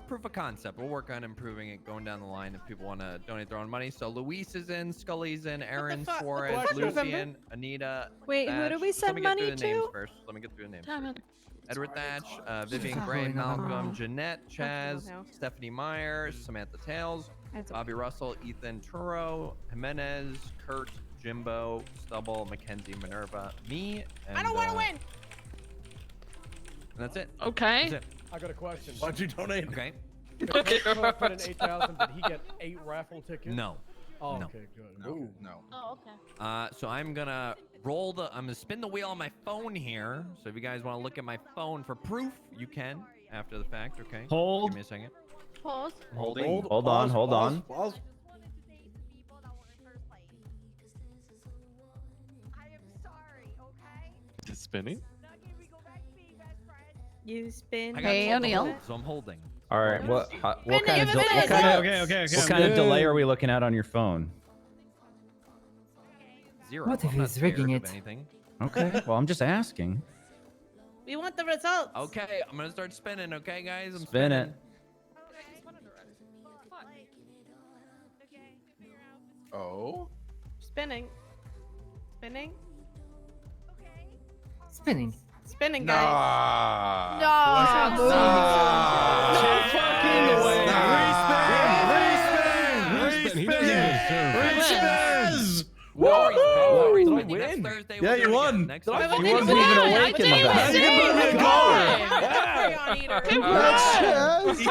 proof of concept. We'll work on improving it going down the line if people want to donate their own money. So Luis is in, Scully's in, Aaron, Suarez, Lucian, Anita. Wait, Thatch. who do we send money to? Let me get through the names Damn first. it. Edward Thatch, Vivian Gray, Malcolm, Jeanette, Chaz, Stephanie Myers, Samantha Tails, Bobby Russell, Ethan Turo, Jimenez, Kurt, Jimbo, Stubble, Mackenzie, Minerva, me, and I don't want to win. And that's it. Okay. That's it. I got a question. Why'd you donate? Okay. If Kurt put in 8,000, did he get 8 raffle tickets? No. Oh, No. okay, good. No. Oh, okay. So I'm gonna spin the wheel on my phone here. So if you guys want to look at my phone for proof, you can after the fact. Okay. Hold. Give me a second. Pause. Holding. Hold on. Pause. Is it spinning? You spin. I got Hey, told to O'Neil. hold, so I'm holding. All right. What kind of Okay. what kind of delay are we looking at on your phone? 0. What if I'm not he's rigging scared of it? anything. Okay. Well, I'm just asking. We want the results. Okay, I'm gonna start spinning. Okay, guys, I'm Spin spinning. it. Oh. Spinning. Spinning. Spinning. Spinning, Nah. guys. No. No fucking way. Respin. Whoa! Did I Next win? Thursday, Yeah, we'll you do it won. again. Next Wait, Thursday. what He did wasn't you even win? awake in the I back.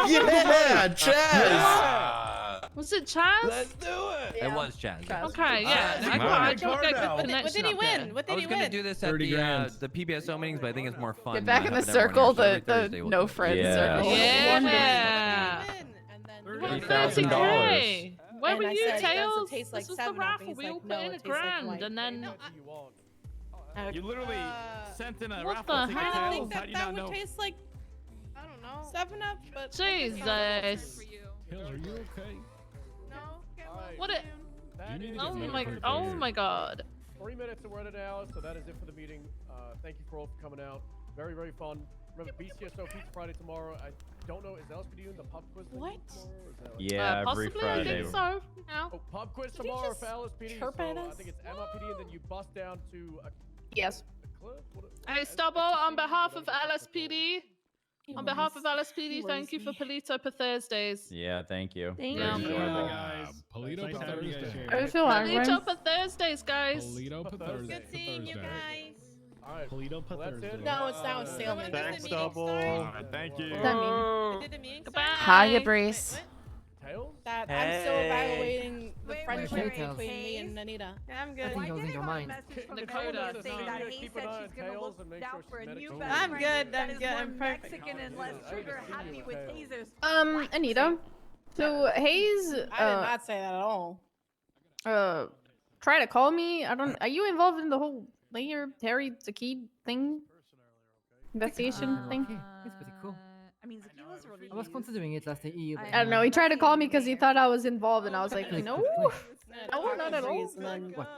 Yeah, Chaz. Was it Chaz? Let's do it. It was Chaz. Okay, yeah. Nice. I got a good What connection did he up win? there. What I did was he gonna win? do this at 30 grand. the PBSO meetings, but I think it's more fun. Get back in the having everyone circle, here. So every the Thursday we'll no do it. friends Yeah. circle. Yeah. $30,000. Where And were I you, said, does it Tails? taste like This was the 7-Up? raffle. He's We like, all put no, in it a tastes like grand, white. and then You literally sent in a What raffle the ticket. hell? I Tails. think How that do you that not would know? taste like, I don't know, 7-Up, but Jesus. Hills, are you okay? No. What it? That is Oh it. my! Oh my God. 3 minutes and we're at an hour, so that is it for the meeting. Thank you for all for coming out. Very, very fun. Remember, BCSO Pizza Friday tomorrow. I don't know, is LSPD doing the pub quiz thing What? tomorrow? Or is that like Yeah, every Possibly. I Friday. think so. Yeah. Oh, pub quiz Did he tomorrow just for LSPD. chirp So at I us? think it's MRPD and then you bust down to a Yes. clip. Hey, Stubble, on behalf of LSPD, thank you for Polito for Thursdays. Yeah, thank you. Thank Very you. enjoyable. Guys. Polito Nice for having you guys Thursday. here. I feel Polito for Thursdays, guys. Polito for Thursday. Good seeing you guys. All right. Polito for Well, that's Thursday. it. No, it's now a sailing. Thanks, Did the meeting Double. start? Thank you. What does that mean? Oh. Did the meeting Goodbye. start? Hiya, Breeze. Tails? That I'm still evaluating the Wait, friendship wait, wait. between me and Anita. I'm I good. think I was in your mind. Dakota. Saying that he said she's gonna look out for a new I'm good. I'm good. I'm perfect. Mexican and less trigger happy with tasers. Anita. So Hayes, I did not say that at all. try to call me. Are you involved in the whole Layer Terry Zakid thing? Investigation thing? Okay, it's pretty cool. I mean, Zakila's really. I was considering it last day. I don't know. He tried to call me because he thought I was involved, and I was like, Please, no. please. No, not at all. Breeze, and then What?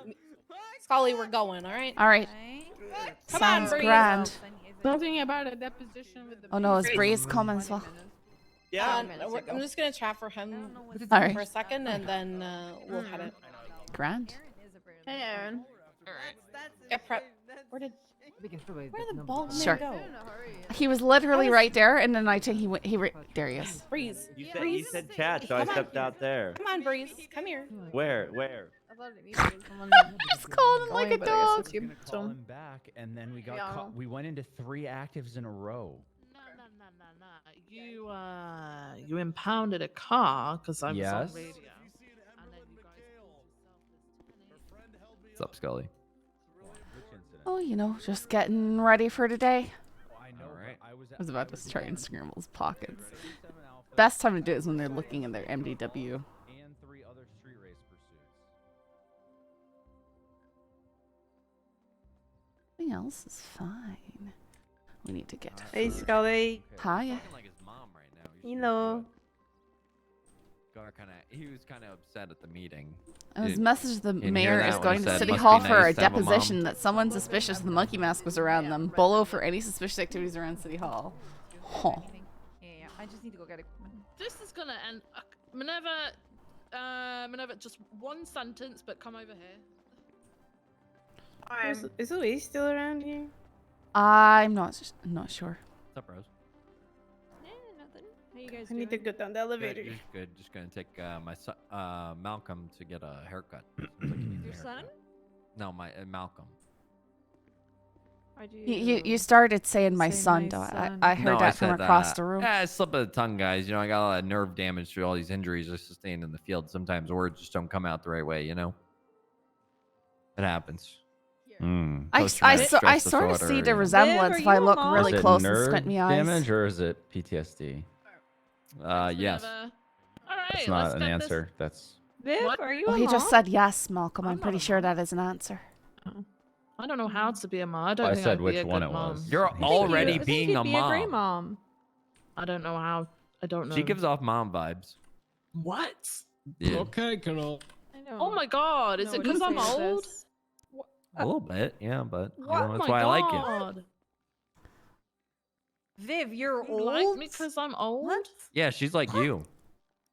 Scully, we're going, all right? All right. Come on, Sounds Breeze. grand. Something about a deposition with the. Oh no, it's Breeze coming as well. I'm just gonna chat for him All right. for a second, and then we'll head it. Grand. Hey, Aaron. Get prep. Where did the bald man Sure. go? He was literally right there, and then I think there he is. Breeze. You said chat, so I stepped out there. Come on, Breeze. Come here. Where? Just called him like a dog. Call him back, and then we got we went into 3 actives in a row. No. You impounded a car because I was on Yes. radio. And then you guys. What's up, Scully? Oh, you know, just getting ready for today. I know. Alright. I I was about to try and scramble pockets. Best time to do it is when they're looking in their MDW. And 3 other street race pursuits. Everything else is fine. We need to get to Hey, food. Scully. Hi. Talking like his mom right now. You know. He was kind of upset at the meeting. I was Didn't- messaged the didn't hear mayor that is one. going He to said, City "Must be Hall for a nice to have a mom." deposition that someone suspicious of the monkey mask was around them. Bolo for any suspicious activities around City Hall. Huh. I just need to go get equipment. This is gonna end. Minerva, Minerva, just one sentence, but come over here. Is Louise still around here? I'm not sure. What's up, Rose? Yeah, nothing. How you guys I need to go down the elevator. Good, good. Just gonna take my son, Malcolm to get a haircut. Your son? No, my Malcolm. Why'd You started saying my Say son, my though. son. I heard No, I that from said, across the room. Yeah, slip of the tongue, guys. You know, I got a lot of nerve damage through all these injuries I sustained in the field. Sometimes words just don't come out the right way, you know? It happens. I Post-traumatic sort stress of see disorder, the you know? resemblance Viv, if are I you a look mom? really Is it close and nerve squint my eyes. damage or is it PTSD? Yes. All right, That's let's not an get this- answer. That's Viv, What? are you Well, a he mom? just said yes, Malcolm. I'm I'm pretty not a sure mom. that is an answer. I don't know how to be a mom. I don't I think said I'd be which a one good it mom. was. You're I think already you- I think being you'd a be a great mom. mom. I don't know how. I don't know. She gives off mom vibes. What? Yeah. Okay, Canal. I know. Oh my god, is know it what because to I'm say to old? this. A little bit, yeah, but you What? know, that's Oh why my I like it. God. Viv, you're You like me because I'm old? What? Yeah, she's like you.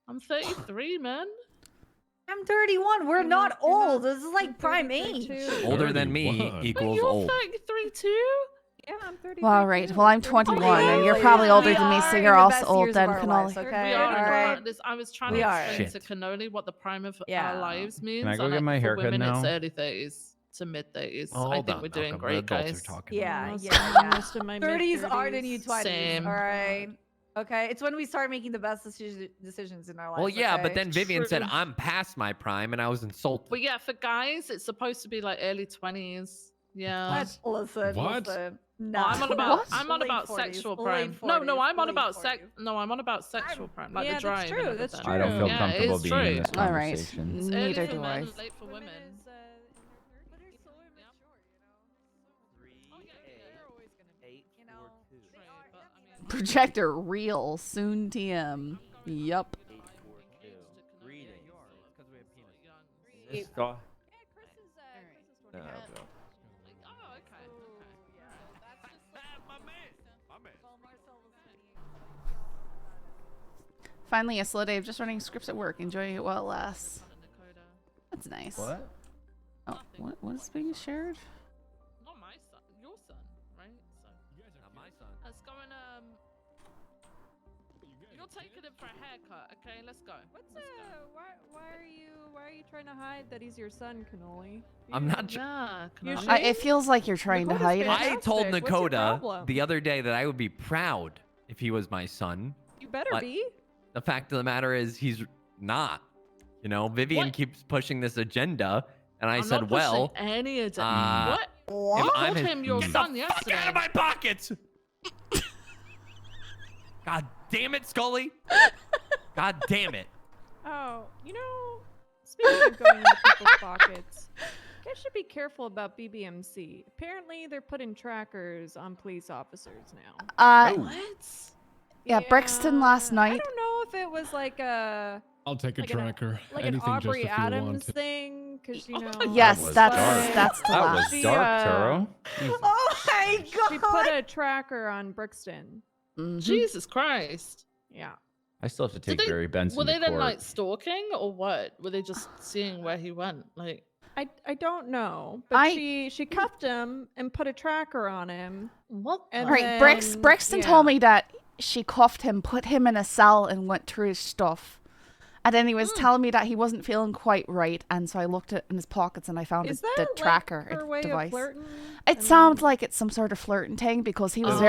I'm 33, man. I'm 31. We're not old. This is like prime 33 age. too. Older than me 31. But equals you're old. 33 too? Yeah, I'm 33. Well, all right. Well, I'm 21, and you're Okay. probably older We than me, are so in you're the also best old years then, of our Cannoli. lives, We okay? are in the Alright. prime. I was trying We to are. explain to Shit. Canoli what the prime of Yeah. our lives means. I go and get my for haircut women, it's now? early 30s to mid 30s. I Hold think on, we're doing Malcolm, great, the adults guys. are talking. Yeah, Most- yeah. most of my 30s are the new mid-thirties. 20s. Same. All right. Okay. It's when we start making the best decisions in our lives. Well, yeah, okay? but then Vivian said True. I'm past my prime, and I was insulted. But yeah, for guys, it's supposed to be like early 20s. Yeah. Listen, What? listen. Oh, No. I'm on about What? I'm on Late about 40s, sexual late prime. 40s, No, I'm on late about 40s. I'm on about sexual prime, like yeah, the that's drive. true, and everything. that's I don't feel Yeah, comfortable it's being in true. this All right. conversation. It's Neither early for do I. men, late for women. But they're so immature, Oh, yeah, they're always gonna be. you know. They are. But, I mean, Projector real soon TM. Yup. This guy- Yeah, Chris is Oh, God. Oh, okay. Finally, a slow day of just running scripts at work, enjoying it while it lasts. That's nice. What? Oh, what is being shared? Not my son, your son, right? So Not my son. let's go and you're taking him for a haircut, okay? Let's go. What's why are you trying to hide that he's your son, Cannoli? I'm not. Yeah, You can should- I? It feels like you're trying to Dakota's hide it. I told Fantastic. What's your Nakota problem? the other day that I would be proud if he was my son. You better What? be. The fact of the matter is, he's not. You know, Vivian What? keeps pushing this agenda, and I I'm said, not well, pushing any of uh, what? if You I'm called him your get son the yesterday. fuck out of my pockets! God damn it, Scully! God damn it! Oh, you know, speaking of going into people's pockets, you guys should be careful about BBMC. Apparently, they're putting trackers on police officers now. Oh. Yeah, Brixton last I night. don't know if it was like a I'll take a Like an- tracker. like an Anything Aubrey just if you want Adams it. thing, because you know. Yes, was that's dark. that's the That last. was dark, Turo. Oh my god! She put a tracker on Brixton. Mhm. Jesus Christ. Yeah. I still have to Did take they- Barry Benson Were to they then court. like stalking or what? Were they just seeing where he went? Like, I don't know, but I- she cuffed him and put a tracker on him. what? And All right, then- Brixton yeah. told me that she cuffed him, put him in a cell, and went through his stuff. And then he was telling me that he wasn't feeling quite right, and so I looked in his pockets and I found Is the that tracker like her way device. of flirting? It sounds like it's some sort of flirting thing because he was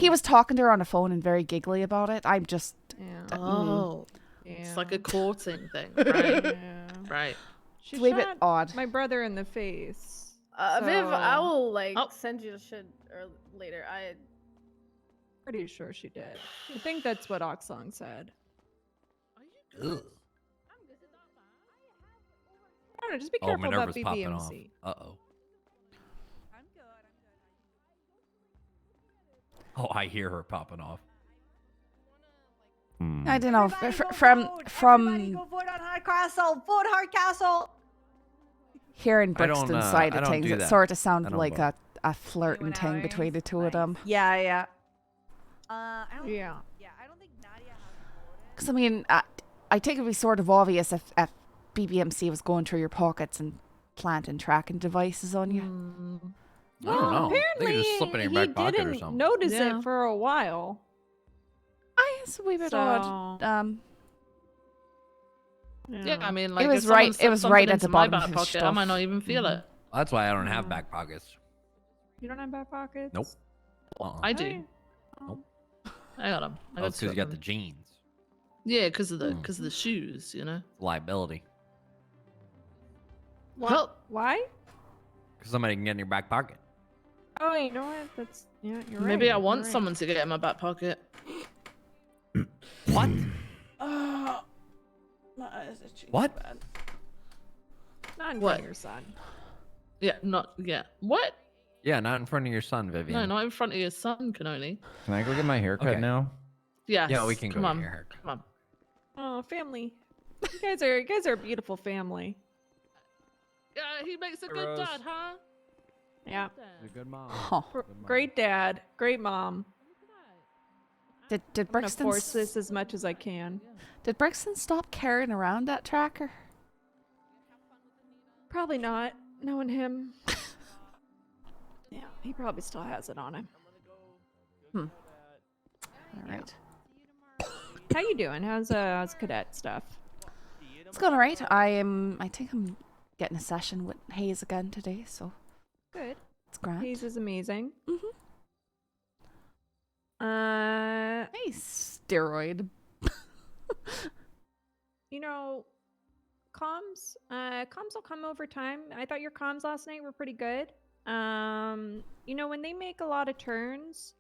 he was talking to her on the phone and very giggly about it. I'm just Yeah. Oh. Yeah. It's like a courting thing, right? Yeah. Right. She it's a wee bit shot odd. my brother in the face. Viv, I so- will like Oh. send you the shit later. Pretty sure she did. I think that's what Oxlong said. Ugh. I don't know, just be Oh, careful about Minerva's popping off. BBMC. Uh-oh. Oh, I hear her popping off. Hmm. I don't know from vote on Hardcastle. Vote Hardcastle. hearing I don't, Brixton's side I of don't things, do it that. sort of I sounded don't like vote. a flirting thing between the two of them. Yeah, yeah. I don't. Yeah. Yeah, I don't think Nadia Because, I mean, I think it'd be sort of obvious if BBMC was going through your pockets and planting tracking devices on you. I don't know. I think Apparently, you just slip it in your he back pocket or didn't something. notice Yeah. it for a while. It's a wee bit odd. Yeah, I mean, like, was if someone right- it slipped was something right at into the my bottom of back his pocket, I might stuff. not even feel it. That's why I don't have back pockets. You don't have back pockets? Nope. I do. Nope. I got them. Oh, it's because you got the jeans. Yeah, because of the shoes, you know. Liability. Well, Why? Because somebody can get in your back pocket. Oh, you know what? That's yeah. You're right. maybe I you're want right. someone to get in my back pocket. What? My eyes are itchy. What? Not in What? front of your son. Yeah, not yeah. What? Yeah, not in front of your son, Vivian. No, not in front of your son, Canoli. Can I go get my haircut Okay. now? Yes. Yeah, we can go Come get on. your haircut. Come on. Oh, family. You guys are a beautiful family. Yeah, he makes a Hey, good Rose. dad, huh? Yeah. You're a good mom. Huh. Good mom. Great dad. Great mom. Did I'm gonna Brixton force this as much as I can. Did Brixton stop carrying around that tracker? Probably not. Knowing him. Yeah, he probably still has it on him. All right. How you doing? How's cadet stuff? It's going all right. I think I'm getting a session with Hayes again today, so Good. it's grand. Hayes is amazing. Hey, steroid. You know, comms will come over time. I thought your comms last night were pretty good. You know, when they make a lot of turns,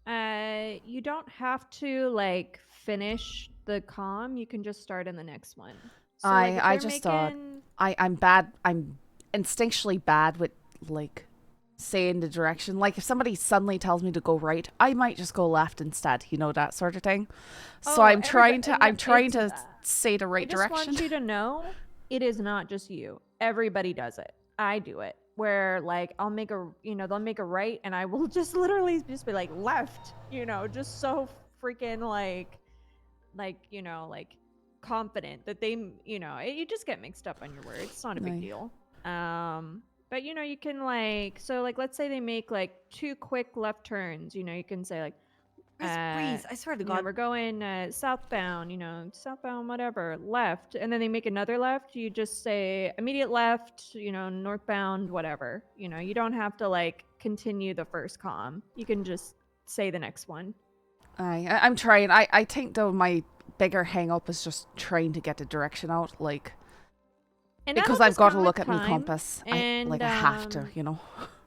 you don't have to like finish the comm. You can just start in the next one. So, like, if I they're just thought making- I'm bad. I'm instinctually bad with like saying the direction. Like if somebody suddenly tells me to go right, I might just go left instead. You know, that sort of thing. So Oh, I'm trying to it's- say the right I just direction. want you to know, it is not just you. Everybody does it. I do it. Where like they'll make a right, and I will just literally just be like left. You know, just so freaking like confident that they, you just get mixed up on your words. It's not a big Right. deal. But you can let's say they make like 2 quick left turns. You can say like. Breeze, I swear to You know, God. we're going southbound, southbound, whatever, left. And then they make another left. You just say immediate left, northbound, whatever. You don't have to like continue the first comm. You can just say the next one. I'm trying. I think though my bigger hang up is just trying to get the direction out, like And because that'll I've just got to come look with at my time, compass. I and, have to, you know.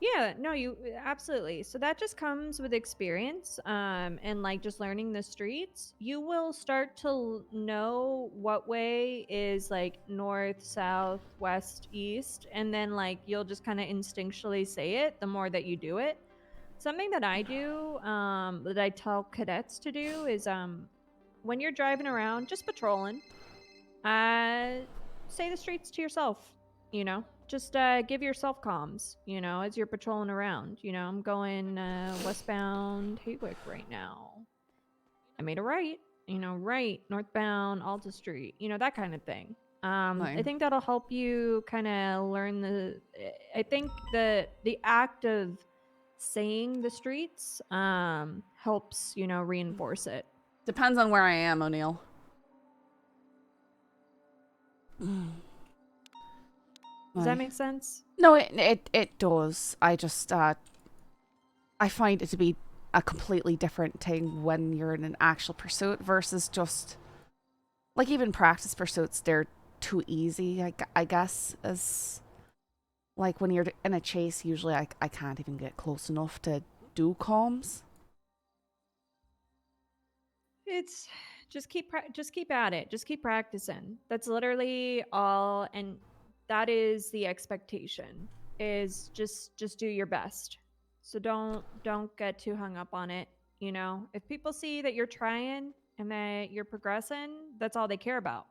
Yeah, no, you absolutely. So that just comes with experience, and like just learning the streets. You will start to know what way is like north, south, west, east, and then like you'll just kind of instinctually say it the more that you do it. Something that I do, that I tell cadets to do is, when you're driving around, just patrolling, say the streets to yourself. Just give yourself comms, as you're patrolling around. I'm going westbound Haywick right now. I made a right, right, northbound Alta Street, that kind of thing. I Right. think that'll help you kind of learn I think the act of saying the streets helps, reinforce it. Depends on where I am, O'Neill. Does that make sense? No, it does. I just I find it to be a completely different thing when you're in an actual pursuit versus just like even practice pursuits. They're too easy, I guess. As like when you're in a chase, usually I can't even get close enough to do comms. It's just keep at it. Just keep practicing. That's literally all, and that is the expectation. Is just do your best. So don't get too hung up on it. If people see that you're trying and that you're progressing, that's all they care about.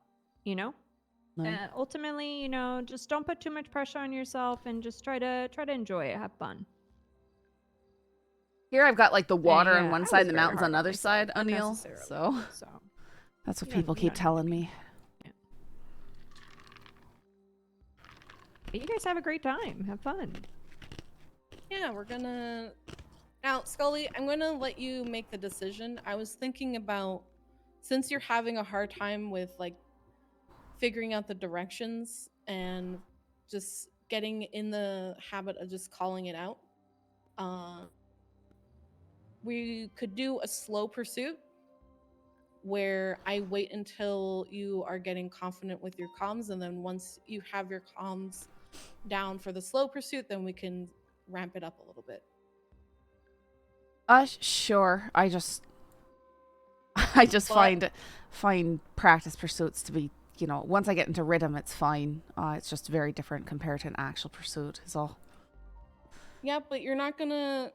Ultimately, just don't put too much pressure on yourself and just try to enjoy it. Have fun. Here I've got like the water on Yeah, one I side was and the very mountains on hard the other myself, side, O'Neill. unnecessarily, So That's what You don't- people you keep don't need to telling be. me. But you guys have a great time. Have fun. Yeah, we're gonna... Now, Scully, I'm gonna let you make the decision. I was thinking about, since you're having a hard time with, like, figuring out the directions and just getting in the habit of just calling it out, we could do a slow pursuit where I wait until you are getting confident with your comms, and then once you have your comms down for the slow pursuit, then we can ramp it up a little bit. Sure. I just find practice pursuits to be, you know, once I get into rhythm, it's fine. It's just very different compared to an actual pursuit, is all. Yeah, but you're not gonna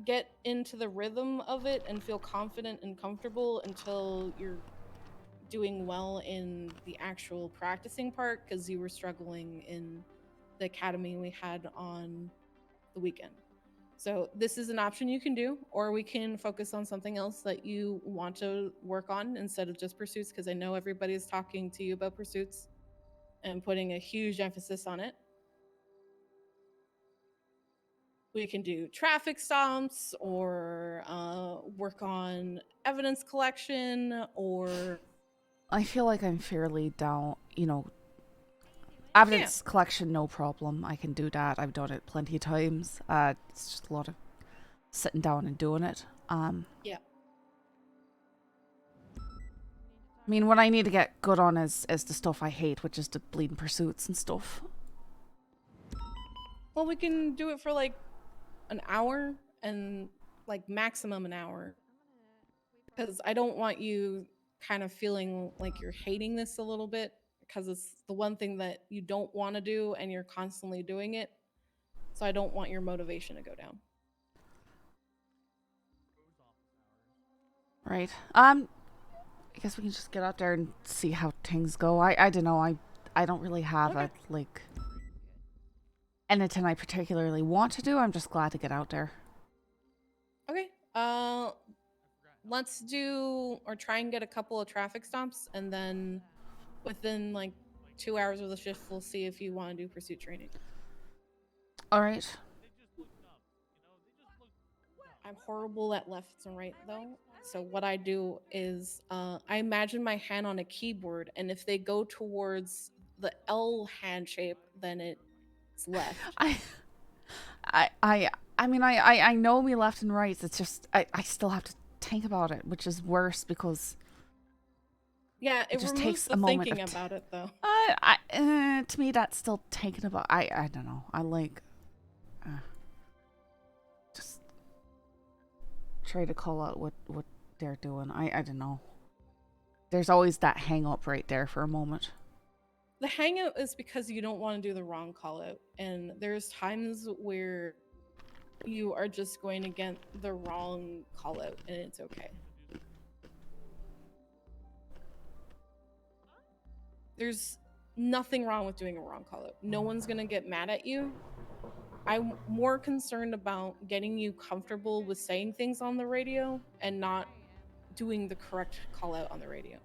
get into the rhythm of it and feel confident and comfortable until you're doing well in the actual practicing part, because you were struggling in the academy we had on the weekend. So this is an option you can do, or we can focus on something else that you want to work on instead of just pursuits, because I know everybody's talking to you about pursuits and putting a huge emphasis on it. We can do traffic stops, or work on evidence collection, or... I feel like I'm fairly down, you know, evidence collection, no problem. I can do that. I've done it plenty of times. It's just a lot of sitting down and doing it. Yeah. I mean, what I need to get good on is the stuff I hate, which is the bleeding pursuits and stuff. Well, we can do it for like an hour, and like maximum an hour. Because I don't want you kind of feeling like you're hating this a little bit, because it's the one thing that you don't want to do and you're constantly doing it. So I don't want your motivation to go down. Right. I guess we can just get out there and see how things go. I don't know. I don't really have a, like, anything I particularly want to do. I'm just glad to get out there. Okay. Let's do, or try and get a couple of traffic stops, and then within like 2 hours of the shift, we'll see if you want to do pursuit training. All right. I'm horrible at left and right though. So what I do is I imagine my hand on a keyboard, and if they go towards the L hand shape, then it's left. I mean, I know me left and right. It's just I still have to think about it, which is worse because yeah, it just removes takes the a moment thinking about it though. To me, that's still thinking about. I don't know. I like just try to call out what they're doing. I don't know. There's always that hang up right there for a moment. The hangout is because you don't want to do the wrong call out, and there's times where you are just going to get the wrong call out, and it's okay. There's nothing wrong with doing a wrong call out. No one's gonna get mad at you. I'm more concerned about getting you comfortable with saying things on the radio and not doing the correct call out on the radio.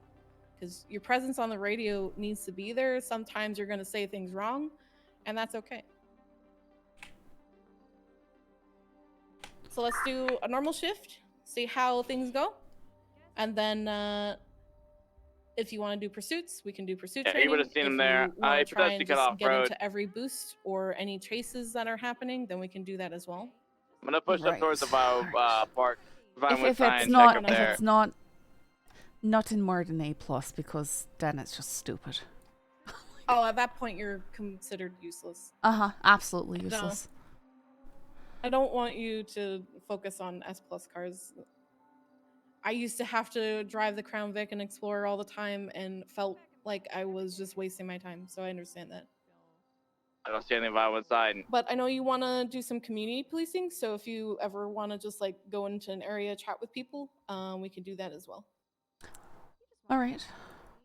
Because your presence on the radio needs to be there. Sometimes you're gonna say things wrong, and that's okay. So let's do a normal shift, see how things go, and then if you want to do pursuits, we can do pursuit training. You would have seen him there. I I potentially cut off get road. into every boost or any chases that are happening, then we can do that as well. I'm gonna push up towards the park. If it's not nothing more than A+, because then it's just stupid. Oh, at that point you're considered useless. Absolutely useless. I don't want you to focus on S+ cars. I used to have to drive the Crown Vic and Explorer all the time and felt like I was just wasting my time, so I understand that. I don't see anything viable inside. But I know you want to do some community policing, so if you ever want to just like go into an area, chat with people, we can do that as well. All right.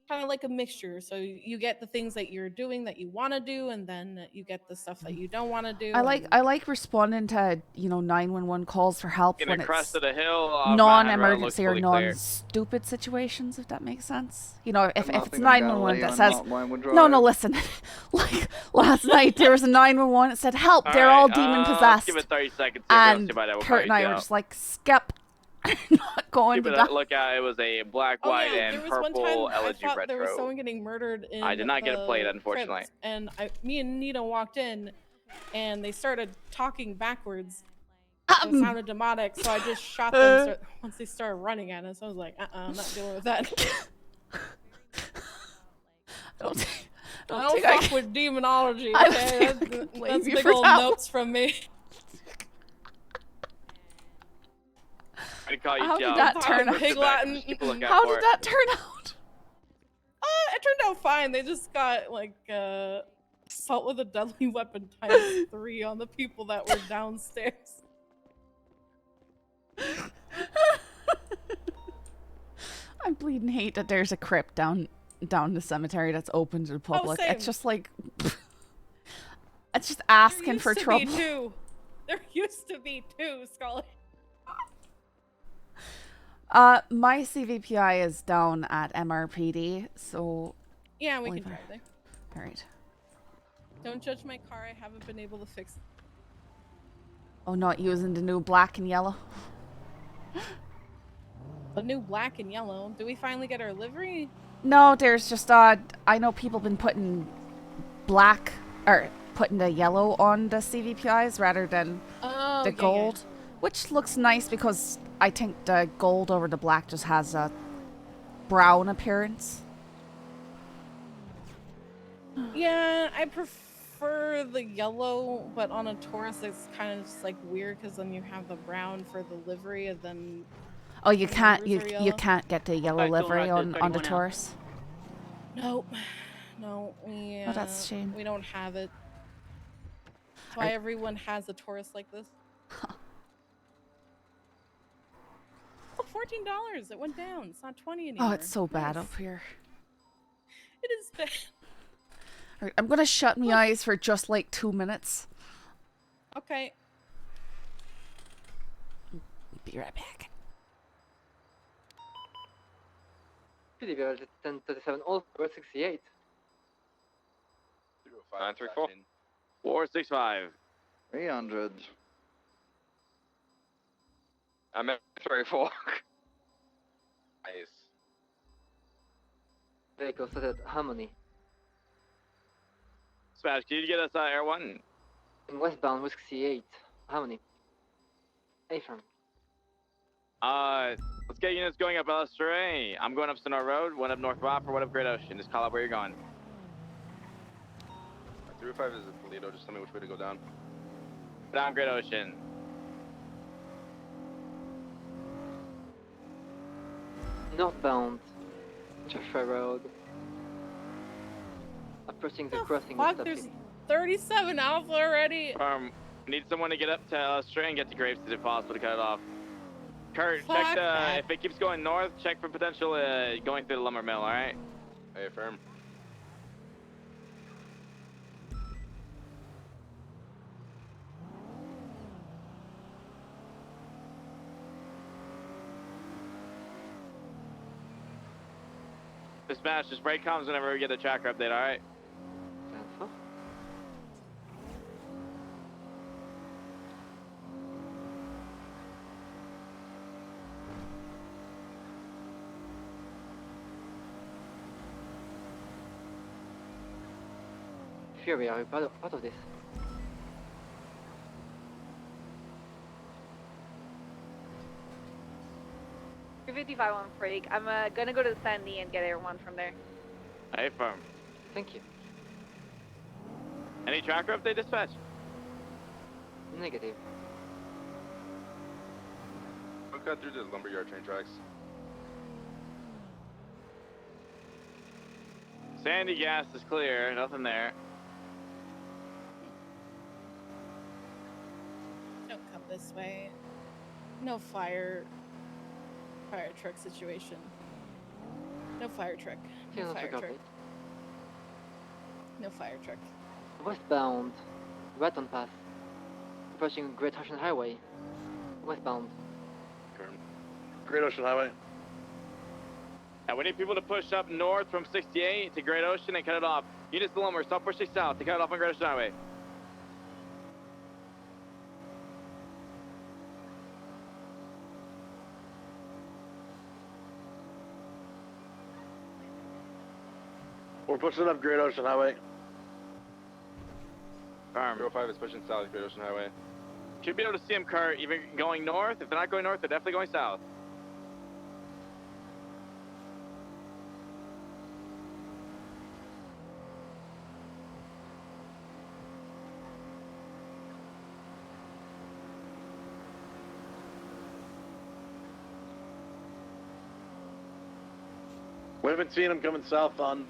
kind of like a mixture. So you get the things that you're doing that you want to do, and then you get the stuff that you don't want to do. I like responding to 911 calls for help Getting when across it's to the hill. non-emergency or non-stupid situations, if that makes sense. If it's 911 that says no, listen, like last night there was a 911 that said help, they're all demon possessed. Give it 30 seconds. And Kurt and I were just like, skip. Not going to die. Look out! It was a black, white, and purple I thought retro. there was someone getting murdered in I did not get it played, the unfortunately. crypt, and me and Nina walked in, and they started talking backwards. It sounded demonic, so I just shot them once they started running at us. I was like, I'm not dealing with that. I don't fuck with demonology. Okay, that's big old notes from me. How did that turn out? How did that turn out? It turned out fine. They just got like assault with a deadly weapon ×3 on the people that were downstairs. I'm bleeding hate that there's a crypt down the cemetery that's open to the public. It's just like it's just asking for trouble. There used to be two, Scully. My CVPI is down at MRPD, so yeah, we can drive there. All right. Don't judge my car. I haven't been able to fix it. Oh, not using the new black and yellow. The new black and yellow. Do we finally get our livery? No, there's just I know people been putting black or putting the yellow on the CVPIs rather than the gold, which looks nice because I think the gold over the black just has a brown appearance. Yeah, I prefer the yellow, but on a Taurus it's kind of just like weird because then you have the brown for the livery and then oh, you can't you can't get the yellow livery on the Taurus. Nope. No, we oh, that's a shame. We don't have it. That's why everyone has a Taurus like this. Oh, $14. It went down. It's not 20 anymore. Oh, it's so bad up here. It is bad. All right, I'm gonna shut my eyes for just like 2 minutes. Okay. Be right back. PBSO 1037, all 68. 934. 465. 300. I'm at 34. Nice. Vehicle set at Harmony. Smash, can you get us Air 1? In westbound, Whiskey 8. Harmony. A-firm. Let's get units going up LS3. I'm going up Sonora Road, one up North Wapper, one up Great Ocean. Just call out where you're going. 305 is a Toledo, just tell me which way to go down. Down Great Ocean. Northbound, Joshua Road. Approaching the crossing. Fuck, there's 37 Alpha already. Need someone to get up to LS3 and get to Graves if possible to cut it off. Kurt, Fuck check that. if it keeps going north, check for potential going through the lumber mill, alright? Hey, firm. Dispatch, just break comms whenever we get a tracker update, alright? Fury, are you part of this? $355 on Freak. I'm gonna go to the Sandy and get Air 1 from there. Hey, firm. Thank you. Any tracker update, dispatch? Negative. We'll cut through the lumberyard train tracks. Sandy gas is clear, nothing there. Don't come this way. No fire truck situation. No fire truck. Yeah, No that's fire a good truck. bit. No fire truck. Westbound. Raton Pass. Approaching Great Ocean Highway. Westbound. Great Ocean Highway. Yeah, we need people to push up north from 68 to Great Ocean and cut it off. Units to Lumber, stop pushing south to cut it off on Great Ocean Highway. We're pushing up Great Ocean Highway. Firm. 05 is pushing south Great Ocean Highway. Should be able to see them, Kurt, even going north. If they're not going north, they're definitely going south. We haven't seen them coming south on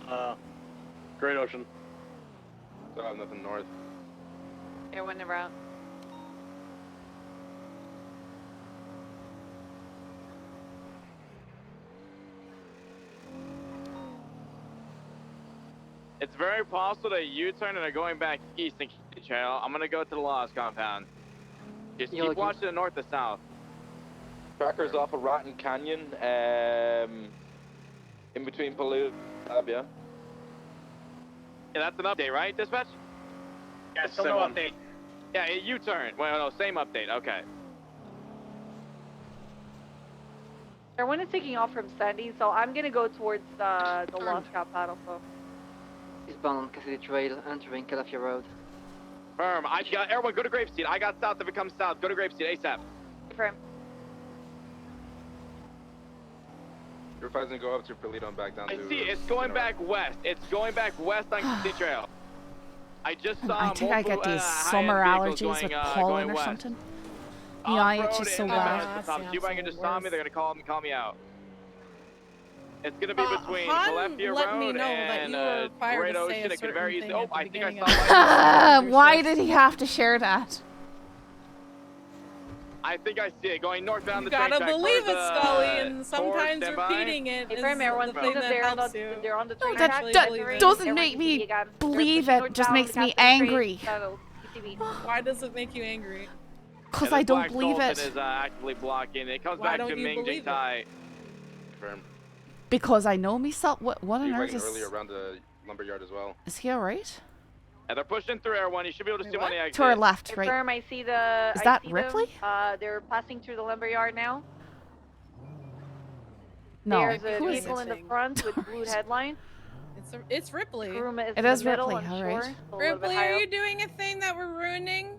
Great Ocean. So I have nothing north. Everyone around. It's very possible they U-turn and are going back east and keep the trail. I'm gonna go to the Lost compound. Just keep watching the north to south. Trackers off of Rotten Canyon, in between Paloo and Abia. Yeah, that's an update, right, dispatch? Yeah, still no update. Yeah, a U-turn. Well, no, same update. Okay. Everyone is taking off from Sandy, so I'm gonna go towards the Lost compound also. Eastbound on Cassidy Trail, entering Calafia Road. Firm. I got everyone. Go to Grapeseed. I got south. If it comes south, go to Grapeseed ASAP. Firm. Your 5's gonna go up to Perlito and back down I to... see. It's going back west. It's going back west on Cassidy Trail. I just saw. I think I get these summer allergies with pollen or something. Yeah, it's just so bad. You can just saw me. They're gonna call me out. It's gonna be between Calafia Road and Great Ocean. It could very easily. Oh, I think I saw. Why did he have to share that? I think I see it going northbound You the train gotta track believe towards, it, Scully, and sometimes stand by. repeating it is everyone the thing that helps you. They're on the train That, track. that doesn't make me believe it. Just makes me angry. Why does it make you angry? Because I don't believe it. Is actively blocking. It comes Why back to don't you Ming believe Tai. Confirm. Because I know myself. What on earth is? Earlier around the lumberyard as well. Is he alright? And they're pushing through everyone. You should be able to see one of the exits. To our left, right? Confirm, I see the. Is I that see Ripley? Them. They're passing through the lumberyard now. No. There's a Who is vehicle in the it? front with blue headline. It's Ripley. Kuruma is It in is the middle, Ripley, I'm alright. sure. A little bit Ripley, higher are up. you doing a thing that we're ruining?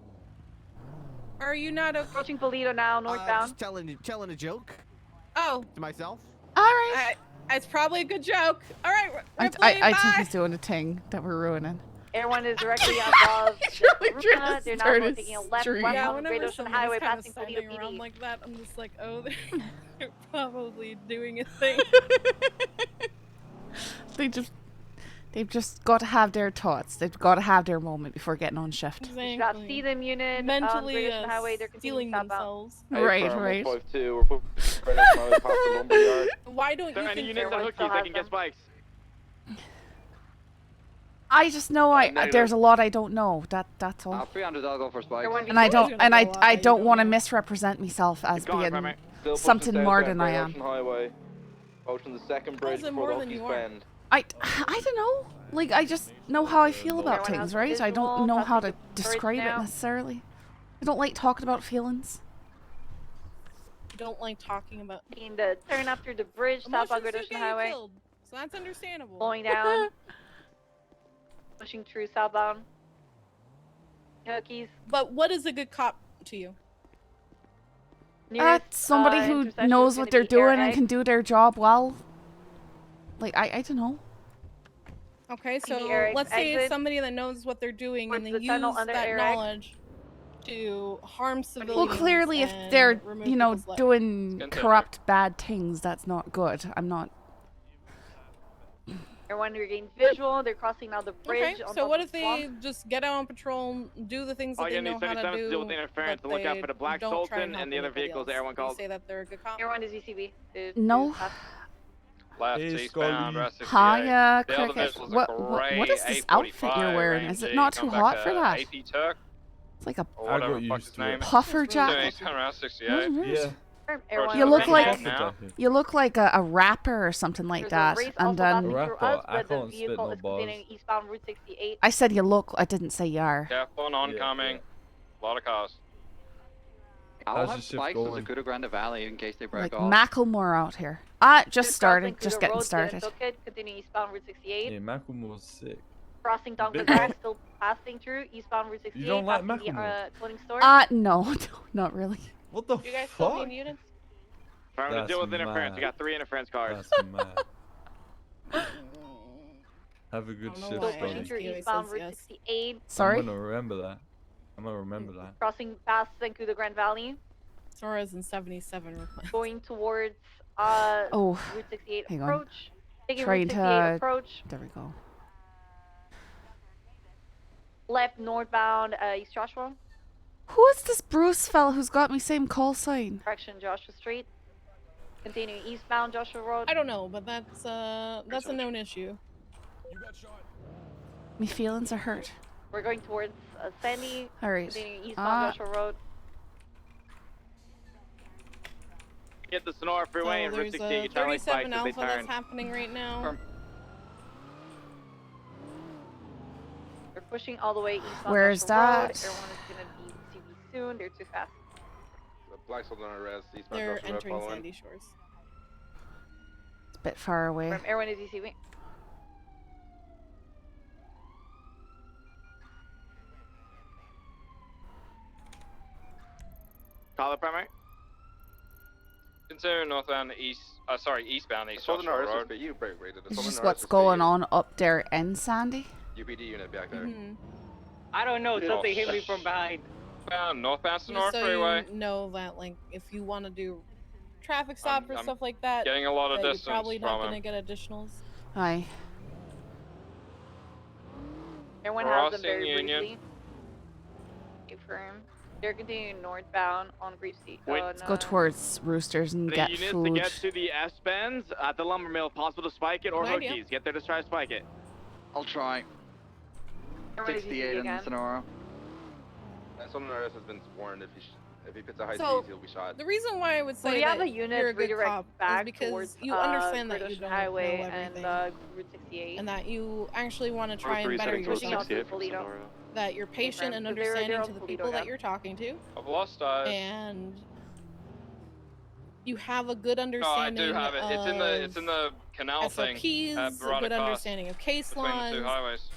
Are you not okay? Approaching Polito now, northbound. Just telling a joke Oh. to myself. Alright. It's probably a good joke. All right, Ripley, I think bye. he's doing a thing that we're ruining. Everyone is directly above the Kuruma. They're now started taking a left street. west Yeah, on the whenever Great Ocean someone Highway is kind of passing Polito standing around PD. like that, I'm just like, oh, they're probably doing a thing. They've just got to have their thoughts. They've got to have their moment before getting on shift. You got see them unit Mentally Great Ocean Highway. They're stealing continuing southbound. themselves. Right. We're putting right past the lumberyard. Why don't Is there you any think units on hookies that can get spikes? I just know there's a lot I don't know. That's all. 300, I'll go for spikes. And I don't want to misrepresent myself as being Still something pushing more southbound than I Great am. Ocean Highway. Ocean the second bridge is it before more the than Hokies you are? Bend. I don't know. Like, I just know how I feel about Everyone things, else right? I don't visible, know how passing to the bridge describe it now. necessarily. I don't like talking about feelings. You don't like talking about Taking the turn after the bridge, southbound Great Ocean Highway. killed, so that's understandable. Slowing down. Pushing through southbound. Hookies. But what is a good cop to you? Nearest, Somebody who intersection knows is what gonna they're be doing Air and Egg. can do their job well. Like, I don't know. Okay, so Eric's let's say it's exit. somebody that knows what they're doing and Towards they the use tunnel under that Eric. knowledge to harm Well, civilians. clearly, if and they're, remove you know, people's lives. doing corrupt, bad things, that's not good. I'm not. Everyone regains visual. They're crossing now the bridge. Okay, on so top what of if the they swamp. just get out on patrol, do the things that All they you know need how to 77 do, to deal with interference but and look out they for the Black don't try Sultan help and the other anybody vehicles that else? everyone Do you calls. say that they're a good cop? Everyone is ECB. No. Left Hey, eastbound, Scully. Route 68. Hiya, The other Cricket. vessel's a What grey is this outfit you're A45 wearing? Is it AMG, not too comes hot like for a that? AP Turk, It's like a or I whatever got the fuck used his to name it. is. puffer So jacket. he's on Route 68. Yeah. You look like now. you look like a rapper or something like that. And then A rapper. I can't spit no bars. Eastbound Route 68. I said you look. I didn't say you are. Careful and oncoming. A lot of cars. I'll have spikes as a Cuda Grande Valley in case they break Like off. Macklemore out here. Just started. Just getting started. Continue eastbound Route 68. Yeah, Macklemore's sick. Crossing down Big Gazette, one. still passing through eastbound Route 68. You don't like passing Macklemore? the clothing store. No, not really. What the You guys still fuck? need units? Trying to That's deal with interference. We mad. got 3 interference cars. That's mad. Have a good I don't know shift, why. Pushing Scully. through Yes. eastbound Route 68. Sorry. I'm gonna remember that. I'm gonna remember that. Crossing past Cuda Grande Valley. Sora's in 77 request. Going towards Oh, Route 68 hang on. approach. Taking Trying Route 68 to. approach. There we go. Left northbound East Joshua. Who is this Bruce fella who's got me same call sign? Direction Joshua Street. Continuing eastbound Joshua Road. I don't know, but that's a known issue. Me feelings are hurt. We're going towards Sandy. All right. Continuing eastbound Joshua Road. Get the Sonora Freeway and Route There's 68. a You try to like 37 spikes as they Alpha that's turn. happening right now. They're pushing all the way eastbound Where's Joshua Road. that? Everyone is gonna be CB soon. They're too fast. The Black's on arrest. Eastbound They're Joshua Road entering following. Sandy Shores. It's a bit far away. From everyone is ECV. Call it primary. Consider northbound eastbound East Southern Joshua RS is Road. for you, break rated. It's just what's going on up there in Sandy. UPD unit back there. I don't know. Yeah. Something hit me from behind. Northbound Sonora Just so Freeway. you know that, like, if you want to do traffic stop or I'm stuff like that, getting a lot of that distance you're probably not from gonna him. get additionals. Aye. Everyone has them Crossing very Union. briefly. Confirm. They're continuing northbound on Greasy. Let's go towards Roosters and The get units food. to get to the S-Bends at the lumber mill. Possible to spike it or Good idea. hookies. Get there to try to spike it. I'll try. Everyone is 68 ECV in again. Sonora. Southern RS has been warned if he puts a high So, speed, he'll be shot. The reason why I would So say we have that a unit you're a good redirect cop back is because towards you understand that Great you Ocean don't Highway know and everything, Route 68. and that you actually want to try and better Pushing out yourself. to Toledo. That you're patient and So they're understanding on to the Toledo people now. that you're talking to, I've lost eyes. and you have a good No, I understanding do have it. It's in the canal of thing. SOPs, at a Barada good Cross, understanding of case between the two laws, highways.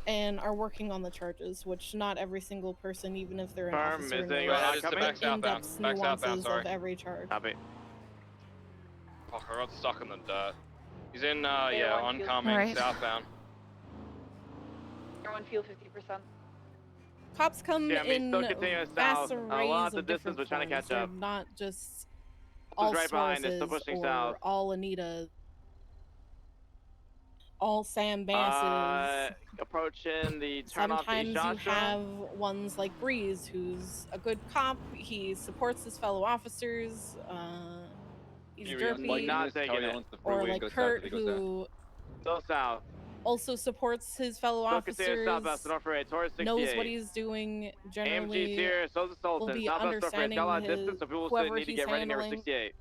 and are working on the charges, which not every single person, even if they're an Firm, officer, missing, knows not It's the coming. back southbound. in-depth Back southbound, nuances sorry. of every charge. Copy. Fuck, I got stuck in the dirt. He's in, Everyone feels- oncoming Alright. southbound. Everyone feel 50%. Cops come Yeah, I mean, in still continuing vast south. arrays Lots of of distance, different we're trying to forms. catch up. They're not just all right behind us, still Sources pushing or south. all Anita, all Sam Basses. Approaching the turn off the Sometimes you Joshua. have ones like Breeze, who's a good cop. He supports his fellow officers. He's derpy. Not taking it. Or like Kurt, who Still south. also supports his fellow Still continuing officers. southwest, North Freeway, towards 68. Knows what he's doing. AMG's Generally, here, so's the will Sultan. be Southwest North Freeway, understanding got a lot of his, distance, so people still whoever need to he's get ready near handling. 68.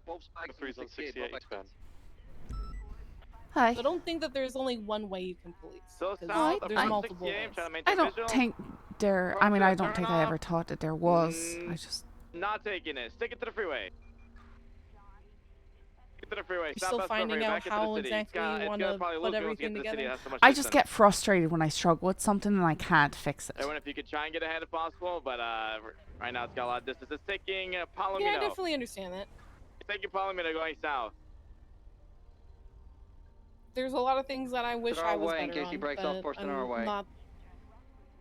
on 68 eastbound. Hi. I don't think that there's only one way you can police. So 'cause south, there's approach multiple 68, ways. trying to maintain I don't visual. think there. I mean, I don't think I ever thought that there was. I just. Not taking it. Stick it to the freeway. Get to the freeway. You're still finding out how exactly you want to put everything together. I just get frustrated when I struggle with something and I can't fix it. Everyone, if you could try and get ahead if possible, but right now it's got a lot of distance. It's taking Palomino. Yeah, I definitely understand that. It's taking Palomino going south. There's a lot of things that I wish our I was way in better case he on, breaks but off, push in I'm our way. not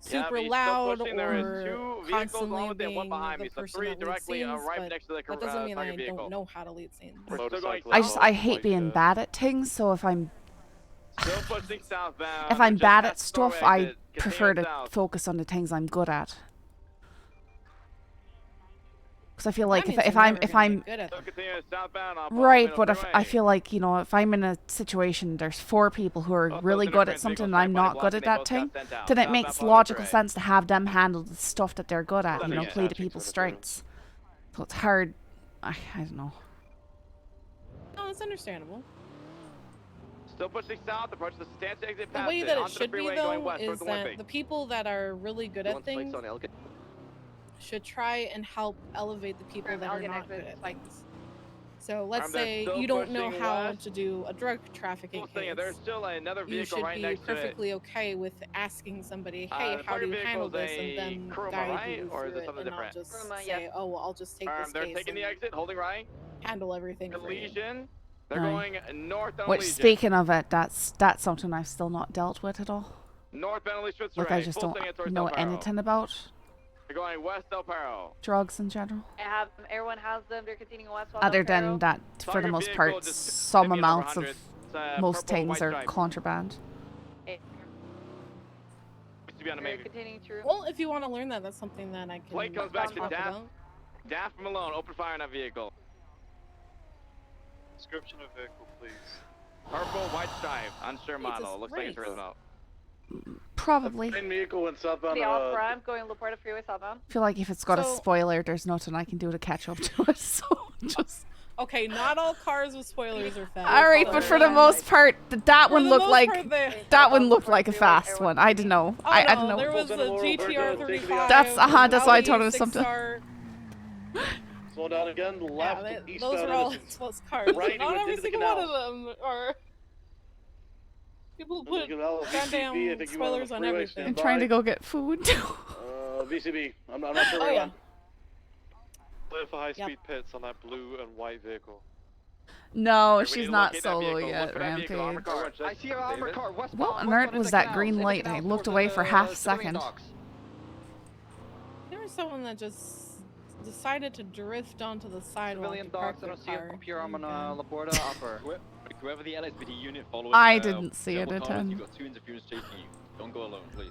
Yeah, super but he's still loud pushing. There is or two vehicles constantly along with it, one being behind the me. So person three that leads directly scenes, right but next to the that doesn't mean target I vehicle. don't know how to lead scenes. We're still going I hate being bad at things, so if I'm Still pushing southbound. if I'm just bad at past stuff, Thorway I exit. prefer to Continue south. focus on the things I'm good at. Because I feel like means if you're I'm never gonna get good at So them. continue southbound on right, Palomino but if I Freeway. feel like, you know, if I'm in a situation, there's 4 people who are Both really those good at interference something and vehicles I'm try not to good block at and they that both thing, got sent out. then it Southbound makes Palomino logical Freeway. sense to have them handle the stuff that they're good at, you know, Yeah. play to people's strengths. So it's hard. I don't know. No, it's understandable. Still pushing south, approach the substantial exit The past way it, that it onto the should be, freeway going though, west is towards the that Olympic. the people that are really good at things should try and help elevate the people that are not good at things. So let's They're say still you don't know pushing how west. to do a drug trafficking Cool thing, case. there's still another You vehicle should right be next to it. perfectly okay with asking somebody, hey, The how do fire you handle vehicle's this, and a then Kuruma, guide right? you Or is through it it, something and I'll different? just Kuruma, say, yes. oh, well, I'll just take this They're case taking the and exit, holding right. handle everything for you. Legion. They're Aye. going north on Which, Legion. speaking of it, that's something I've still not dealt with at all. Northbound Lee Schwitzer. Like, I just don't know anything about They're going west El Paro. drugs in general. I have them. Everyone has them. They're continuing west. Other than that, for the Target most vehicle part, just some hit me in amounts over of 100. most Purple, things white are stripe. contraband. Okay. Used to be on the They're Navy. continuing through. Well, if you want to learn that, that's something that I can Plate comes back to talk Daft. about. Daft Malone, open fire on that vehicle. Description of vehicle, please. Purple, white stripe, unsure model. a Looks like it's race. Turismo. Probably. Main vehicle went southbound. The off ramp going Laporta Freeway southbound. I feel like if it's got a So- spoiler, there's nothing I can do to catch up to it. So just. Okay, not all cars with spoilers are fast. All right, but for the most part, that For one the looked most like part, they- that one looked like a fast one. I don't know. Oh, I no, don't know. there was the GTR 35. That's that's why I Audi thought it was something. 6R. Slow down again. Left. Yeah, eastbound. those are all Innocence. close cars. Right, Not you went every into the single one canal. of them are. People who put Canal, VCB, I goddamn think you went on spoilers the on freeway, everything. I'm stand trying by. to go get food. VCB. I'm not sure Oh where yeah. Clear for high-speed Yep. pits on that blue and white vehicle. No, We she's need to not locate that solo vehicle. Look yet, for that vehicle, armored Rampage. car. I see an armored car westbound. What on earth was that green light? I looked away for half a second. There was someone that just decided to drift onto the sidewalk Civilian to park dogs, I their don't see a car. pure arm on Laporta upper. Whoever the LSPD unit following. I didn't see it double at cars, 10. You've got 2 interference chasing you. Don't go alone, please.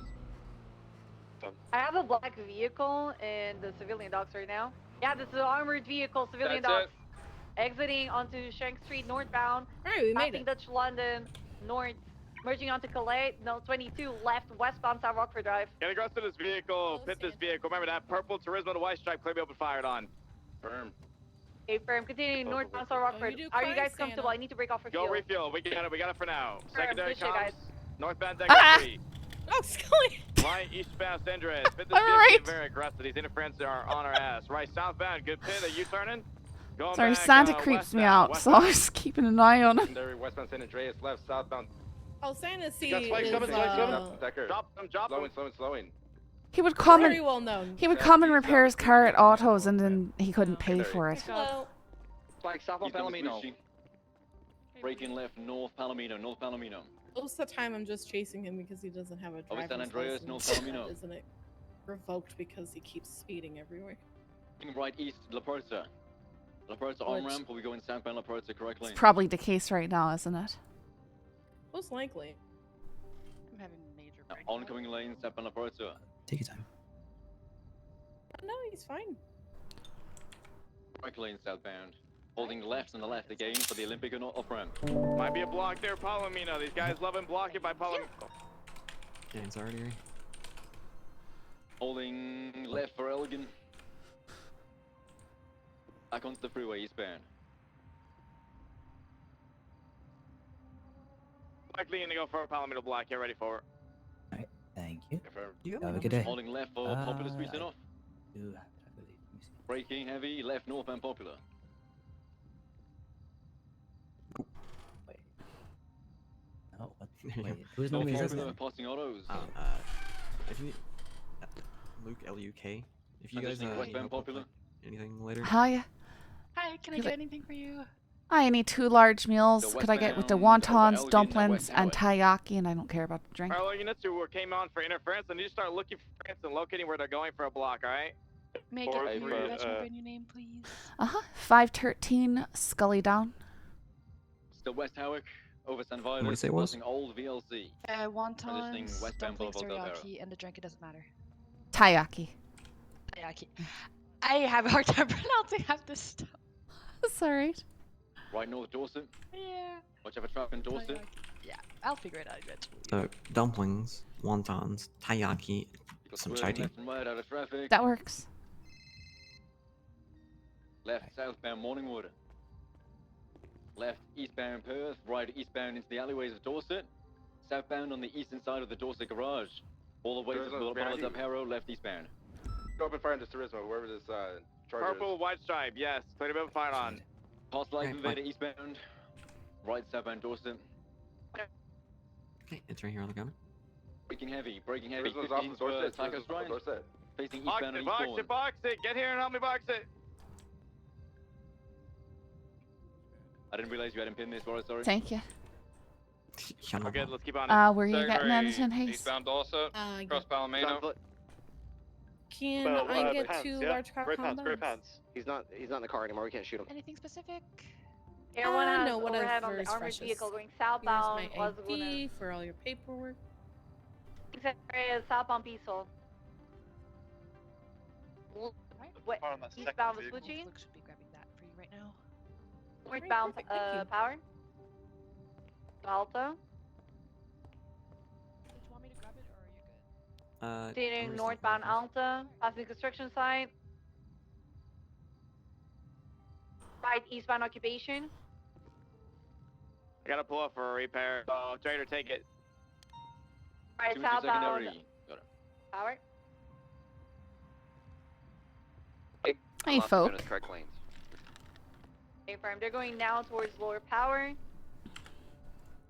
I have a black vehicle in the civilian docks right now. Yeah, this is an armored vehicle, civilian That's docks. Exiting onto Shank Street northbound. Alright, we made Passing it. Dutch London north. Merging onto Calais. No, 22 left westbound South Rockford Drive. Get across to this vehicle, pit this vehicle. Remember that purple Turismo, the white stripe, clearly open fired on. Firm. Okay, firm. Continuing northbound South Rockford. do Are you crime, guys comfortable? Santa. I need to break off for Go fuel. refuel. We got it for now. Firm, Secondary good shit, guys. comms. Northbound Decker Street. Oh, Scully! Right, eastbound Sandres. Pit this All vehicle, right. very aggressive. These interference are on our ass. Right, southbound, good pit. Are you turning? Going Sorry, back, Santa creeps me westbound, out, so I was keeping an eye on him. Secondary, westbound San Andreas, left, southbound. Oh, Santa C Got spikes is coming, spikes coming. Decker. Drop them. Slowing. He would come very and well known. he would come and repair his car at Autos, and then he couldn't pay for it. Hello. Like south on Palomino. Breaking left, North Palomino. Most of the time, I'm just chasing him because he doesn't have a Over driver's San Andreas, North license. Palomino. Isn't it revoked because he keeps speeding everywhere? Right east, Laporta. Laporta on ramp, will we go in southbound Laporta correctly? It's probably the case right now, isn't it? Most likely. I'm having major Oncoming lane, southbound Laporta. Take your time. No, he's fine. Correct lane southbound. Holding left on the left again for the Olympic and off ramp. Might be a block there, Palomino. These guys love and block it by Palomino. James already. Holding left for Elgin. Back onto the freeway eastbound. Likely going to go for a Palomino block. Get ready for it. Alright, thank you. You Have a good day. Holding left for Popular Street and off. I believe. Let me see. Braking heavy, left northbound Popular. Wait. No, what? Wait, whose North name is this? Popular, then? passing autos. If you, Luke, L-U-K. If you guys Transitioning westbound need Popular. anything later. Hiya. Hi, can I Good do day. anything for you? I need 2 large meals. The Could I get with the westbound, wontons, Elgin, dumplings, west and highway. taiyaki, and I don't care about the drink. Alright, units who came on for interference, I need to start looking for France and locating where they're going for a block, alright? May I Or get if, your veteran uh, brand new name, please? 513 Scully down. Still West Howick, over San What did you Violet, say it was? passing old VLC. Wontons, westbound dumplings, Boulevard Del teriyaki, and the drink, it doesn't matter. Taiyaki. Teriyaki. I have a hard time pronouncing half this stuff. That's alright. Right north Dorset. Yeah. Watch out for traffic in Dorset. Yeah, I'll figure it out eventually. So dumplings, wontons, taiyaki, some chai tea. Left and right out of traffic. That works. Left southbound Morningwood. Left eastbound Perth. Right eastbound into the alleyways of Dorset. Southbound on the eastern side of the Dorset garage. All the way to the Pilot up Harrow. Left eastbound. Go open fire into Turismo, wherever this charger Purple, white stripe, yes. Clear to fire on. Past Life Invader eastbound. Right southbound Dorset. Okay, it's right here on the camera. Braking heavy, braking heavy. Turismo's off the Dorset. Tacos Ryan. Dorset. Facing Box eastbound it, and box eastbound. it, box it. Get here and help me box it. I didn't realize you hadn't pinned this, Laura, sorry. Thank you. Okay, let's keep on it. Were you getting anything, Hayes? Eastbound Dorset, cross Palomino. Can Well, I get pants, 2 yeah. large car Gray pants, combos? gray pants. He's not in the car anymore. We can't shoot him. Anything specific? Everyone has no, overhead on the whatever's armored freshest. vehicle going southbound. Here's my Plaza Laguna. ID for all your paperwork. Area southbound Piso. What? Eastbound Vespucci. Luke should be grabbing that for you right now. Northbound perfect, thank you. Power. Alto. Do you want me to grab it or are you good? Continuing northbound Alta. Passing construction site. Right eastbound occupation. I gotta pull up for a repair. Oh, trader, take it. Right southbound Power. Hey, folk. Okay, firm. They're going now towards lower Power.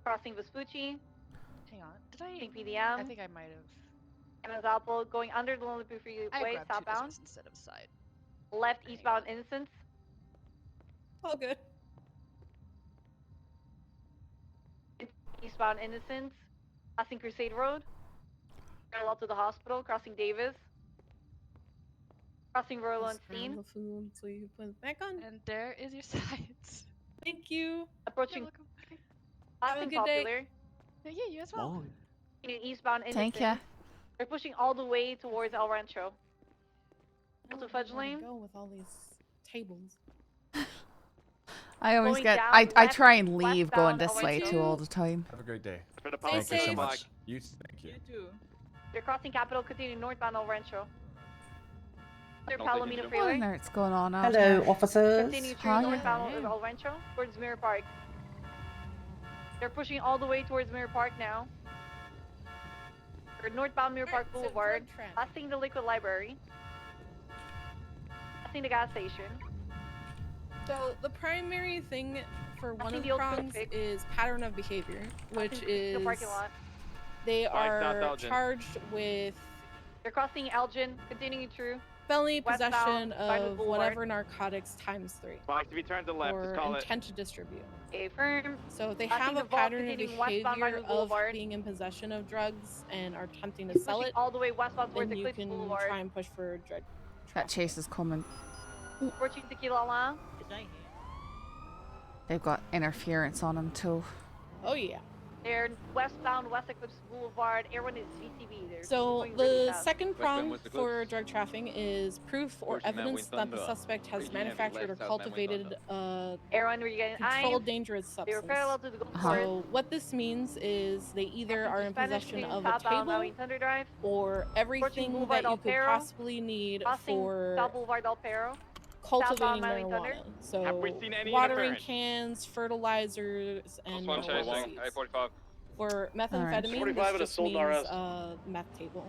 Crossing Vespucci. Hang on. Did I? PDM. I think I might have. Amazapol going under the Lilipu Freeway I grabbed southbound. instead of side. Left eastbound Innocence. All good. Eastbound Innocence. Passing Crusade Road. Parallel to the hospital. Crossing Davis. Crossing Royal and Steen. The food so you can put it back on. And there is your sides. Thank you. Approaching. Have a good day. Yeah, you as well. Eastbound Innocence. Thank you. They're pushing all the way towards El Rancho. To Fudge Lane. Go with all these tables. I always Going get. down I try and leave going westbound this way Elway too all the time. Have a great day. For the Thank you so safe. much. Thank you. too. They're crossing Capitol, continuing northbound El Rancho. They're Not Palomino taking What Freeway. on earth's going on out Hello, here? officers. Continue through Hi. northbound El Rancho towards Mirror Park. They're pushing all the way towards Mirror Park now. Or northbound Mirror Park Alright, so Boulevard. drug traffic. Passing the Liquid Library. Passing the gas station. So the primary thing for one Passing of the the old prongs quick is pattern of behavior, which Passing is the parking lot. they South are Elgin. charged with They're crossing Elgin, continuing through. felony Westbound, possession Vinyl of Boulevard. whatever narcotics times 3, Box to be turned to the left. or Just call it. intent to distribute. A firm. So they Passing have the a vault, pattern of continuing westbound behavior Vinyl of Boulevard. being in possession of drugs and are attempting to sell Pushing it. all the way westbound towards Then you Eclipse can Boulevard. try and push for drug. That chase is coming. Approaching Tequila La. They've got interference on them too. Oh yeah. They're westbound West Eclipse Boulevard. Everyone is VTV. They're So going really the fast. second Westbound prong West Eclipse. for drug trafficking is proof or Portion Mount evidence Wind that the Thunder. suspect has Braking heavy manufactured or left, South Mount Wind cultivated a Everyone, were you getting controlled eyes? dangerous They were substance. parallel to the Gold So what this means is they either are in Spanish possession Queen of a southbound table Maui Thunder Drive. or everything Boulevard that you Del could Perro, possibly need Crossing for South Boulevard Del Perro. cultivating Maui Thunder. marijuana. Have we So seen any watering interference? cans, fertilizers, and One marijuana chasing, seeds. A45. For methamphetamine, 45 this at a just Sold means RS. a meth table.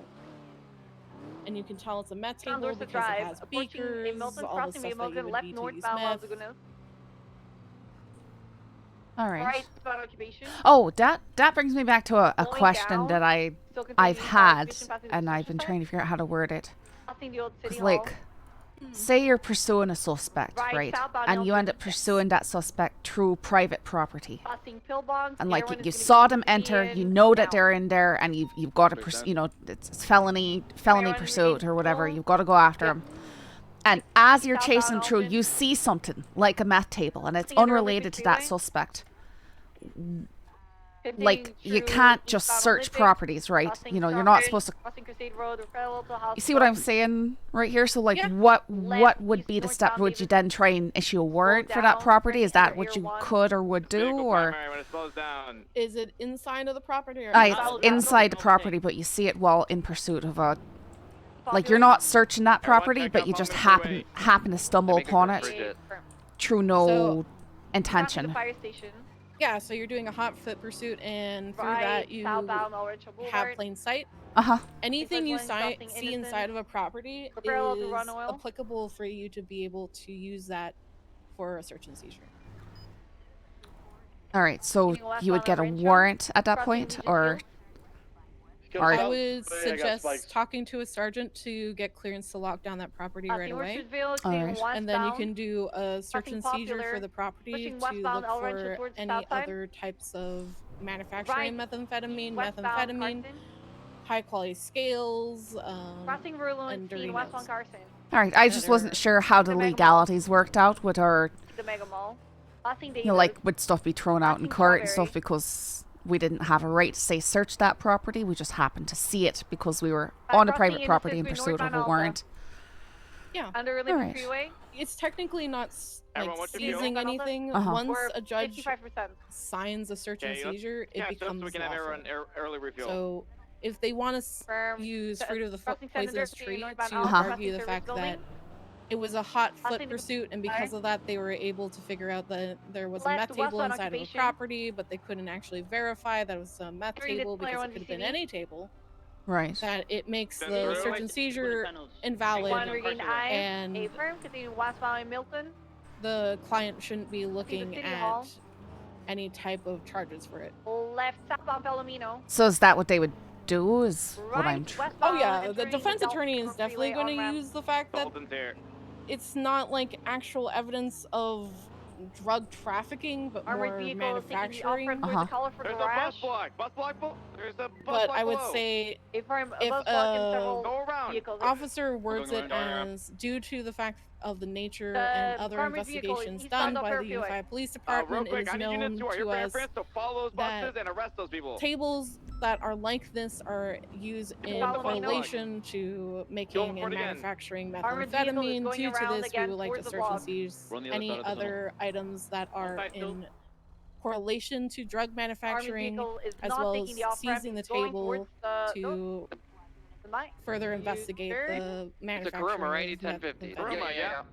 And you can tell it's a meth Down table Dorset because Drive. it has Approaching beakers, A Milton, all the crossing stuff A that you Milton, would left need to use northbound Las meth. Lagunas. All right. Right spot occupation. Oh, that brings me back to a Going question down, that still I've continuing had, occupation, passing and the I've been construction trying to figure out how to word it. site. Passing the old city Because, hall. like, say you're pursuing a suspect, Right, right? southbound And you Elgin. end up pursuing that suspect through private property. Passing Pillbox. And like everyone you is gonna saw be them enter, in you know that now. they're in there, and you've got to you know, it's felony Everyone pursuit or whatever. remains You've got to go after Yep. them. And as you're Southbound chasing through, Elgin. you see something like a meth table, and it's See it early unrelated to that freeway? suspect. like, you can't just search properties, right? You know, you're not supposed to. You see what I'm saying right here? So, like, what would be the step? Would you then try and issue a warrant for that property? Is that what you could or would do, or? Is it inside of the property? Or It's inside the property, but you see it while in pursuit of a. Like, you're not searching that property, but you just happen to stumble upon it through no intention. Yeah, so you're doing a hot foot pursuit, and through that you have plain sight. Anything you see inside of a property is applicable for you to be able to use that for a search and seizure. All right, so you would get a warrant at that point, or? I would suggest talking to a sergeant to get clearance to lock down that property right away. Alright. And then you can do a search and seizure for the property to look for any other types of manufacturing methamphetamine, high quality scales, and dirty notes. Alright, I just wasn't sure how the legalities worked out with our, you know, like, would stuff be thrown out in court and stuff because we didn't have a right to say search that property. We just happened to see it because we were on a private property in pursuit of a warrant. Yeah. Alright. It's technically not like seizing anything. Once a judge signs a search and seizure, it becomes lawful. So if they want to use fruit of the poisonous tree to argue the fact that it was a hot foot pursuit, and because of that they were able to figure out that there was a meth table inside of a property, but they couldn't actually verify that it was a meth table because it could have been any table. Right. That it makes the search and seizure invalid, and the client shouldn't be looking at any type of charges for it. So is that what they would do? Is what I'm. Oh yeah, the defense attorney is definitely going to use the fact that it's not like actual evidence of drug trafficking, but more manufacturing. There's a bus block. There's a bus But block I would below. say if officer words it as due to the fact of the nature and other investigations done by the Unified Police Department, it is known to us that tables that are like this are used in correlation to making and manufacturing methamphetamine. Due to this, we would like to search and seize any other items that are in correlation to drug manufacturing, as well as seizing the table to further investigate the manufacturing of methamphetamine.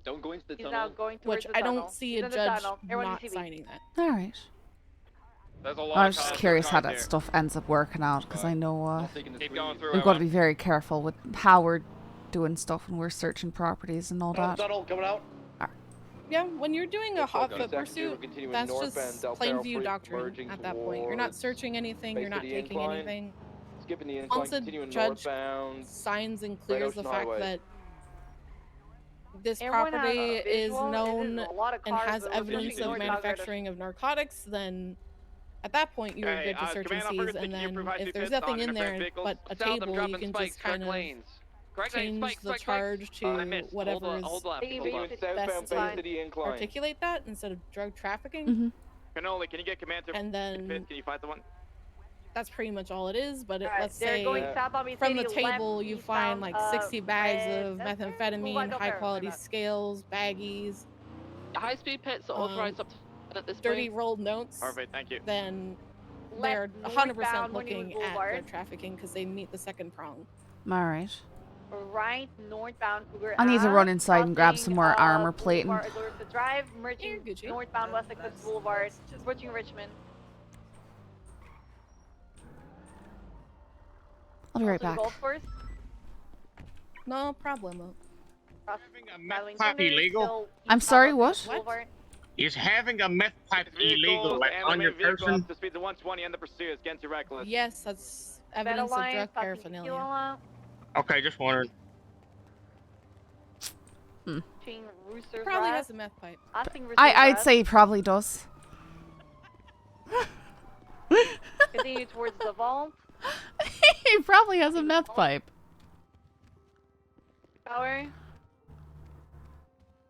Don't go into the tunnel. Which I don't see a judge not signing that. All right. There's a lot I was of just cars curious how there. that stuff ends up working out, because I know Keep going through we've got to be very careful with how we're doing stuff when we're searching properties and all that. Tunnel coming out. Yeah, when you're doing a hot foot pursuit, that's just plain view doctrine at that point. You're not searching anything, you're not taking anything. Once a judge signs and clears the fact that this property is known and has evidence of manufacturing of narcotics, then at that point you would get to search and seize, and then if there's nothing in there but a table, you can just kind of change the charge to whatever is best to articulate that instead of drug trafficking. Cannoli, can you get command to and then can you fight the one? That's pretty much all it is, but let's say from the table you find like 60 bags of methamphetamine, high quality scales, baggies, high-speed pits are authorized up to at this dirty point. rolled notes. Perfect, thank you. Then they're 100% looking at drug trafficking because they meet the second prong. All right. Right northbound Cougar I need to Ave, run inside and grab some more armor Boulevard plating. Elizabeth Drive, merging northbound West Eclipse Boulevard, approaching Richmond. I'll be right back. Golf course. No problem. Having a meth pipe illegal? I'm sorry, what? Is having a meth pipe illegal on your person? The speed of 120 and the pursuit is getting too reckless. Yes, that's evidence of drug paraphernalia. Okay, just wondering. Probably has a meth pipe. I'd say he probably does. Continue towards the vault. He probably has a meth pipe. Power.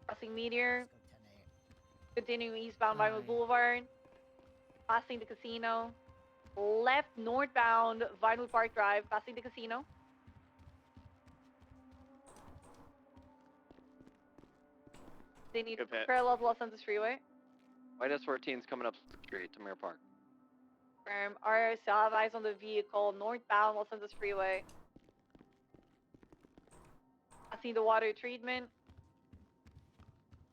Crossing Meteor. Continuing eastbound Vinewood Boulevard. passing the casino. Left northbound Vinewood Park Drive, passing the casino. They need parallel to Los Santos Freeway. White S14's coming up straight to Mirror Park. Our still have eyes on the vehicle northbound Los Santos Freeway. Passing the water treatment.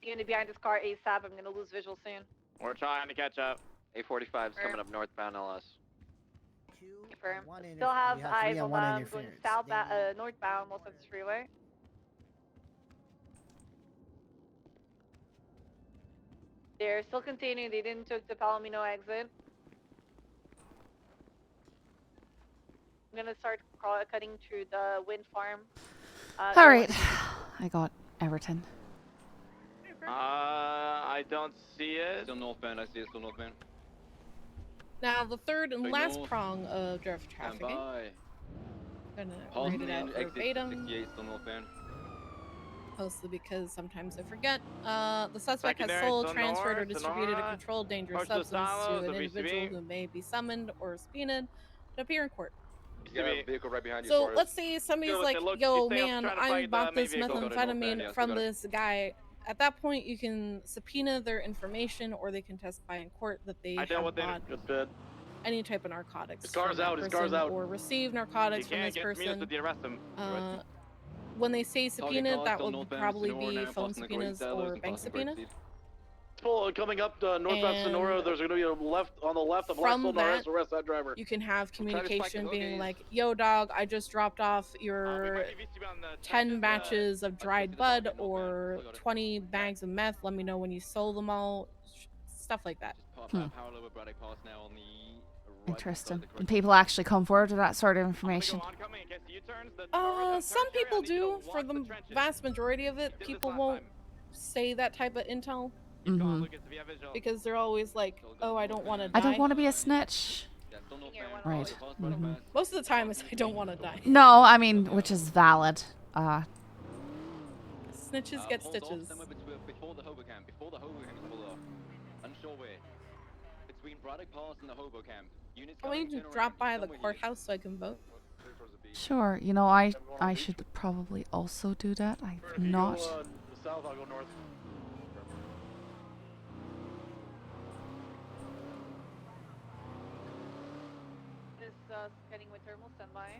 Unit behind this car ASAP. I'm gonna lose visual soon. We're trying to catch up. A45's coming up northbound LS. Confirm. Still have eyes on them going southbound, northbound Los Santos Freeway. They're still continuing. They didn't took the Palomino exit. I'm gonna start cutting through the wind farm. All right, I got Everton. I don't see it. Still northbound. I see it. Still northbound. Now the third and last prong of driver trafficking. I'm gonna read it out verbatim. 68 still northbound. Mostly because sometimes I forget. The suspect has sold, transferred, or distributed a controlled dangerous substance to an individual who may be summoned or subpoenaed to appear in court. You got a vehicle right behind you. So let's say somebody's like, yo, man, I bought this methamphetamine from this guy. At that point, you can subpoena their information, or they can testify in court that they have bought any type of narcotics. His car's out. His car's out. Or received narcotics from this person. When they say subpoena, that will probably be phone subpoenas or bank subpoenas. Coming up northbound Sonora, there's going to be a left on the left. From that, arrest that driver. You can have communication being like, "Yo, dog, I just dropped off your 10 batches of dried bud or 20 bags of meth. Let me know when you sold them all." Stuff like that. Interesting. And people actually come forward with that sort of information. Some people do. For the vast majority of it, people won't say that type of intel. Because they're always like, oh, I don't want to die. I don't want to be a snitch. Right. Most of the time it's I don't want to die. No, I mean, which is valid. Snitches get stitches. Before the hobo camp is pulled off. Unsure way. Between Braddock Pass and the hobo camp. I want you to drop by the courthouse so I can vote. Sure. You know, I should probably also do that. I'm not. South, I'll go north. Heading with thermal standby.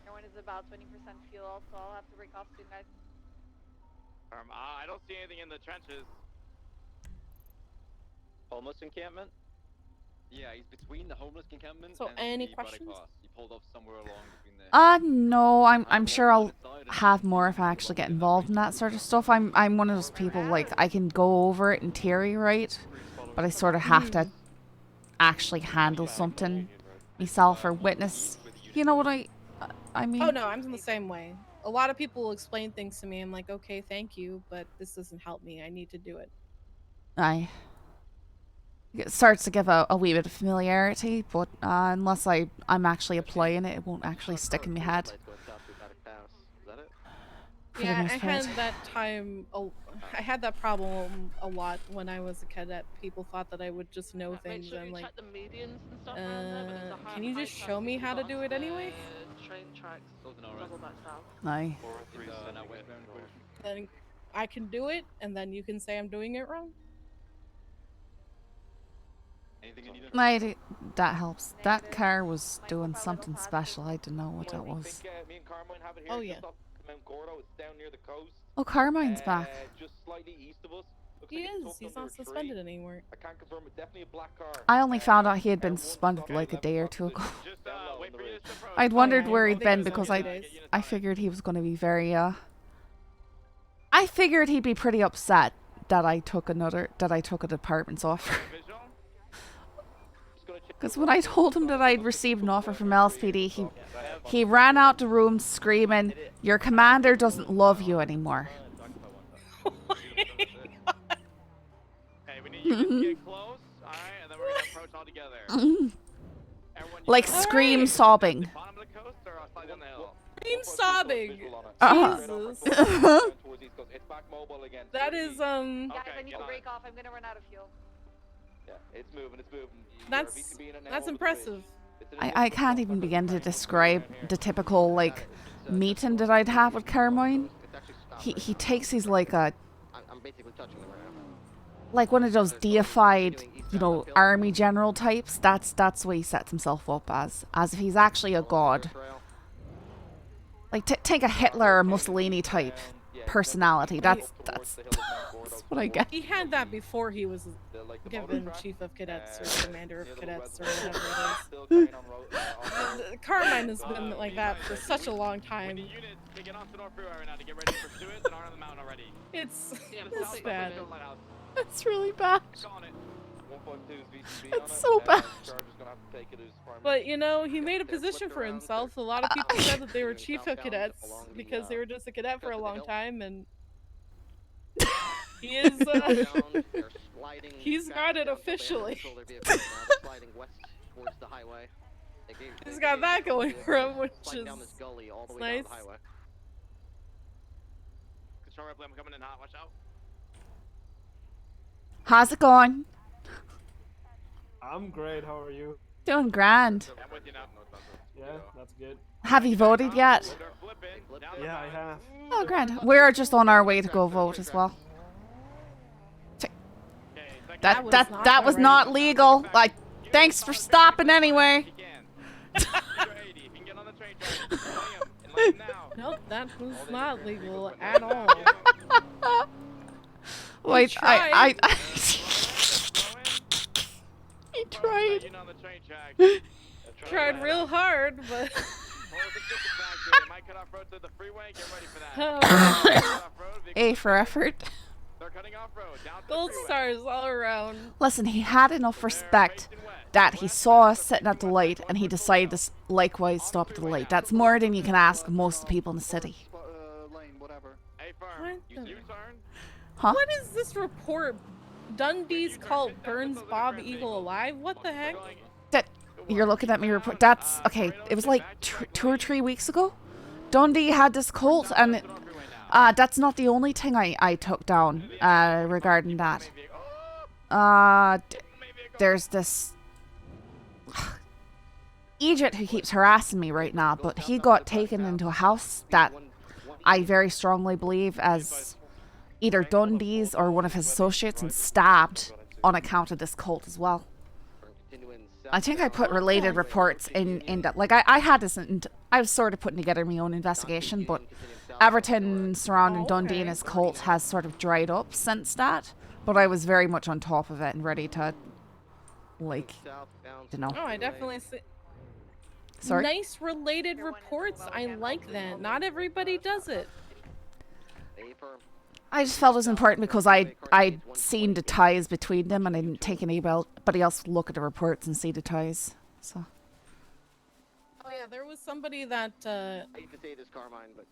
Everyone is about 20% fuel, so I'll have to break off soon, guys. I don't see anything in the trenches. Homeless encampment? Yeah, he's between the homeless encampment so and any the questions? Pass. He pulled off somewhere along between there. No, I'm sure I'll have more if I actually get involved in that sort of stuff. I'm one of those people, like, I can go over it in theory, right? But I sort of have to actually handle something myself or witness. You know what I mean? Oh no, I'm the same way. A lot of people will explain things to me. I'm like, okay, thank you, but this doesn't help me. I need to do it. Aye. It starts to give a wee bit of familiarity, but unless I'm actually applying it, it won't actually stick in my head. Yeah, I had that time. I had that problem a lot when I was a cadet. People thought that I would just know things. And I'm like, can you just show me how to do it anyway? Train tracks, double back south. Aye. Then I can do it, and then you can say I'm doing it wrong. That helps. That car was doing something special. I didn't know what that was. Oh yeah. Oh, Carmine's back. Just slightly east of us. He is. He's not suspended anymore. I can't confirm it. Definitely a black car. I only found out he had been suspended like a day or two ago. I'd wondered where he'd been because I figured he was going to be very I figured he'd be pretty upset that I took a department's offer. Because when I told him that I'd received an offer from LSPD, he ran out the room screaming, "Your commander doesn't love you anymore." Hey, we need you to get close, alright, and then we're gonna approach all together. Like scream sobbing. Bottom of the coast or side down the hill? I'm sobbing. Jesus. That is Guys, I need to break off. I'm gonna run out of fuel. Yeah, it's moving, it's moving. That's impressive. I can't even begin to describe the typical like meeting that I'd have with Carmine. He takes these like a like one of those deified, you know, army general types. That's what he sets himself up as if he's actually a god. Like take a Hitler or Mussolini type personality. That's what I get. He had that before he was given chief of cadets or commander of cadets or whatever it is. Carmine has been like that for such a long time. It's bad. It's really bad. It's so bad. But you know, he made a position for himself. A lot of people said that they were chief of cadets because they were just a cadet for a long time, and he is. He's got it officially. He's got that going for him, which is nice. I'm coming in hot. Watch out. How's it going? I'm great. How are you? Doing grand. I'm with you now. Yeah, that's good. Have you voted yet? Yeah, I have. Oh, grand. We're just on our way to go vote as well. That was not legal. Like, thanks for stopping anyway. Nope, that was not legal at all. Wait, I he tried. Tried real hard, but. A for effort. Gold stars all around. Listen, he had enough respect that he saw us sitting at the light and he decided to likewise stop at the light. That's more than you can ask most of the people in the city. Huh? What is this report? Dundee's cult burns Bob Eagle alive? What the heck? You're looking at me report. That's okay. It was like 2 or 3 weeks ago. Dundee had this cult, and that's not the only thing I took down regarding that. There's this Egypt who keeps harassing me right now, but he got taken into a house that I very strongly believe as either Dundee's or one of his associates, and stabbed on account of this cult as well. I think I put related reports in that. Like, I had this, I was sort of putting together my own investigation, but everything surrounding Dundee and his cult has sort of dried up since that. But I was very much on top of it and ready to, like, you know. Oh, I definitely see. Sorry? Nice related reports. I like that. Not everybody does it. I just felt it was important because I'd seen the ties between them, and I didn't take anybody else look at the reports and see the ties. So. Oh yeah, there was somebody that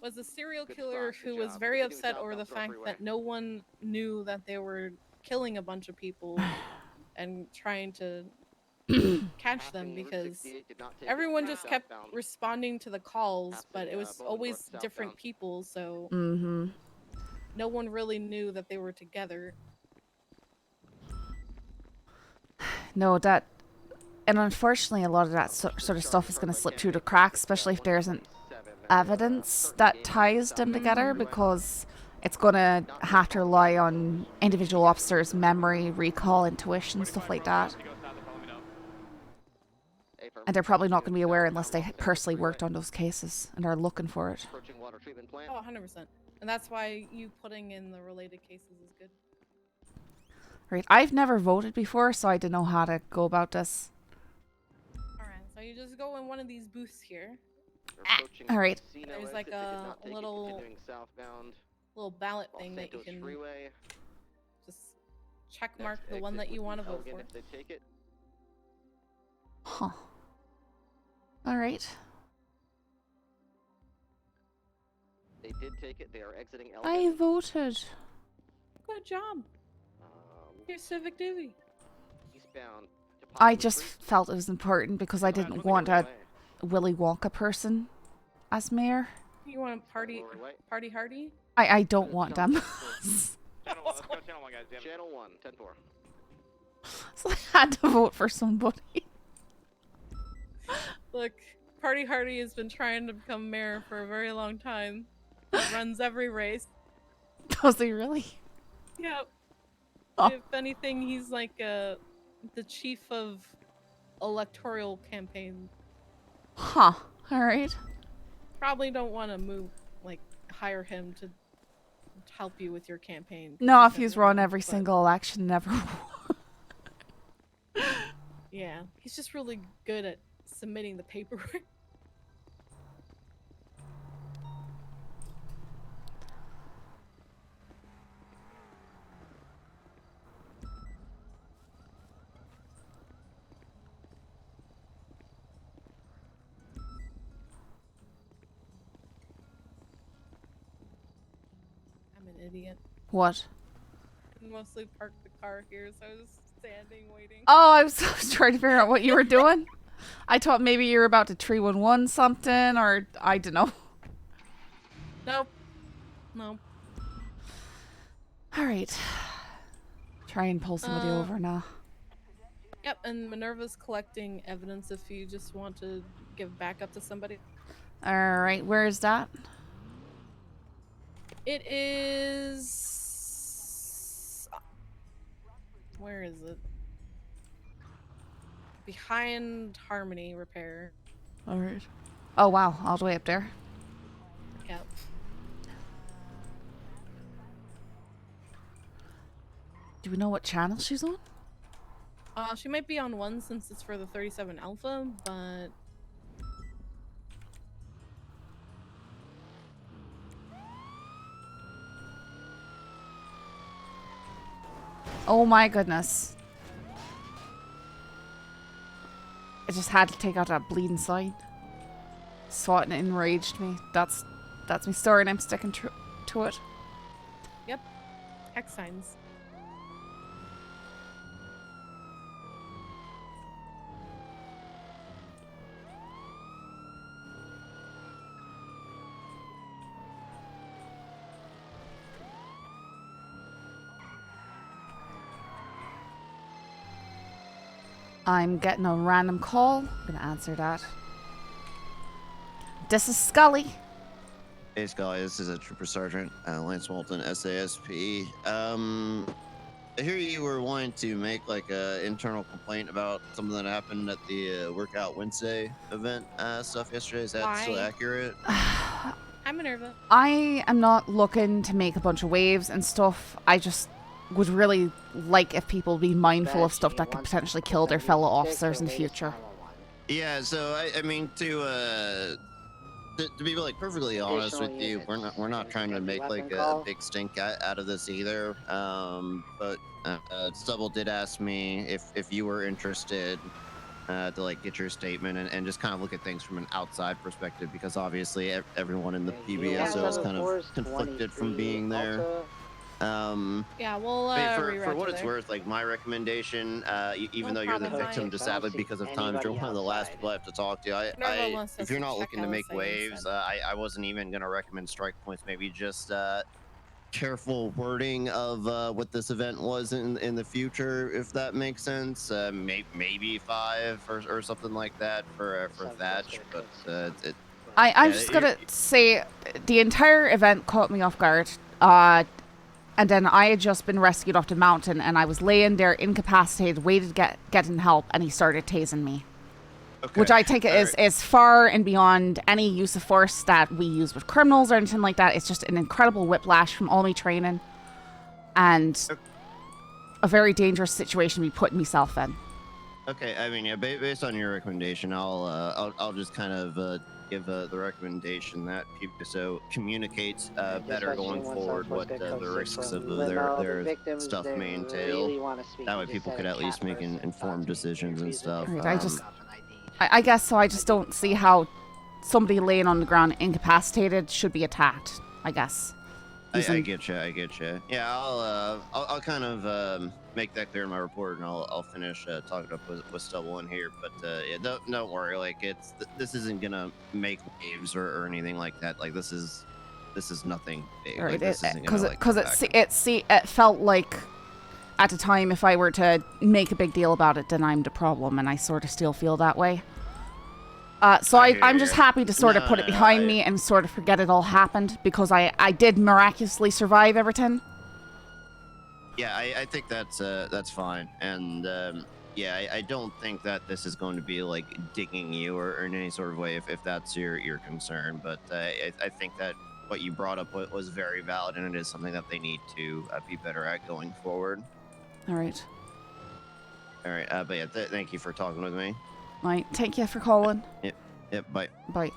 was a serial killer who was very upset over the fact that no one knew that they were killing a bunch of people and trying to catch them, because everyone just kept responding to the calls, but it was always different people, so no one really knew that they were together. No, and unfortunately a lot of that sort of stuff is going to slip through the cracks, especially if there isn't evidence that ties them together, because it's going to have to rely on individual officers' memory, recall, intuition, stuff like that. And they're probably not going to be aware unless they personally worked on those cases and are looking for it. Oh, 100%. And that's why you putting in the related cases is good. Right, I've never voted before, so I don't know how to go about this. Alright, so you just go in one of these booths here. Alright. There's like a little ballot thing that you can just check mark the one that you want to vote for. Huh. Alright. They did take it. They are exiting. I voted. Good job. Your civic duty. I just felt it was important because I didn't want a Willy Wonka person as mayor. You want party hardy? I don't want them. Channel 1, let's go channel 1, guys. Channel 1, 10-4. So I had to vote for somebody. Look, Party Hardy has been trying to become mayor for a very long time. He runs every race. Does he really? Yep. Oh. If anything, he's like the chief of electoral campaign. Huh. All right. Probably don't want to hire him to help you with your campaign. No, if he's run every single election, never. Yeah, he's just really good at submitting the paperwork. I'm an idiot. What? I mostly parked the car here, so I was standing waiting. Oh, I was trying to figure out what you were doing. I thought maybe you were about to 311 something, or I don't know. Nope. No. All right. Try and pull somebody over now. Yep, and Minerva's collecting evidence if you just want to give backup to somebody. All right, where is that? It is... Where is it? Behind Harmony Repair. All right. Oh, wow, all the way up there. Yep. Do we know what channel she's on? She might be on 1 since it's for the 37 Alpha, but... Oh my goodness. I just had to take out that bleeding sign. Swatting it enraged me. That's my story and I'm sticking to it. Yep. Hex signs. I'm getting a random call. I'm gonna answer that. This is Scully. Hey Scully, this is a Trooper Sergeant, Lance Walton, SASP. I hear you were wanting to make like a internal complaint about something that happened at the Workout Wednesday event stuff yesterday. Is that still accurate? I'm Minerva. I am not looking to make a bunch of waves and stuff. I just would really like if people be mindful of stuff that could potentially kill their fellow officers in the future. Yeah, so I mean to be like perfectly honest with you, we're not trying to make like a big stink out of this either. But Stubble did ask me if you were interested to like get your statement and just kind of look at things from an outside perspective, because obviously everyone in the PBSO is kind of conflicted from being there. Yeah, we'll for what it's worth, like my recommendation, even though you're the victim, just sadly because of time, you're one of the last people I have to talk to. If you're not looking to make waves, I wasn't even gonna recommend strike points. Maybe just careful wording of what this event was in the future, if that makes sense. Maybe 5 or something like that for Thatch, but I'm just gonna say the entire event caught me off guard. And then I had just been rescued off the mountain, and I was laying there incapacitated, waited to getting help, and he started tasing me. Okay. Which I take it is far and beyond any use of force that we use with criminals or anything like that. It's just an incredible whiplash from all my training, and a very dangerous situation to be putting myself in. Okay, I mean, yeah, based on your recommendation, I'll just kind of give the recommendation that PBSO communicates better going forward what the risks of their stuff may entail. That way people could at least make informed decisions and stuff. Right, I guess so. I just don't see how somebody laying on the ground incapacitated should be attacked, I guess. I get you. I get you. Yeah, I'll kind of make that clear in my report, and I'll finish talking up with Stubble in here. But yeah, don't worry. Like this isn't gonna make waves or anything like that. Like this is nothing big. Right, like, this isn't because gonna, it felt like at the time if I were to make a big deal about it, then I'm the problem, and I sort of still feel that way. So I'm just happy to sort of put it behind me and sort of forget it all happened, because I did miraculously survive everything. Yeah, I think that's fine, and yeah, I don't think that this is going to be like digging you or in any sort of way if that's your concern. But I think that what you brought up was very valid, and it is something that they need to be better at going forward. All right. All right, but yeah, thank you for talking with me. Right, thank you for calling. Yep, bye. Bye.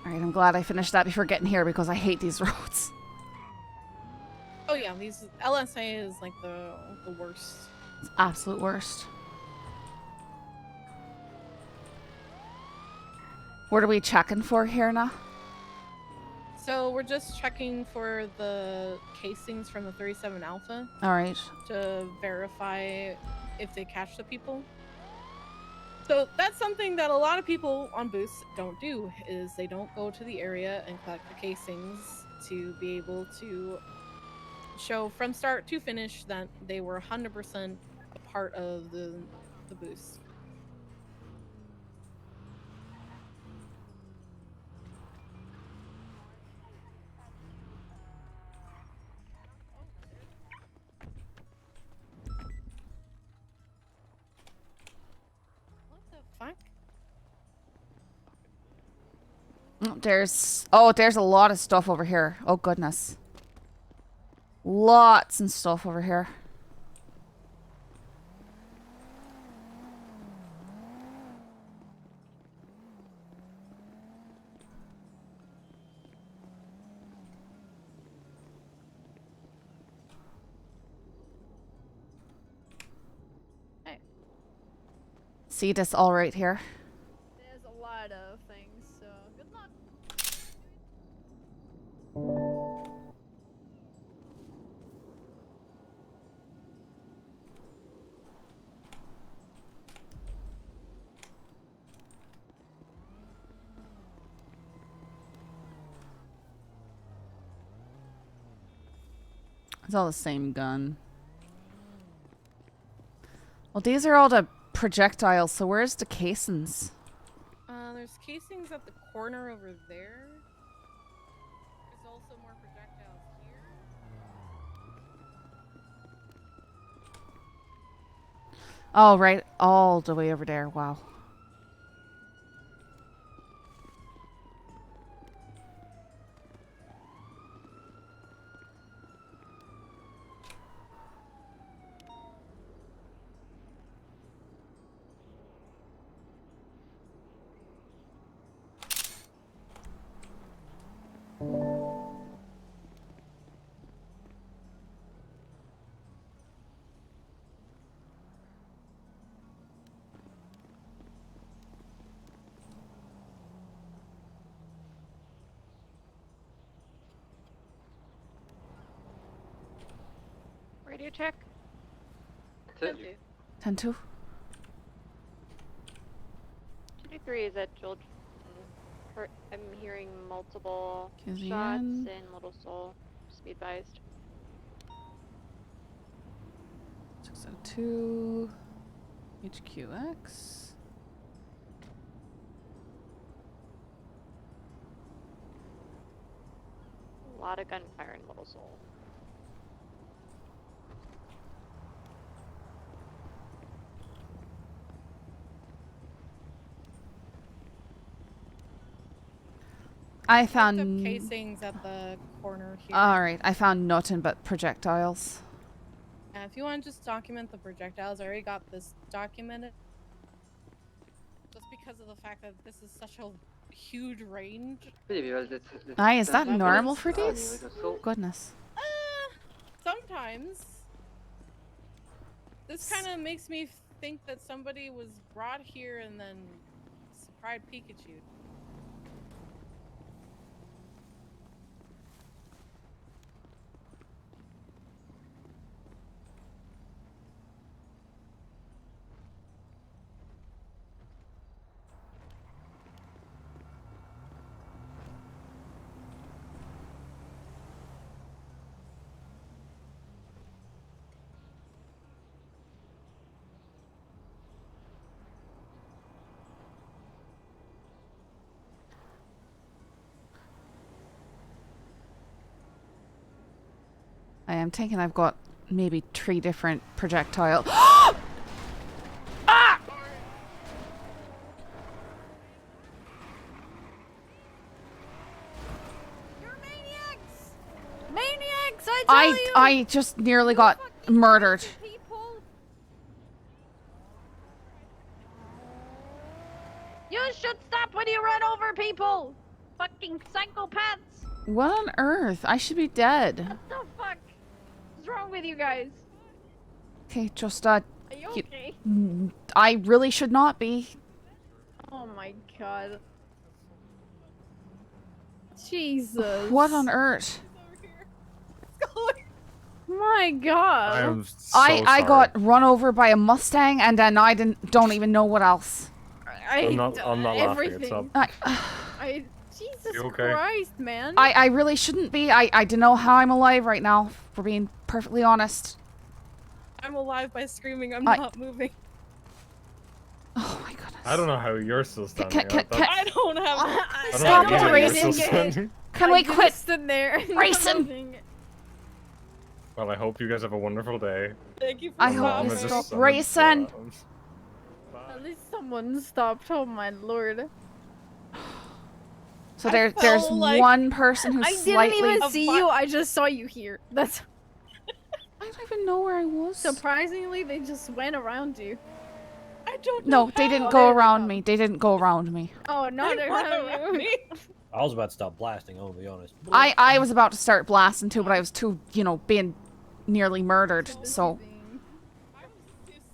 All right, I'm glad I finished that before getting here, because I hate these roads. Oh yeah, these LSA is like the worst. It's absolute worst. What are we checking for here now? So we're just checking for the casings from the 37 Alpha. All right. To verify if they catch the people. So that's something that a lot of people on booths don't do, is they don't go to the area and collect the casings to be able to show from start to finish that they were 100% a part of the boost. What the fuck? There's a lot of stuff over here. Oh goodness. Lots and stuff over here. Hey. See this all right here? There's a lot of things, so good luck. It's all the same gun. Well, these are all the projectiles, so where's the casings? There's casings at the corner over there. There's also more projectiles here. Oh, right. All the way over there. Wow. Radio check. 10-2. 10-2. 223 is at Joel. I'm hearing multiple Kizzy shots in. in Little Soul. Just be advised. 602. HQX. A lot of gunfire in Little Soul. I found Casings at the corner here. Alright, I found nothing but projectiles. If you want to just document the projectiles, I already got this documented. Just because of the fact that this is such a huge range. Aye, is that normal for these? Goodness. Sometimes. This kind of makes me think that somebody was brought here and then cried Pikachu. I am thinking I've got maybe 3 different projectile. Ah! You're maniacs! Maniacs! I tell you! I just nearly got murdered. You should stop when you run over people! Fucking psychopaths! What on earth? I should be dead. What the fuck? What's wrong with you guys? Okay, just Are you okay? I really should not be. Oh my god. Jesus. What on earth? My god. I am so I sorry. got run over by a Mustang, and then I don't even know what else. I'm not laughing. It's not. Jesus You okay? Christ, man. I really shouldn't be. I don't know how I'm alive right now, for being perfectly honest. I'm alive by screaming. I'm not moving. Oh my goodness. I don't know how you're still standing up. I don't have. I don't Stop know how you're racing. still standing. Can we quit stood there racing? Well, I hope you guys have a wonderful day. Thank you for I hope you Mama just stop racing. At least someone stopped. Oh my lord. So there's one person who's I slightly. didn't even see you. I just saw you here. That's. I don't even know where I was. Surprisingly, they just went around you. I don't know. No, they didn't go around me. They didn't go around me. Oh no, they're around you. I was about to stop blasting, I'm gonna be honest. I was about to start blasting too, but I was too, being nearly murdered. So.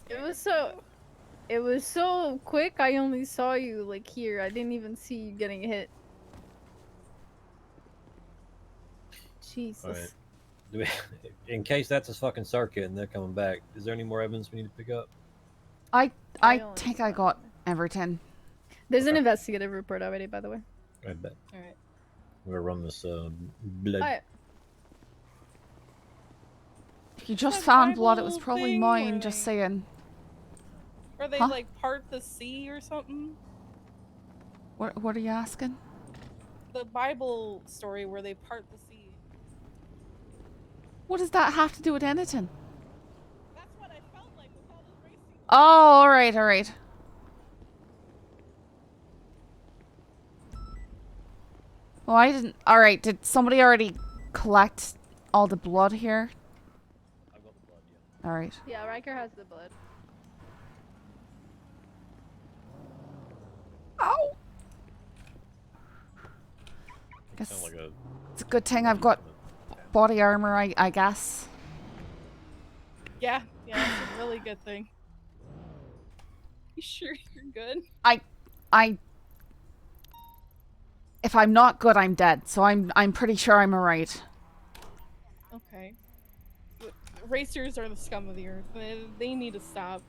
It was so quick. I only saw you like here. I didn't even see you getting hit. Jesus. Alright. In case that's a fucking circuit and they're coming back, is there any more evidence we need to pick up? I think I got everything. There's an investigative report already, by the way. I bet. Alright. I'm gonna run this blood. Alright. If you just found blood, it was probably mine. Just saying. Or they like part the sea or something? What are you asking? The Bible story where they part the sea. What does that have to do with anything? That's what I felt like with all the racing. Oh, alright. Well, I didn't. Alright, did somebody already collect all the blood here? I've got the blood, yeah. Alright. Yeah, Riker has the blood. Ow! Guess Sound like it's a good thing I've got body armor, I guess. Yeah, it's a really good thing. You sure you're good? If I'm not good, I'm dead. So I'm pretty sure I'm alright. Okay. Racers are the scum of the earth. They need to stop.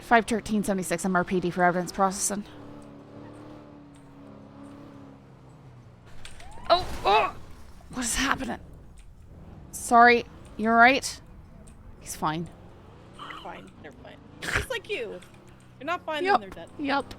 $513.76 MRPD for evidence processing. Oh! What is happening? Sorry, you're right. He's fine. Fine, they're fine. Just like you. If you're not fine, Yep. then they're dead. Yep.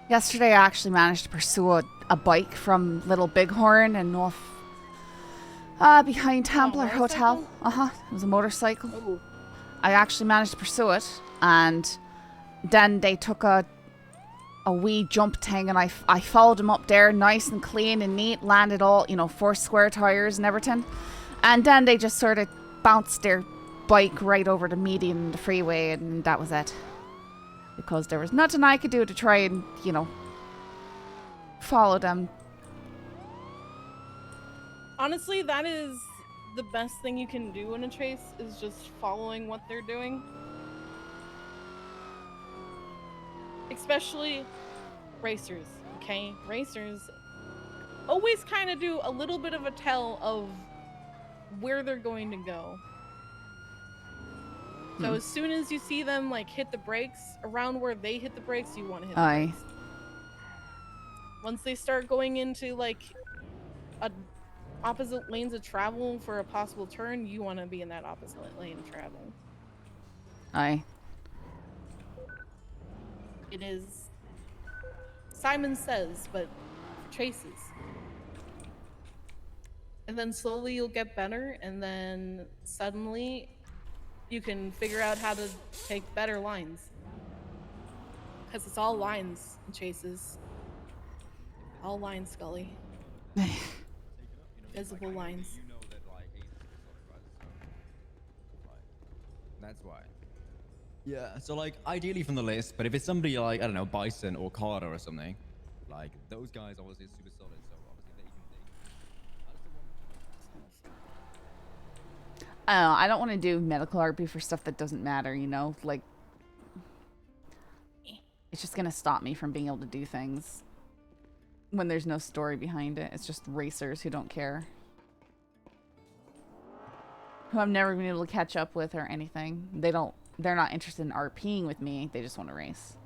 Yesterday, I actually managed to pursue a bike from Little Bighorn and north, behind Templar Hotel. It was a motorcycle. Ooh. I actually managed to pursue it, and then they took a wee jump thing, and I followed them up there, nice and clean and neat, landed all, you know, 4 square tires and everything. And then they just sort of bounced their bike right over the median and the freeway, and that was it. Because there was nothing I could do to try and, you know, follow them. Honestly, that is the best thing you can do in a chase, is just following what they're doing. Especially racers, okay? Racers always kind of do a little bit of a tell of where they're going to go. So as soon as you see them like hit the brakes, around where they hit the brakes, you want to hit the brakes. Once they start going into like opposite lanes of travel for a possible turn, you want to be in that opposite lane of travel. Aye. It is Simon Says, but for chases. And then slowly you'll get better, and then suddenly you can figure out how to take better lines. Because it's all lines in chases. All lines, Scully. Visible lines. That's why. Yeah, so like ideally from the list, but if it's somebody like, I don't know, Bison or Carter or something, like those guys obviously are super solid, so obviously they I don't want to do medical RP for stuff that doesn't matter, you know? Like, it's just gonna stop me from being able to do things when there's no story behind it. It's just racers who don't care. Who I've never been able to catch up with or anything. They're not interested in RPing with me. They just want to race.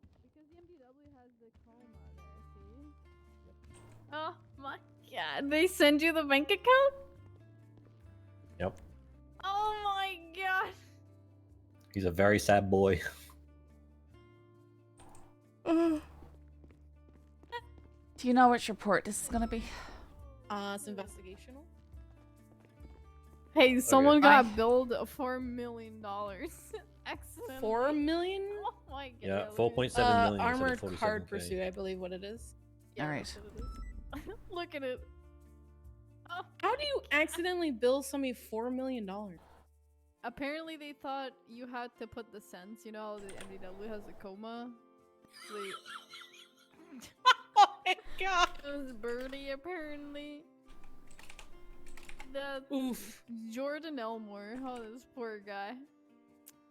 Because the MPW has the coma there, see? Oh my god. They send you the bank account? Yep. Oh my god. He's a very sad boy. Do you know which report this is gonna be? It's investigational. Hey, someone got billed $4 million. Excellent. 4 million? Oh my god. Yeah, 4.7 million. Armored card pursuit, I believe what it is. Yeah, all right. Look at it. Oh. How do you accidentally bill somebody $4 million? Apparently they thought you had to put the cents, you know, the MDW has a coma. Oh my god! It was Birdie, apparently. Oof. Jordan Elmore. Oh, this poor guy.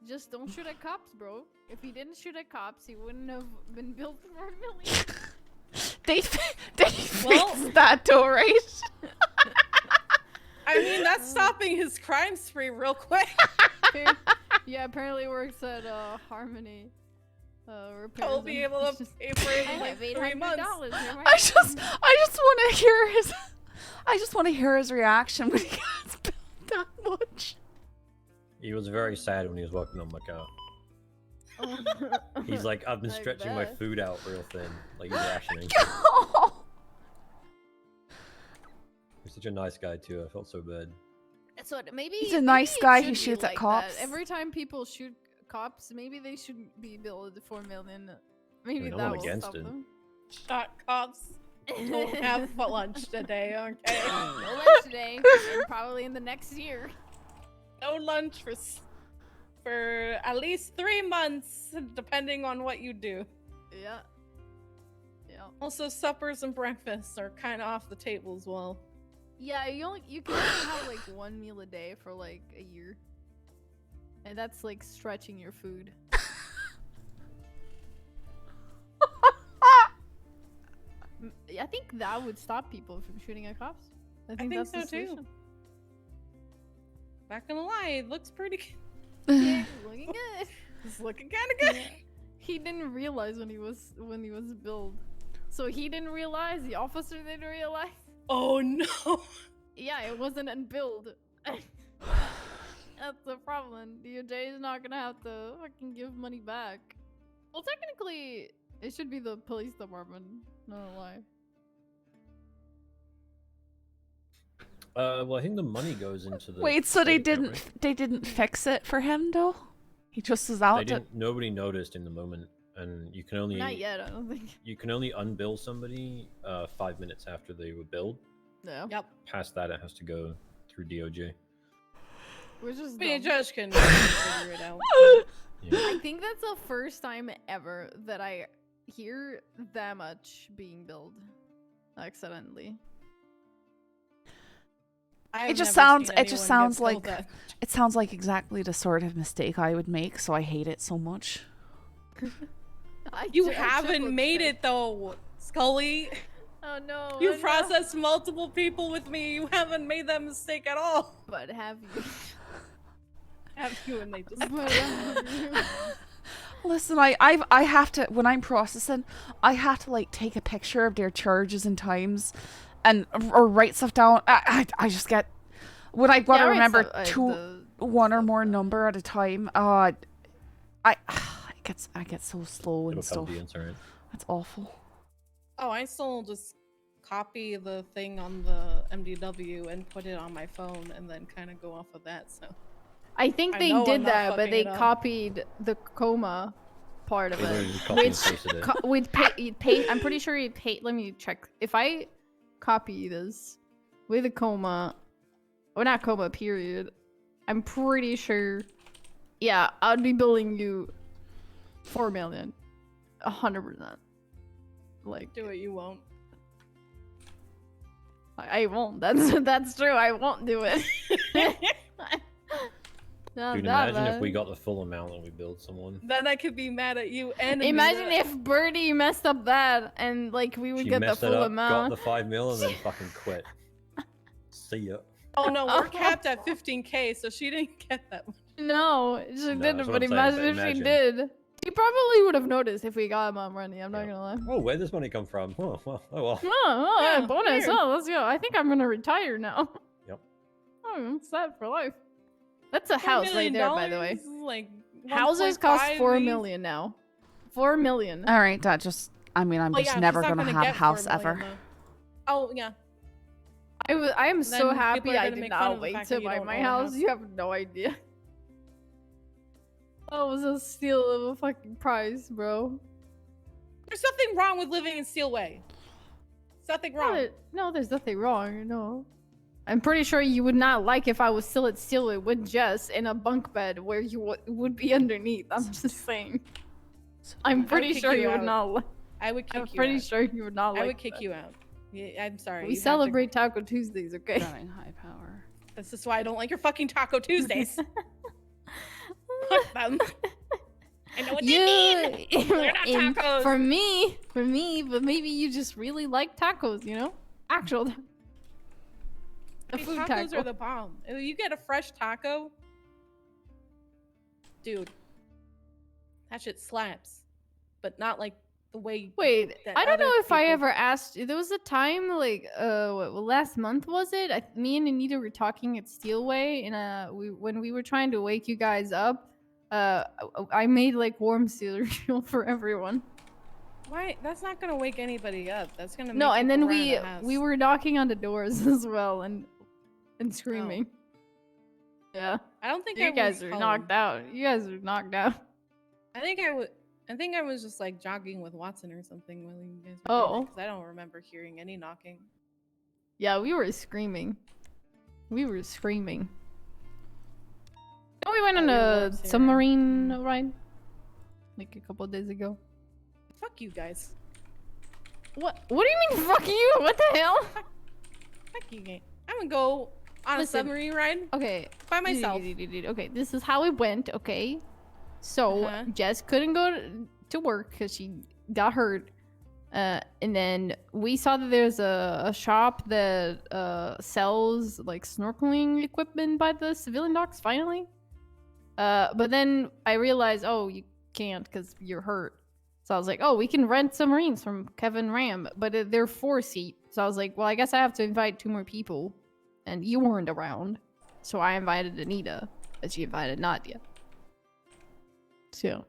Just don't shoot at cops, bro. If he didn't shoot at cops, he wouldn't have been billed for $4 million. They fixed that though, right? I mean, that's stopping his crime spree real quick. Yeah, apparently works at Harmony. He'll be able to pay for it in like 3 months. I just want to hear his. I just want to hear his reaction when he gets billed that much. He was very sad when he was walking on my car. He's like, I've been stretching my food out real thin. Like, he's rationing. He's such a nice guy, too. I felt so bad. So maybe he's a nice guy who shoots at cops. Every time people shoot cops, maybe they should be billed $4 million. Maybe that will against stop it. them. Shot cops. Don't have lunch today, okay? No lunch today, and probably in the next year. No lunch for at least 3 months, depending on what you do. Yeah. Yeah. Also, suppers and breakfasts are kind of off the table as well. Yeah, you can only have like 1 meal a day for like a year, and that's like stretching your food. I think that would stop people from shooting at cops. I think that's so the solution. too. Not gonna lie, it looks pretty good. Yeah, looking good. It's looking kind of good. Yeah. He didn't realize when he was billed, so he didn't realize. The officer didn't realize. Oh no. Yeah, it wasn't unbilled. That's the problem. DOJ is not gonna have to fucking give money back. Well, technically, it should be the police department. Not a lie. Well, I think the money goes into the. Wait, so they credit didn't card, they didn't fix it for him though? He just was right? out. They didn't. Nobody noticed in the moment, and you can only. Not yet, I don't think. You can only unbill somebody 5 minutes after they were billed. No. Yep. Past that, it has to go through DOJ. Which is The dumb. judge can figure it out. I think that's the first time ever that I hear that much being billed accidentally. It just sounds like it sounds like exactly the sort of mistake I would make, so I hate it so much. You haven't made it though, Scully. Oh no. You processed multiple people with me. You haven't made that mistake at all. But have you? Have you and they just Listen, I have to, when I'm processing, I have to like take a picture of their charges and times, and or write stuff down. I just get when I gotta remember one or more number at a time. I get so slow and stuff. That's awful. Oh, I still just copy the thing on the MDW and put it on my phone and then kind of go off of that. So I think they did that, but they copied the coma part of it. With paste, I'm pretty sure you paste. Let me check. If I copy this with a coma, or not coma, period, I'm pretty sure. Yeah, I'd be billing you 4 million, 100%. Like, do it, you won't. I won't. That's true. I won't do it. Dude, imagine if we got the full amount and we billed someone. Then I could be mad at you and imagine if Birdie messed up that and like we would She get the messed full it up, amount. got the 5 mil, and then fucking quit. See ya. Oh no, we're capped at 15K, so she didn't get that much. No, she No, didn't. that's But what I'm saying, imagine but if she imagine. did. She probably would have noticed if we got him on money. I'm not gonna lie. Oh, where'd this money come from? Oh, well. Oh, Yeah, bonus. weird. Oh, let's go. I think I'm gonna retire now. Yep. Oh, it's that for life. That's a house right there, by the way. Like Houses cost 1.5 4 these- million now. 4 million. All right, that just. I mean, I'm Well, just yeah, never she's not gonna gonna have a get 4 house million, ever. though. Oh yeah. I am so Then people happy are I gonna did make fun not of the wait fact to that you buy don't my own a house. house. You have no idea. That was a steal of a fucking price, bro. There's nothing wrong with living in Steelway. There's nothing wrong. No, there's nothing wrong. No. I'm pretty sure you would not like if I was still at Steelway with Jess in a bunk bed where you would be underneath. I'm just saying. I'm pretty sure you would not like. I would kick you out. I'm pretty sure you would not like I would kick that. you out. Yeah, I'm sorry. We you have to- celebrate Taco Tuesdays, okay? Running high power. This is why I don't like your fucking Taco Tuesdays. Fuck them. I know what they mean. They're not and tacos. For me, but maybe you just really like tacos, you know? Actual. I mean, food tacos taco. are the bomb. If you get a fresh taco, dude, that shit slaps. But not like the way. Wait, that I don't other know if I people- ever asked. There was a time, like, last month was it? Me and Anita were talking at Steelway, and when we were trying to wake you guys up, I made like warm cereal for everyone. Why? That's not gonna wake anybody up. That's gonna. No, make and then people run out of the house. we were knocking on the doors as well and screaming. Yeah, I don't think you I guys was are home. knocked out. You guys are knocked out. I think I was just like jogging with Watson or something while you guys. Oh. Because I don't remember hearing any knocking. Yeah, we were screaming. We were screaming. Oh, we went on a submarine ride like a couple of days ago. Fuck you guys. What? What do you mean, fuck you? What the hell? Fuck you, game. I'm gonna go on Listen, a submarine ride. Okay. By myself. Okay, this is how it went. Okay, so Jess couldn't go to work because she got hurt. And then we saw that there's a shop that sells like snorkeling equipment by the civilian docks. Finally. But then I realized, oh, you can't because you're hurt. So I was like, oh, we can rent submarines from Kevin Ram, but they're 4-seat. So I was like, well, I guess I have to invite 2 more people, and you weren't around. So I invited Anita, but she invited Nadia. So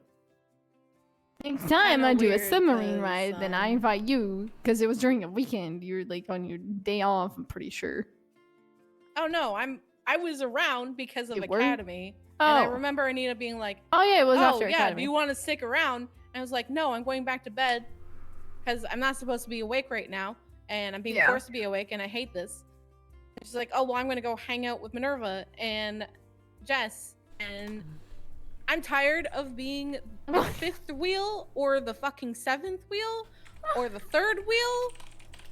next time I do a submarine ride, then I invite you because it was during a weekend. You're like on your day off, I'm pretty sure. Oh no, I was around because of You were? Academy. And I Oh. remember Anita being like, Oh yeah, it was oh, after yeah, Academy. do you want to stick around? And I was like, no, I'm going back to bed because I'm not supposed to be awake right now. And I'm being forced to be awake and I hate this. And she's like, oh, well, I'm going to go hang out with Minerva and Jess. And I'm tired of being the fifth wheel or the fucking seventh wheel or the third wheel.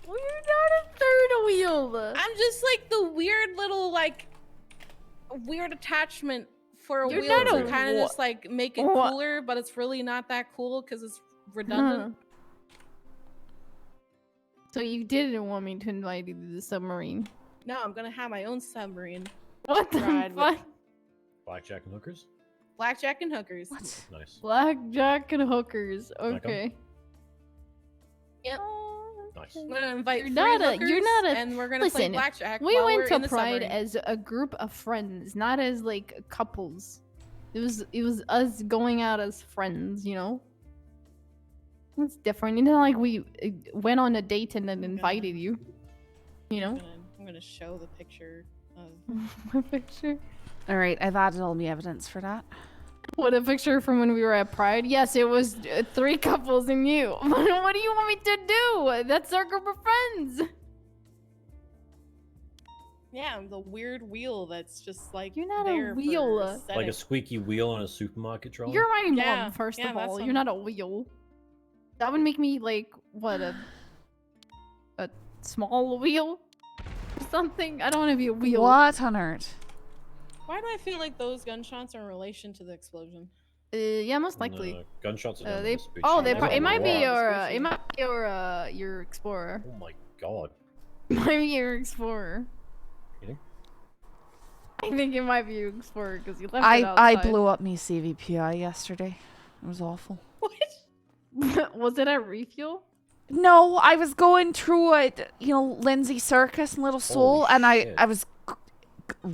Well, you're not a third wheel. I'm just like the weird little, like, weird attachment for a You're wheel not to a kind of wha- just like make it wha- cooler, but it's really not that cool because it's redundant. So you didn't want me to invite you to the submarine? No, I'm gonna have my own submarine. What the Ride with fuck? Blackjack and hookers. Blackjack and hookers. What? Nice. Blackjack and hookers. Okay. Yep. Nice. I'm gonna invite You're not a. hookers, You're not a. and we're gonna play Listen, blackjack. we while went we're to in the Pride submarine. as a group of friends, not as like couples. It was us going out as friends, you know. It's different. You know, like we went on a date and then invited you. You know. I'm gonna show the picture of What picture? All right, I've added all the evidence for that. What, a picture from when we were at Pride? Yes, it was 3 couples and you. What do you want me to do? That's our group of friends. yeah, the weird wheel that's just like You're not a there for wheel. Like a aesthetic. squeaky wheel on a supermarket trolley. You're my Yeah, mom, first yeah, of that's all. what You're not a wheel. That would make me like what a small wheel or something. I don't want to be a wheel. What on earth? Why do I feel like those gunshots are in relation to the explosion? Yeah, most likely. No, gunshots are down They. on the speech. Oh, they. They're It on might the be wall. your. It might be your Explorer. Oh my god. Might be your Explorer. Kidding? I think it might be your Explorer because you left it I outside. blew up me CVPI yesterday. It was awful. Was it a refuel? No, I was going through Lindsay Circus and Little Soul, and I was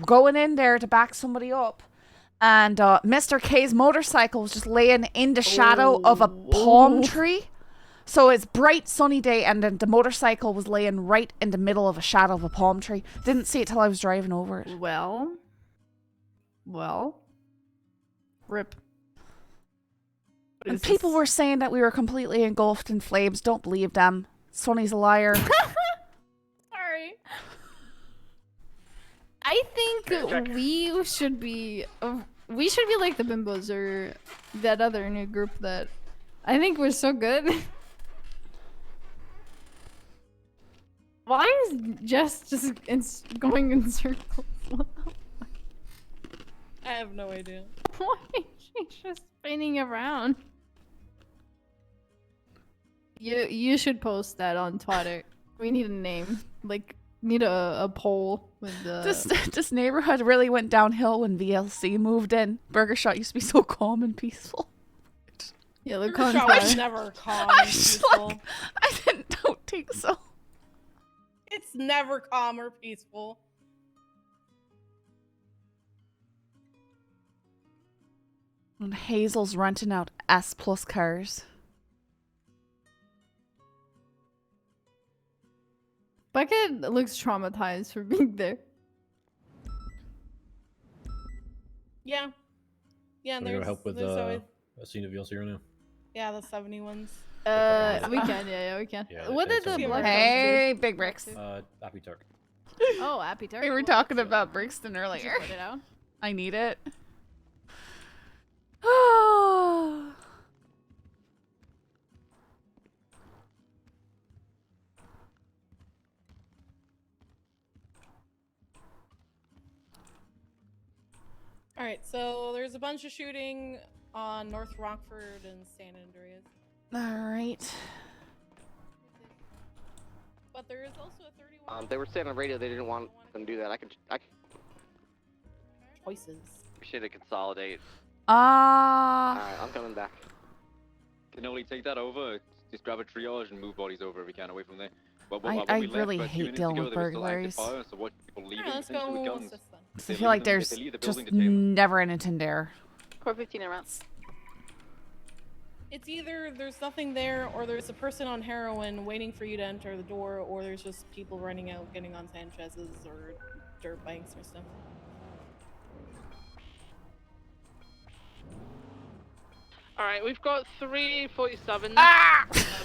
going in there to back somebody up, and Mr. K's motorcycle was just laying in the shadow of a palm tree. So it's bright sunny day, and then the motorcycle was laying right in the middle of a shadow of a palm tree. Didn't see it till I was driving over it. Well, rip. And people were saying that we were completely engulfed in flames. Don't believe them. Sonny's a liar. Sorry. I think we should be like the Bimbos or that other new group that I think was so good. Why is Jess just going in circles? What the fuck? I have no idea. Why is she just spinning around? You should post that on Twitter. We need a name. Like, need a poll with the... This neighborhood really went downhill when VLC moved in. Burger Shot used to be so calm and peaceful. Yeah, look Burger on Shot was Twitter. never calm and peaceful. Don't think so. It's never calm or peaceful. And Hazel's renting out S+ cars. Bucket looks traumatized for being there. Yeah. Yeah, Wanna there's go help with always... a scene of VLC right now? Yeah, the 70 ones. We can, yeah, we can. Yeah, What did that's the all black right. Hey, Big Bricks. Happy Turk. Oh, Happy Turk. We were talking about Brixton Did earlier. you put it out? I need it. Alright, so there's a bunch of shooting on North Rockford and San Andreas. Alright. But there is also a 31 They were saying on the radio they didn't want them to do that. I could choices. We should consolidate. Ah. Alright, I'm coming back. Can only take that over. Just grab a triage and move bodies over if we can away from there. But I really hate dealing with burglaries. Fire, so watch people leaving let's potentially go. with What's guns. this then? If I they feel like leave them- if there's they leave the just building containment. never anything there. Core 15 around. It's either there's nothing there, or there's a person on heroin waiting for you to enter the door, or there's just people running out, getting on Sanchez's, or dirt bikes or stuff. Alright, we've got 347.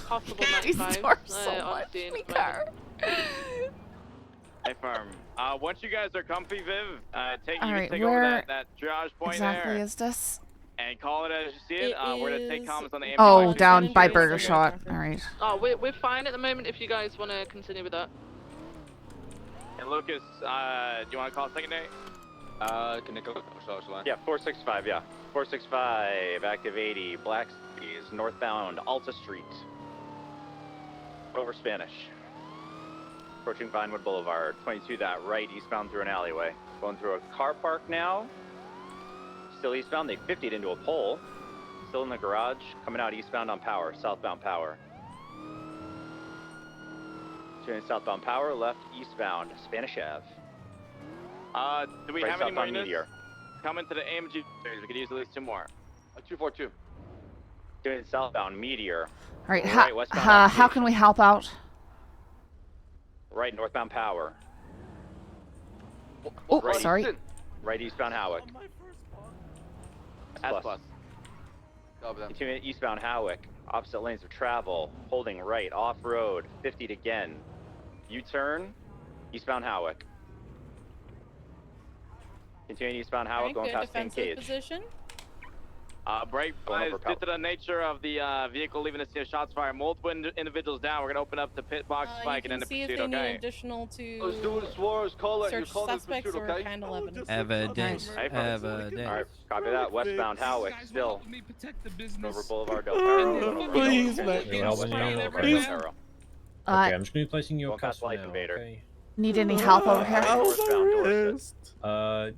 Possible These 95. doors so on much, scene me at the moment. car. Hey, firm. Once you guys are comfy, Viv, take Alright, over where that triage point exactly there. is this? And call it as you see it. We're gonna take comments on the Oh, ambulance. down by Burger Shot. Alright. Oh, we're fine at the moment if you guys want to continue with that. And Lucas, do you want to call secondary? Can Nico Yeah, 465, yeah. 465, active 80, Black Seas, northbound, Alta Street. Over Spanish. Approaching Vinewood Boulevard, 22 that right, eastbound through an alleyway. Going through a car park now. Still eastbound, they 50'd into a pole. Still in the garage, coming out eastbound on Power, southbound Power. Turning southbound Power, left eastbound, Spanish Ave. Do we Right have any more southbound units Meteor. coming to the AMG? We could use at least 2 more. 242. Doing southbound Meteor. Alright, Right, westbound how can we help out? Right, northbound Power. Oh, Right sorry. Right eastbound Howick. S plus. Continuing eastbound Howick. Opposite lanes of travel. Holding right, off-road. 50'd again. U-turn. Eastbound Howick. Continuing eastbound Howick, going good past St. defensive Cage. position. Break, Going guys, over due to the nature of the vehicle leaving the scene of shots fired, multiple individuals down. We're gonna open up the pit box spike and end the See if pursuit, they need okay? additional to Let's do it, Suarez, call it. search You call this suspects pursuit, or okay? handle evidence. Evidence. Alright, copy that. Westbound Howick, still. Over Boulevard Del Please, Perro. please, Going man. over You're helping me out, Boulevard please. Del Perro. Okay, I'm just gonna be placing you Going a past custody Life now, Invader. okay? Need any help over here? Northbound Dorset.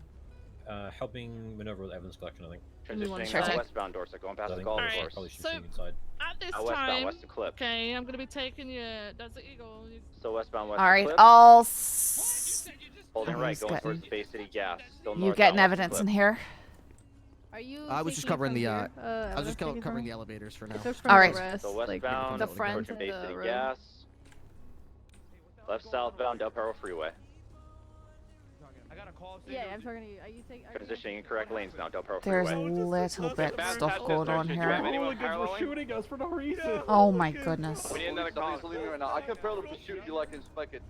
Helping maneuver with evidence collection, I think. Transitioning Sure thing. westbound Dorset, going past I the think golf I course. probably should so- see inside. At this Westbound time, West Eclipse. okay, I'm gonna be taking you. Desert Eagle. So westbound West Alright, Eclipse. I'll Holding right, going getting- towards Bay City Gas. Still You northbound getting West evidence in Eclipse. here? Are you? I was just taking covering from the here? I was just taking covering from- the elevators for now. I took from All the right. rest, So like, westbound, the front approaching and Bay the City road. Gas. Left southbound Del Perro Freeway. Yeah, I'm talking to you. Are you taking? Transitioning incorrect lanes now, Del Perro There's Freeway. a little bit stuff going on here. Hooligans were shooting us for no reason. Oh my goodness. We need another call. Somebody's leaving right now. I can parallel the pursuit if you like and spike it.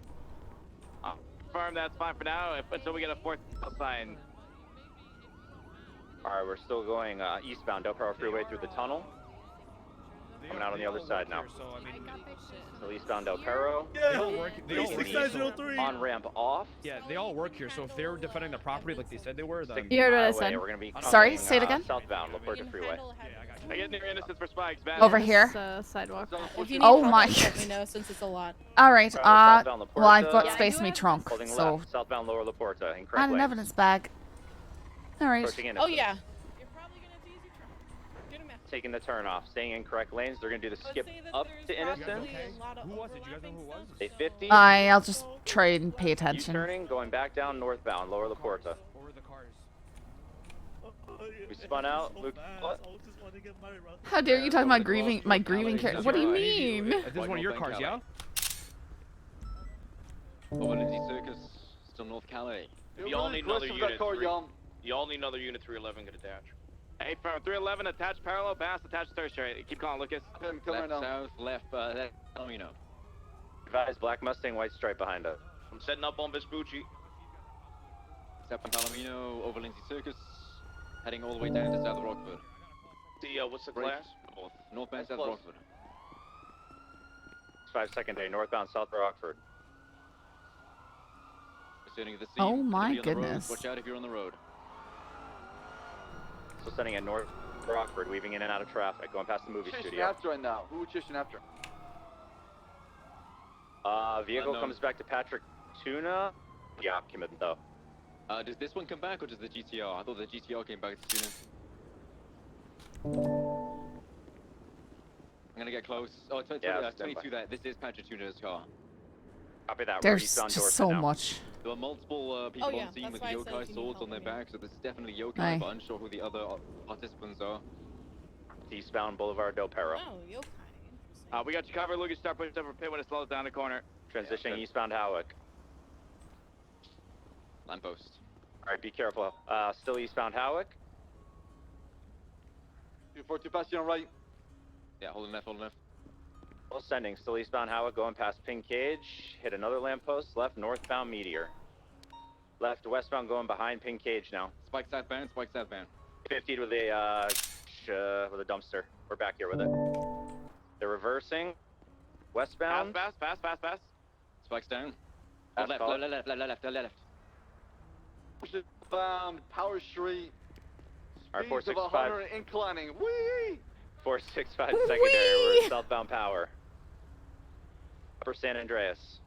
Confirm that's fine for now until we get a 4th sign. Alright, we're still going eastbound Del Perro Freeway through the tunnel. Coming out on the other side now. So eastbound Del Perro. Yeah, they all work. They all work. 6903. On ramp off. Yeah, they all work here. So if they're defending the property like they said they were, then You heard what I Highway, said. We're gonna be Sorry, coming, say it again. Southbound La Puerta Freeway. I get near innocence for spikes. Bad. Over here. Sidewalk. If you need Oh help, my just let me know since it's a lot. Alright, Southbound La well I've got Puerta. space in my trunk, Holding so left, southbound Lower La Puerta, incorrect and an lanes. evidence bag. Alright. Approaching Oh innocence. yeah. Taking the turn off, staying in correct lanes. They're gonna do the skip up to innocence. who was it? You guys know who it was? They 50. I'll just try and pay attention. U-turning, going back down northbound, Lower La Puerta. Over the cars. We spun out. Luke, what? How dare you talk about grieving my grieving character? What do you mean? This is one of your cars, yeah? Over Lindsay Circus, still North Calais. You all need another unit. Car, You all need another unit 311 get attached. Hey, from 311 attached parallel, pass attached tertiary. Keep calling, Lucas. Left, south, left, that, you know. Advise Black Mustang, white stripe behind us. I'm setting up on Vespucci. Step on Palomino, over Lindsay Circus, heading all the way down to South Rockford. See, what's the Break. class? Northbound South close. Rockford. 5 secondary, northbound South Rockford. Returning to the scene. Oh Gonna my be on the road. goodness. Watch out if you're on the road. So sending at North Rockford, weaving in and out of traffic, going past the movie Chasing studio. after right now. Who are we chasing after? Vehicle Unknown. comes back to Patrick Tuna. Yeah, commit though. Does this one come back or does the GTR? I thought the GTR came back sooner. I'm gonna get close. Oh, Yeah, stand 22 by. there. This is Patrick Tuner's car. Copy that. We're There's eastbound just Dorset so now. much. There were multiple people Oh, yeah, on scene that's with why I said yokai if you need swords help, on their let me know. back, so there's definitely yokai, Aye. but I'm unsure who the other participants are. Eastbound Boulevard Del Perro. Oh, yokai. We got you covered. Lucas, start pushing over pit when it slows down the corner. Transitioning eastbound Howick. Lamppost. Alright, be careful. Still eastbound Howick. 242 past you on right. Yeah, holding left, holding left. Full sending, still eastbound Howick, going past Pink Cage. Hit another lamppost, left, northbound Meteor. Left, westbound, going behind Pink Cage now. Spike southbound, spike southbound. 50 with a dumpster. We're back here with it. They're reversing. Westbound. Fast. Spikes down. Fast Left. Power Street. Alright, Speeds of 465. 100 inclining. Whee! 465 secondary, we're southbound Power. Upper San Andreas.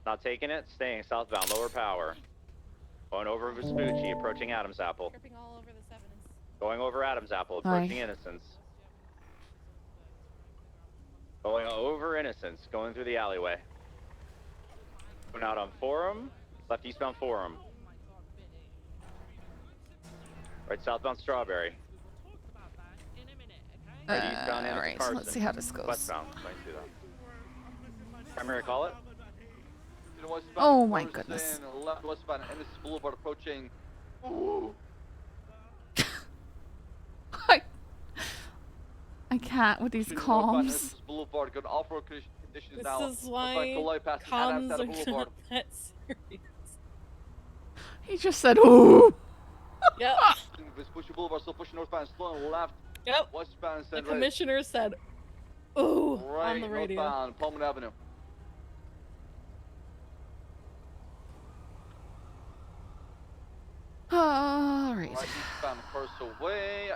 Not taking it, staying southbound, lower Power. Going over Vespucci, approaching Adam's Apple. Tripping all over the sevens. Going over Adam's Apple, approaching Innocence. Going over Innocence, going through the alleyway. Going out on Forum, left eastbound Forum. Right southbound Strawberry. Right eastbound Alright, so let's see how this goes. Westbound, primary call it. Oh my goodness. Left westbound, Ennis Boulevard approaching. Ooh. I can't with these comms. Boulevard, good off-road conditions now. This is why comms are not that serious. He just said, ooh. Yep. Vespucci Boulevard, still pushing northbound, slow and left. Yep. Westbound, The commissioner said, ooh, on the radio. Northbound, Pullman Avenue. Alright. Right eastbound, first away.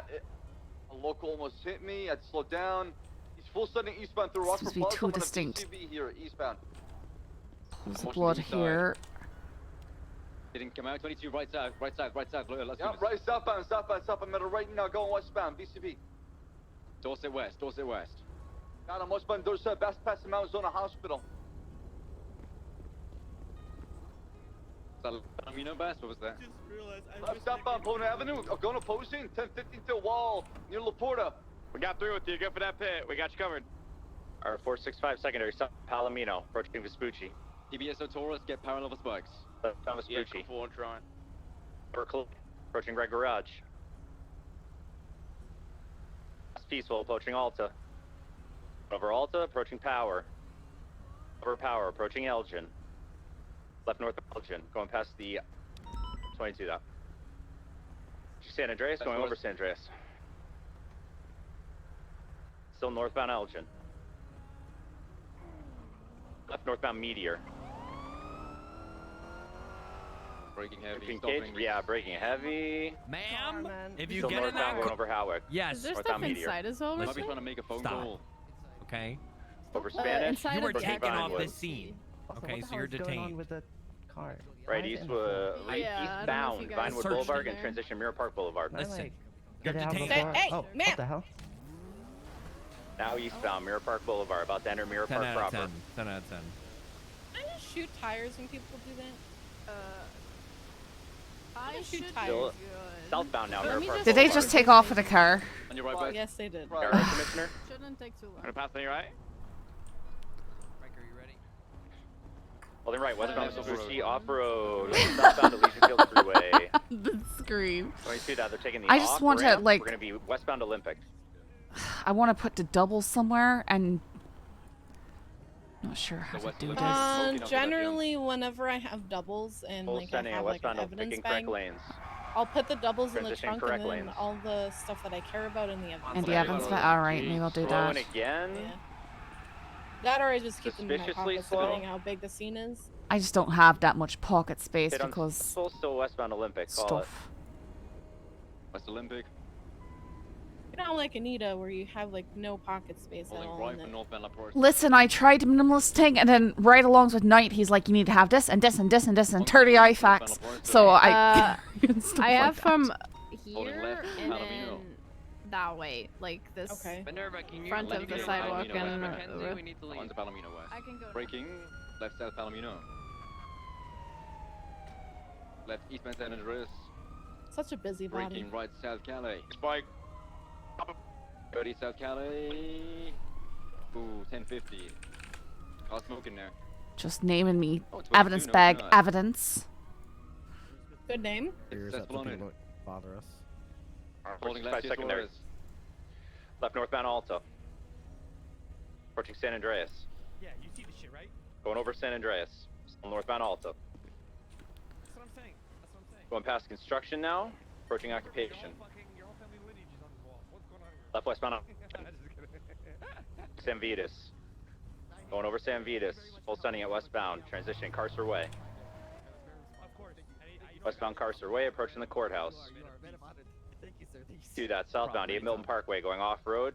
A local almost hit me. I'd slow down. He's full sending eastbound through Rockford Plaza. Too distinct. Here, eastbound. Pulls the blood here. Didn't come out. 22 right side. Let's yeah, right southbound, middle right now, going westbound, BCB. Dorset west. Got him westbound, Dorset, best past the Mount Zona Hospital. You know best, what was that? Left southbound, Pullman Avenue, going opposing, 1015 to wall, near La Porta. We got through with you, go for that pit, we got you covered. Alright, 465 secondary, south Palomino, approaching Vespucci. PBSO Taurus, get parallel with spikes. Left Vespucci. Yeah, full on trying. Approaching Red Garage. Peaceful, approaching Alta. Over Alta, approaching Power. Over Power, approaching Elgin. Left north of Elgin, going past the 22 though. San Andreas, going over San Andreas. Still northbound Elgin. Left northbound Meteor. Braking heavy. Pink Cage, yeah, braking heavy. Ma'am, if you still get in northbound that going over Howick. yes. Is there Northbound stuff Meteor. inside as well? Might be trying to make a phone call. Okay. Over Spanish. inside You were of the taken off Vinewood. the scene. Okay, so you're detained. with the car? Right eastbound, you guys Vinewood searched Boulevard in and there. transition Mirror Park Boulevard. Listen, Get you're out of the detained. car. Hey, oh, ma'am. what the hell? Now eastbound, Mirror Park Boulevard, about to enter Mirror 10 Park out of proper. 10. 10 out of 10. Can I just shoot tires when people do that? I should Still southbound now, Let Mirror me Park just- Did they Boulevard. just take off with a car? On your right Well, back. yes, they did. All right, Commissioner. Shouldn't take too long. Gonna pass on your right? Riker, you ready? Holding right, westbound Off-road. Vespucci, off-road, southbound Elysian Field Freeway. The scream. 22 that, they're taking the I just want to, off-ramp. like- We're gonna be westbound Olympic. I want to put the doubles somewhere and... Not sure how to do this. Generally, whenever I have doubles and Full like I sending have like an westbound Olympic evidence in correct bag, lanes. I'll put the doubles in the Transition trunk correct and then lanes. all the stuff that I care about in the evidence. And the Evans, alright, maybe I'll do that. Slowing again. Yeah. That or I just keep them in my Suspiciously pockets slow. depending how big the scene is. I just don't have that much pocket space Hit on because still westbound Olympic. Call stuff. West Olympic. You know, like Anita, where you have like no pocket space at Holding all. right and for then- northbound La Porta. Listen, I tried the minimalist thing, and then right along with night, he's like, you need to have this and this and this and this and 30 IFACs. So I. stuff I have like that. from Holding here left, and Palomino. then that way, like this Okay. Minerva, can you front let of me the know sidewalk Palomino, and Mackenzie, we need to leave. On to Palomino west. I can go. Braking, left south Palomino. Left eastbound San Andreas. Such a busy body. Braking right south Calais. Spike. 30 south Calais. Ooh, 1050. Car smoking there. Just naming me Oh, 22, evidence no, bag it's not. evidence. Good name. Here's up to people that bother us. Holding left secondary. Left northbound Alta. Approaching San Andreas. Yeah, you see the shit, right? Going over San Andreas. Still northbound Alta. That's what I'm saying. That's what I'm saying. Going past construction now. Approaching occupation. Your whole family lineage is on this wall. What's going on here? Left westbound San Vitus. Going over San Vitus. Full sending at westbound. Transitioning Carcer Way. Westbound Carcer Way, approaching the courthouse. Do that southbound 8 Milton Parkway, going off road,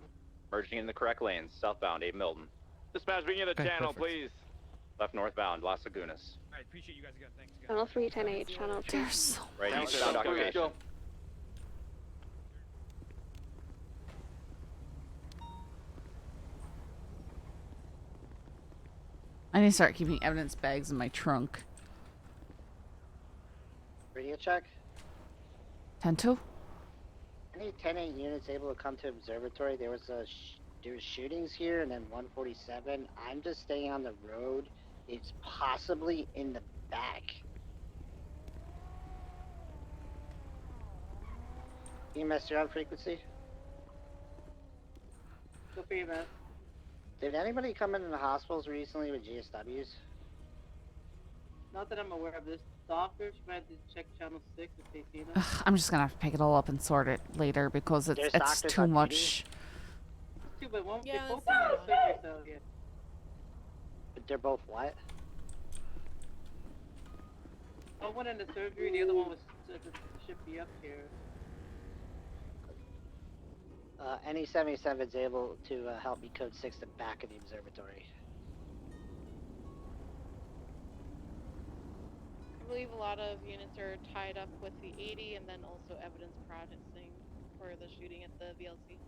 merging in the correct lanes. Southbound 8 Milton. Dispatch, bring in the channel, please. Left northbound Las Lagunas. I appreciate you guys again. Thanks. Channel 310H, channel 2. Right eastbound occupation. I need to start keeping evidence bags in my trunk. Radio check. 10-2? Any 10-8 units able to come to observatory? There was shootings here, and then 147. I'm just staying on the road. It's possibly in the back. EMS, you're on frequency. Go for you, man. Did anybody come into the hospitals recently with GSWs? Not that I'm aware of. This doctor tried to check channel 6 if they see them. Ugh, I'm just gonna have to pick it all up and sort it later because it's too much. Two, but one, Yeah, they both that's in the surgery cell, yeah. But they're both what? One went into surgery, the other one was should be up here. Any 77's able to help me code 6 the back of the observatory. I believe a lot of units are tied up with the 80 and then also evidence processing for the shooting at the VLC.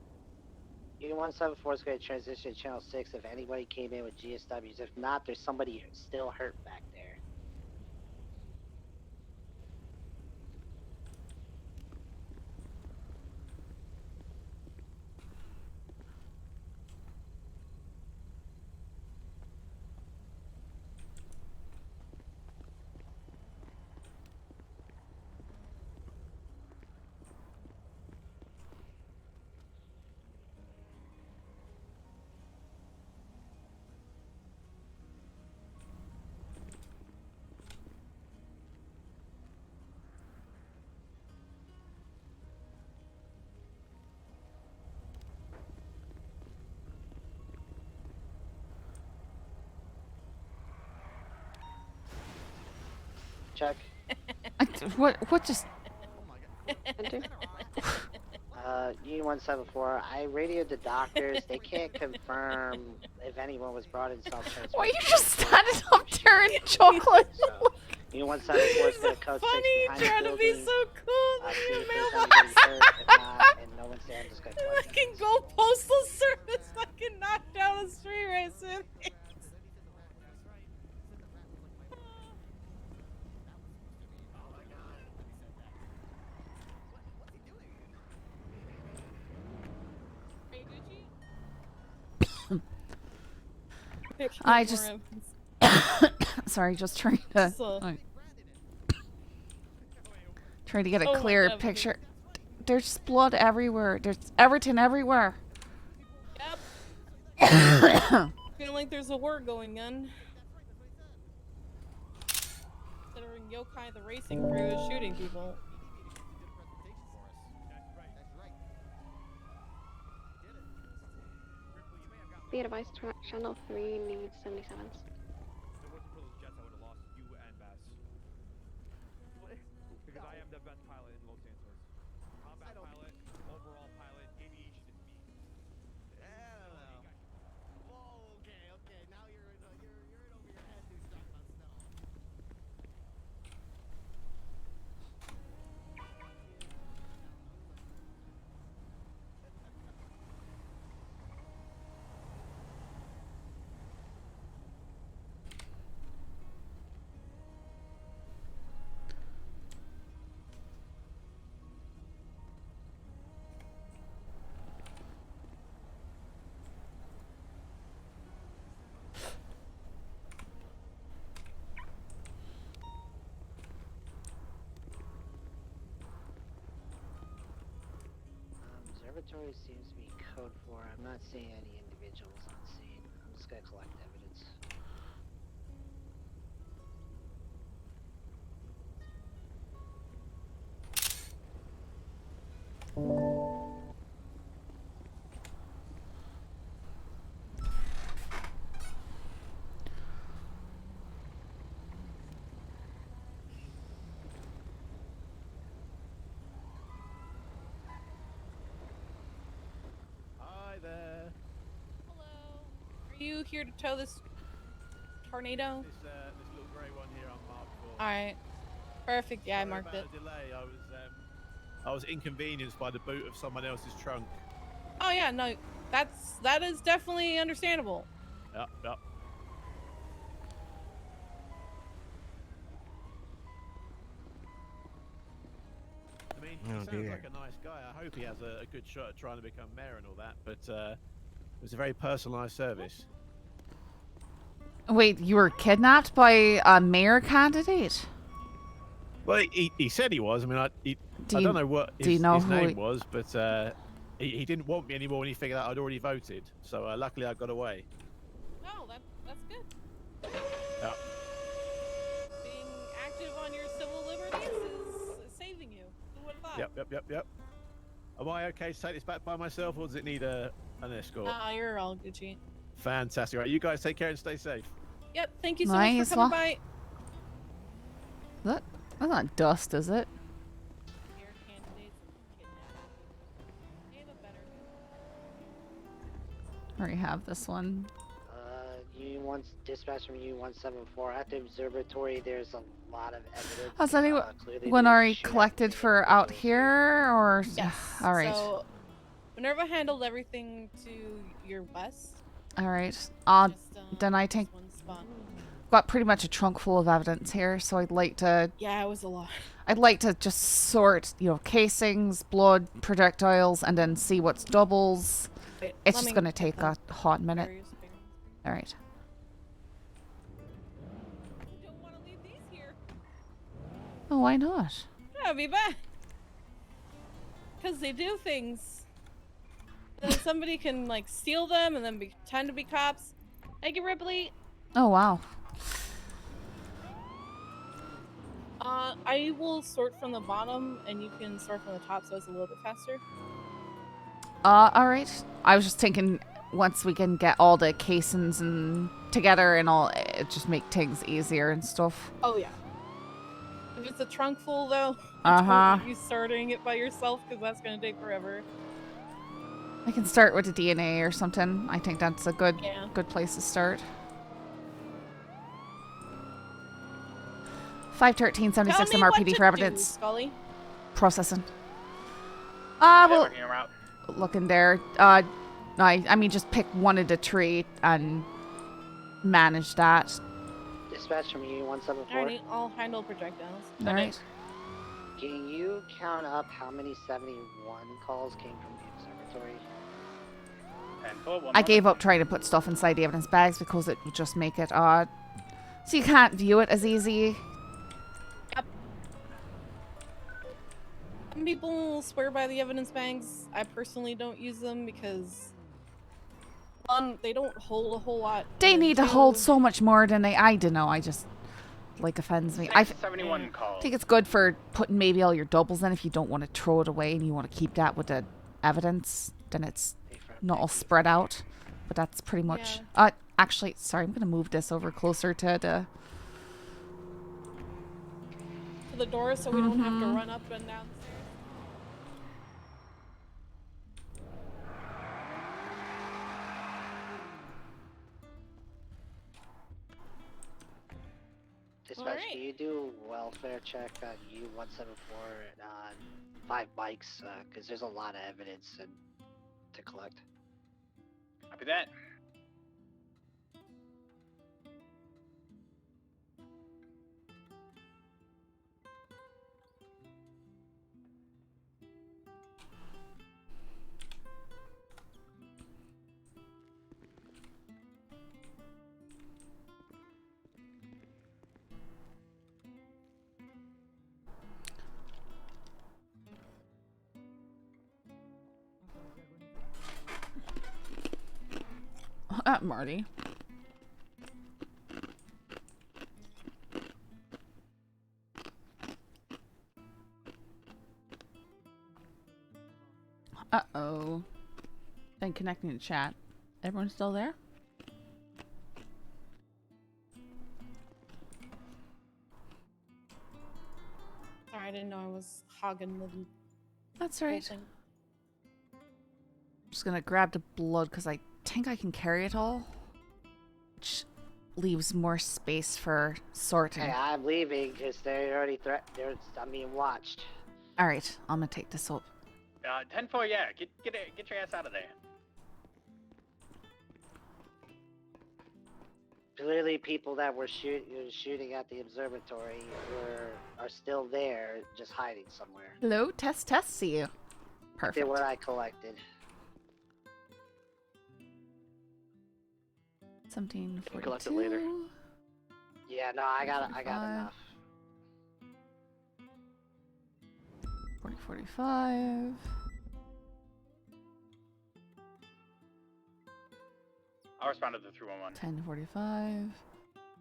Unit 174 is going to transition to channel 6 if anybody came in with GSWs. If not, there's somebody still hurt back there. Check. What just... Unit 174, I radioed the doctors. They can't confirm if anyone was brought in self-transport. Why are you just standing up there in chocolate? Unit 174 is going to code 6 behind Trying the to be building. so cool. See if there's anybody hurt. If not, and no one's there, I'm just going to collect. Fucking go postal service fucking knocked down the street racing. I just... Sorry, just trying to... Trying to get a clear picture. There's blood everywhere. There's everything everywhere. Yep. Feeling like there's a war going on. Considering Yokai the racing crew is shooting people. Be advised, channel 3 needs 77s. Because I am the best pilot in Los Angeles. Combat pilot, overall pilot, aviation is me. I don't know. Whoa, okay. Now you're in over your head doing stuff about snow. observatory seems to be code 4. I'm not seeing any individuals on scene. I'm just gonna collect evidence. Hi there. Are you here to tow this tornado? This little grey one here I'm marked for. Alright. Perfect, yeah, I marked Sorry it. about the delay. I was inconvenienced by the boot of someone else's trunk. Oh yeah, no, that is definitely understandable. Yep, yep. I mean, he sounds like a nice guy. I hope he has a good shot at trying to become mayor and all that, but it was a very personalised service. Wait, you were kidnapped by a mayor candidate? Well, he said he was. I mean, I don't know what his name was, but he didn't want me anymore when he figured out I'd already voted. So luckily I got away. Oh, that's good. Yeah. Being active on your civil liberties is saving you. Who would have thought? Yep. Am I okay to take this back by myself, or does it need an escort? Nah, you're all Gucci. Fantastic. Right, you guys take care and stay safe. Yep, thank you so much for coming by. That's not dust, is it? I already have this one. Dispatch from U-174 at the observatory. There's a lot of evidence. Has anyone already collected for out here, or? Yes. All right. So, Minerva handled everything to your west. All right. Then I think got pretty much a trunk full of evidence here, so I'd like to. Yeah, it was a lot. I'd like to just sort, casings, blood, projectiles, and then see what's doubles. Wait, it's just gonna take a hot minute. All right. You don't want to leave these here. Oh, why not? I'll be back. Because they do things. Then somebody can steal them and then pretend to be cops. Thank you, Ripley. Oh wow. I will sort from the bottom, and you can sort from the top, so it's a little bit faster. All right. I was just thinking, once we can get all the casings and together and all, it just make things easier and stuff. Oh yeah. If it's a trunk full though, don't want you sorting it by yourself because that's gonna take forever. I can start with the DNA or something. I think that's a good Yeah. good place to start. 51376 Tell me MRPD what for to evidence. do, Scully. Processing. Well, Working around. looking there. I mean, just pick one of the three and manage that. Dispatch from U-174. Alrighty, I'll handle projectiles. All right. Can you count up how many 71 calls came from the observatory? I gave up trying to put stuff inside the evidence bags because it would just make it odd. So you can't view it as easy. Yep. Some people swear by the evidence bags. I personally don't use them because, one, they don't hold a whole lot. They need to hold so much more than I don't know. I just offends me. I 71 calls. think it's good for putting maybe all your doubles in if you don't want to throw it away and you want to keep that with the evidence. Then it's not all spread out. But that's pretty much. Actually, sorry, I'm gonna move this over closer to the door so we don't have to run up and down. Dispatch, can you do a welfare check on U-174 on 5 bikes? Because there's a lot of evidence to collect. Copy that. Marty. Uh-oh. And connecting to chat. Everyone still there? Sorry, I didn't know I was hogging the. That's right. I'm just gonna grab the blood because I think I can carry it all. Which leaves more space for sorting. Hey, I'm leaving because they're already I'm being watched. Alright, I'm gonna take this up. 10-4, yeah. Get your ass out of there. Clearly, people that were shooting at the observatory are still there, just hiding somewhere. Hello, test, see you. Perfect. They're what I collected. 1742. Collect it later. Yeah, no, I got enough. 4045. I'll respond to the 311. 1045.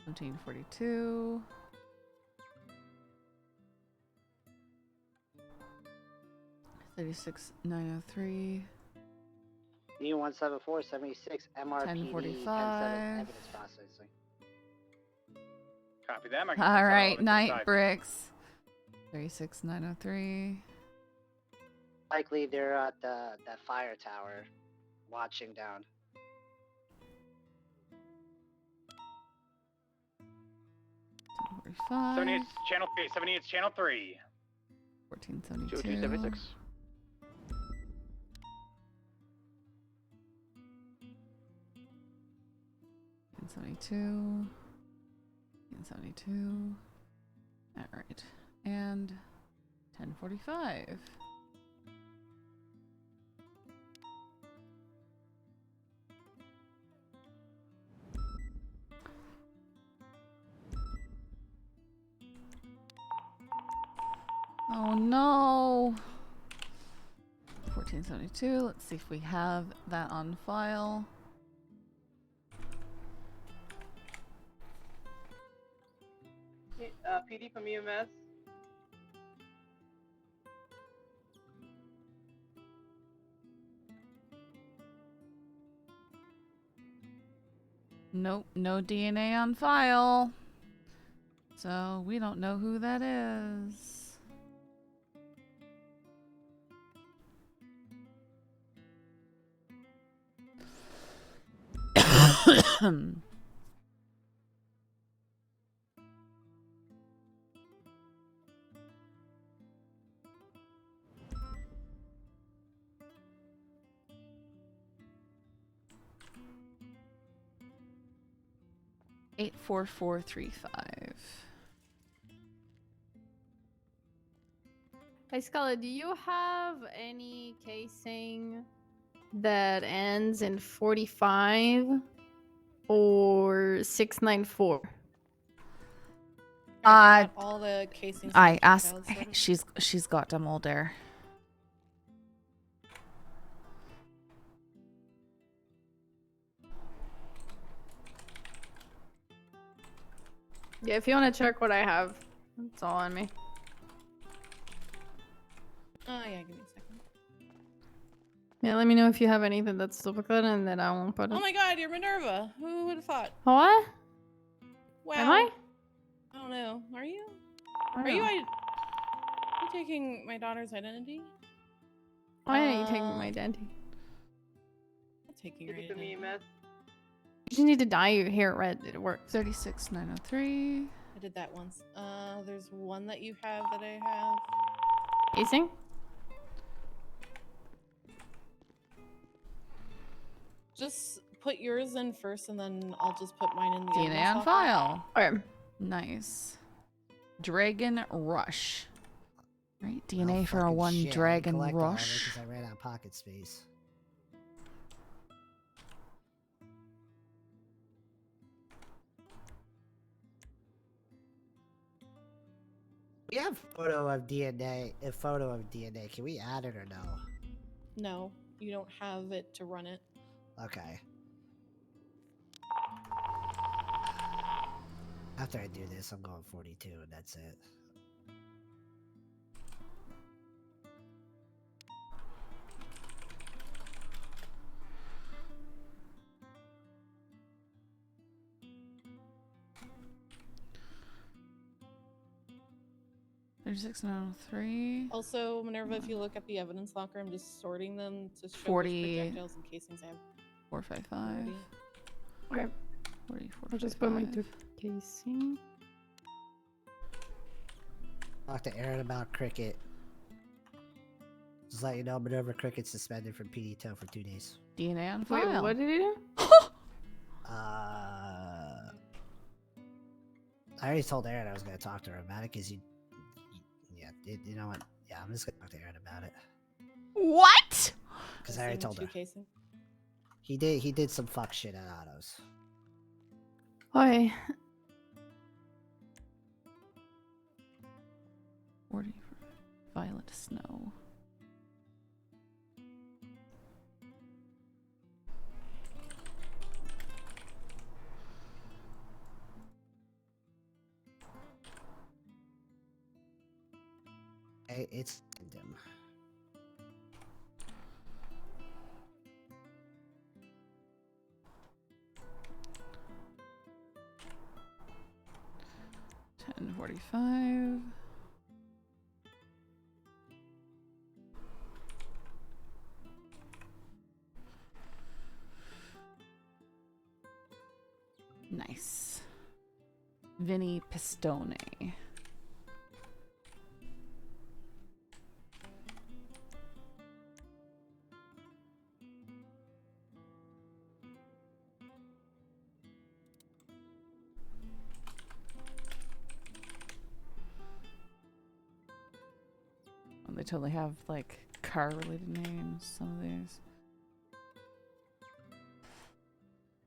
1742. 36903. U174 76 MRPD 1045. Evidence processing. Copy that. All right, night bricks. 36903. Likely they're at that fire tower, watching down. 1045. 78's channel 3. 78's channel 3. 1472. 276. 72. 72. All right. And 1045. Oh no. 1472. Let's see if we have that on file. PD from EMS. Nope, no DNA on file. So we don't know who that is. Eight 4435. Hey Scully, do you have any casing that ends in 45 or 694? All the casings. I asked. She's got them all there. Yeah, if you want to check what I have, it's all on me. Oh yeah, give me a second. Yeah, let me know if you have anything that's duplicate and then I won't put it. Oh my god, you're Minerva. Who would have thought? What? Wow. Am I? I don't know. Are you? I Are you? don't know. Are you taking my daughter's identity? Why are you taking my identity? I'm taking your PD from identity. EMS. You just need to dye your hair red. It works. 36903. I did that once. There's one that you have that I have. Casing? Just put yours in first, and then I'll just put mine in the DNA evidence on locker. file. Okay. Nice. Dragon Rush. Right, Oh, DNA for a fucking one shit, I Dragon collect all of it Rush. 'cause I ran out of pocket space. We have photo of DNA. A photo of DNA. Can we add it or no? No, you don't have it to run it. Okay. After I do this, I'm going 42, and that's it. $36.03. Also, Minerva, if you look at the evidence locker, I'm just sorting them to show 40. which projectiles and casings I have. 455. Okay. 40, I'll just put my casing. Talk to Aaron about cricket. Just let you know, Minerva Cricket's suspended from PD tow for 2 days. DNA on Wait, file. what did he do? I already told Aaron I was going to talk to her about it because yeah, you know what? Yeah, I'm just going to talk to Aaron about it. What? Because I already told her. Casing. He did some fuck shit at autos. Why? 40 for Violet Snow. It's dim. $10.45. Nice. Vinny Pistone. They totally have like car related names, some of these.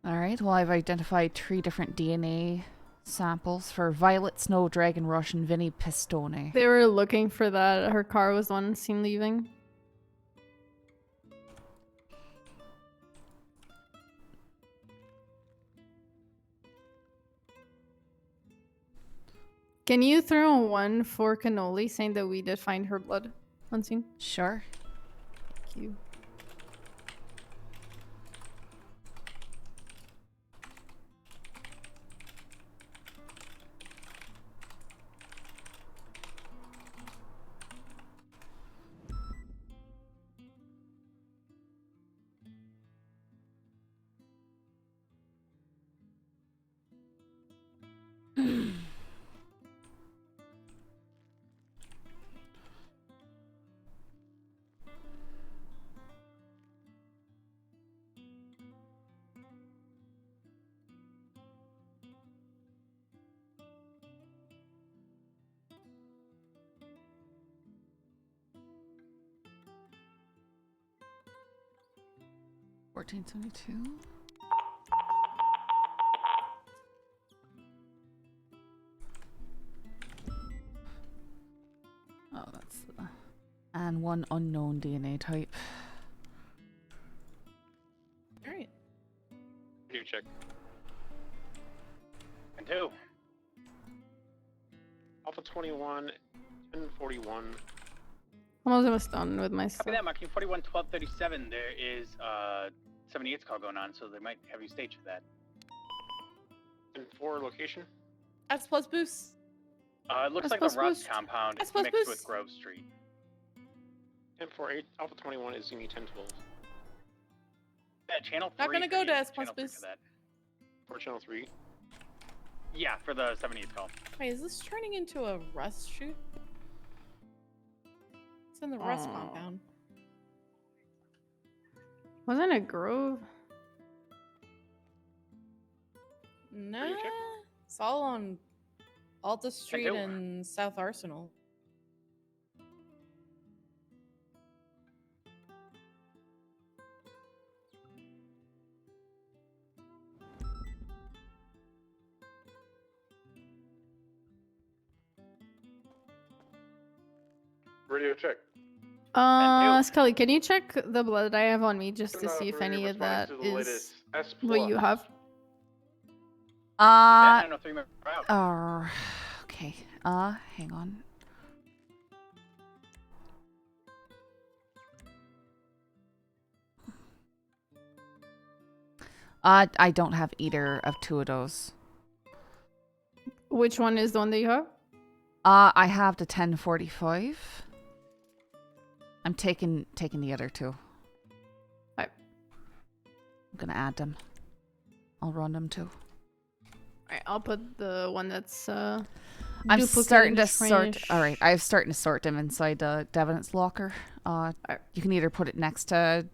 Alright, well I've identified 3 different DNA samples for Violet Snow, Dragon Rush, and Vinny Pistone. They were looking for that. Her car was the one seen leaving. Can you throw one for Cannoli saying that we did find her blood unseen? Sure. Thank you. $14.72. Oh, that's the... And 1 unknown DNA type. Alright. Do check. And 2. Alpha 21, 1041. Almost done with my stuff. Copy that, marking 41, 1237. There is 78's call going on, so they might have you staged for that. And 4 location? S plus boost. It looks like the Rust compound. It's mixed with Grove Street. 1048, Alpha 21 is Zuni 1012. Yeah, channel 3. Not gonna go to S plus boost. For channel 3? Yeah, for the 78's call. Wait, is this turning into a Rust shoot? It's in the Rust compound. Wasn't it Grove? Nah, it's all on Alta Street and South Arsenal. Radio check. Scully, can you check the blood I have on me just to see if any of that is what you have? Okay. Hang on. I don't have either of two of those. Which one is the one that you have? I have the 1045. I'm taking the other two. Alright. I'm gonna add them. I'll run them too. Alright, I'll put the one that's I'm duplicating starting to trash. sort. All right, I'm starting to sort them inside the evidence locker. You can either put it next to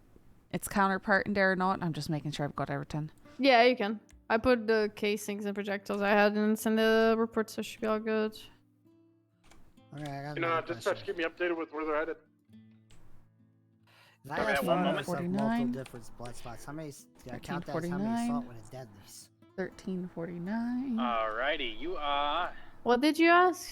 its counterpart in there or not. I'm just making sure I've got everything. Yeah, you can. I put the casings and projectiles I had and send the report, so it should be all good. Okay, I got You know, dispatch, keep me updated with where they're headed. I have multiple different blood spots. How many? Did I count that? As how many assault with a deadlies? 1349. Alrighty, you are. What did you ask?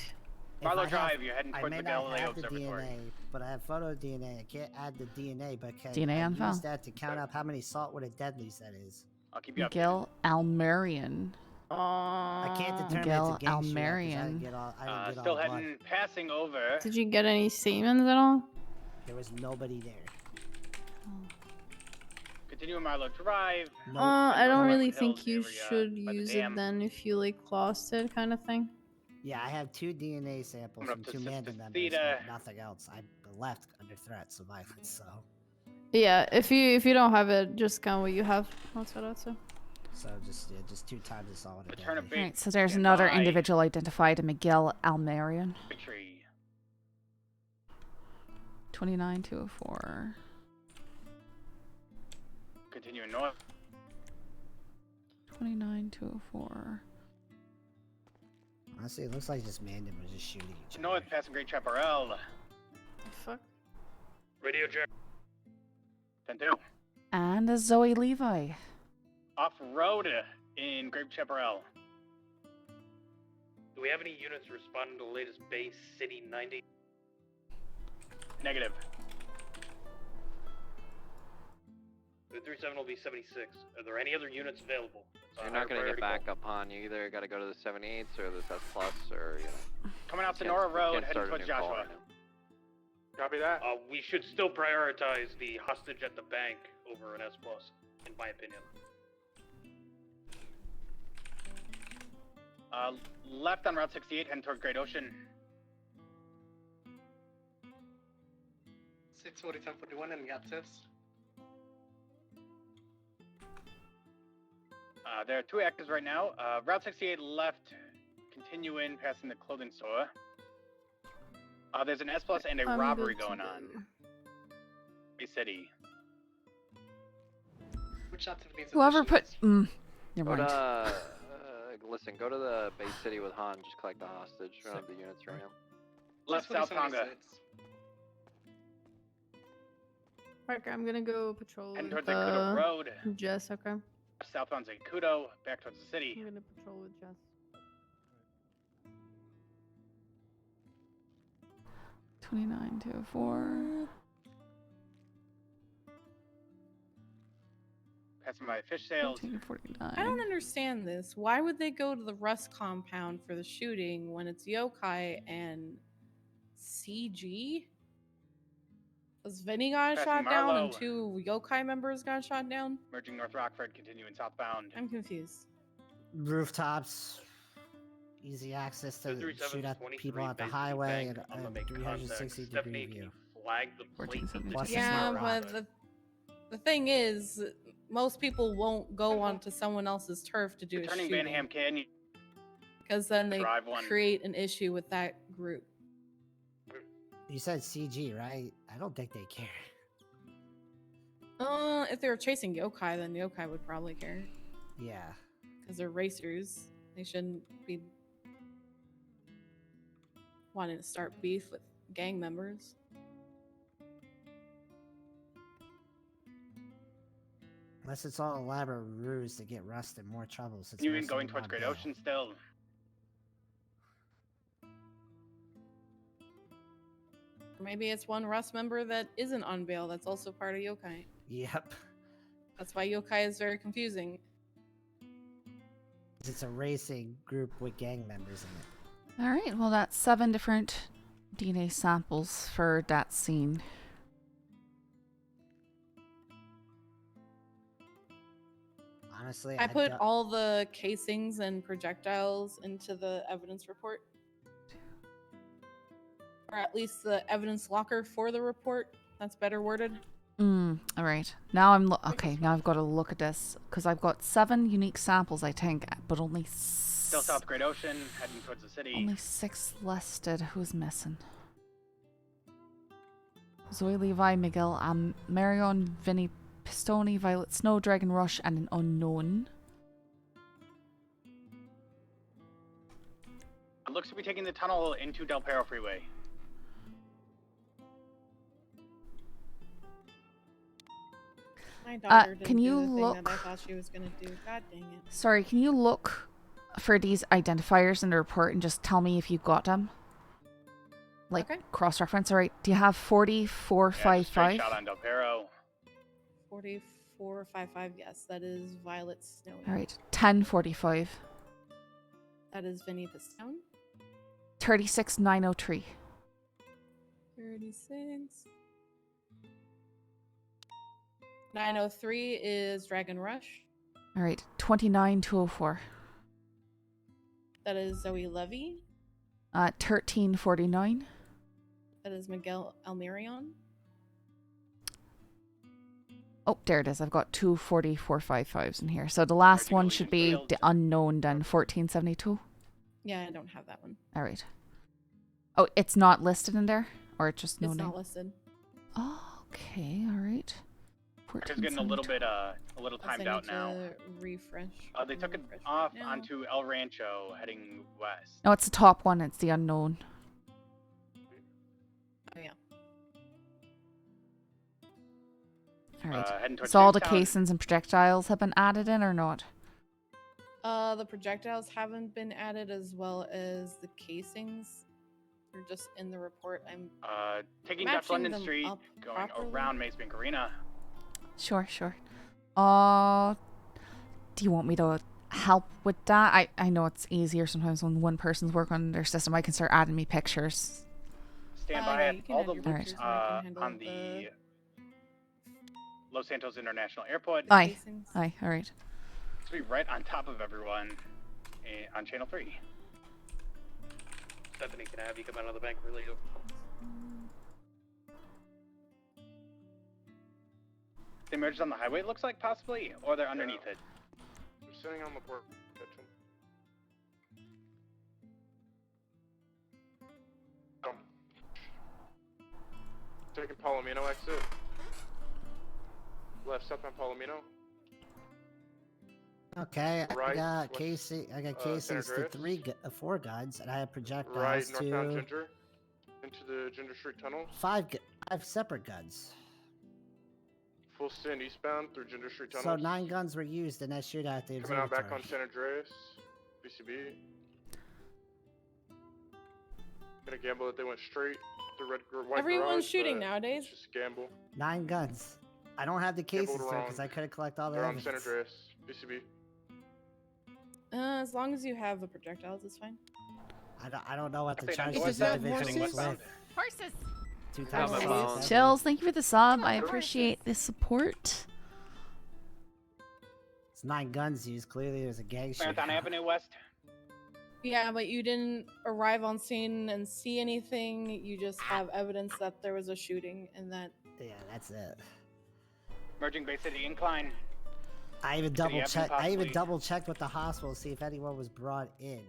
Marlow Drive, you're heading I towards may the not Galileo have the Observatory. DNA, but I have photo DNA. I can't add the DNA, but can DNA on I file. use that to count up how many salt with a deadlies that is? I'll keep you Miguel Almerian. I can't determine Miguel it's a gang shootout 'cause Almerian. I didn't get all Still blood. heading, passing over. Did you get any Siemens at all? There was nobody there. Continuing Marlow Drive. I don't really Hills think you area should by the use dam. it then if you like lost it kind of thing. Yeah, I have 2 DNA samples Coming from up to 2 Manda members, Theta. but nothing else. I left under threats of violence, so. Yeah, if you don't have it, just count what you have. That's what I'd say. So just 2 times the salt with a Turn deadly. Alright, so there's another individual identified, a Miguel Almerian. Tree. 29204. Continuing north. 29204. Honestly, it looks like just Mandan was just shooting each other. North, passing Great Chaparral. Fuck. Radio Jerry. 10-2. And a Zoe Levi. Off-road in Great Chaparral. Do we have any units responding to the latest base City 90? Negative. The 37 will be 76. Are there any other units available? You're not going to get back up on. You either got to go to the 78s or the S Plus, or Coming out Can't- Sonora Road, can't heading start a towards new call Joshua. right now. Copy that. We should still prioritize the hostage at the bank over an S Plus, in my opinion. Left on Route 68, heading toward Great Ocean. 640, 1041 and gap tips. There are 2 actors right now. Route 68 left, continuing, passing the clothing store. There's an S Plus and a robbery going on. Bay City. Which activities? Whoever put. Never Go mind. to, listen, go to the Bay City with Han. Just collect the hostage. We don't have the units right now. Left South Tonga. Okay, I'm gonna go patrol Heading with towards Akuto Road. Jess, okay. Southbound Akuto, back towards the city. I'm gonna patrol with Jess. $29.04. Passing by fish sales. I don't understand this. Why would they go to the Rust compound for the shooting when it's Yokai and CG? Because Vinny got Passing shot down Marlow. and 2 Yokai members got shot down? Merging North Rockford, continuing southbound. I'm confused. Rooftops, easy access to shoot at people at the highway, and 360-degree view. Flag the plate of the Plus the Yeah, smart rock. but the thing is, most people won't go onto someone else's turf to do a Returning shooting. Vanham Canyon. Because then they Drive one. create an issue with that group. You said CG, right? I don't think they care. If they were chasing Yokai, then Yokai would probably care. Yeah. Because they're racers. They shouldn't be wanting to start beef with gang members. Unless it's all elaborate ruse to get Rust in more trouble. Since Continuing most of going them towards on Great bail. Ocean still. Or maybe it's one Rust member that isn't on bail that's also part of Yokai. Yep. That's why Yokai is very confusing. It's a racing group with gang members in it. Alright, well that's 7 different DNA samples for that scene. Honestly, I put all the casings and projectiles into the evidence report. Or at least the evidence locker for the report. That's better worded. Alright. Now okay, now I've got to look at this. Because I've got 7 unique samples, I think, but only... Still South Great Ocean, heading towards the city. Only 6 listed. Who's missing? Zoe Levi, Miguel, Marion, Vinny Pistoni, Violet Snow, Dragon Rush, and an unknown. It looks to be taking the tunnel into Del Perro Freeway. My daughter didn't can you do the look... thing that I thought she was gonna do. God dang it. Sorry, can you look for these identifiers in the report and just tell me if you got them? Like, cross-reference. Alright, do you have 4455? Straight shot on Del Perro. 4455, yes, that is Violet Snow. Alright, 1045. That is Vinny Pistone. 36903. 36. 903 is Dragon Rush. Alright, 29204. That is Zoe Levy. 1349. That is Miguel Almirion. Oh, there it is. I've got 2 4455s in here. So the last one should be the unknown then, 1472. Yeah, I don't have that one. Alright. Oh, it's not listed in there? Or it's just no It's name? not listed. Oh, okay, alright. It's getting a little bit, a little timed out now. Refresh. They took it off onto El Rancho, heading west. No, it's the top one. It's the unknown. Oh, yeah. Alright. Heading towards So all the Jamestown. casings and projectiles have been added in or not? The projectiles haven't been added as well as the casings. They're just in the report. I'm taking Dutch matching London them Street, up going properly. around Maze Bank Arena. Sure. Do you want me to help with that? I know it's easier sometimes when one person's working on their system. I can start adding me pictures. Stand by yeah, at you can all add the your loops pictures and I can handle on the Los Santos International Airport. Aye. Alright. To be right on top of everyone on Channel 3. Stephanie, can I have you come out of the bank really? They emerged on the highway, it looks like, possibly, or they're underneath it. They're sitting on the port. Catch them. Taking Palomino exit. Left southbound Palomino. Okay, I Right, got west, casing. I got San casings to Andreas. 4 guns, and I have projectiles Right, to northbound Ginger. Into the Ginger Street Tunnel. 5 separate guns. Full send eastbound through Ginger Street Tunnel. So 9 guns were used in that shootout at the Coming out observatory. back on San Andreas. BCB. Gonna gamble that they went straight through white Everyone's garage, shooting but nowadays. Just gamble. 9 guns. I don't have the cases Gambled for wrong. because I couldn't collect all the They're on San evidence. Andreas. BCB. As long as you have the projectiles, it's fine. I don't know what to Update on charge north these south, individuals heading with. westbound. Horses! 2 times my the phone. amount. Chills, thank you for the sub. I appreciate the support. It's 9 guns used. Clearly, there's a gang shooting. Marathon Avenue West. Yeah, but you didn't arrive on scene and see anything. You just have evidence that there was a shooting and that. Yeah, that's it. Merging Bay City Incline. I even City double Avenue, checked. I even possibly. double checked with the hospital to see if anyone was brought in.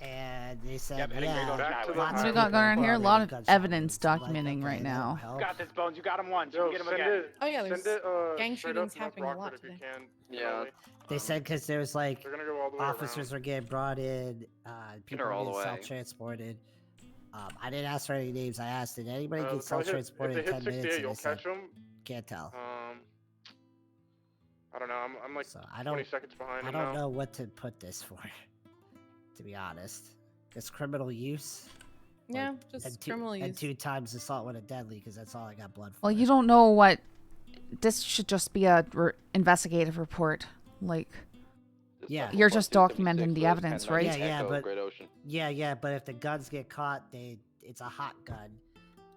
And they said, Yep, heading yeah. back to the lots What we of got people going on brought here? A in lot of gunshot evidence wounds. I'm like, documenting okay, right that'll now. help. Got this, Bones. You got him once. You Yo, can get him send again. it. Oh yeah, Send there's it, gang straight shootings up North happening a lot Rockford if you today. can. Yeah. They said because there was like They're gonna go all the way officers were getting brought in, people her all were the getting way. self-transported. I didn't ask for any names. I asked, did anybody they'll get probably hit- self-transported if in they 10 hit 68, minutes? And you'll they said, catch them. can't tell. I don't know. I'm like So I 20 don't, seconds behind I them don't now. know what to put this for, to be honest. It's criminal use. Yeah, just criminal and use. 2 times assault with a deadly, because that's all I got blood for. Well, you don't know what this should just be a investigative report. Like, Yeah. you're just documenting the evidence, right? Yeah, but if the guns get caught, it's a hot gun.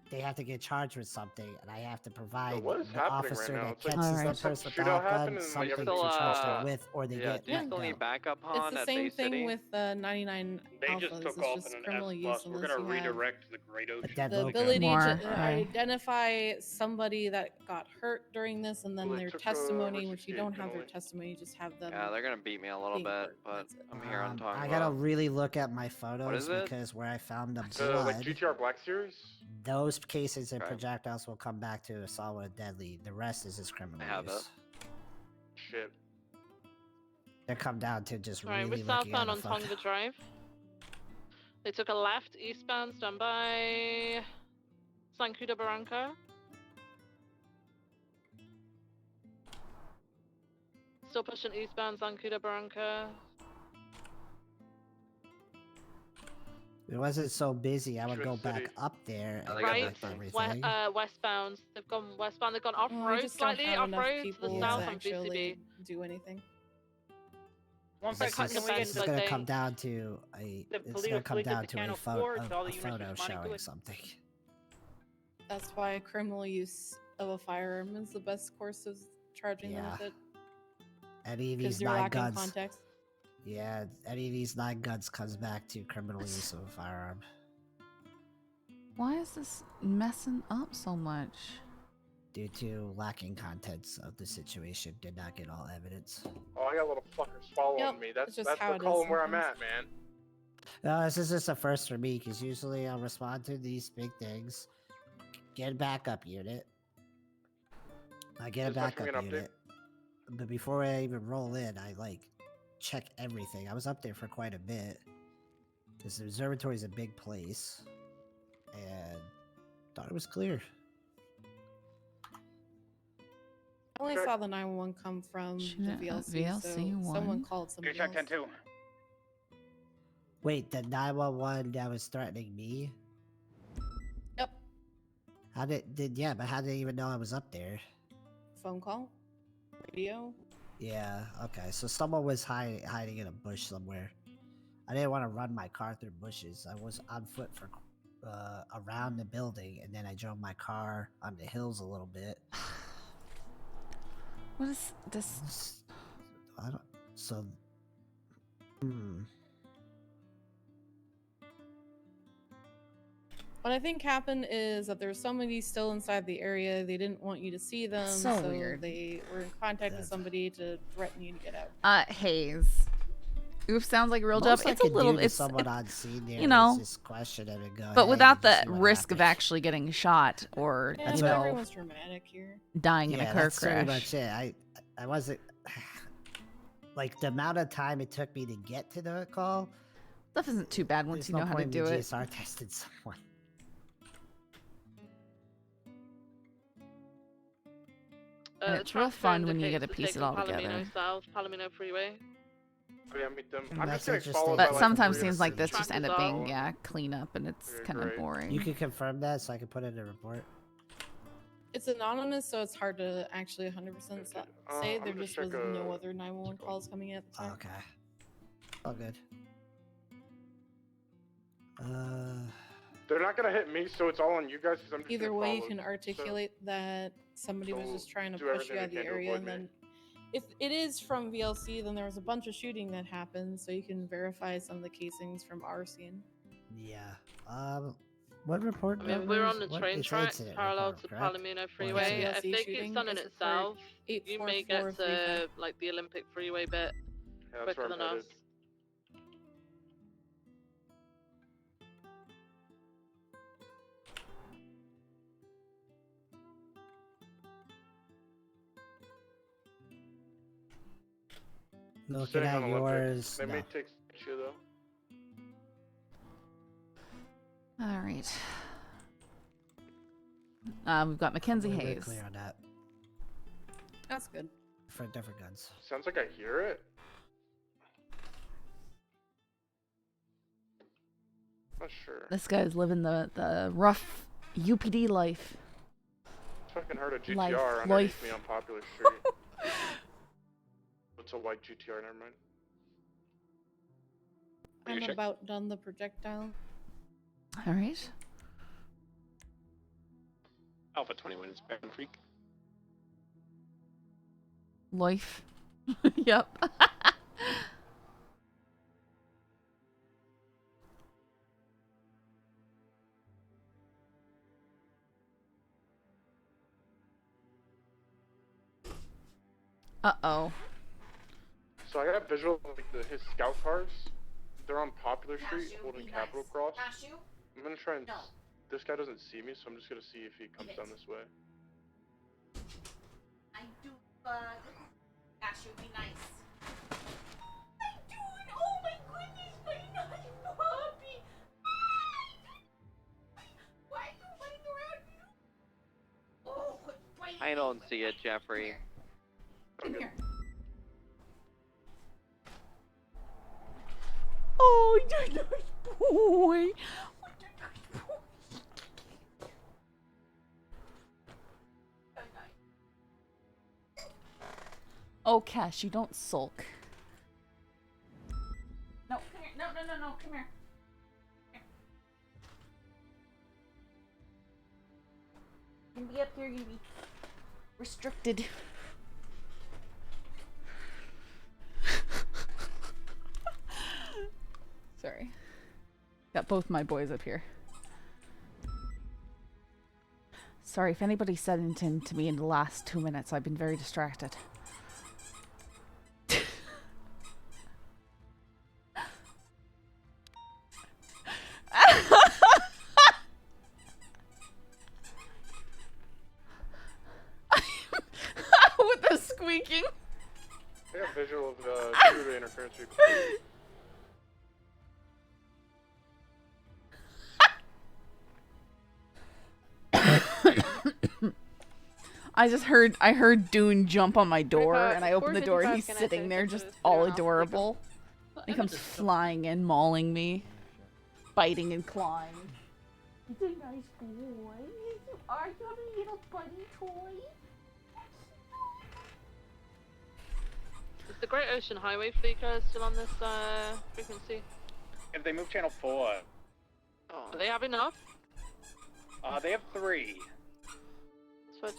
They have to get charged with something, and I have to provide what is the happening officer right now? that It's like catches some that person with the shootout hot gun happened and something you to have to charge them with, or they get do you let still go. need backup, It's Han, the at same Bay thing City? with 99 They alphas. just took It's off just in an criminal S use plus. We're unless gonna you have redirect to the Great Ocean. dead the local. ability More, to right. identify somebody that got hurt during this, and then Well, they their took, testimony, which you 68 don't have their penalty. testimony, you just have them. Yeah, they're gonna beat me a little being bit, hurt, but that's it. I'm here on talking I about. gotta really look at my photos is it? because where I found the The blood, like GTR Black Series. those cases and Okay. projectiles will come back to assault with deadly. The rest is just criminal I have use. Shit. They come down to just Right, really we're looking at southbound the on photo. Tonga Drive. They took a left eastbound, stand by San Cuda Barranca. Still pushing eastbound San Cuda Barranca. It wasn't so busy. I would Twin go City. back up there and Right, collect everything. westbound. They've gone westbound. They've gone Well, we off-road just don't slightly, have enough off-road to people the Yeah. south to on actually VCB. do anything. One This second, is, can we this get is the, gonna come down to a. the It's police gonna come fleet down at to the a, Channel 4 to all the a units photo responding to showing it? something. That's why criminal use of a firearm is the best course of charging them Yeah. with it. Any of Because these you're 9 lacking guns. context. Yeah, any of these 9 guns comes back to criminal use of a firearm. Why is this messing up so much? Due to lacking contents of the situation, did not get all evidence. Oh, I got little fuckers following Yep, me. it's That's just how the it is column where I'm sometimes. at, man. No, this is just a first for me, because usually I'll respond to these big things. Get a backup unit. I get a Is that gonna backup be an unit. But before I even roll in, I check everything. I was up there for quite a bit. Because the observatory is a big place. And thought it was clear. I only Check. saw the 911 come from the VLC, so VLC someone one. called somebody check else. 10-2. Wait, the 911 that was threatening me? Yep. How but how did they even know I was up there? Phone call, radio. Yeah, okay. So someone was hiding in a bush somewhere. I didn't want to run my car through bushes. I was on foot for around the building, and then I drove my car on the hills a little bit. What is this? I don't. So. What I think happened is that there's somebody still inside the area. They didn't want you to see them, So weird. they were in contact with somebody to threaten you to get out. Haze. Oof, sounds like a real Most job. I It's a could little. do to It's someone on scene there you know, is just question him and go, but "Hey, without did you the see what risk happened?" of actually getting shot or Yeah, you but know everyone's dramatic here. dying in a Yeah, car that's pretty crash. much it. I wasn't like the amount of time it took me to get to the call. Stuff isn't too bad once There's you no know how to point in do me it. GSR testing someone. And it's real fun when you get to piece it all together. Palomino South, Palomino Freeway. Oh, yeah, meet them. And I'm that's just getting interesting. followed by But like sometimes three scenes like this innocent just end up people. being cleanup, and it's Okay, kind of great. boring. You can confirm that so I can put it in a report. It's anonymous, so it's hard to actually 100% say. I'm There gonna just check, was no other 911 calls coming in at the time. Okay. All good. They're not gonna hit me, so it's all on you guys. Cause I'm just Either gonna way, you follow. can articulate that somebody was they'll just trying to do push you everything out of they the can to area, avoid and me. then if it is from VLC, then there was a bunch of shooting that happened, so you can verify some of the casings from our scene. Yeah. What report? I mean, we're on the numbers? What- train it's tracks incident parallel report, to correct? Palomino Yeah, Freeway. VLC If they shooting keep sending is it report south, you may get to 84435. like the Olympic Freeway bit Yeah, that's quicker where I'm than headed. us. Looking Sitting at on Olympic. yours. They No. may take you though. All right. We've got Mackenzie We're very Hayes. clear on that. That's good. For different guns. Sounds like I hear it. Not sure. This guy's living the rough UPD life. Fucking heard a GTR Life. underneath me on Popular Street. It's a white GTR, never mind. I'm about done the projectile. All right. Alpha 21 is Baron Freak. Life. Yep. Uh-oh. So I got visual of like his scout cars. They're on Popular Street holding Capitol Cross. I'm gonna try and... This guy doesn't see me, so I'm just gonna see if he comes down this way. I do, Ash, you'd be nice. I do, oh my goodness, my nice puppy. Why are you running around? Oh, quit biting I don't see it, Jeffrey. Come here. Oh, you're a nice boy. Oh, Cash, you don't sulk. No, come here. No, come here. You can be up here, you can be restricted. Sorry. Got both my boys up here. Sorry, if anybody said anything to me in the last 2 minutes, I've been very distracted. With the squeaking. I got visual of the two-way interference people. I heard Dune jump on my door, and I opened the door, and he's sitting there just all adorable. He comes flying in, mauling me, biting and clawing. He's a nice boy. You are. You have a little bunny toy. Is the Great Ocean Highway Fleeker still on this frequency? If they move channel 4. Oh. Do they have enough? They have 3. Switch.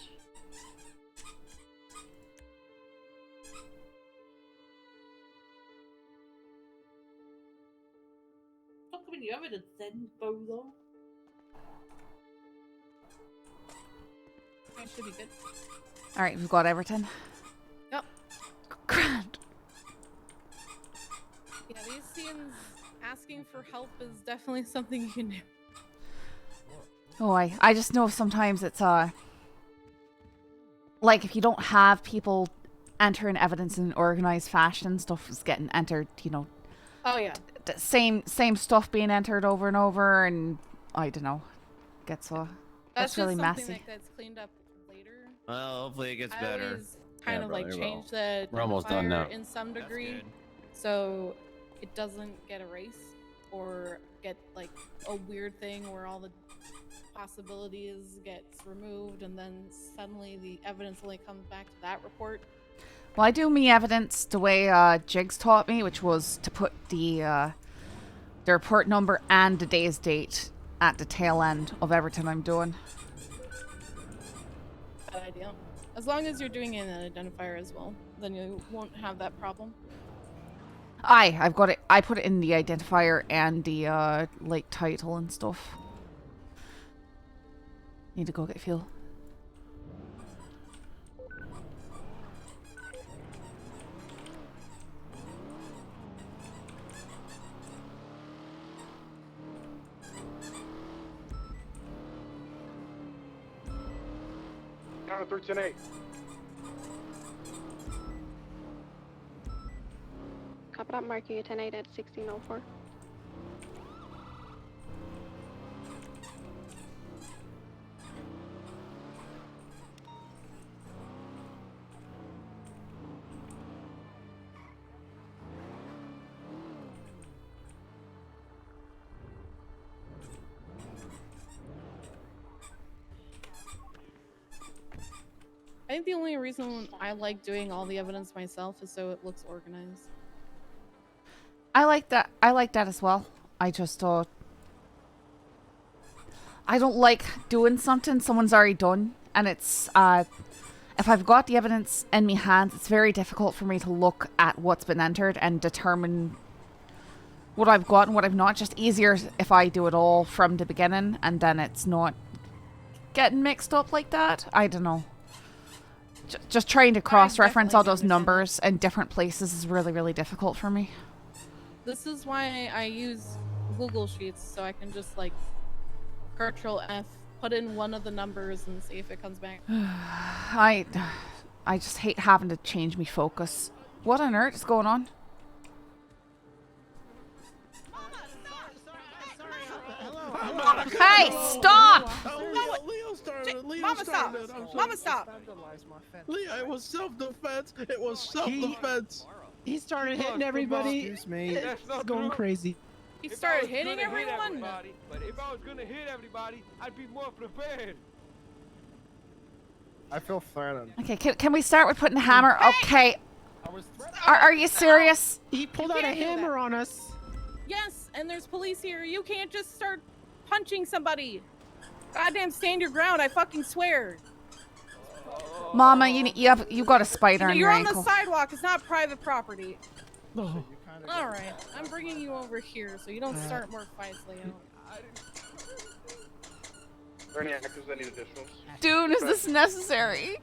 Not coming the evidence then, Bozo. That should be good. Alright, we've got Everton. Yep. Grand. Yeah, these scenes asking for help is definitely something you can do. Oh, I just know sometimes it's like if you don't have people entering evidence in an organized fashion, stuff is getting entered, you know. Oh yeah. Same stuff being entered over and over, and I don't know, gets That's really just something messy. that gets cleaned up later. Well, hopefully it gets I better. always kind of like change the We're almost done now. in some degree, so it doesn't get erased or get like a weird thing where all the possibilities gets removed and then suddenly the evidence only comes back to that report. Well, I do me evidence the way Jigs taught me, which was to put the report number and the day's date at the tail end of everything I'm doing. Bad idea. As long as you're doing an identifier as well, then you won't have that problem. I've got it. I put it in the identifier and the lake title and stuff. Need to go get fuel. Down to 310-8. Copy that, marking a 10-8 at 1604. I think the only reason I like doing all the evidence myself is so it looks organized. I like that. I like that as well. I just don't. I don't like doing something someone's already done, and it's if I've got the evidence in my hands, it's very difficult for me to look at what's been entered and determine what I've got and what I've not. Just easier if I do it all from the beginning, and then it's not getting mixed up like that. I don't know. Just trying to cross-reference all those numbers in different places is really, really difficult for me. This is why I use Google Sheets, so I can just like Control F, put in one of the numbers and see if it comes back. I just hate having to change me focus. What on earth is going on? Hey, stop! Mama, stop! Mama, stop! Leo, it was self-defense. It was self-defense. He started hitting everybody. Excuse me. It's going crazy. He started hitting everyone? But if I was gonna hit everybody, I'd be more prepared. I feel threatened. Okay, can we start with putting the hammer? Okay. Are you serious? He pulled out a hammer on us. Yes, and there's police here. You can't just start punching somebody. Goddamn, stand your ground. I fucking swear. Mama, you got a spider on your You're ankle. on the sidewalk. It's not private property. Oh. All right, I'm bringing you over here so you don't start more fights, Leo. Are there any actors that need additionals? Dude, is this necessary?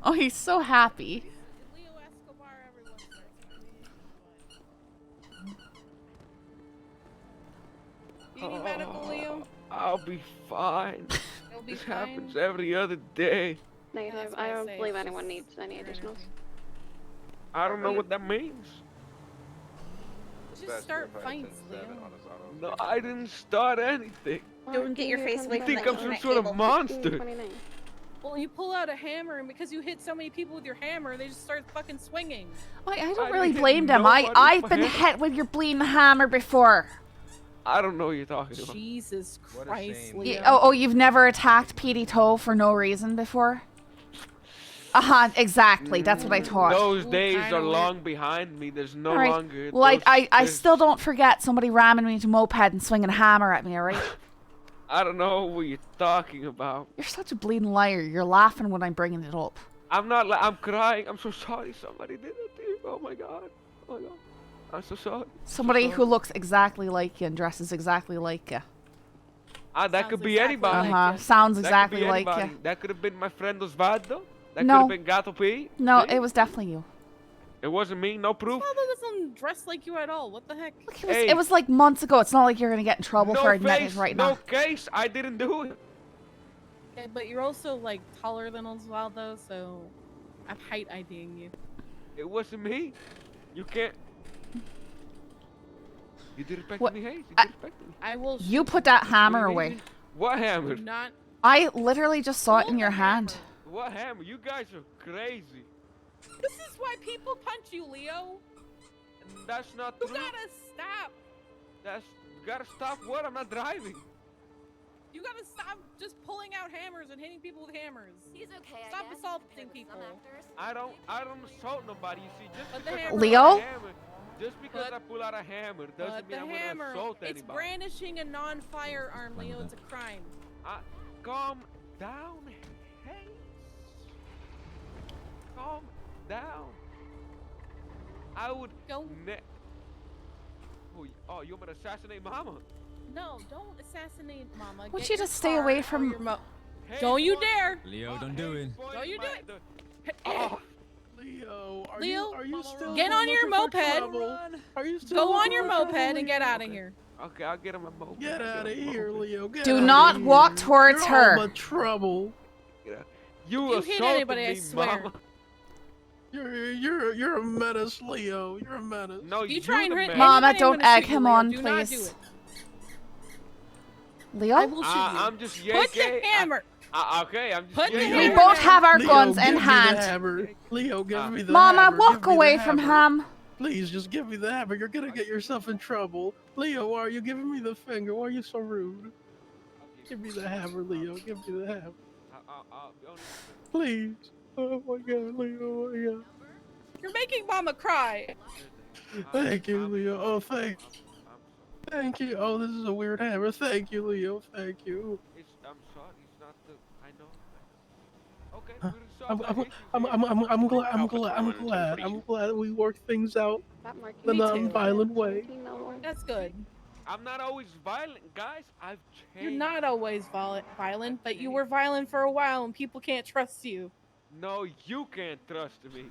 Oh, he's so happy. You need medical, Leo? I'll be fine. You'll be This fine. happens every other day. Negative. I don't believe anyone needs any additionals. I don't know what that means. Just start fights, Leo. No, I didn't start anything. Don't get your face away You from think the I'm some internet sort of cable. monster? Well, you pull out a hammer, and because you hit so many people with your hammer, they just start fucking swinging. I don't really blame them. I've been hit with your bleeding hammer before. I don't know what you're talking about. Jesus Christ, Leo. Oh, you've never attacked Petey Toe for no reason before? Exactly. That's what I thought. Those days are long behind me. There's no Alright. longer. Well, those- I there's- still don't forget somebody ramming me into a moped and swinging a hammer at me, alright? I don't know what you're talking about. You're such a bleeding liar. You're laughing when I'm bringing it up. I'm not. I'm crying. I'm so sorry. Somebody did it to you. Oh my god. Oh my god. I'm so sorry. Somebody who looks exactly like you and dresses exactly like you. That could be anybody. Sounds That could exactly be like anybody. you. That could have been my friend Osvaldo. That No. could have been Cadeputy. No, See? it was definitely you. It wasn't me. No proof. Father doesn't dress like you at all. What the heck? It was like months ago. It's not like you're gonna get in trouble No for admitting face, it right no now. case. I didn't do it. Yeah, but you're also like taller than Osvaldo, so I'm height IDing you. It wasn't me. You can't. You disrespected What? me, Hayes. You disrespected me. I will. You put that hammer away. What hammer? Not. I literally just saw it in your hand. What hammer? You guys are crazy. This is why people punch you, Leo. That's not You true. gotta stop. That's gotta stop. What? I'm not driving. You gotta stop just pulling out hammers and hitting people with hammers. He's okay. Stop assaulting people. I don't assault nobody. You see, just Put the because I hammer pull Leo? out a hammer, just because I pull out a hammer doesn't But mean the I'm hammer, gonna assault it's anybody. brandishing a non-firearm, Leo. It's a crime. Calm down, Hayes. Calm down. I would go. Oh, you want me to assassinate Mama? No, don't assassinate Mama. Would Get you your just stay car away or from- your Don't you dare! Leo, don't do it. Don't you do it! Leo, Leo, are you still get on your looking for moped. trouble? Are you still Go on looking your for moped trouble, and get Leo? out of here. Okay, I'll get on my moped. Get out of here, Leo. Get Do outta not here. walk towards You're her. all the trouble. You hit assaulted anybody, I me, swear. Mama. You're a menace, Leo. You're a menace. No, You try and hit Mama, anybody, I'm don't gonna egg shoot you, him Leo. on, Do not do please. it. Leo? I will shoot you. I'm just Put the hammer. Okay, I'm just Put the yay. hammer. We both have our Leo, guns give in me hand. The hammer. Leo, give me the Mama, hammer. walk Give me the away from hammer. him. Please, just give me the hammer. You're gonna get yourself in trouble. Leo, why are you giving me the finger? Why are you so rude? Give me the hammer, Leo. Give me the hammer. Please. Oh my God, Leo. Oh my God. You're making Mama cry. Thank you, Leo. Oh, thank you. Oh, this is a weird hammer. Thank you, Leo. Thank you. I'm sorry. It's not the. I know. Okay, Huh. we'll resolve I'm glad we worked things out the Me too. non-violent way. That's good. I'm not always violent, guys. I've changed. You're not always violent, but you were violent for a while, and people can't trust you. No, you can't trust me.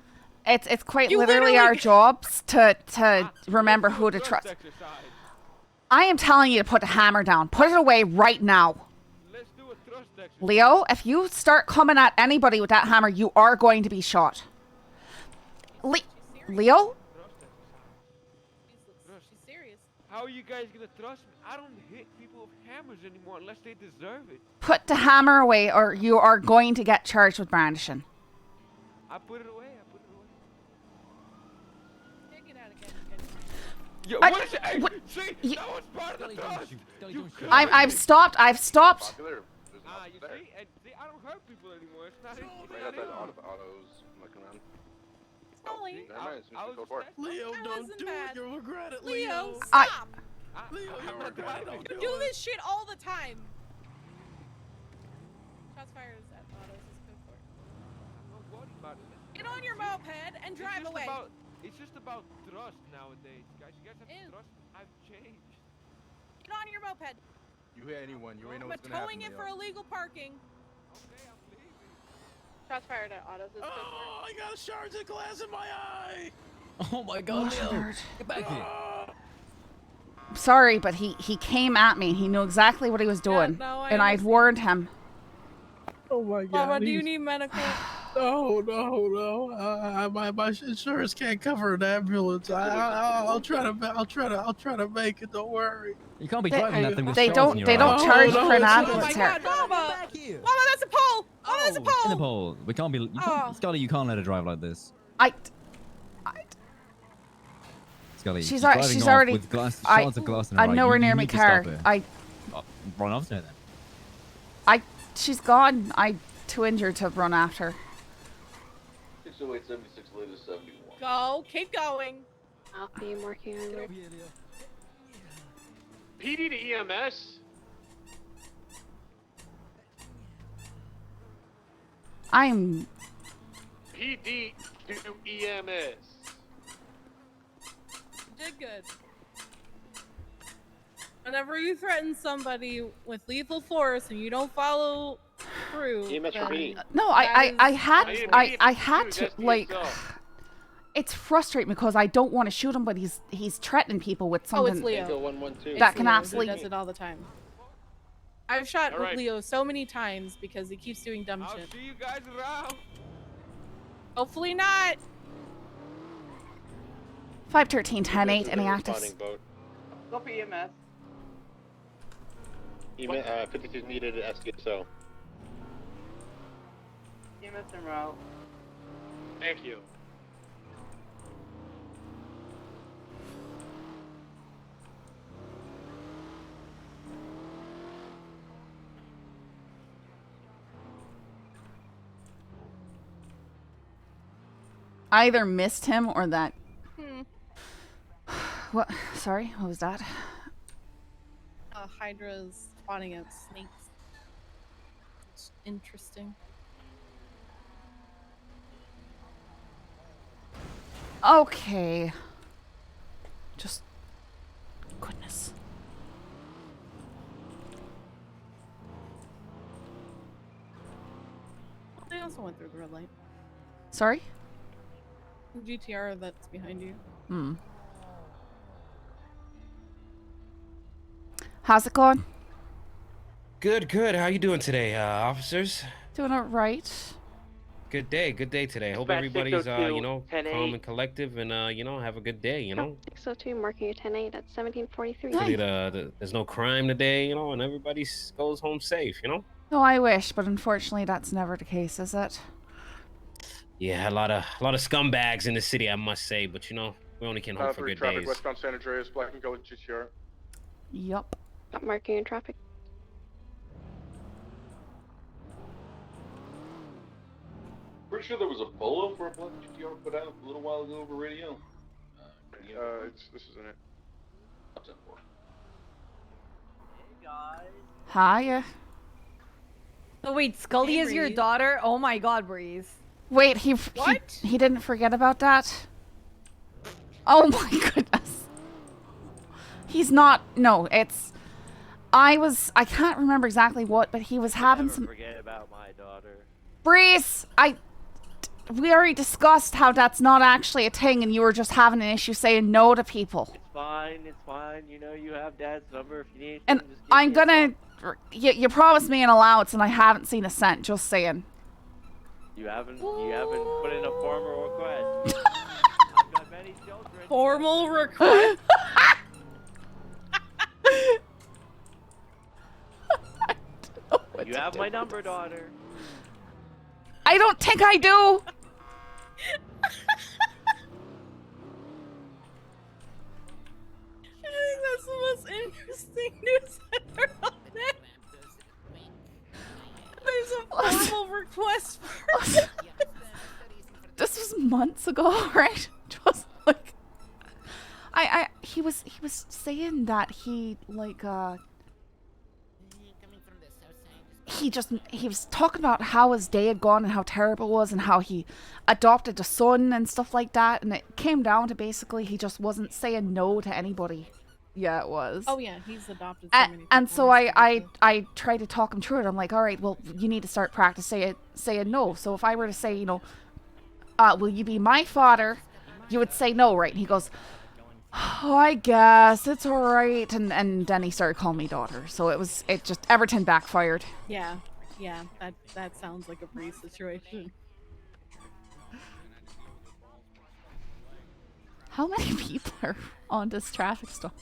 It's quite You literally our jobs to remember who to trust. Exercise. I am telling you to put the hammer down. Put it away right now. Let's do a thrust exercise. Leo, if you start coming at anybody with that hammer, you are going to be shot. Leo? She's serious. How are you guys gonna trust me? I don't hit people with hammers anymore unless they deserve it. Put the hammer away or you are going to get charged with brandishing. I put it away. Yo, what is it? Hey, see, that was part of the thrust. I've stopped. You see, and see, I don't hurt people anymore. It's not. Right out that autos looking around. Scully. Leo, don't do it. You'll regret it, Leo, Leo. stop. Leo, you'll regret it. You do this shit all the time. Shots fired at autos is good for it. Get on your moped and drive away. It's just about thrust nowadays, guys. You guys have to trust me. I've changed. Get on your moped. You hear anyone, you already know But what's gonna happen. towing it for illegal parking. Okay, I'm leaving. Shots fired at autos is good for it. Oh, I got a shards of glass in my eye. Oh my God, Leo. Get back here. I'm sorry, but he came at me. He knew exactly what he was doing. And I'd warned him. Oh my God. Mama, do you need medical? No. My insurance can't cover an ambulance. I'll try to make it. Don't worry. You can't be driving that thing with They stars in your don't eye. charge for an Oh ambulance my here. God, Mama! Mama, that's a pole! Mama, that's a In pole! the pole. We can't be. You can't, Scully, you can't let her drive like this. Scully, She's driving off already. with shards of glass in her eye. I'm nowhere You near need my to car. stop her. Run off to her then. She's gone. I'm too injured to run after. 608, 76, latest 71. Go, keep going. I'll be working on it. PD to EMS. I'm. PD to EMS. You did good. Whenever you threaten somebody with lethal force and you don't follow through, No, I had to like. It's frustrating because I don't want to shoot him, but he's threatening people with Oh, something it's Leo. that can Leo. absolutely. He does it all the time. I've shot All right. Leo so many times because he keeps doing dumb I'll shit. see you guys around. Hopefully not. 513 10-8 any actives. Go for EMS. 52 needed at SDSO. EMS en route. Thank you. I either missed him or that. Hmm. What? Sorry, what was that? Hydra's spawning at snakes. It's interesting. Okay. Just. Goodness. They also went through the red light. Sorry? The GTR that's behind you. Hmm. How's it going? Good. How you doing today, officers? Doing all right. Good day today. Hope Dispatch everybody's, 602, 10-8. calm and collective and, have a good day, you know? 602, marking your 10-8 at 1743. Hopefully there's no crime today, and everybody goes home safe, you know? No, I wish, but unfortunately that's never the case, is it? Yeah, a lot of scumbags in the city, I must say, but, we only can hope for good traffic days. westbound San Andreas, black and gold GTR. Yup. Marking your traffic. Pretty sure there was a bolo for a black GTR put out a little while ago over radio. This isn't it. What's that for? Hiya. Oh wait, Scully is your daughter? Oh my god, Breeze. Wait, he didn't forget about that? Oh my goodness. He's not, no, it's, I can't remember exactly what, but he was having some. Forget about my daughter. Breeze, we already discussed how that's not actually a thing and you were just having an issue saying no to people. It's fine. You know you have Dad's number if you need And anything, just give I'm me a gonna, you promised me an allowance and I haven't seen a cent, just saying. You haven't put in a formal request. I've got many children. Formal request? You have my number, daughter. I don't think I do. I think that's the most interesting news I've heard all day. There's a formal request for This was months ago, right? Just like he was saying that he like he was talking about how his day had gone and how terrible it was and how he adopted a son and stuff like that, and it came down to basically he just wasn't saying no to anybody. Yeah, it was. Oh yeah, he's adopted so many and people. so I tried to talk him through it. I'm like, all right, well, you need to start practicing saying no. So if I were to say, you know, will you be my father? You would say no, right? And he goes, oh, I guess it's all right. And then he started calling me daughter. So it just everything backfired. Yeah, that sounds like a Breeze situation. How many people are on this traffic stop?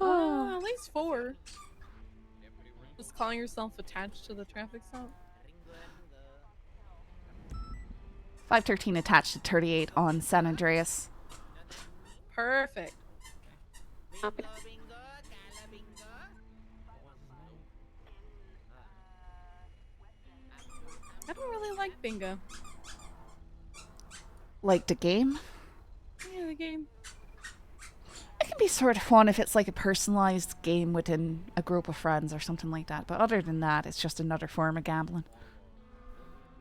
At least 4. Just calling yourself attached to the traffic stop? 513 attached to 38 on San Andreas. Perfect. I don't really like bingo. Like the game? Yeah, the game. It can be sort of fun if it's like a personalized game within a group of friends or something like that. But other than that, it's just another form of gambling.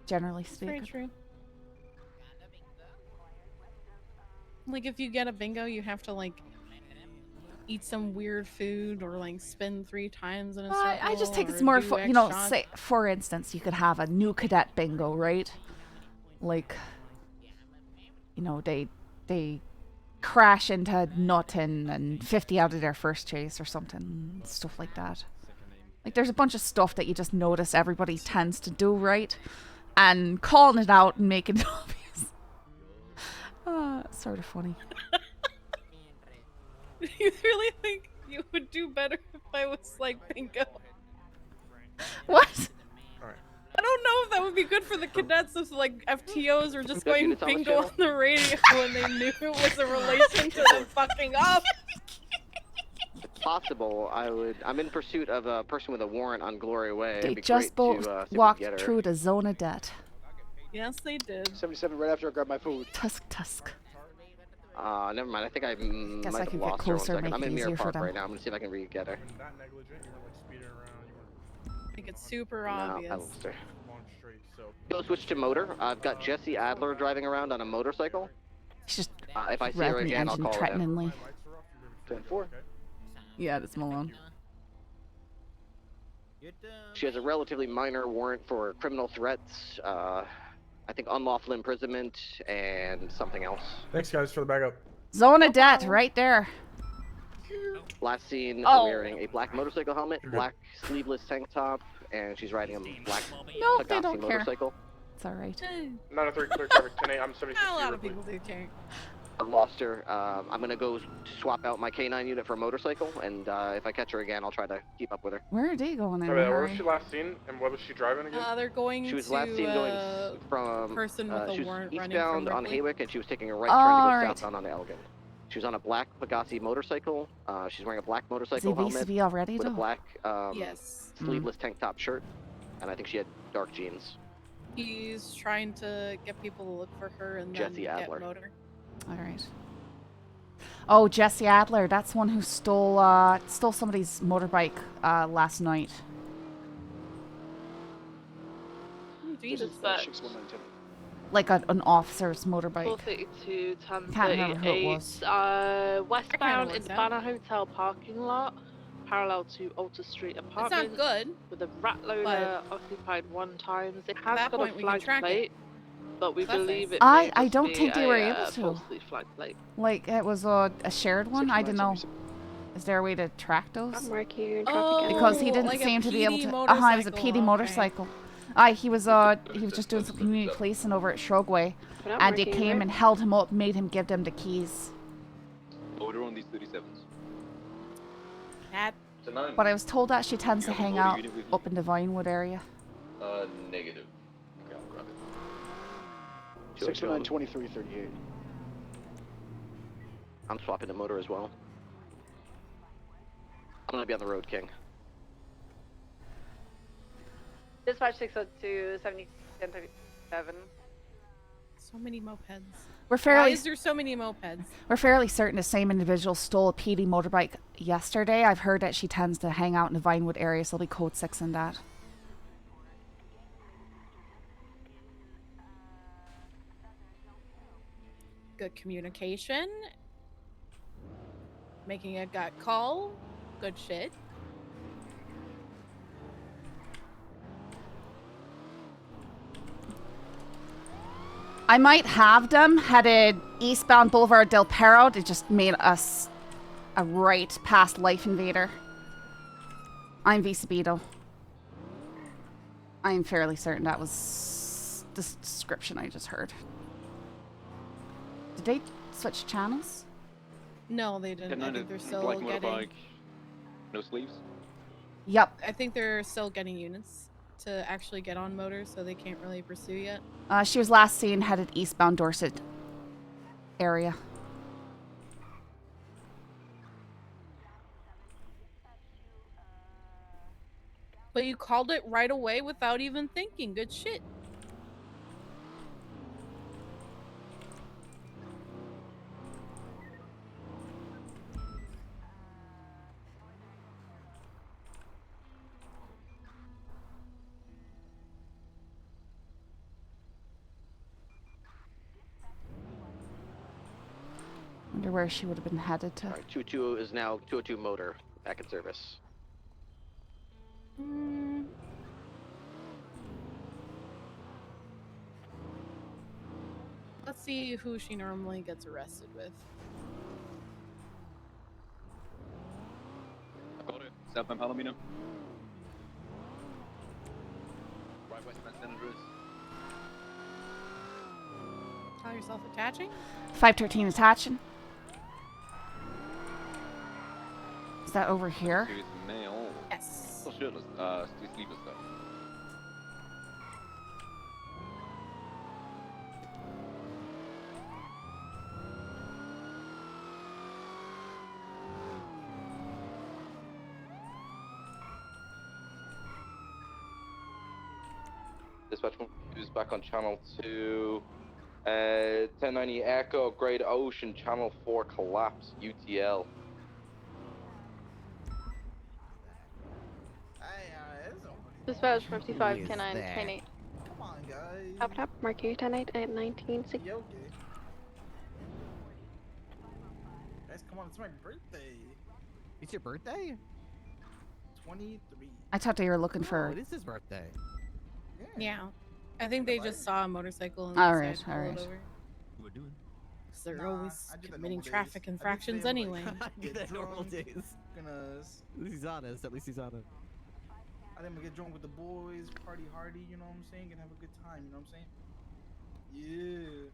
Generally speaking. Very true. Like if you get a bingo, you have to like eat some weird food or like spin 3 times in a circle. I just think it's or more do fun. X You know, shots. say for instance, you could have a new cadet bingo, right? Like, you know, they crash into nothing and 50 out of their first chase or something, stuff like that. Like there's a bunch of stuff that you just notice everybody tends to do, right? And calling it out and making it obvious. It's sort of funny. You really think you would do better if I was like bingo? What? I don't know if that would be good for the cadets if like FTOs were just Got going units on the bingo channel. on the radio when they knew it was a relation to them fucking up. It's possible. I'm in pursuit of a person with a warrant on Glory Way. They It'd be just great both to, see if we can walked get her. through the zone of death. Yes, they did. 77 right after I grabbed my food. Tusk. Never mind. I think I Guess I might have could get lost her. One closer, second. make I'm it in Mirror easier for Park them. right now. I'm gonna see if I can re-get her. I think it's super No, obvious. I lost her. Go switch to motor. I've got Jesse Adler driving around on a motorcycle. It's just if I see her revving the again, I'll engine call it in. threateningly. 10-4. Yeah, that's Malone. She has a relatively minor warrant for criminal threats. I think unlawful imprisonment and something else. Thanks, guys, for the backup. Zone of death, right there. Last seen Oh. wearing a black motorcycle helmet, black sleeveless tank top, and she's riding a black Nope, they Pagasi don't care. motorcycle. It's alright. 903 clear traffic 10-8. I'm 76. A lot of people do care. I lost her. I'm gonna go swap out my K9 unit for a motorcycle, and if I catch her again, I'll try to keep up with her. Where are they going in? Where was Hurry? she last seen, and what was she driving again? They're going She was to last seen going from person with a she was warrant running eastbound from on Ripley. Haywick, and she was taking a right Oh, turn to go alright. southbound on Elgin. She was on a black Pagasi motorcycle. She's wearing a black Is motorcycle he helmet vis-a-vis already, with a though? black Yes. sleeveless tank top shirt, and I think she had dark jeans. He's trying to get people to look for her and then Jesse get Adler. motor. All right. Oh, Jesse Adler. That's one who stole somebody's motorbike last night. Jesus. Like an officer's motorbike. 432, Can't remember who it was. 1038. Westbound in the Banner Hotel parking lot, parallel to Alta Street It's Apartments. not good. With a rat loader occupied 1 times. It has that got point, a we can flag track plate, it. but we believe it I may just don't be think they were able to. falsely flag plate. Like it was a shared one. I don't know. Is there a way to track those? I'm working here in traffic. Because he Oh, didn't like a seem to be able PD to. It was a motorcycle, PD okay. motorcycle. He was just doing some community policing over at Shrogway, But I'm and they working came here. and held him up, made him give them the keys. Order on these 37s. But I was told that she tends to hang out up in the Vinewood area. Negative. Okay, I'll grab it. 692338. I'm swapping the motor as well. I'm gonna be on the road, King. Dispatch 602 7037. So many mopeds. We're fairly- Why is there so many mopeds? We're fairly certain the same individual stole a PD motorbike yesterday. I've heard that she tends to hang out in the Vinewood area, so there'll be code 6 in that. Good communication. Making a gut call. Good shit. I might have them headed eastbound Boulevard Del Perro. They just made us a right past Life Invader. I'm Visabito. I'm fairly certain that was the description I just heard. Did they switch channels? No, they didn't. I think they're still Black getting. motorbike. No sleeves. Yep. I think they're still getting units to actually get on motors, so they can't really pursue yet. She was last seen headed eastbound Dorset area. But you called it right away without even thinking. Good shit. Wonder where she would have been headed to. Alright, 202 is now 202 motor back in service. Let's see who she normally gets arrested with. I got it. Southbound Palomino. Right westbound San Andreas. Call yourself attaching? 513 attaching. Is that over here? Serious male. Yes. Still shirtless. Still sleeveless though. Dispatch is back on channel 2. 1090 Echo, Great Ocean, channel 4 collapse, UTL. Dispatch 55 Who is 10 that? 10 8. Come on, guys. Up top, Mercury 10 8 at 19 6. Yeah, okay. Guys, come on, it's my birthday. It's your birthday? 23. I thought they were looking for. It is his birthday. Yeah. I think they just saw a motorcycle and All they right, decided to all pull it right. over. We're doing. 'Cause they're Nah, always I do that committing normal traffic days. I do infractions play, anyway. like, I do that normal drunk, days. Gonna, At least he's honest. At least he's honest. I think I'm gonna get drunk with the boys, party hardy, you know what I'm saying, and have a good time, you know what I'm saying? Yeah.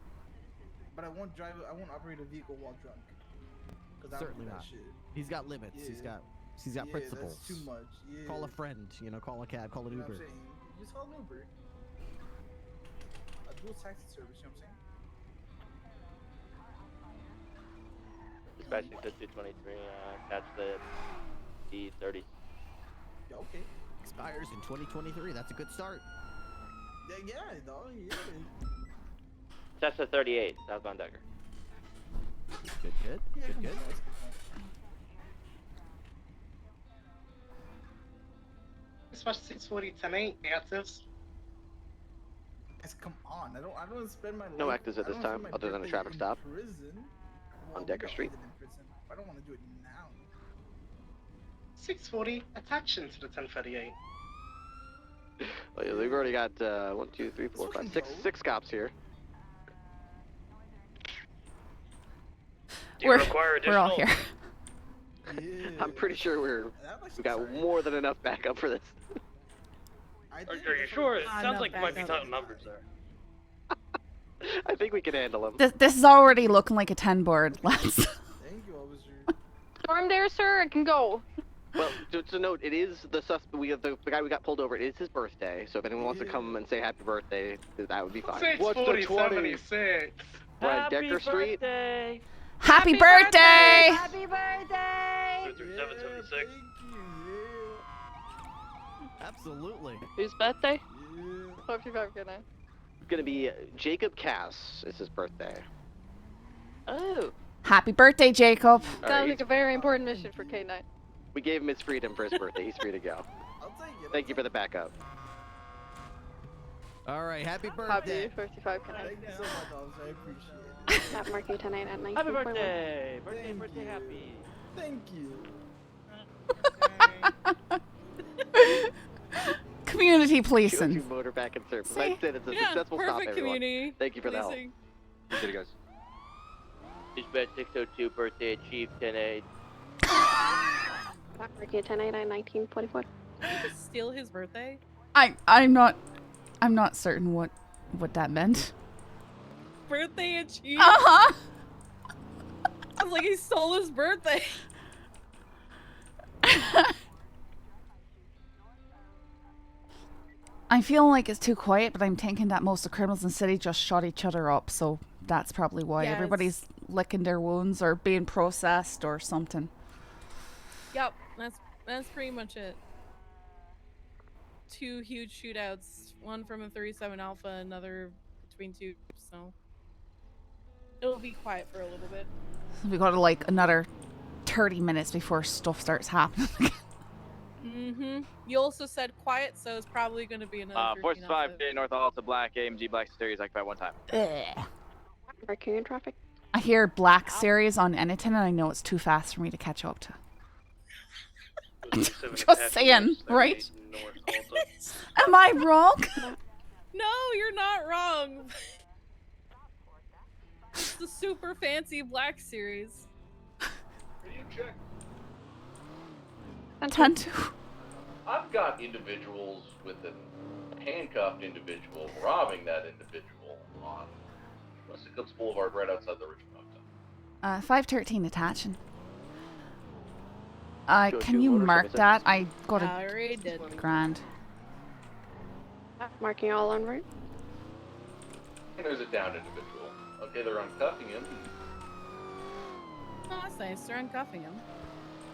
But I won't operate a vehicle while drunk. Cause I don't Certainly do that not. shit. He's got limits. Yeah. He's got Yeah, principles. That's too much. Yeah. Call a friend. You know, call a cab. Call an You know what Uber. I'm saying? Just call an Uber. A dual taxi service, you know what I'm saying? Dispatch 60223, catch the D30. Yeah, okay. Expires in 2023. That's a good start. Yeah, dog. Yeah. Cessna 38, southbound Decker. Good. Good. Dispatch 640 10-8, actives. Guys, come on. I don't spend my No life. actors at I this don't time, spend my other than a birthday traffic in stop prison. on Decker we Street. got in prison. I don't want to do it now. 640, attention to the 1038. Well, yeah, we've already got 1, 2, 3, 4, 5, 6 cops here. We're all here. I'm pretty sure we got more than enough backup for this. Are you sure? It sounds like you might be talking numbers there. I think we can handle them. This is already looking like a 10 board, lads. Thank you, officer. Storm there, sir. I can go. Well, to note, it is the guy we got pulled over. It is his birthday, so if anyone wants to come and say happy birthday, that would be fine. 640-76. Right, Decker Street. Birthday. Happy birthday! Happy birthday! 776. Absolutely. Whose birthday? 45 K9. It's gonna be Jacob Cass. It's his birthday. Oh. Happy birthday, Jacob. Sounds like a very important mission for K9. We gave him his freedom for his birthday. He's free to go. I'll take it. Thank you for the backup. All right, happy birthday. Happy 55 K9. Thank you so much, officer. I appreciate it. That mark 10-8 at 19. Happy birthday! Birthday, happy. Thank you. Community policing. Go to motor back and service. See? I said it's a successful stop, perfect everyone. community. Thank you for the help. policing. Appreciate it, guys. Dispatch 602, birthday Chief 10-8. That mark 10-8 at 1944. Did you just steal his birthday? I'm not certain what that meant. Birthday achieved. Uh-huh. I was like, he stole his birthday. I'm feeling like it's too quiet, but I'm thinking that most of the criminals in the city just shot each other up, so that's probably why Yes. everybody's licking their wounds or being processed or something. Yep, that's pretty much it. 2 huge shootouts, one from a 37 Alpha, another between 2, so it'll be quiet for a little bit. We got like another 30 minutes before stuff starts happening. Mm-hmm. You also said quiet, so it's probably going to be another 13 45 Alpha. K North Alta Black AMG Black Series occupied one time. Mercury in traffic. I hear Black Series on anything, and I know it's too fast for me to catch up to. Just saying, right? Am I wrong? No, you're not wrong. It's the super fancy Black Series. I've got individuals with a handcuffed individual robbing that individual on West Eclipse Boulevard right outside the Richmond Hotel. 513 attaching. Go Can to you motor mark services. that? I got I already did. grand. Marking all en route. And there's a downed individual. Okay, they're uncuffing him. Oh, that's nice. They're uncuffing him.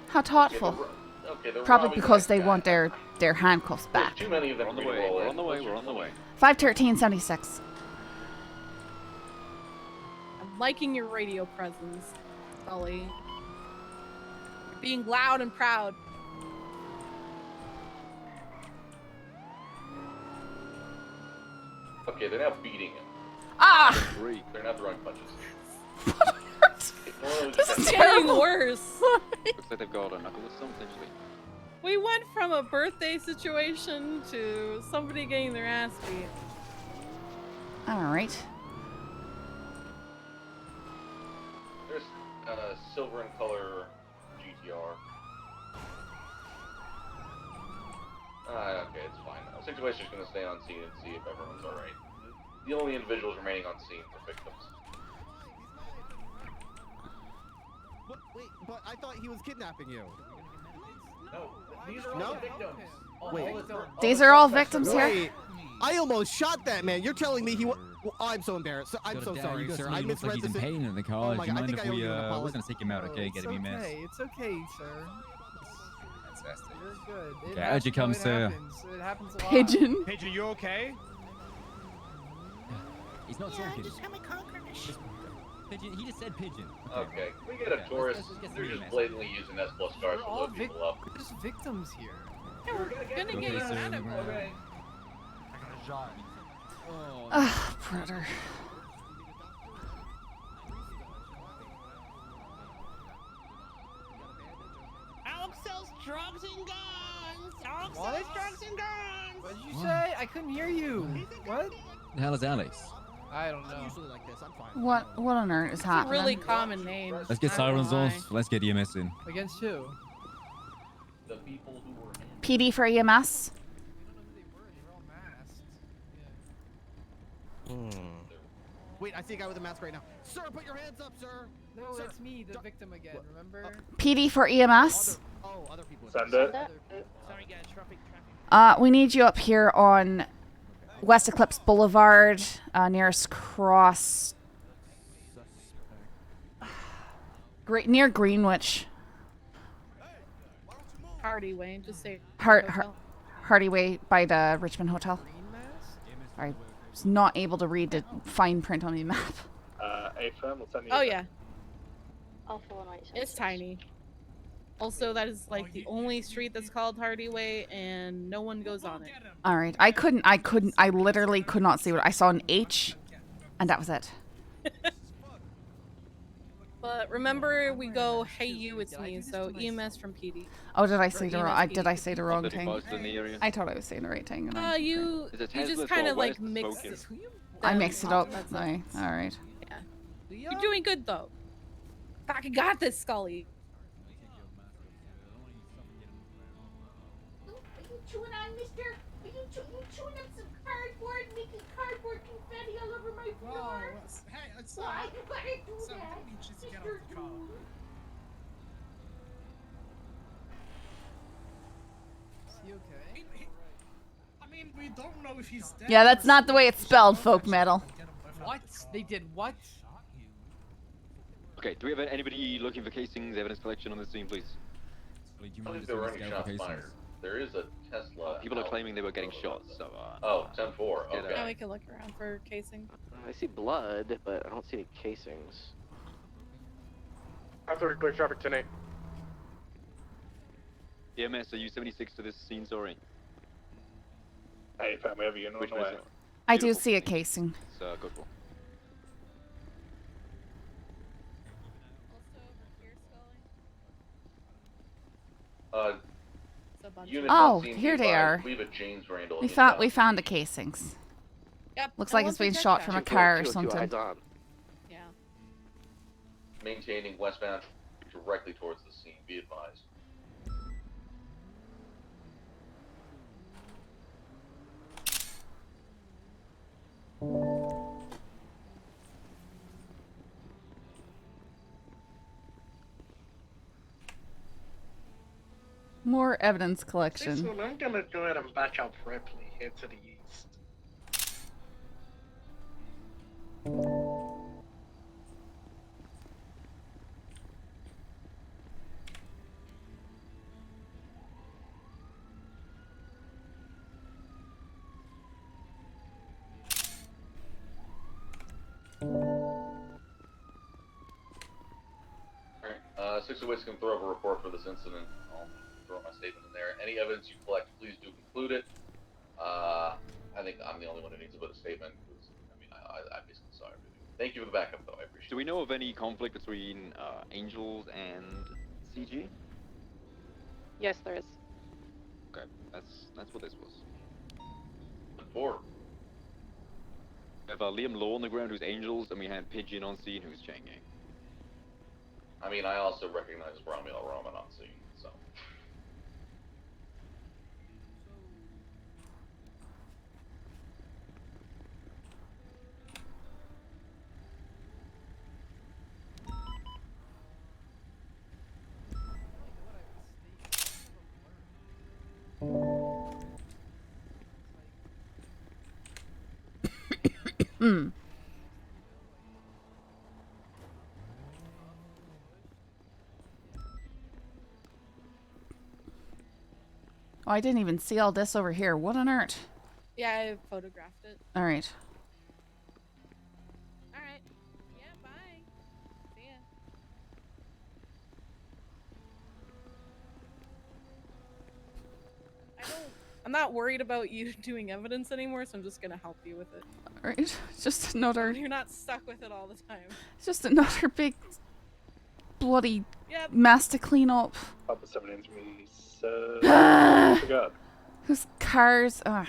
How thoughtful. Okay, they're Probably robbing because that they guy. want their handcuffs back. Too many of them. We're on the way. We're on the way. We're on the way. 51376. I'm liking your radio presence, Scully. You're being loud and proud. Okay, they're now beating him. Ah! They're not throwing punches. This is getting worse. Looks like they've got a knuckle with some potentially. We went from a birthday situation to somebody getting their ass beat. Alright. There's silver in color GTR. Okay, it's fine. Situation's gonna stay on scene and see if everyone's alright. The only individuals remaining on scene were victims. Wait, but I thought he was kidnapping you. No, these are No? all victims. Wait. These are all victims here? Wait, I almost shot that man. You're telling me he was... Oh, I'm so embarrassed. I'm so sorry, sir. I Looks like misread he's in this. pain in the Oh car. my Do you God, I mind think if I owe we you an we're apology. gonna take him out, okay? Get him, you miss. It's okay, sir. Fantastic. You're good. Okay, how'd you come, sir? It happens a lot. Pigeon. Pigeon, you okay? He's not talking. Pigeon. He just said pigeon. Okay, can we get a tourist? They're just blatantly using S+ cars to load people up. We're just victims here. Yeah, we're gonna get you out of it. Okay. I got a shot. Ugh, Predator. Alex sells drugs and guns. Alex What? sells drugs and guns. What did you say? I couldn't hear you. What? The hell is Alex? I don't know. I'm usually like this. I'm fine. What on earth is It's a happening? really common name. Let's get I don't know sirens why. off. Let's get EMS in. Against who? The people who were in. PD for EMS. Wait, I see a guy with a mask right now. Sir, put your hands up, sir. No, Sir, that's me, the victim again. Remember? PD for EMS. Other people. Send it. Sorry, guys. Traffic. We need you up here on West Eclipse Boulevard, nearest cross. Near Greenwich. Hardy Way, just say. Hardy Way by the Richmond Hotel. I was not able to read the fine print on the map. A firm will send you. Oh yeah, Alpha 187. it's tiny. Also, that is like the only street that's called Hardy Way, and no one goes on it. All right. I literally could not see what I saw. An H, and that was it. But remember, we go, hey you, it's me. So EMS from PD. Oh, did I say Or the EMS wrong? PD. Did I say the wrong thing? in the area. I thought I was saying the right thing. And You just kind of like mix. I mixed it up. That's Aye, all right. Yeah. You're doing good though. Fucking got this, Scully. Are you chewing on, mister? Are you chewing on some cardboard, making cardboard confetti all over my floor? Hey, it's Why you gotta do that? Don't need you to get off the car. Is he okay? I mean, we don't know if he's dead. Yeah, that's not the way it's spelled, folk metal. What? They did what? Okay, do we have anybody looking for casings, evidence collection on the scene, please? I don't think there were any shots fired. There is a Tesla. People are claiming they were getting shot, so Oh, 10-4. Okay. Now we can look around for casing. I see blood, but I don't see any casings. After clear traffic 10-8. EMS, are you 76 to this scene, sorry? Hey, fam, we have you in Which the way way. is it? I do see a casing. So, good call. Unit Oh, on scene, here be they advised. are. We have a James Randall. We found the casings. Yep. Looks I like want it's the been check shot back. from a car or something. Yeah. Maintaining westbound directly towards the scene. Be advised. More evidence collection. So I'm gonna go ahead and batch out Ripley here to the east. Alright, 608 can throw up a report for this incident. I'll throw my statement in there. Any evidence you collect, please do conclude it. I think I'm the only one who needs to put a statement. Because, I mean, I basically saw everything. Thank you for the backup, though. I appreciate it. Do we know of any conflict between Angels and CG? Yes, there is. Okay, that's what this was. 4. We have Liam Law on the ground, who's Angels, and we had Pigeon on scene, who's Chain Gang. I mean, I also recognize Romulo Roman on scene, so. Hmm. Oh, I didn't even see all this over here. What on earth? Yeah, I photographed it. All right. not worried about you doing evidence anymore, so I'm just gonna help you with it. Alright, it's just another... You're not stuck with it all the time. It's just another big bloody Yep. mess to clean up. Papa 793, forgot. Whose cars... Ugh.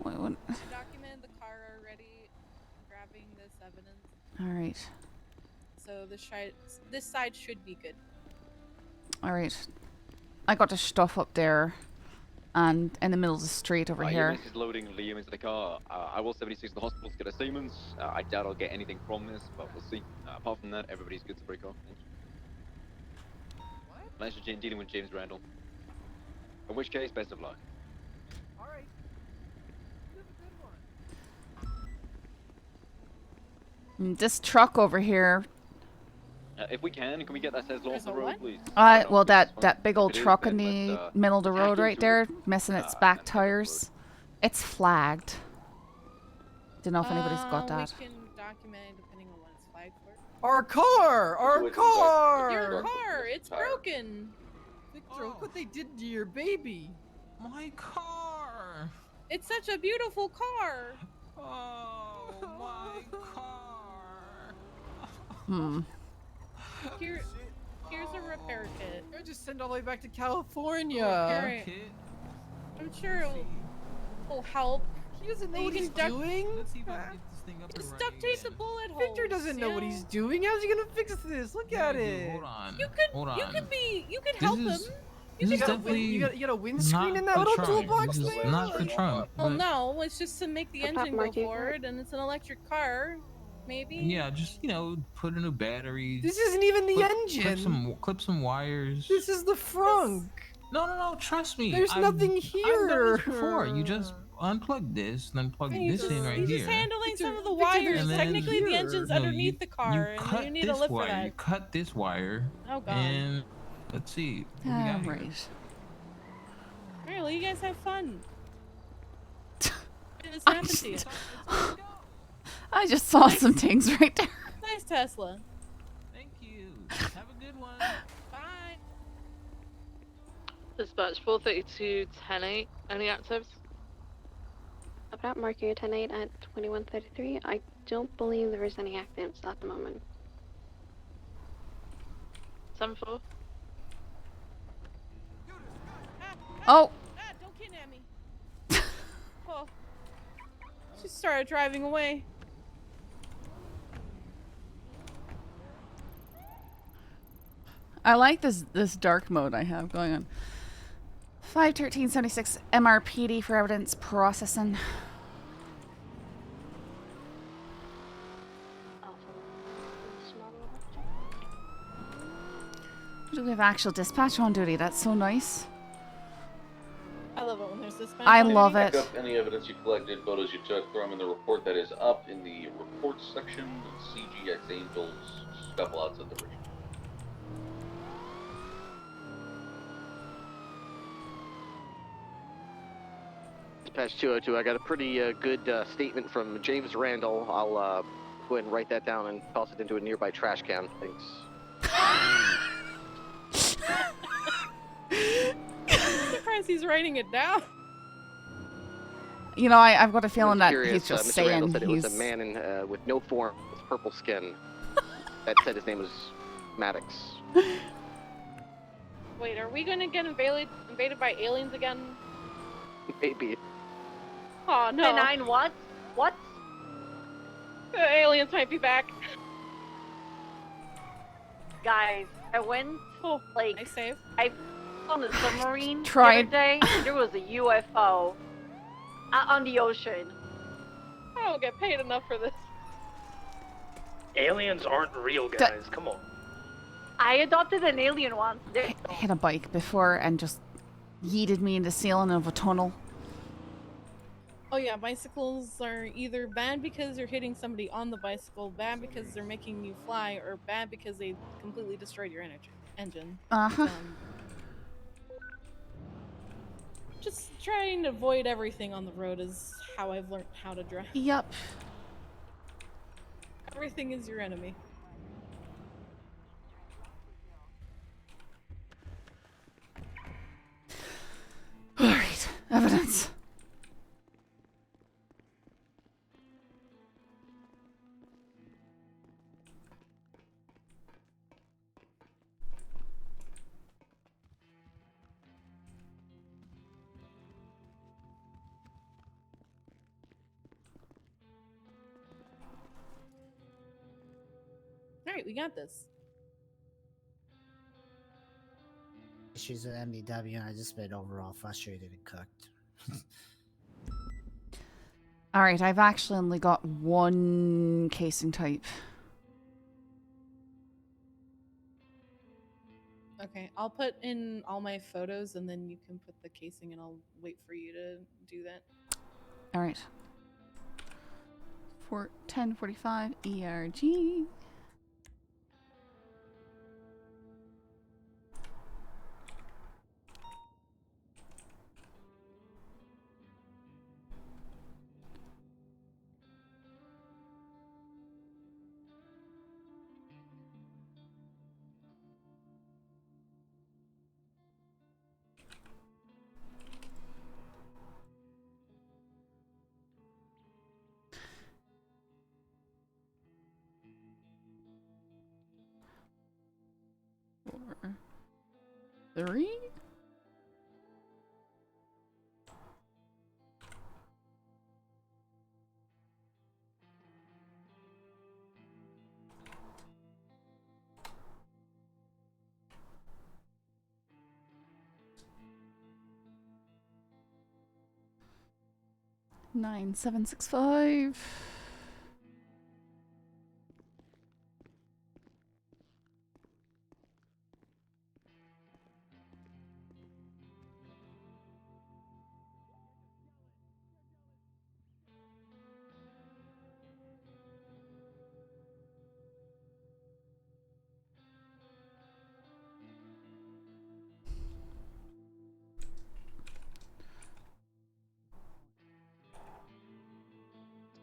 Wait, what? I documented the car already, grabbing this evidence. Alright. So this side should be good. Alright. I got the stuff up there. And in the middle of the street over here. EMS is loading Liam into the car. I will 76 to the hospital to get a Siemens. I doubt I'll get anything from this, but we'll see. Apart from that, everybody's good to break off. Unless you're dealing with James Randall. In which case, best of luck. Alright. This truck over here. If we can we get that Tesla off the road, please? Well, that big old If it is, truck then in the let's, middle of the hack road right into there, it. missing its back tires. It's flagged. Don't know if anybody's got that. We can document it depending on what it's flagged for. Our car! Our car! Your car! It's broken! Victor, look what they did to your baby! My car! It's such a beautiful car! Oh, my car! Here's a repair kit. I just send all the way back to California. Repair it. I'm sure it'll help. He doesn't know You what can he's doing. Let's see if I can get this thing up and running. Duct tape the bullet holes. Victor doesn't know what he's doing. How's he gonna fix this? Look at it. Hold on. You could help him. This is definitely you got a windscreen in that not little the trunk. toolbox This is there? not the trunk. Well, but- no, it's just to make the engine go forward, and it's an electric car, maybe. Yeah, just put in a battery. This isn't even the engine. Clip some wires. This is the frunk. No, trust me. There's nothing here. I've done this before. You just unplug this, then plug this in right He's here. just handling some of the wires. And then- Technically, the engine's No, underneath the car, you and cut you need a this lift for wire. that. You cut this wire. Oh, God. And let's see. What we got here? Right. Alright, well, you guys have fun. This happened to you. I just saw some things right there. Nice Tesla. Thank you. Have a good one. Bye. Dispatch 432 10-8. Any actives? About Mercury 10-8 at 2133. I don't believe there is any actives at the moment. 7-4. Oh! Don't kidnap me. Oh. She started driving away. I like this dark mode I have going on. 51376 MRPD for evidence processing. Do we have actual dispatch on duty? That's so nice. I love it when there's this. I love Pick it. up any evidence you collected, photos you took, throw them in the report that is up in the reports section. CGX Angels, scuffle outs at the region. Dispatch 202, I got a pretty good statement from James Randall. I'll go ahead and write that down and toss it into a nearby trash can. Thanks. I'm surprised he's writing it down. You know, I've got a feeling that Curious, he's just Mr. saying Randall said it was he's... a man in, with no form, with purple skin. That said his name was Maddox. Wait, are we gonna get invaded by aliens again? Maybe. Oh no. 9 what? What? The aliens might be back. Guys, I went like I on the submarine the other day. There was a UFO on the ocean. I don't get paid enough for this. Aliens aren't real, guys. Come on. I adopted an alien once. hit a bike before and just yeeted me in the ceiling of a tunnel. Oh yeah, bicycles are either bad because you're hitting somebody on the bicycle, bad because they're making you fly, or bad because they completely destroyed your engine. Uh-huh. Just trying to avoid everything on the road is how I've learned how to drive. Yep. Everything is your enemy. Alright, evidence Alright, we got this. Issues with MDW, and I just been overall frustrated and cooked. Alright, I've actually only got one casing type. Okay, I'll put in all my photos and then you can put the casing and I'll wait for you to do that. Alright. 1045 ERG. Three? Nine, 765.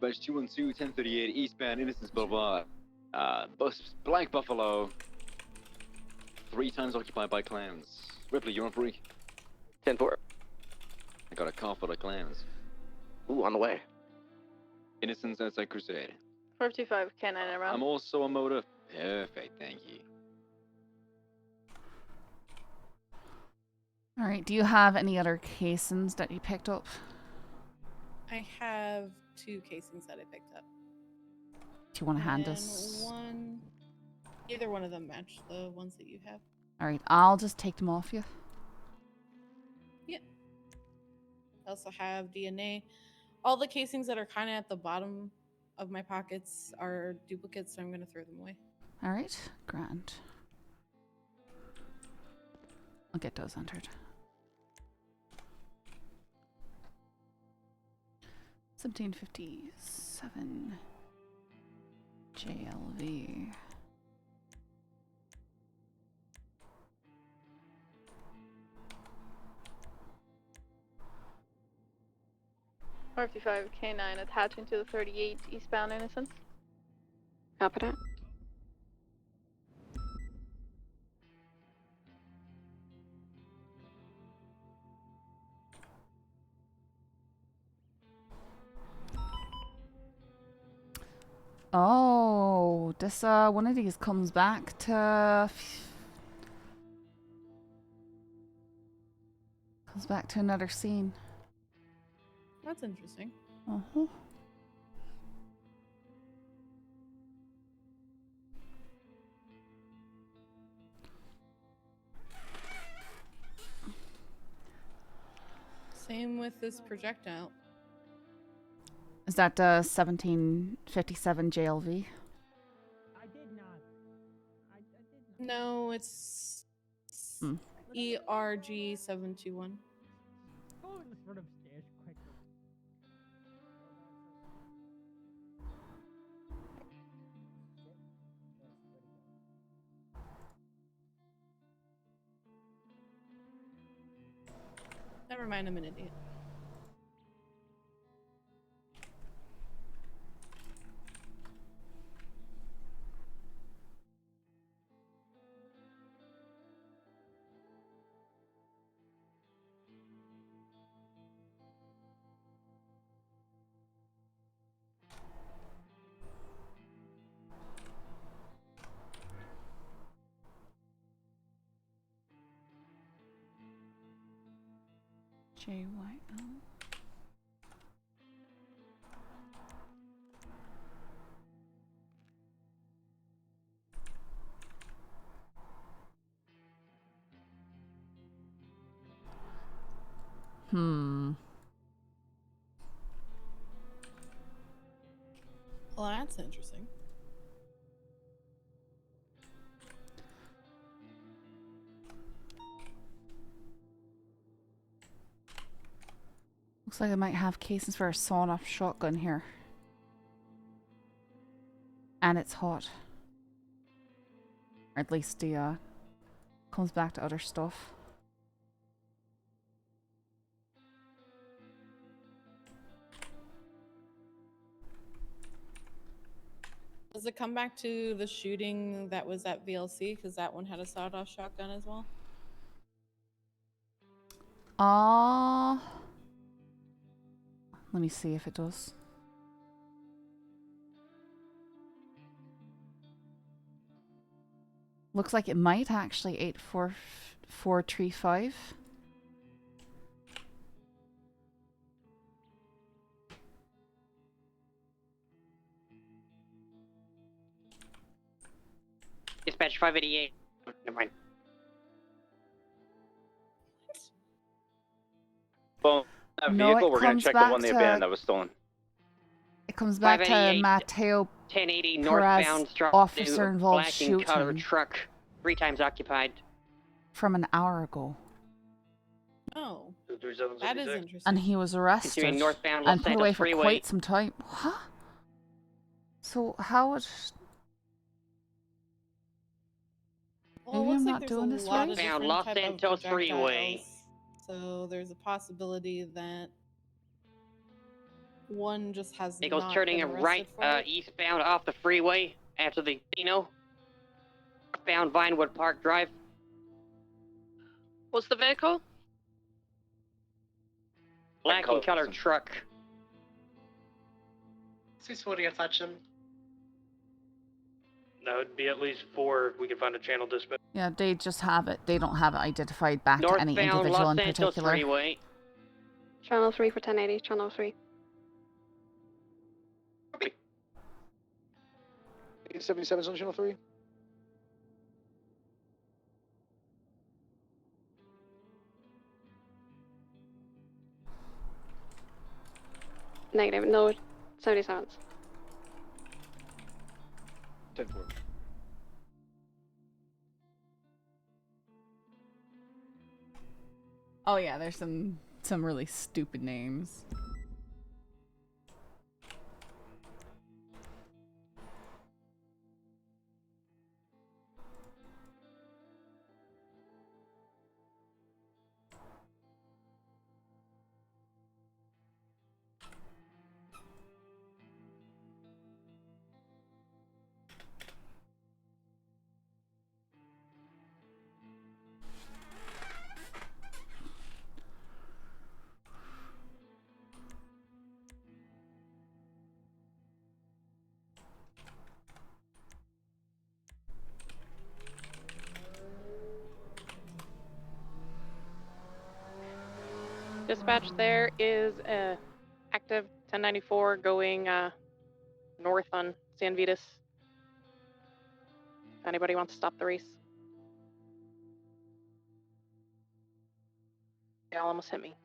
Dispatch 212, 1038 eastbound Innocence Boulevard. Bus Black Buffalo. 3 times occupied by clams. Ripley, you're on 3. 10-4. I got a car full of clams. Ooh, on the way. Innocence outside Crusade. 425 K9 around. I'm also a motor. Perfect, thank you. Alright, do you have any other casings that you picked up? I have 2 casings that I picked up. Do you want to hand And us? Either one of them match the ones that you have. Alright, I'll just take them off you. Yeah. I also have DNA. All the casings that are kind of at the bottom of my pockets are duplicates, so I'm going to throw them away. Alright, grand. I'll get those entered. 1757 JLV. R55 K9 attaching to the 38 eastbound Innocence. Copy that. Oh, this one of these comes back to another scene. That's interesting. Uh-huh. Same with this projectile. Is that 1757 JLV? I did not. I did not. No, it's ERG 721. Go in the front upstairs quickly. Never mind, I'm an idiot. JYL. Hmm. Well, that's interesting. Looks like I might have cases for a sawn-off shotgun here. And it's hot. Or at least the, comes back to other stuff. Does it come back to the shooting that was at VLC? Because that one had a sawed-off shotgun as well. Let me see if it does. Looks like it might actually 84435. Dispatch 588. Never mind. Well, that No, vehicle, it we're going comes to check the back one they to- abandoned that was stolen. It comes back to 588, Mateo 1080 Perez, northbound, struck officer involved black and color shooting truck, 3 times occupied. from an hour ago. Oh, that is interesting. And he was arrested Continuing northbound, Los and put Santos away for Freeway. quite some time. Huh? So how would... Well, it Maybe looks I'm like not there's doing a this lot right? of Found different Los type of Santos Freeway. projectiles. So there's a possibility that one just has Vehicle's not turning been a arrested right for it. eastbound off the freeway after the casino. Found Vinewood Park Drive. What's the vehicle? Black and color truck. Is what are you touching? That would be at least 4 if we can find a channel dispatch. Yeah, they just have it. They don't have it identified back to any Northbound individual Los in Santos particular. Freeway. Channel 3 for 1080, channel 3. 877's on channel 3. Negative, no 77s. 10-4. Oh yeah, there's some really stupid names. Dispatch, there is a active 1094 going north on San Vitas. If anybody wants to stop the race. Y'all almost hit me.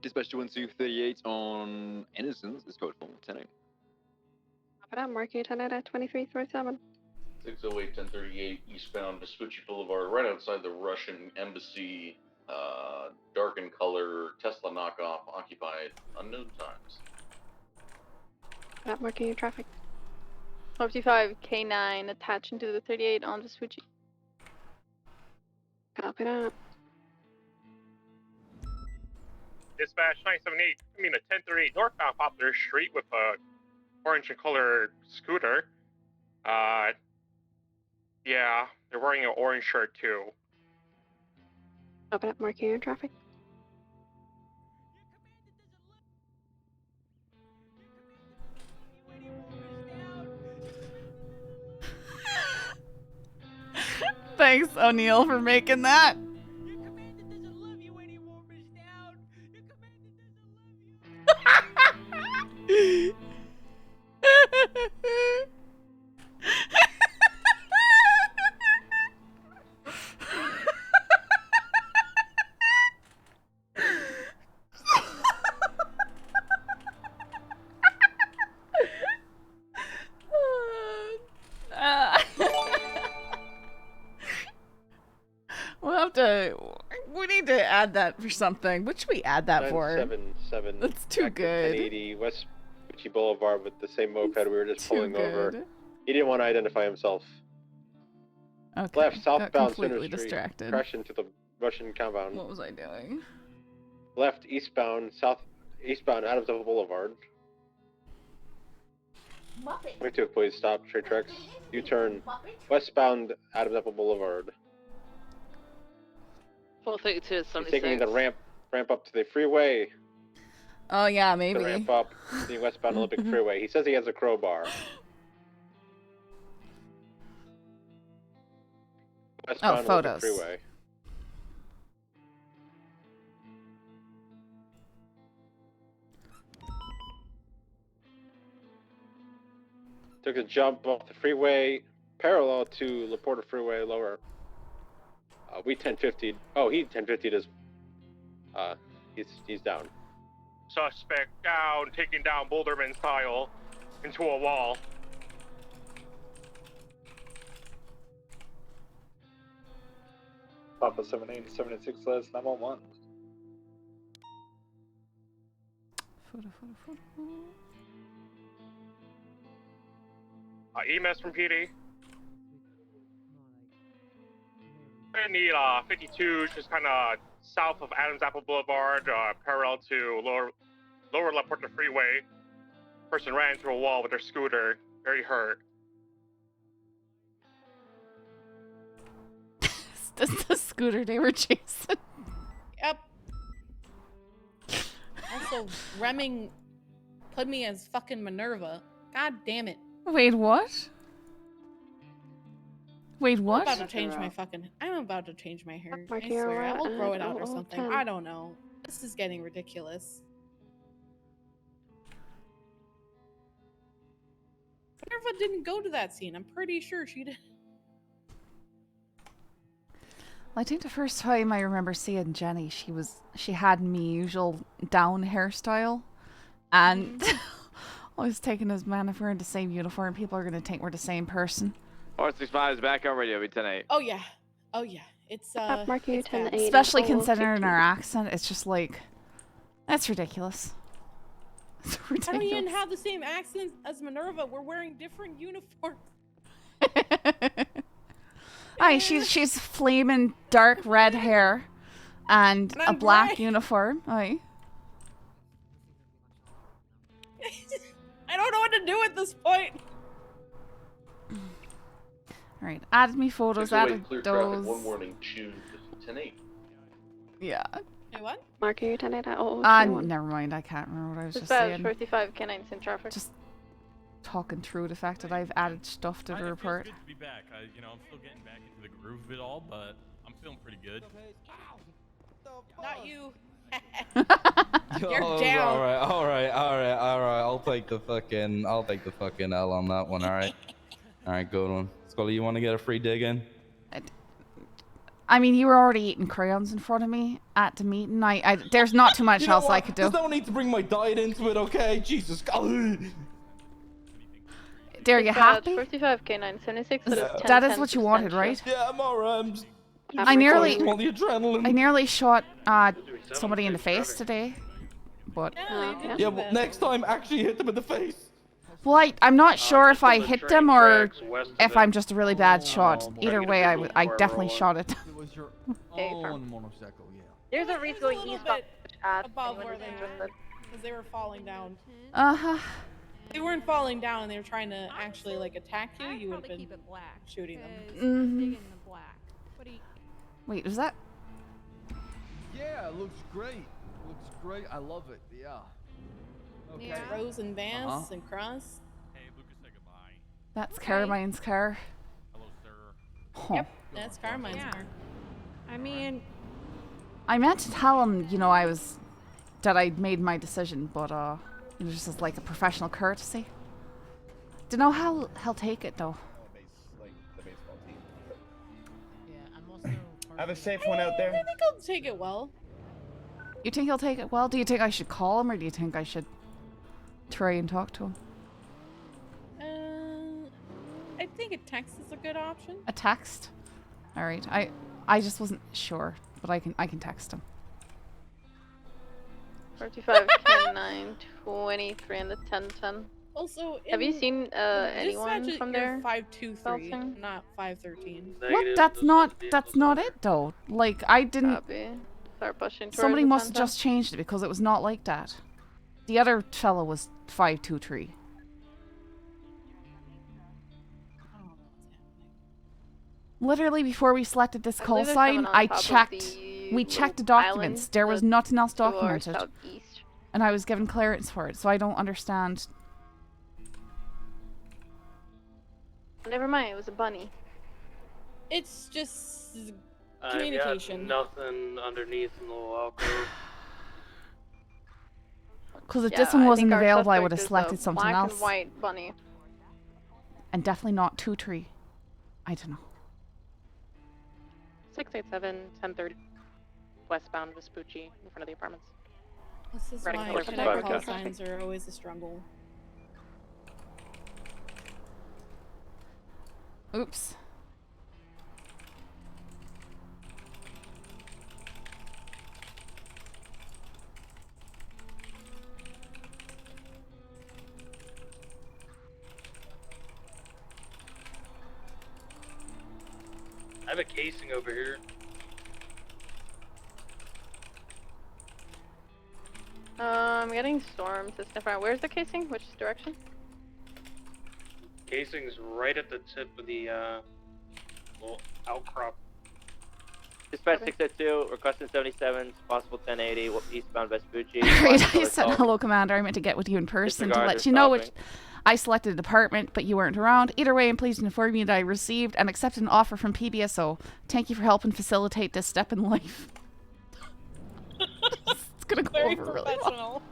Dispatch 1238 on Innocence is code 410. But I'm marking 10 at 2337. 608 1038 eastbound Vespucci Boulevard, right outside the Russian embassy. Dark in color, Tesla knockoff, occupied, unknown times. Not marking your traffic. 55 K9 attaching to the 38 on Vespucci. Copy that. Dispatch 978. I mean, a 1038 northbound Poplar Street with a orange in color scooter. Yeah, they're wearing an orange shirt too. Open up marking your traffic. Thanks, O'Neill, for making that. We'll have to. We need to add that for something. What should we add that for? 977. That's too good. 1080 West Gucci Boulevard with the same moped we were just Too pulling over. good. He didn't want to identify himself. Okay. Left southbound Center completely Street. distracted. Crash into the Russian compound. What was I doing? Left eastbound Adams Apple Boulevard. Muppet. 22, please stop. Straight tracks. U-turn westbound Adams Apple Boulevard. 432 is He's 76. taking the ramp up to the freeway. Oh yeah, maybe. The ramp up the westbound Olympic Freeway. He says he has a crowbar. Westbound photos. Olympic Freeway. Took a jump off the freeway, parallel to La Porta Freeway, lower. We 1050. Oh, he 1050'd his. He's down. Suspect down, taking down Boulderman style into a wall. Papa 7876 says 911. EMS from PD. I need 52, just kind of south of Adams Apple Boulevard, parallel to lower La Porta Freeway. Person ran into a wall with their scooter, very hurt. That's the scooter they were chasing. Yep. Also, Remming put me as fucking Minerva. God damn it. Wait, what? Wait, what? I'm about to change my fucking. I'm about to change my hair. I Mark swear. Hero, I'll grow it out or 0010. something. I don't know. This is getting ridiculous. Minerva didn't go to that scene. I'm pretty sure she did. I think the first time I remember seeing Jenny, she had me usual down hairstyle, and I was taken as man if we're in the same uniform. People are gonna think we're the same person. 465 is back on radio. Be 10-8. Oh yeah. Oh yeah. It's marking it's bad. 10-8. Especially considering our accent, it's just like, that's ridiculous. It's I don't even ridiculous. have the same accent as Minerva. We're wearing different uniforms. Aye, she's flaming dark red hair and And a I'm black gray. uniform. Aye. I don't know what to do at this point. Alright, added me photos, 608 added clear traffic, those. one warning, June 10-8. Yeah. Hey, what? Marking your 10-8 at 0021. Never mind, I can't remember what I was just Dispatch saying. 45 canines in traffic. Just talking through the fact that I've added stuff to the report. It's good to be back. I'm still getting back into the groove of it all, but I'm feeling pretty good. Not you. You're down. All right. I'll take the fucking L on that one. All right. All right, good one. Scully, you want to get a free dig in? I mean, you were already eating crayons in front of me at the meeting. There's not too much else I could do. There's no need to bring my diet into it, okay? Jesus. There, you happy? 45 canines, 76 for the That is what you wanted, right? Yeah, I'm alright. I nearly All the adrenaline. I nearly shot somebody in the face today, but Yeah, well, next time, actually hit them in the face. well, I'm not sure if I hit them or if I'm just a really bad shot. Either way, I definitely shot it. Okay, There's a reason going eastbound chat. above Anyone where is they interested. were, because they were falling down. Uh-huh. They weren't falling down, they were trying to actually like attack you, you would have been shooting them. Mhm. the black. What do you... Wait, was that? Yeah, it looks great. Looks great. I love it. Yeah. Okay. Yeah. Rose and Vance and Cross. Hey, Lucas, say goodbye. That's Carmine's car. Hello, sir. Huh. Yep, that's Carmine's car. I mean, I meant to tell him, you know, that I'd made my decision, but it was just like a professional courtesy. Don't know how he'll take it though. Have a safe one out there. I think I'll take it well. You think he'll take it well? Do you think I should call him, or do you think I should try and talk to him? I think a text is a good option. A text? All right. I just wasn't sure, but I can text him. 45, 10, 9, 23, and the 1010. Also, have you seen anyone from there? 523, not 513. What? That's not it though. Like I didn't. Copy. Start pushing. Somebody must have just changed it because it was not like that. The other fellow was 523. Literally before we selected this call sign, I checked. We checked the documents. There was nothing else documented, and I was given clearance for it. So I don't understand. Never mind. It was a bunny. It's just communication. Nothing underneath in the alcove. Because if this one wasn't available, I would have suspect is selected a something black else. And white bunny. And definitely not 2-3. I don't know. 687, 1030, westbound Vespucci, in front of the apartments. This is Ready why for cadet fire call traffic. signs are always a struggle. Oops. I have a casing over here. I'm getting storm to sniff around. Where's the casing? Which direction? Casing's right at the tip of the little outcrop. Dispatch 602, requesting 77, possible 1080, eastbound Vespucci. Alright, I said hello, Commander. I meant to get with you in person to Disregard let the you know which. stopping. I selected a department, but you weren't around. Either way, I'm pleased to inform you that I received and accepted an offer from PBSO. Thank you for helping facilitate this step in life. It's gonna go Very over really well.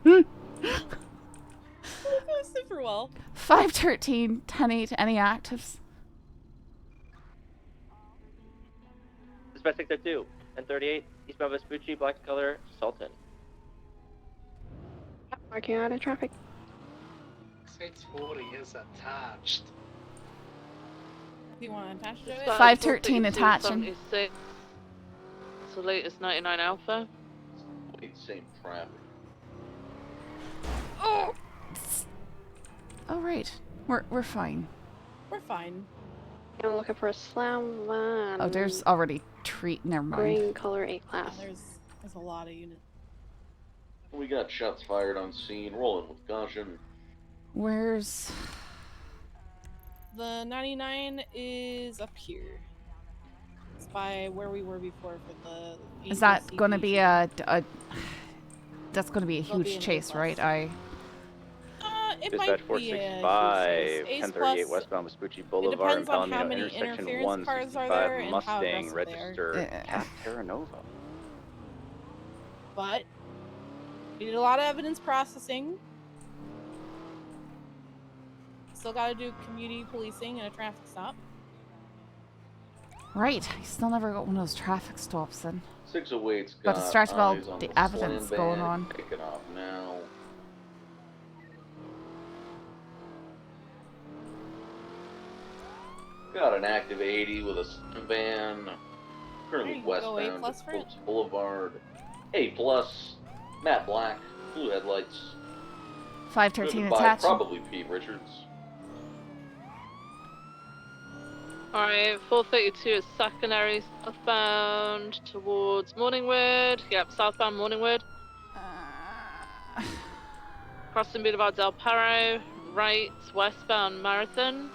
professional. It goes super well. 513, 10-8, any actives? Dispatch 602, 1038, eastbound Vespucci, black color, Sultan. Marking out of traffic. 640 is attached. Do you want to attach to it? 513 attaching. It's the latest 99 Alpha. Same traffic. Oh! Alright. We're fine. We're fine. I'm looking for a slam van. Oh, there's already treat. Never mind. Green color A-class. There's a lot of units. We got shots fired on scene, rolling with caution. Where's... The 99 is up here. It's by where we were before for the... Is that gonna be a that's gonna be a It'll be huge an chase, A+. right? It Dispatch might be a 465, Ace 1038 plus- westbound Vespucci It Boulevard, depends on how Palomino many intersection interference cars are there 165, and how Mustang, aggressive they are. registered Cat Terra Nova. But we did a lot of evidence processing. Still gotta do community policing and a traffic stop. Right. I still never got one of those traffic stops then. 608's Got got distracted by all eyes on the slam evidence going van, on. Taking off now. Got an active 80 with a slam van. Currently Alright, go A+ westbound for it. Oaks Boulevard. A+, matte black, blue headlights. 513 Driven by attaching. probably Pete Richards. Alright, 432 is secondary southbound towards Morningwood. Yep, southbound Morningwood. Crossing Boulevard Del Perro, right, westbound Marathon.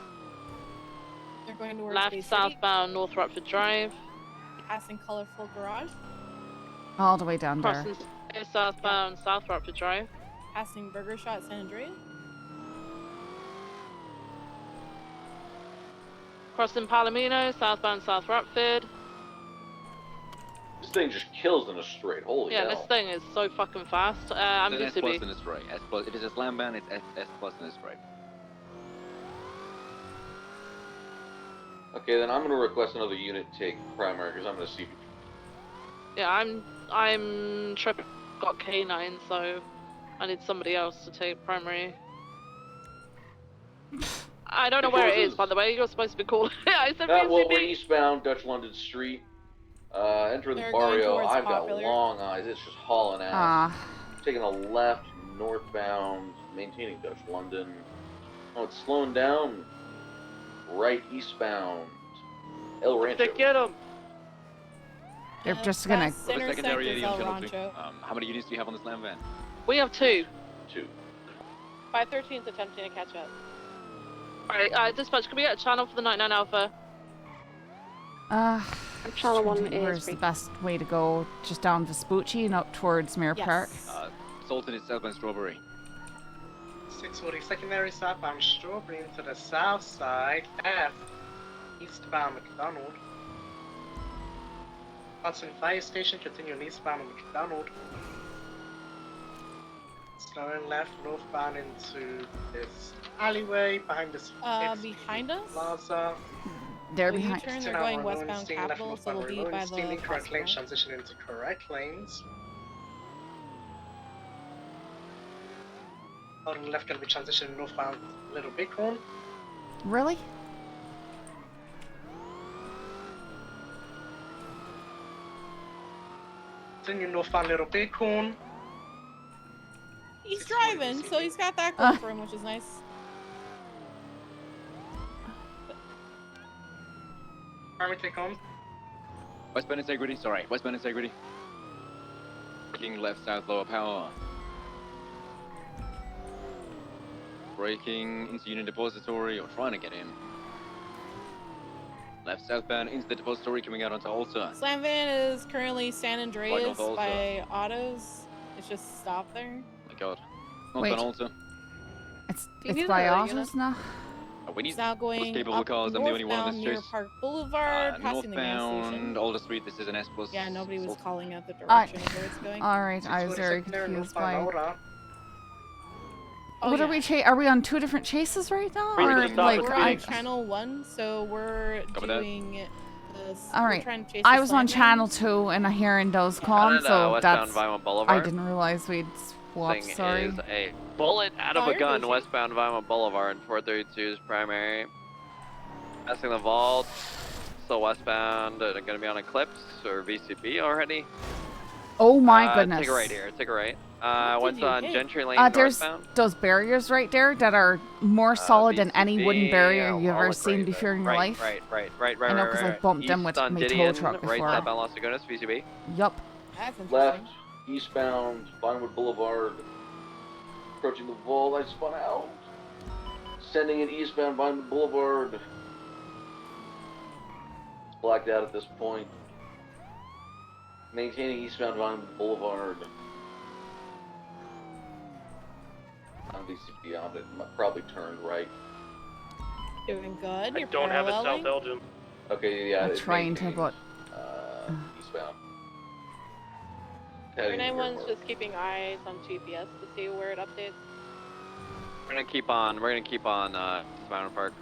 They're going towards Left, Bay City. southbound North Rockford Drive. Passing Colorful Garage. All the way down there. Crossing southbound South Rockford Drive. Passing Burger Shot San Andreas. Crossing Palomino, southbound South Rockford. This thing just kills in a straight. Holy Yeah, hell. this thing is so fucking fast. I'm It's an S VCB. plus in a straight. S plus. If it's a slam ban, it's S plus in a straight. Okay, then I'm gonna request another unit take primary because I'm gonna see. Yeah, I'm tripping. Got K9, so I need somebody else to take primary. I don't know where it is, by the way. You're supposed to be calling. I said Well, we're VCB. eastbound Dutch London Street. Entering the They're going barrio. towards I've Popular. got long eyes. It's just hauling ass. Ah. Taking a left, northbound, maintaining Dutch London. Oh, it's slowing down. Right, eastbound. El Rancho. Get him. They're just gonna. That's center Secondary sector's 80 on El Channel 2. Rancho. How many units do you have on the slam van? We have 2. 2. 513 is attempting to catch up. Alright, dispatch, can we get a channel for the 99 Alpha? Channel 1 Where's is the best way to go? Just down Vespucci and up towards Mirror Park? Sultan is southbound Strawberry. 640 secondary southbound Strawberry into the south side, F, eastbound McDonald. Hudson Fire Station, continuing eastbound on McDonald. Slowing left, northbound into this alleyway behind this Behind us? plaza. They're The behind. U-turn, they're going westbound Capitol, so they'll be by the incorrect lanes, hospital. transition into correct lanes. On the left, gonna be transitioning northbound Little Bighorn. Really? Continue northbound Little Bighorn. He's driving, so he's got that going for him, which is nice. Army take on. Westbound Integrity, sorry. Westbound Integrity. Braking left, south, lower power. Braking into unit depository, or trying to get in. Left, southbound into the depository, coming out onto Alta. Slam van is currently San Andreas North Alta. by autos. It's just stopped there. Oh my god. Wait. Northbound Alta. It's by autos now? We need It's now going most capable up cars. I'm the only one on northbound this near chase. Park Boulevard, passing the gas Northbound station. Alta Street, this is an S plus. Yeah, nobody was Sultan. calling out the direction of where it's going. Alright, I was very confused by. Oh, What yeah. are we are we on 2 different chases right now? We're Or like on channel 1, so we're Copy that. doing this. Alright. We're trying to chase I the was on slam van. channel 2 and I hearing those comms, so westbound that's. Weimar I Boulevard. didn't realize we'd swapped. Thing Sorry. is a bullet out of Oh, a you're gun Gucci. westbound Weimar Boulevard. 432's primary. Passing the vault. Still westbound. Gonna be on Eclipse or VCB already. Oh my goodness. Take a right here. Take a right. One's you on hit? Gentry Lane There's northbound. those barriers right there that are more solid than any wooden VCB, barrier you've I'll ever look seen right before in your right, life. Right. I know because I bumped them with East on my tow Didion, truck right before. southbound Los Lagunas, VCB. Yup. That's Left, interesting. eastbound Vinewood Boulevard. Approaching the vault, I spun out. Sending it eastbound Vinewood Boulevard. It's blacked out at this point. Maintaining eastbound Vinewood Boulevard. I'm VCP on it. Probably turned right. Doing good. I You're don't have it paralleling. South Belgium. Okay, yeah. I'm it trying to, maintains, but eastbound. Heading 391's north. just keeping eyes on GPS to see where it updates. We're gonna keep on. Smyrna Park.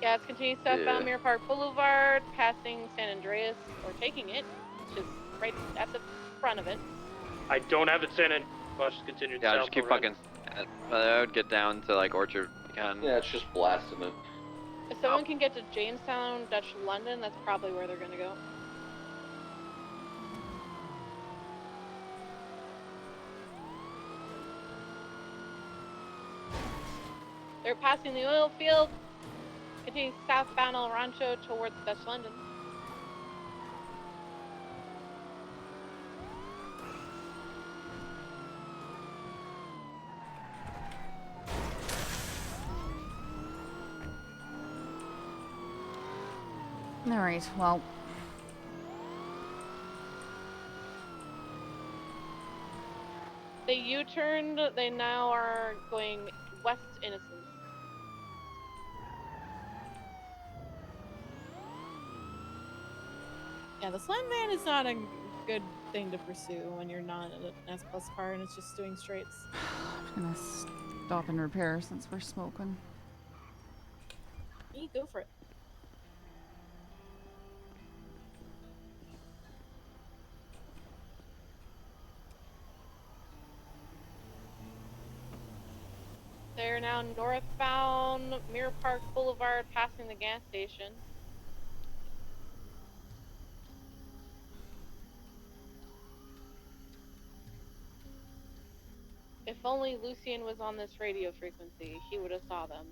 Yeah, it's continuing southbound Yeah. Mirror Park Boulevard, passing San Andreas, or taking it, which is right at the front of it. I don't have it sent in. I'll just continue Yeah, south. just keep already. fucking. I would get down to like Orchard. Again. Yeah, it's just blasting it. If someone can get to Jamestown, Dutch London, that's probably where they're gonna go. They're passing the oil field. Continuing southbound El Rancho towards West London. All right. Well. They U-turned. They now are going west Innocence. Yeah, the slam van is not a good thing to pursue when you're not in an S-Plus car and it's just doing straights. I'm gonna stop and repair since we're smoking. You go for it. They're now northbound Mirror Park Boulevard, passing the gas station. If only Lucian was on this radio frequency, he would have saw them.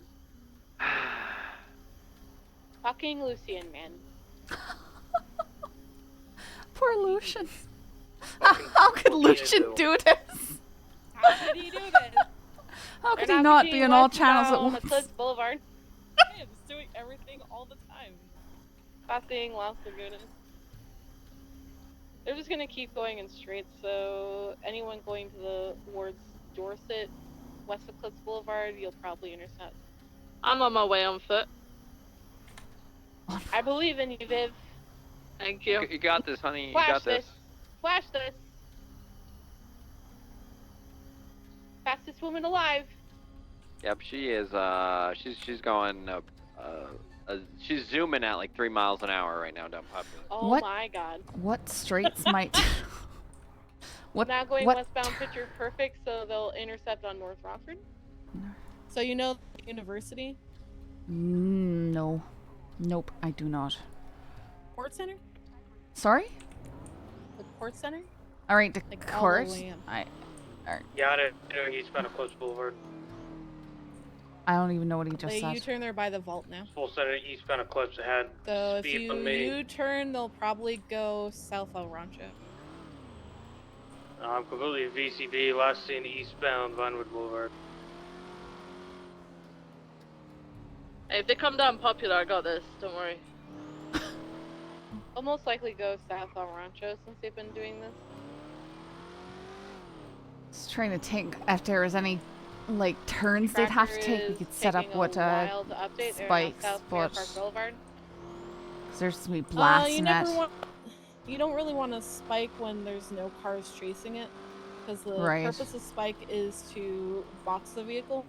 Fucking Lucian, man. Poor Lucian. How could Lucian do this? How did he do this? How could he not be on all channels at once? Eclipse Boulevard. Yeah, just doing everything all the time. Passing Las Lagunas. They're just gonna keep going in straight, so anyone going towards Dorset, West Eclipse Boulevard, you'll probably intercept. I'm on my way on foot. I believe in you, Viv. Thank you. You got this, honey. You Flash got this. this. Flash this. Fastest woman alive. Yep, she is. She's going. She's zooming at like 3 miles an hour right now down Popular. Oh What? my god. What streets might? What? Now going what? westbound picture perfect, so they'll intercept on North Rockford. So you know the university? No. Nope, I do not. Court Center? Sorry? The Court Center? All right, the Like all court. the way up. Got it. Eastbound Eclipse Boulevard. I don't even know what he just They said. U-turn there by the vault now. Full center eastbound Eclipse ahead. So if Speed you on me. U-turn, they'll probably go south El Rancho. I'm completely VCB. Last seen eastbound Vinewood Boulevard. Hey, if they come down Popular, I got this. Don't worry. They'll most likely go south El Rancho since they've been doing this. Just trying to think if there was any like turns they'd have to take. We could set up what spikes, but because there's gonna be blasting it. You don't really want to spike when there's no cars chasing it, because the Right. purpose of spike is to box the vehicle.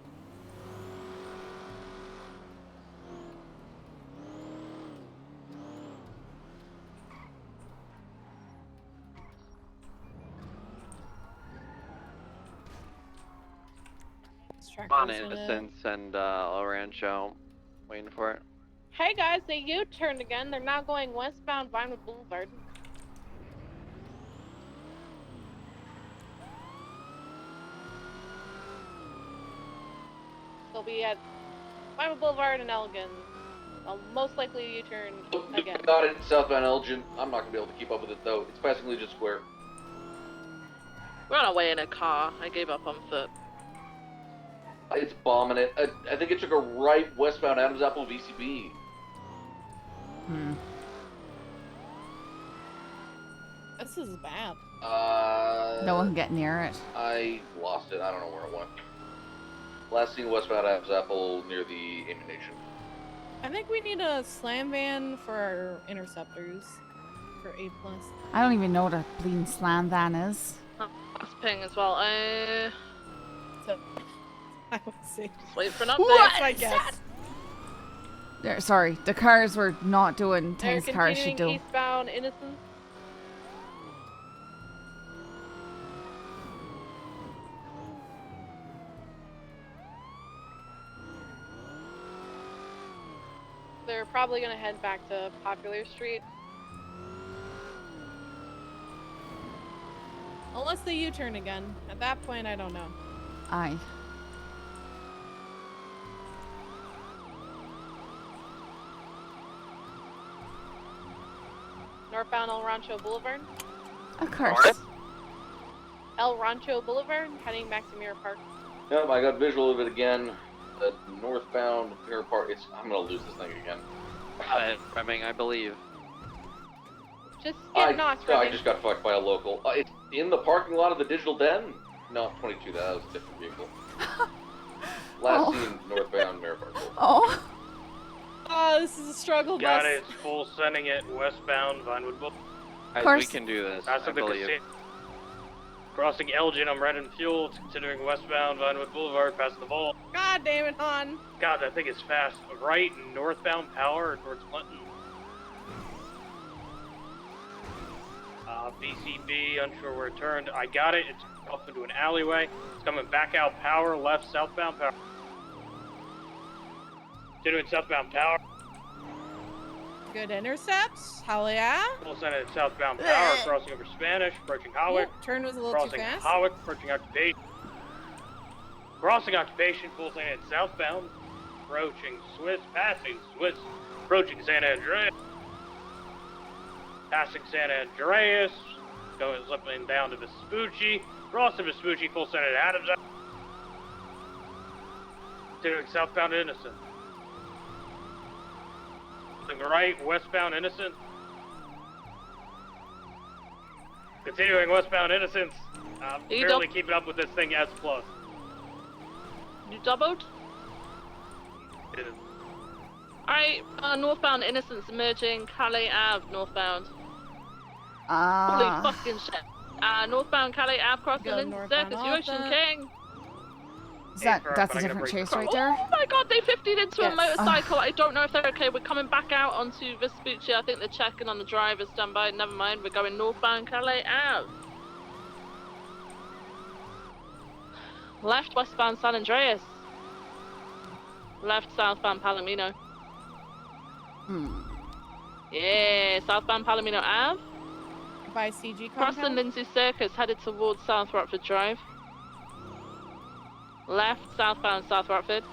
On Innocence and El Rancho, waiting for it. Hey guys, they U-turned again. They're now going westbound Vinewood Boulevard. They'll be at Vinewood Boulevard and Elgin. I'll most likely U-turn again. Got it, southbound Elgin. I'm not gonna be able to keep up with it though. It's passing Legion Square. We're on our way in a car. I gave up on foot. It's bombing it. I think it took a right westbound Adams Apple VCB. This is bad. No one can get near it. I lost it. I don't know where it went. Last seen westbound Adams Apple near the ammunition. I think we need a slam van for our interceptors for A+. I don't even know what a bleeding slam van is. That's ping as well. So, I would say. Just wait for an update. What? I guess. There, sorry, the cars were not doing They're things cars should do. continuing eastbound Innocence. They're probably gonna head back to Popular Street. Unless they U-turn again. At that point, I don't know. Aye. Northbound El Rancho Boulevard. Of course. El Rancho Boulevard, heading back to Mirror Park. Yep, I got visual of it again. The northbound Mirror Park. I'm gonna lose this thing again. Remming, I believe. Just get knocked, Remming. I just got fucked by a local. It's in the parking lot of the Digital Den. No, 22. That was a different vehicle. Last seen northbound Mirror Park. Oh. Oh, this is a struggle Got bus. it. It's full sending it westbound Vinewood Boulevard. Guys, we can do this. Past I the believe. casino. Crossing Elgin, I'm red and fuel. It's continuing westbound Vinewood Boulevard past the vault. God damn it, Han. God, that thing is fast. Right, northbound Power towards Clinton. BCB, unsure where it turned. I got it. It's off into an alleyway. It's coming back out Power, left, southbound Power. Continuing southbound Power. Good intercepts. Hell yeah. Full send it southbound Power, crossing over Spanish, approaching Hawick. Turn was a little Crossing too fast. Hawick, approaching Occupation. Crossing Occupation, full send it southbound. Approaching Swiss, passing Swiss, approaching Santa Andreas. Passing Santa Andreas, going zipping down to Vespucci. Crossing Vespucci, full send it Adams. Continuing southbound Innocent. Right, westbound Innocent. Continuing westbound Innocence. Barely keeping up with this thing S+. You doubled? Alright, northbound Innocence emerging, Calais Ave, northbound. Holy fucking shit. Northbound Calais Ave crossing into Circus, you Ocean King. Is that's a different chase right there? Oh my god, they 50'd into a motorcycle. I don't know if they're okay. We're coming back out onto Vespucci. I think they're checking on the driver. Stand by. Never mind. We're going northbound Calais Ave. Left westbound San Andreas. Left southbound Palomino. Yeah, southbound Palomino Ave. By CG Crossing compound. Lindsay Circus, headed towards South Rockford Drive. Left, southbound South Rockford.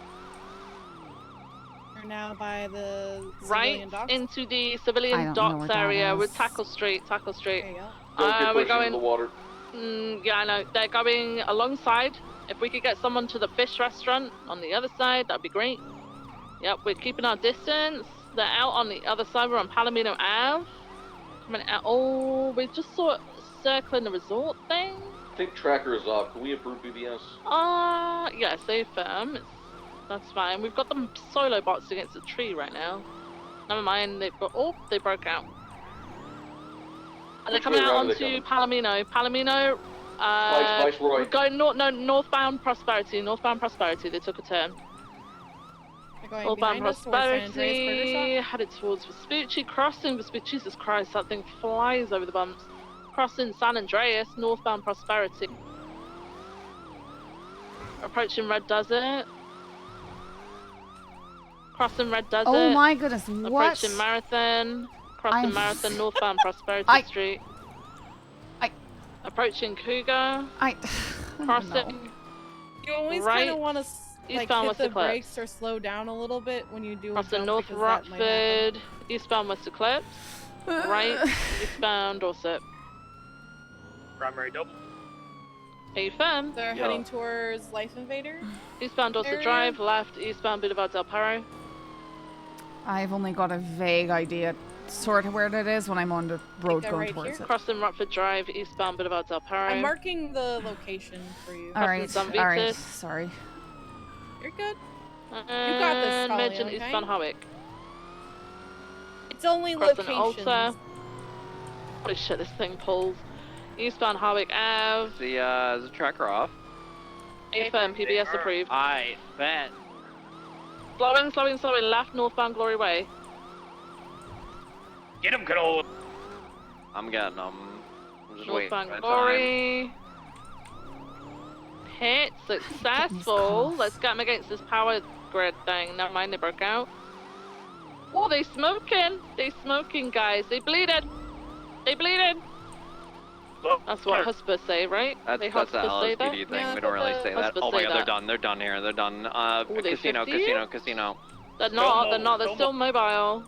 We're now by the Right civilian docks. into the civilian docks area with Tackle Street. Tackle Street. We're going. the water. Yeah, I know. They're going alongside. If we could get someone to the fish restaurant on the other side, that'd be great. Yep, we're keeping our distance. They're out on the other side. We're on Palomino Ave. Coming out. Oh, we just saw it circling the resort thing. I think tracker is off. Can we approve PBS? Yeah, stay firm. That's fine. We've got them solo bots against a tree right now. Never mind, they broke out. And they're coming out onto Palomino. Palomino, Viceroy. we're going northbound Prosperity. Northbound Prosperity, they took a turn. Northbound Prosperity, headed towards Vespucci, crossing Vespucci. Jesus Christ, that thing flies over the bumps. Crossing San Andreas, northbound Prosperity. Approaching Red Desert. Crossing Red Desert. Oh my goodness, what? Approaching Marathon. Crossing Marathon, northbound Prosperity Street. Approaching Cougar. Crossing. You always kind of want to like eastbound hit West the Eclipse. brakes or slow down a little bit when you do a Crossing jump North because that might happen. Rockford. Eastbound West Eclipse. Right. Eastbound Dorset. Primary double. Are you firm? They're heading towards Life Invader. Eastbound Dorset area. Drive, left, eastbound Boulevard Del Perro. I've only got a vague idea sort of where that is when I'm on the road they're going right towards here. it. Crossing Rockford Drive, eastbound Boulevard Del Perro. I'm marking the location for you. Alright, San alright, Vitus. sorry. You're good. And You got this, Scully, Merchant, okay? eastbound Hawick. It's only Crossing locations. Alta. Holy shit, this thing pulls. Eastbound Hawick Ave. Is the tracker off? A firm, PBS approved. I bet. Slowing, left, northbound Glory Way. Get him, Canola. I'm getting them. I'm just waiting Northbound for the time. Glory. Hit successful. Let's get him against this power grid thing. Never mind, they broke out. Oh, they smoking. They smoking, guys. They bleeded. They bleeded. That's what Husper say, right? That's they the Husper say that? LSPD thing. We don't really say that. Husper Oh my say god, that. they're done. They're done here. They're done. they Casino. 50? They're not. They're still mobile.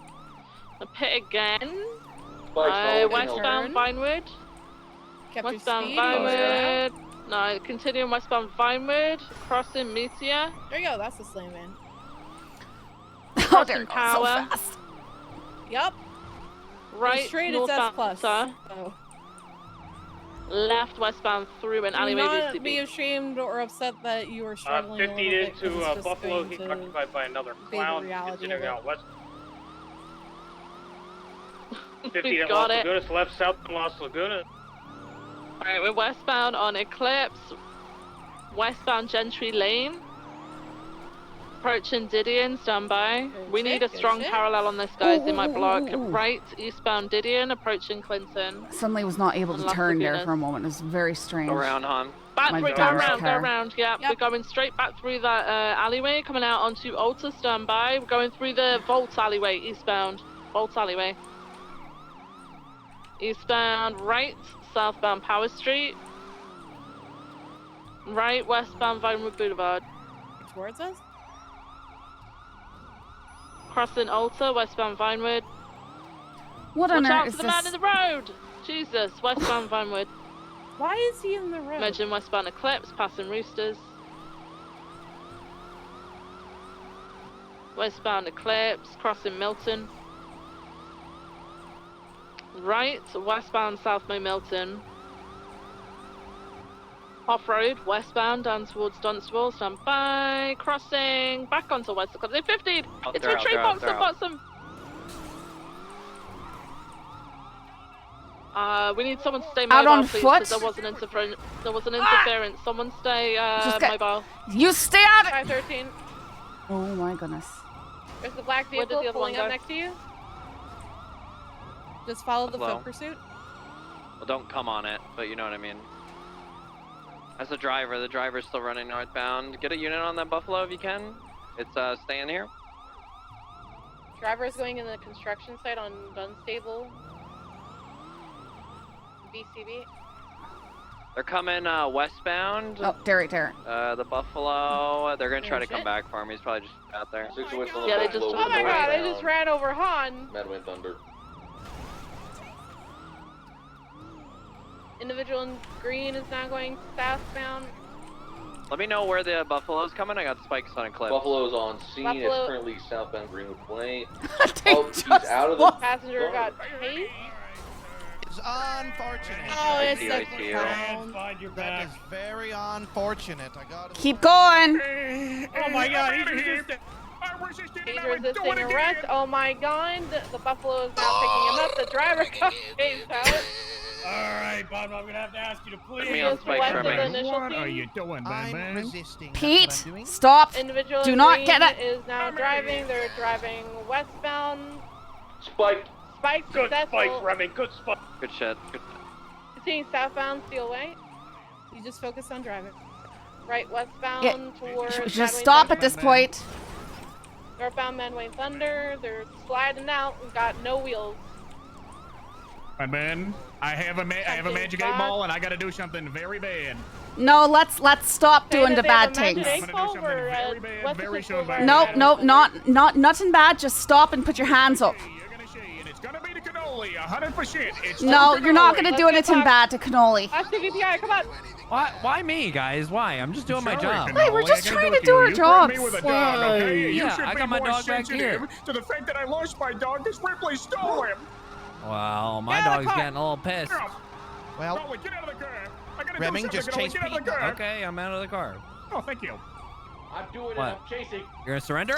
The pit again. Westbound Vinewood. Kept your Westbound speed. Vinewood. No, continuing westbound Vinewood. Crossing Meteor. There you go. That's the slam man. Oh, there it goes so Power. fast. Yep. Right. Straight it's S plus. So. Left westbound through an alleyway. Do not VCB. be ashamed or upset that you are struggling. 50 a little bit, into 'cause it's just Buffalo, going he's to occupied by another be the clown. reality Considering of it. out west. 50 We at got Las it. Lagunas, left south from Las Lagunas. Alright, we're westbound on Eclipse. Westbound Gentry Lane. Approaching Didion, stand by. We need a strong parallel on this, guys. They might block. Right, eastbound Didion, approaching Clinton. Suddenly was not able to Unlock turn the there Guinness. for a moment. It was very strange. Go around, hon. Back My through, go damaged around, car. go around. Yeah, we're going straight back through that alleyway, coming out onto Alta, stand by. We're going through the Vault alleyway, eastbound. Vault alleyway. Eastbound right, southbound Power Street. Right, westbound Vinewood Boulevard. Towards us? Crossing Alta, westbound Vinewood. What Watch on out earth for is the man this? in the road! Jesus, westbound Vinewood. Why is he in the road? Merging westbound Eclipse, passing Roosters. Westbound Eclipse, crossing Milton. Right, westbound South May Milton. Off-road, westbound, down towards Dunstable, stand by. Crossing, back onto West Eclipse. They've 50'd! It's they're a out, tree they're out, box, they're I've got some! We need someone to stay Out mobile, on please, foot? because there was an interference. Someone stay Just get- mobile. You stay out! 513. Oh my goodness. There's the black Where did vehicle the other one pulling up go? next to you. Just follow the Hello? foot pursuit. Well, don't come on it, but you know what I mean. As a driver, the driver's still running northbound. Get a unit on that Buffalo if you can. It's staying here. Driver is going in the construction site on Dunstable. BCB. They're coming westbound. Oh, Derek. The Buffalo. They're gonna try to Oh, come shit. back for him. He's probably just out there. Yeah, they just Oh my god, they just ran over Han. Madwin Thunder. Individual in green is now going southbound. Let me know where the Buffalo's coming. I got spikes on a clip. Buffalo's on scene. Buffalo- It's currently southbound Greenwood Way. Oh, he's out of the. Passenger got chased. It's unfortunate. Oh, it's I the see you. clown. That is very unfortunate. I got it. Keep going! Oh my god, he's resisting. He's resisting arrest. Oh my god, the Buffalo is now picking him up. The driver got chased out. Alright, Bob, I'm gonna have to ask you to please. Put me on spikes for a minute. What are you doing, I'm baby? resisting. That's Pete, what I'm doing. stop! Individual Do in not green get it. is now driving. They're driving westbound. Spike. Spike Good successful. spikes, Remy. Good spike. Good shit. Good. Continuing southbound Steelway. You just focus on driving. Right westbound Yeah, towards. just Madway stop Thunder. at this point. Northbound Madway Thunder. They're sliding out. We've got no wheels. My man, I have a magic 8 ball and I gotta do something very bad. No, let's stop Say doing that the they have bad a magic things. eight I'm gonna do ball, something we're, very bad, West very Pacific soon, Boulevard. No, nothing bad. Just stop and put your hands up. You're gonna see, and it's gonna be the cannoli, 100%. It's No, the you're not cannoli. gonna do anything bad to cannoli. SCVPI, come on. Why me, guys? Why? I'm just doing my Sorry, job. Cannoli, Hey, we're just I gotta trying do to it do our you. jobs. You put me with a dog, okay? You Yeah, should I be got my more dog back sensitive here. to the fact that I lost my dog because Ripley stole him. Well, my Get out of dog's the car. getting a little pissed. Well, Cannoli, get out of the car. I gotta Remy, do something, just Cannoli, chase get out of Pete. the car. Okay, I'm out of the car. Oh, thank you. I'm doing What? it. I'm chasing. You're gonna surrender?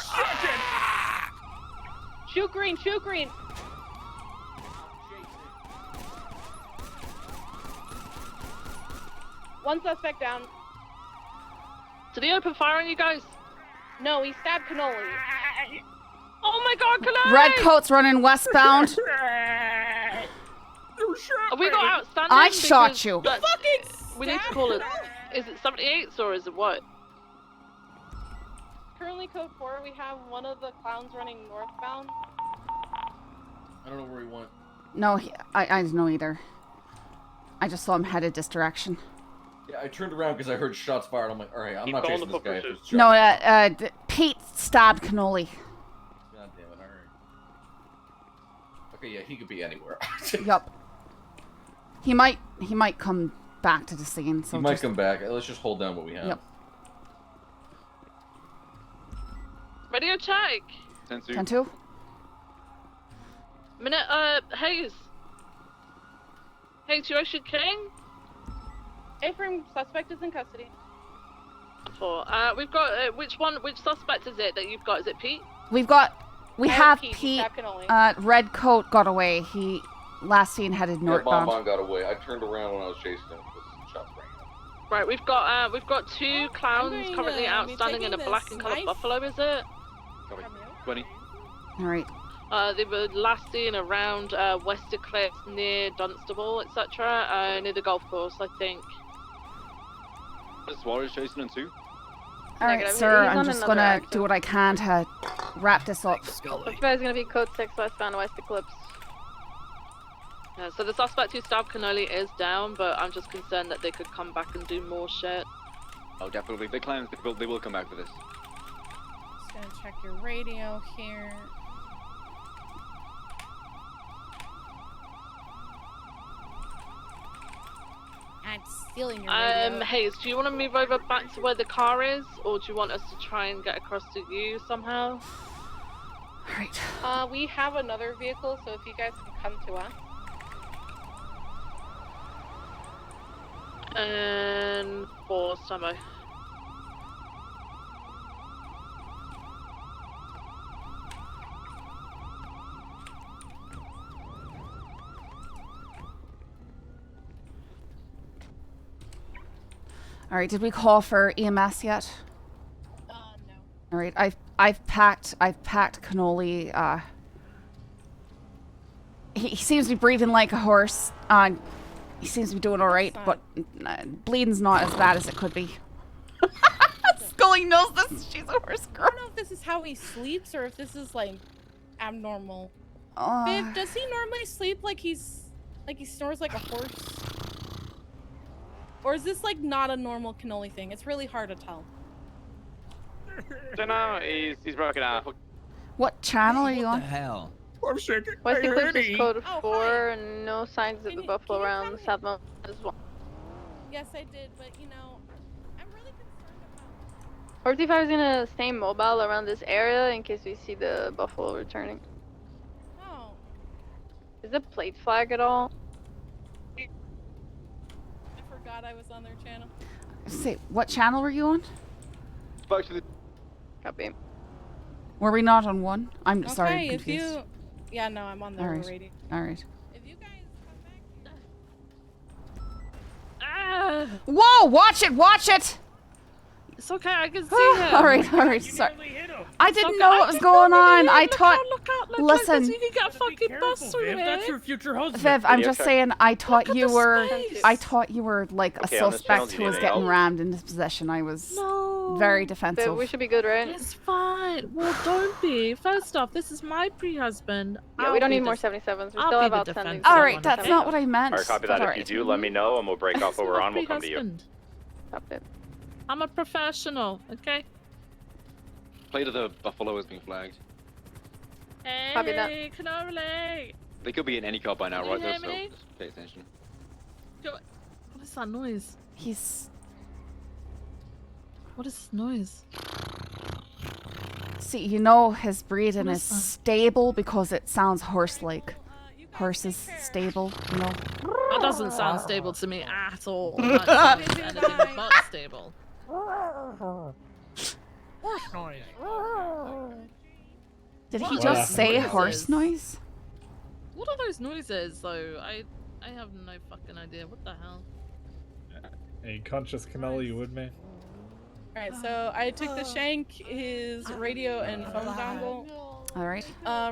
Shoot green, shoot green. One suspect down. Did he open fire on you guys? No, he stabbed Cannoli. Oh my god, Cannoli! Red coat's running westbound. You shot Have we me. got outstanding? I shot Because you. we need to call it. Is it 78s or is it what? Currently code 4, we have one of the clowns running northbound. I don't know where he went. No, I don't know either. I just saw him headed this direction. Yeah, I turned around because I heard shots fired. I'm like, all right, I'm Keep not calling chasing the this guy. foot If pursuit. there's shots. No, Pete stabbed cannoli. God damn it! All right. Okay, yeah, he could be anywhere. Yup. He might come back to the scene. So He might just- come back. Let's just hold down what we have. Yep. Radio check. 10-2. 10-2. Minute, Hayes. Hayes, you Ocean King? A-frame suspect is in custody. 4. We've got, which suspect is it that you've got? Is it Pete? We I have Pete, Pete. Captain only. Red coat got away. He last seen headed Yeah, northbound. Bonbon got away. I turned around when I was chasing him because shots rang out. Right, we've got 2 clowns currently outstanding in a black and coloured buffalo, is it? 20. Alright. They were last seen around West Eclipse near Dunstable, etc. Near the golf course, I think. Suarez chasing in 2. Alright, Negative. sir, He's I'm on just another gonna active. do what I can to wrap this up. Suspect is gonna be code 6 westbound West Eclipse. Yeah, so the suspect who stabbed Cannoli is down, but I'm just concerned that they could come back and do more shit. Oh, definitely. The clowns, they will come back for this. Just gonna check your radio here. I'm stealing your radio. Hayes, do you want to move over back to where the car is, or do you want us to try and get across to you somehow? Alright. We have another vehicle, so if you guys can come to us. And 4 standby. Alright, did we call for EMS yet? No. Alright, I've packed Cannoli. He seems to be breathing like a horse. He seems to be doing alright, but bleeding's not as bad as it could be. Scully knows this. She's a horse girl. I don't know if this is how he sleeps or if this is like abnormal. Viv, does he normally sleep like he snores like a horse? Or is this like not a normal Cannoli thing? It's really hard to tell. Don't know. He's broken out. What channel are you on? hell? I'm sick. West Eclipse is code Oh, 4 and no signs of the buffalo around the South Mountain as well. Yes, I did, but you know, I'm really concerned about. 45 is gonna stay mobile around this area in case we see the buffalo returning. Oh. Is the plate flag at all? I forgot I was on their channel. Say, what channel were you on? Back to the. Copy. Were we not on 1? I'm sorry, I'm Okay, if confused. you. Yeah, no, I'm on their Alright. radio. Alright. If you guys come back. Whoa! Watch it! Watch it! It's okay, I can see him. Alright, sorry. I didn't know what was going on. I thought. Listen, You can get fucking bust through Viv, here. that's your future husband. Viv, I'm just saying. I thought you were. space. I thought you were like a Okay, on this channel, suspect do who you was need getting help? rammed into possession. I was very defensive. So we should be good, right? It's fine. Well, don't be. First off, this is my pre-husband. Yeah, we don't need more 77s. We I'll still be have the outstanding. defense. Alright, that's not what I meant. Alright, copy but that. If alright. you do, let me know and we'll break off what we're on. We'll come to you. Pre-husband. Stop it. I'm a professional, okay? Plate of the buffalo has been flagged. Hey, Copy that. Cannoli. They could be in any car by now, Can right? you Though, hear me? so just pay attention. What is that noise? He's. What is this noise? See, you know his breeding What is is that? stable because it sounds horse-like. Horses stable, you know. That doesn't sound stable to me at all. That sounds anything but stable. Horse noise. Did he What just are say noises? horse noise? What are those noises, though? I have no fucking idea. What the hell? Hey, conscious cannoli, you would, man? Alright, so I took the shank, his radio, and phone dongle. Alright.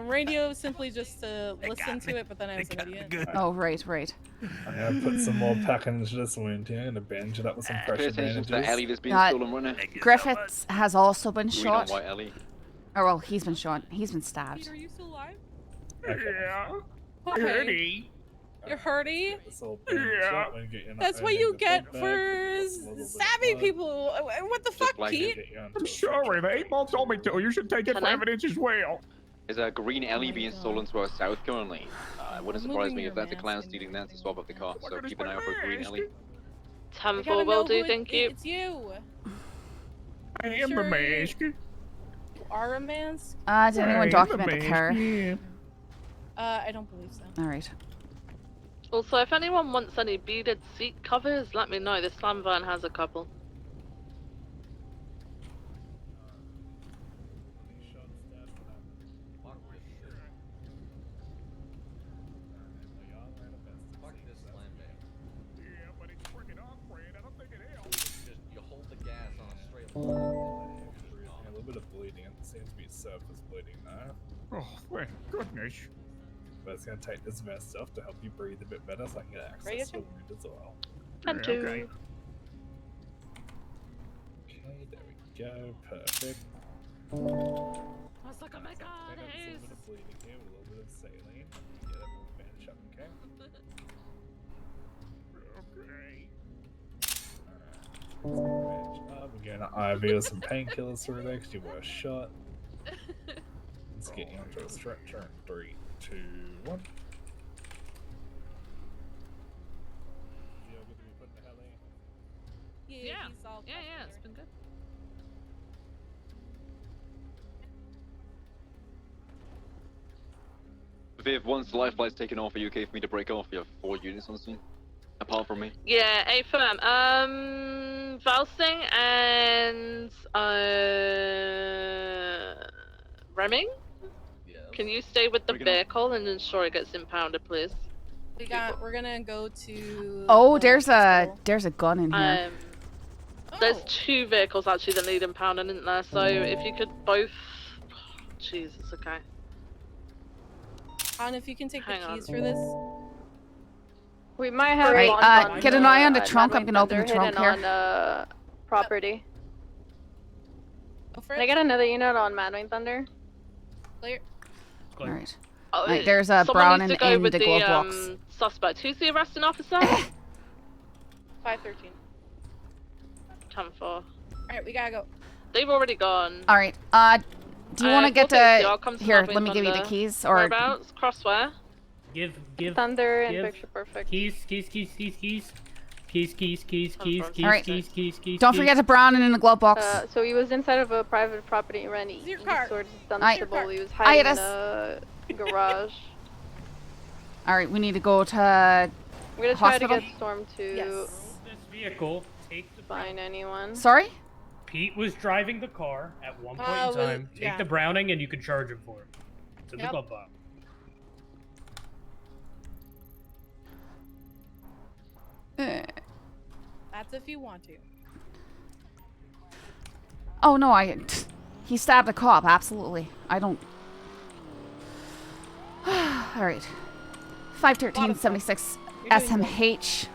Radio simply just to listen to it, but then I was an idiot. Oh, right. I'm gonna put some more package into this wound here. I'm gonna binge it up with some Pay pressure attention to the bandages. alley that's been Uh, stolen running. Griffiths has also been Green shot. on white alley. Oh, well, he's been shot. He's been stabbed. Pete, are you still alive? Yeah. Okay. Hurty. You're hurty? This whole bandage Yeah. up and get you in That's that what you bandage, get the blood for bag, just a little bit of stabbing blood. people. What the fuck, blanket. Pete? Get you onto I'm a sorry, the 8 Ball told me to. You should take it Can for I? evidence as well. There's a green alley being stolen to our south currently. It wouldn't surprise me if that's a clown stealing that to swap up the car, so keep an eye out for a green alley. 10-4 will do, thank you. It's you. I am a mask. You are a mask? Did anyone document the car? I don't believe so. Alright. Also, if anyone wants any beaded seat covers, let me know. This slam van has a couple. A little bit of bleeding. It seems to be surface bleeding now. Oh, thank goodness. But it's gonna take this vest off to help you breathe a bit better, so I can get access to the wound as well. And two. Okay, there we go. Perfect. I was like, oh my god, A little bit of bleeding here with a little bit of saline. Get everyone bandaged up, okay? We're getting an IV with some painkillers through there because you were shot. Let's get you onto a stretcher in 3, 2, 1. Yeah, it's been good. Viv, once the life flight's taken off, are you okay for me to break off? You have 4 units on scene, apart from me. Yeah, A-firm. Valsing and Remming? Yeah. Can you stay with the vehicle and ensure it gets impounded, please? We're gonna go to. Oh, there's a gun in here. There's 2 vehicles actually that need impounding, isn't there? So if you could both. Jesus, okay. Han, if you can take the keys for this. We might have Right, one on get an eye on the trunk. I'm gonna open the Thunder trunk here. hidden on property. Go for Can I get another unit on Madwing Thunder? Clear. Alright. Oh, Right, there's a someone brown needs and to go in with the glove box. Suspect. Who's the arresting officer? 513. 10-4. Alright, we gotta go. They've already gone. Alright, do you want to get I'll come the... to Here, Madwing let me give you the Thunder. keys, or... Whereabouts? Crossware? Give Thunder and give picture perfect. Keys. Alright, don't forget to brown and in the glove box. So he was inside of a private property rent. He sort of Aye. dunstable. He was hiding in Aye, a garage. Alright, we need to go to We're gonna try hospital. to get Storm to This vehicle. Take the find anyone. Sorry? Pete was driving the car at one point in well, time. Take yeah. the Browning and you can charge him for it. It's in the Yep. glove box. That's if you want to. Oh no, he stabbed a cop, absolutely. I don't... Alright. 513-76 SMH,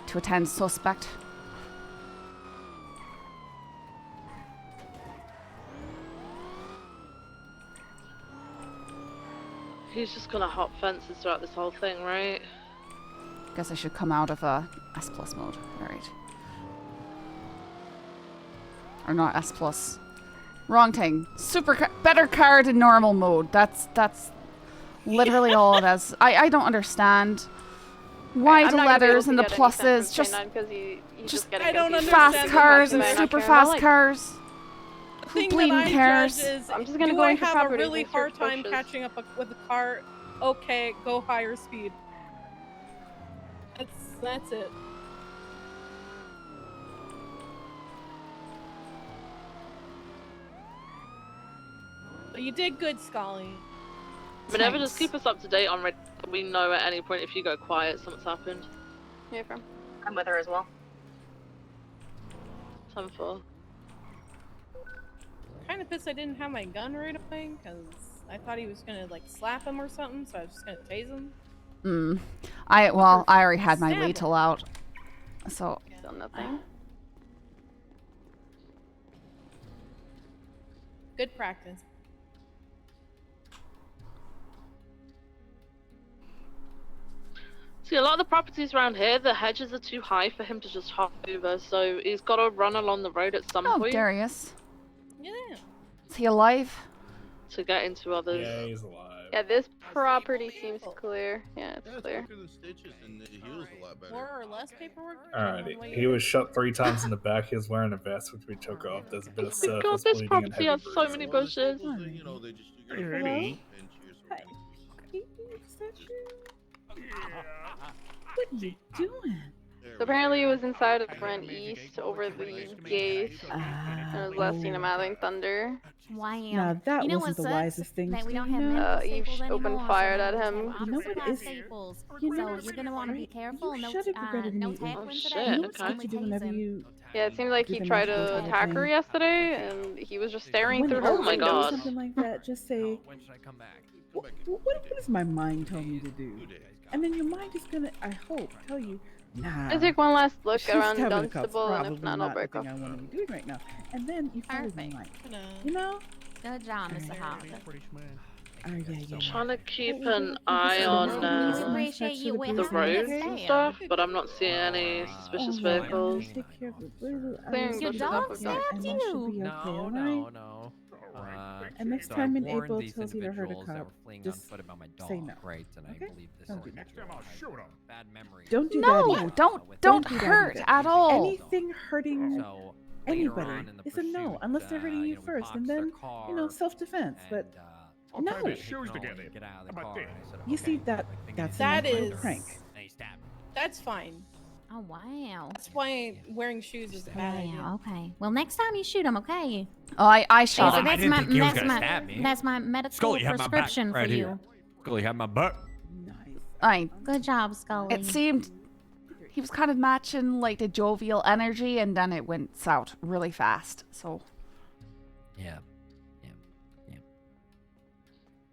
to attend suspect. He's just gonna hop fences throughout this whole thing, right? Guess I should come out of S+ mode. Alright. Or not S+. Wrong thing. Better card in normal mode. That's literally all it is. I don't understand why the letters and the pluses. Just I don't understand fast cars and the super fast cars. The Who thing bleeding that I cares? judge is, I'm just gonna do go I into have a properties really and hard search time bushes. catching up with a car? Okay, go higher speed. That's it. But you did good, Scully. Whenever, just keep us up to date on Red. We know at any point if you go quiet, something's happened. Yeah, from. I'm with her as well. 10-4. Kind of pissed I didn't have my gun right away, because I thought he was gonna like slap him or something, so I was just gonna tase him. I already had my Stab him. lethal out. So Still nothing. Good practice. See, a lot of the properties around here, the hedges are too high for him to just hop over, so he's got to run along the road at some Oh, point. Darius. Yeah. Is he alive? to get into others. Yeah, he's alive. Yeah, this property seems clear. Yeah, it's clear. Look at the stitches and it heals a lot better. More or less paperwork? Alright, he was shot 3 times in the back. He was wearing a vest, which we took off. There's a bit of surface God, this bleeding and property heavy has so bruising. many bushes. You know, they just Are you ready? What are you doing? So apparently it was inside of the front east over the gate. I was last seen him out in Thunder. Wow. Now that wasn't the wisest thing to do. Eve opened fire at him. You know what is? You know So you're gonna want to be careful. You No, should have regretted no meeting. tackling shit, today. You know what's good to do whenever you. Yeah, it seemed like he tried to attack her yesterday, and he was just staring through her Oh my windows. God. Something like that. Just say. When should I come back? What does my mind tell me to do? And then your mind is gonna, I hope, tell you. Nah. I take one last look she's around having a cup's Dunstable, and if probably not, I'll the break thing off. I want to be doing right now. And then you follow my mind. You know? Good job, Mr. Hawk. I'm trying to keep an eye on Appreciate you with the having roads us and there. stuff, but I'm not seeing any suspicious vehicles. Take care of it. Clearing Your bushes dog up with stabbed that. you. No. And next So time I in warned April these tells you to hurt a individuals that cop, were fleeing just on foot about my dog, say no. right? And I Okay? believe this Don't is do a that. bad memory. Don't do No, that either. don't do that hurt either. at all. Anything hurting So later anybody on in the is a no, pursuit, unless they're hurting you we first, and boxed their then car, self-defense. But and, no, shoes together. Get out of the car. And I said, you okay. see that's That a is prank. And he stabbed me. That's fine. Oh wow. That's why wearing shoes is a bad idea. Wow. Okay. Well, next time you shoot him, okay? Oh, I shot So him. that's that's my medical Scully, you have my back prescription right for here. you. Scully, have my butt. Good job, Scully. It seemed he was kind of matching like the jovial energy, and then it went south really fast. So Yeah.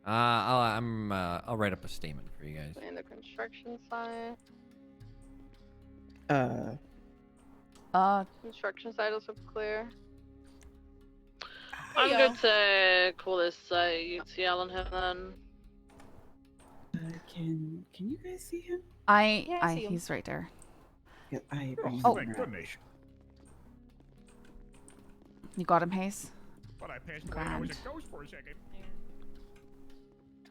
I'll write up a statement for you guys. In the construction site. Construction site also clear. I'm good to call this UTL on him then. Can you guys see him? I see him. he's right there. Yeah, Oh. thank goodness. You got him, Hayes? But I passed away and I was a ghost for a second.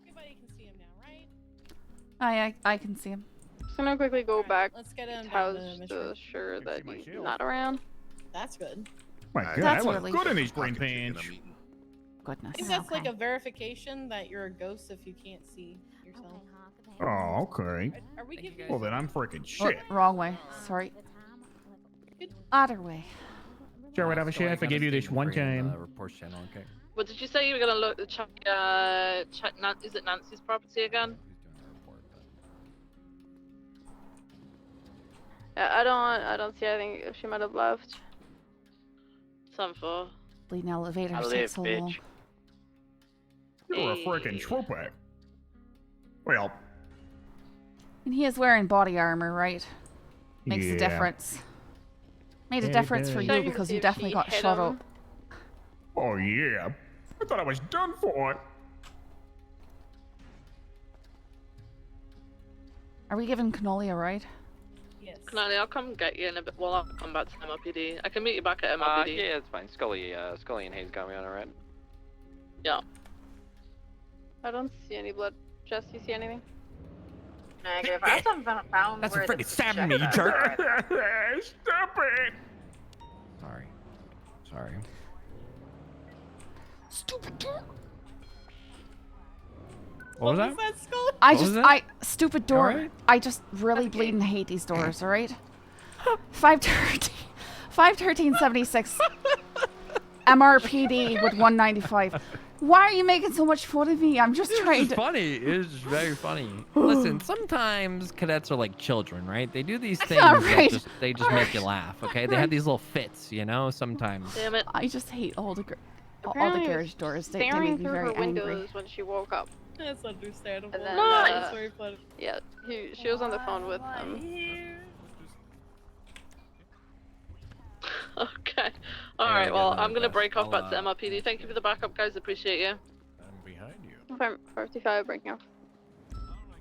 Everybody can see him now, right? I can see him. Just gonna quickly go back Let's get him to down house to to assure that he's not around. That's good. My God, That's I look really good in these green pants. Goodness. I think that's like a verification that you're a ghost if you can't see yourself. Oh, okay. Are we giving Well, then I'm freaking Oh, shit. wrong way. Sorry. Other way. Sure, whatever, Chef. I gave you this one time. Report channel, okay. What did you say you were gonna look check is it Nancy's property again? Yeah, I don't see anything. If she might have left. 7-4. Bleeding elevator I takes live, so long. bitch. You're a freaking trooper. Well, And he is wearing body armor, right? Makes a yeah. difference. Made a Yeah, it difference for does. you because you definitely got shot up. Oh yeah. I thought I was done for. Are we giving Cannoli a ride? Yes. Canali, I'll come get you in a bit. Well, I'll come back to MRPD. I can meet you back at MRPD. Yeah, it's fine. Scully and Hayes got me on a ride. Yeah. I don't see any blood. Jess, you see anything? Negative. I also haven't found That's where a the freaking stabbing me, you projectile jerk. is. Stop it. Sorry. Stupid door. What was that? Scully? I What was just, that? stupid door. Alright. I just really bleeding hate these doors, alright? 51376 MRPD with 195. Why are you making so much fun of me? I'm just trying It's to. funny. It's very funny. Listen, sometimes cadets are like children, right? They do these things Alright. that they just make you laugh, okay? They have these little fits, you know, sometimes. Damn it. I just hate all the Apparently garage doors. They staring make me through very her windows angry. when she woke up. That's understandable. And then, That's very funny. yeah, she was on the phone with him. Okay. Alright, well, get I'm gonna that. break off I'll, back to MRPD. Thank you for the backup, guys. Appreciate you. I'm behind you. 55 breaking off.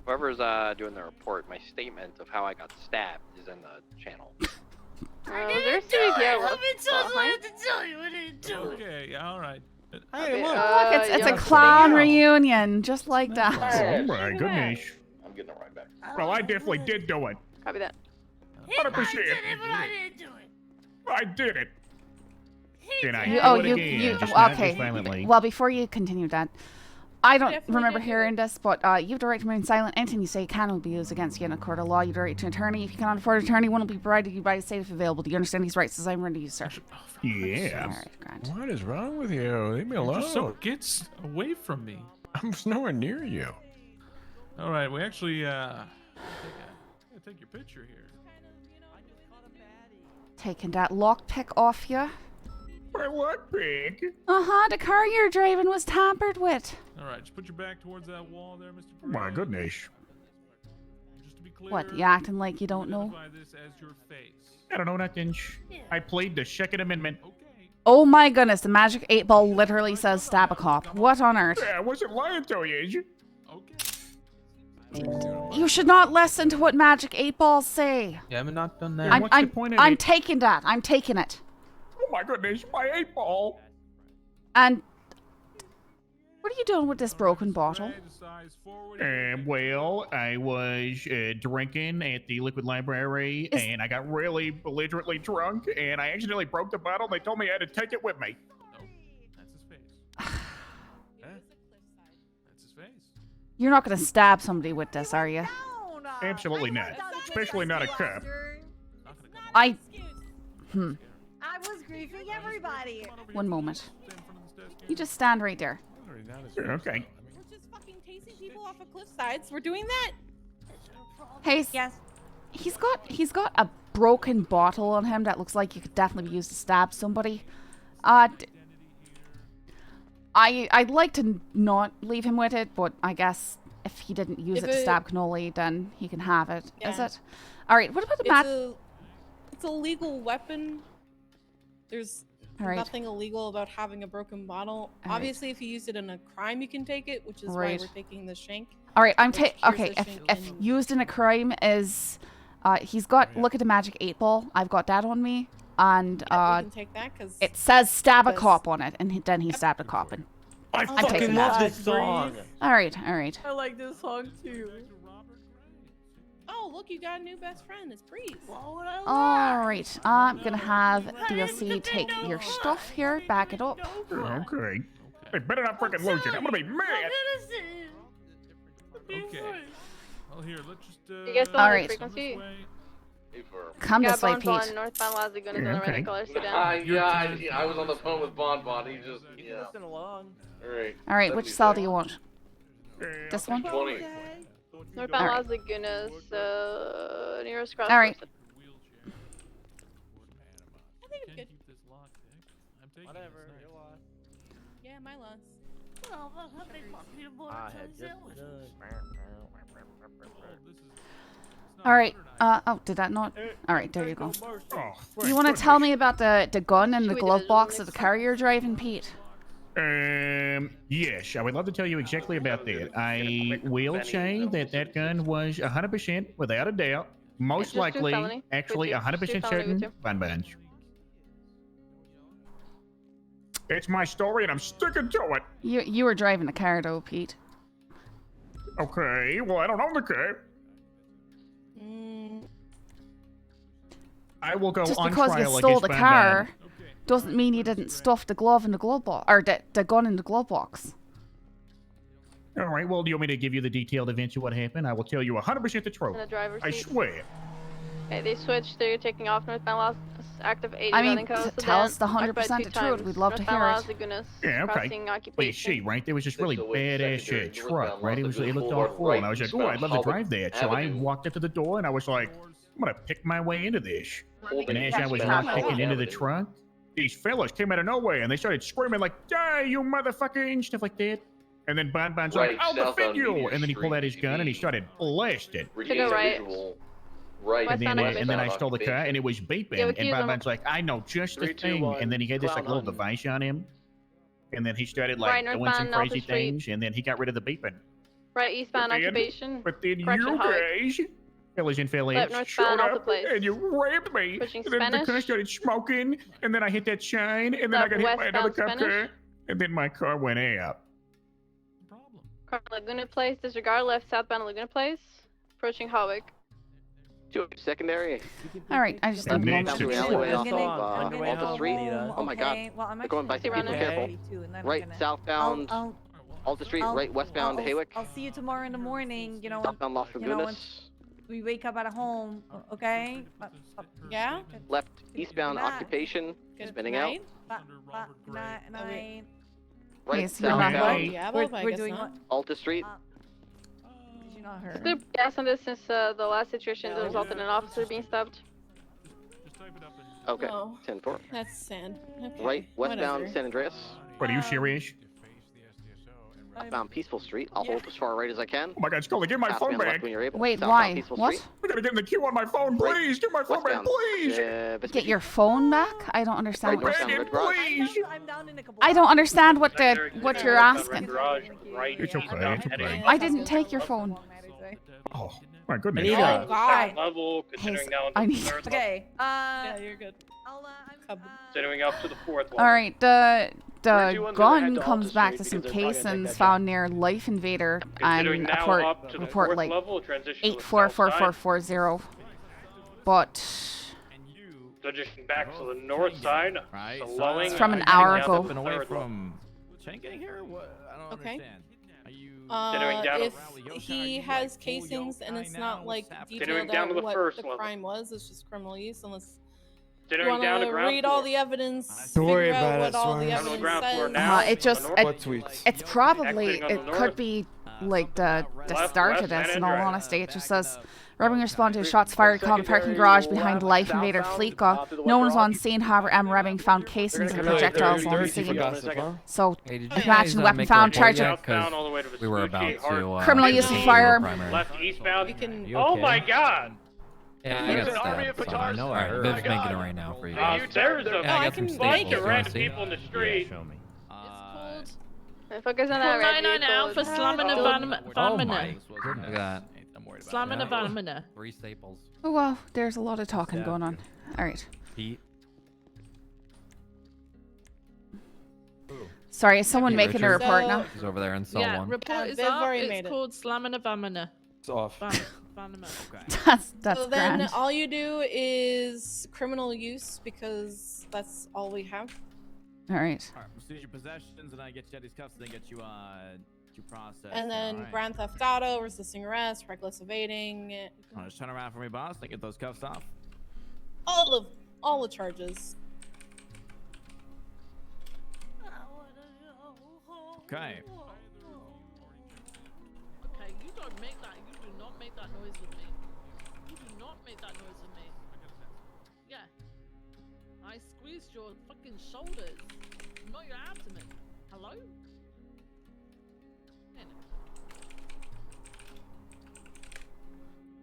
Whoever's doing the report, my statement of how I got stabbed is in the channel. There's CBPI Let me tell you what I behind. had to tell you. I didn't do it. Okay, all right. Hey, look. Look, it's a clown reunion, just like that. Oh my goodness. I'm getting it right back. Well, I definitely did do it. Copy that. 100%. I did it. Can I do it again? Just not as violently. Well, before you continue that, I don't remember hearing this, but you have the right to remain silent. Anything you say can be used against you in a court of law. You have the right to an attorney. If you cannot afford an attorney, one will be provided you by the state if available. Do you understand these rights as I'm ready to use, sir? Yeah. All right, grand. What is wrong with you? Leave me alone. Just so gets away from me. I'm nowhere near you. All right, we actually take your picture here. Taking that lockpick off you. My lockpick? The car you're driving was tampered with. All right, just put your back towards that wall there, Mr. Oh my goodness. Just to be clear, What, you acting like you don't know? identify this as your face. I don't know nothing. I played the Second Amendment. Oh my goodness, the magic 8-ball literally says stab a cop. What on earth? Yeah, I wasn't lying to you. You should not listen to what magic 8-balls say. Yeah, I'm not done that. I'm taking that. I'm taking it. Oh my goodness, my 8-ball. And what are you doing with this broken bottle? Well, I was drinking at the Liquid Library, and I got really belligerently drunk, and I accidentally broke the bottle, and they told me I had to take it with me. That's his face. That's his face. You're not going to stab somebody with this, are you? Absolutely not. Especially not a cop. I was griefing everybody. One moment. You just stand right there. Okay. We're just fucking chasing people off of cliff sides. We're doing that. Hey, yes. He's got a broken bottle on him that looks like it could definitely be used to stab somebody. I'd like to not leave him with it, but I guess if he didn't use it to stab cannoli, then he can have it. Yeah. Is it? All right. What about the It's a legal weapon. There's All right. nothing illegal about having a broken bottle. All right. Obviously, if you use it in a crime, you can take it, which is why we're taking the shank. All right. Okay, If used in a crime is, he's got look at the magic 8-ball. I've got that on me, and we can take that because it says stab a cop on it, and then he stabbed a cop. And I I'm fucking taking love that. this song. All right. I like this song too. Oh, look, you got a new best friend. It's Breeze. All right. I'm gonna have DLC take your stuff here. Back it up. Okay. They better not freaking lose it. I'm gonna be mad. Okay. Well, here, let's just. You guys still All on the right. frequency? Come this way, Bon's Pete. on northbound Las Lagunas on the Okay. red color sedan. I was on the phone with Bon. He just, Listen along. Alright. All right. Which cell do you want? This one. 20. Northbound All Las Lagunas, nearest cross. All right. I think it's good. Whatever, you're lost. Yeah, my loss. I had just All right. Oh, did that not? All right. There you go. Oh, You want to tell me about the gun and the glove box of the car you're driving, Pete? Yes, I would love to tell you exactly about that. I will say that gun was 100%, without a doubt, most likely, actually 100% certain, Bun Bunch. It's my story and I'm sticking to it. You were driving the car though, Pete. Okay, well, I don't own the car. I will go Just on because trial you stole against the Bun car Bun. doesn't mean you didn't stuff the glove in the glove box, or the gun in the glove box. All right, well, do you want me to give you the detailed events of what happened? I will tell you 100% the truth. In the driver's I seat. swear. Okay, they switched. They're taking off northbound Las active 80 I mean, running code tell us the sedan, 100% occupied the 2 truth. times. We'd love to hear Northbound Las it. Lagunas, Yeah, okay. crossing Wait, occupation. see, right? There was this really badass truck, right? It looked all cool, right, and I was like, oh, I'd love to drive that. So I walked up to the door, and I was like, I'm gonna pick my way into this. And as I was picking into the truck, these fellas came out of nowhere, and they started screaming like, die, you motherfucker, and stuff like that. And then Bon Bon's like, I'll defend you! And then he pulled out his gun, and he started blasting. To the right. Right. And then I stole the car, and it was beeping. Yeah, And Bon Bon's like, I know just the 3, 2, thing. 1, And then he had this like little ground on. device on him. And then he started like Right, doing some northbound crazy Alpha Street. things, and then he got rid of the beeping. Right, eastbound But then- occupation. But then Correction, you Howard. guys, fellas and fellas, Left northbound showed Alpha up Place. and you raped me. Pushing And then the car Spanish. started smoking, and then I hit that shine, and then I got hit by another Westbound cop car. Spanish. and then my car went out. Car Laguna Place, disregard left southbound Laguna Place, approaching Hawick. Secondary. All right, I just need a moment Down to the chill. alleyway off of Alta Street. Oh my God. Well, I'm They're going by actually speed. Be careful. Right southbound Alta Street. Right westbound Hawick. I'll see you tomorrow in the morning. You know, Southbound Las you know, Lagunas. once we wake up at home. Okay. Yeah. Left eastbound Good night. Occupation. Good Spinning out. Night. Right Yes, you're not southbound Yeah, We're doing what? Alta Street. Did you not hear? Is there gas on this since the last situation that resulted in an officer being stabbed? Okay. No. 10-4. That's sand. Okay. Right westbound whatever. San Andreas. What, are you serious? Southbound Peaceful Street. I'll hold as far right as I can. Oh my God, Scully, give my Pass phone me on the left back. when you're able. Wait, Southbound why? Peaceful What? Street. I gotta get in the queue on my phone, please. Give my phone back, Westbound, please. Get your phone back? I don't understand Right what westbound you're Red Garage. I'm down in a couple. I don't understand what you're asking. It's okay, it's okay. I didn't take your phone. Oh, my goodness. Oh God. Level, continuing down I to the need- third level. Okay. Yeah, you're good. Continuing up to the fourth level. All right, the Where'd you want to gun head to comes Alta back Street to some because they're probably gonna take casings that found near Life Invader Continuing and now report up to the report fourth like level, transition to the south side. 844440. But Transition back to the north side. Right. Slowing. It's from an and hour heading down ago. to the Away third level. from Chen getting here? What? I don't Okay. understand. Are you Continuing down to- If he has casings and it's not like Continuing detailed down to out the what first the level. crime was, it's just criminal use unless you Continuing down to want to ground read floor. all the evidence, Don't worry figure out about what it, all the Swarm. Down to the evidence ground floor says. now. it just to the What tweets? it's probably Exiting on it the could north. be like the Left, start west, of this. and In all right. honesty, it just says. Rubbing responded to shots fired from the parking garage behind Life Invader Fleetcar. No one was on scene, however, M. Rubbing found casings and projectiles on scene. So, Hey, did you match guys, and weapon make a found, report charge yet? of 'Cause Southbound all the way to we were about Vespucci, to criminal use of proceed firearm. with the primary. Left eastbound. We can. You Oh okay? my God. Yeah, I There's got an army stabbed. of So. petars. All right, Viv's making it right now for you. There's a Yeah, I got some bunch staples. of You random wanna see? people in the street. Show me. Focus on Call that red 999 now vehicle. for slamming a Oh van my minute. goodness. Look at that. Slamming a van minute. 3 staples. Oh well, there's a lot of talking Yeah. going on. All right. Pete. Sorry, is someone Pete making a Richards. report now? He's over there in cell Yeah, 1. report is Viv up. already made It's it. called slamming a van minute. It's off. Van minute. That's So then grand. all you do is criminal use because that's all we have. All right. Alright, we'll seize your possessions and I get you out of these cuffs and then get you processed. And then alright? grand theft auto, resisting arrest, reckless evading, Just turn around for me, boss, and get those cuffs off. all the charges. Okay. Okay, you don't make that. You do not make that noise with me. You do not make that noise with me. Yeah. I squeezed your fucking shoulders, not your abdomen. Hello?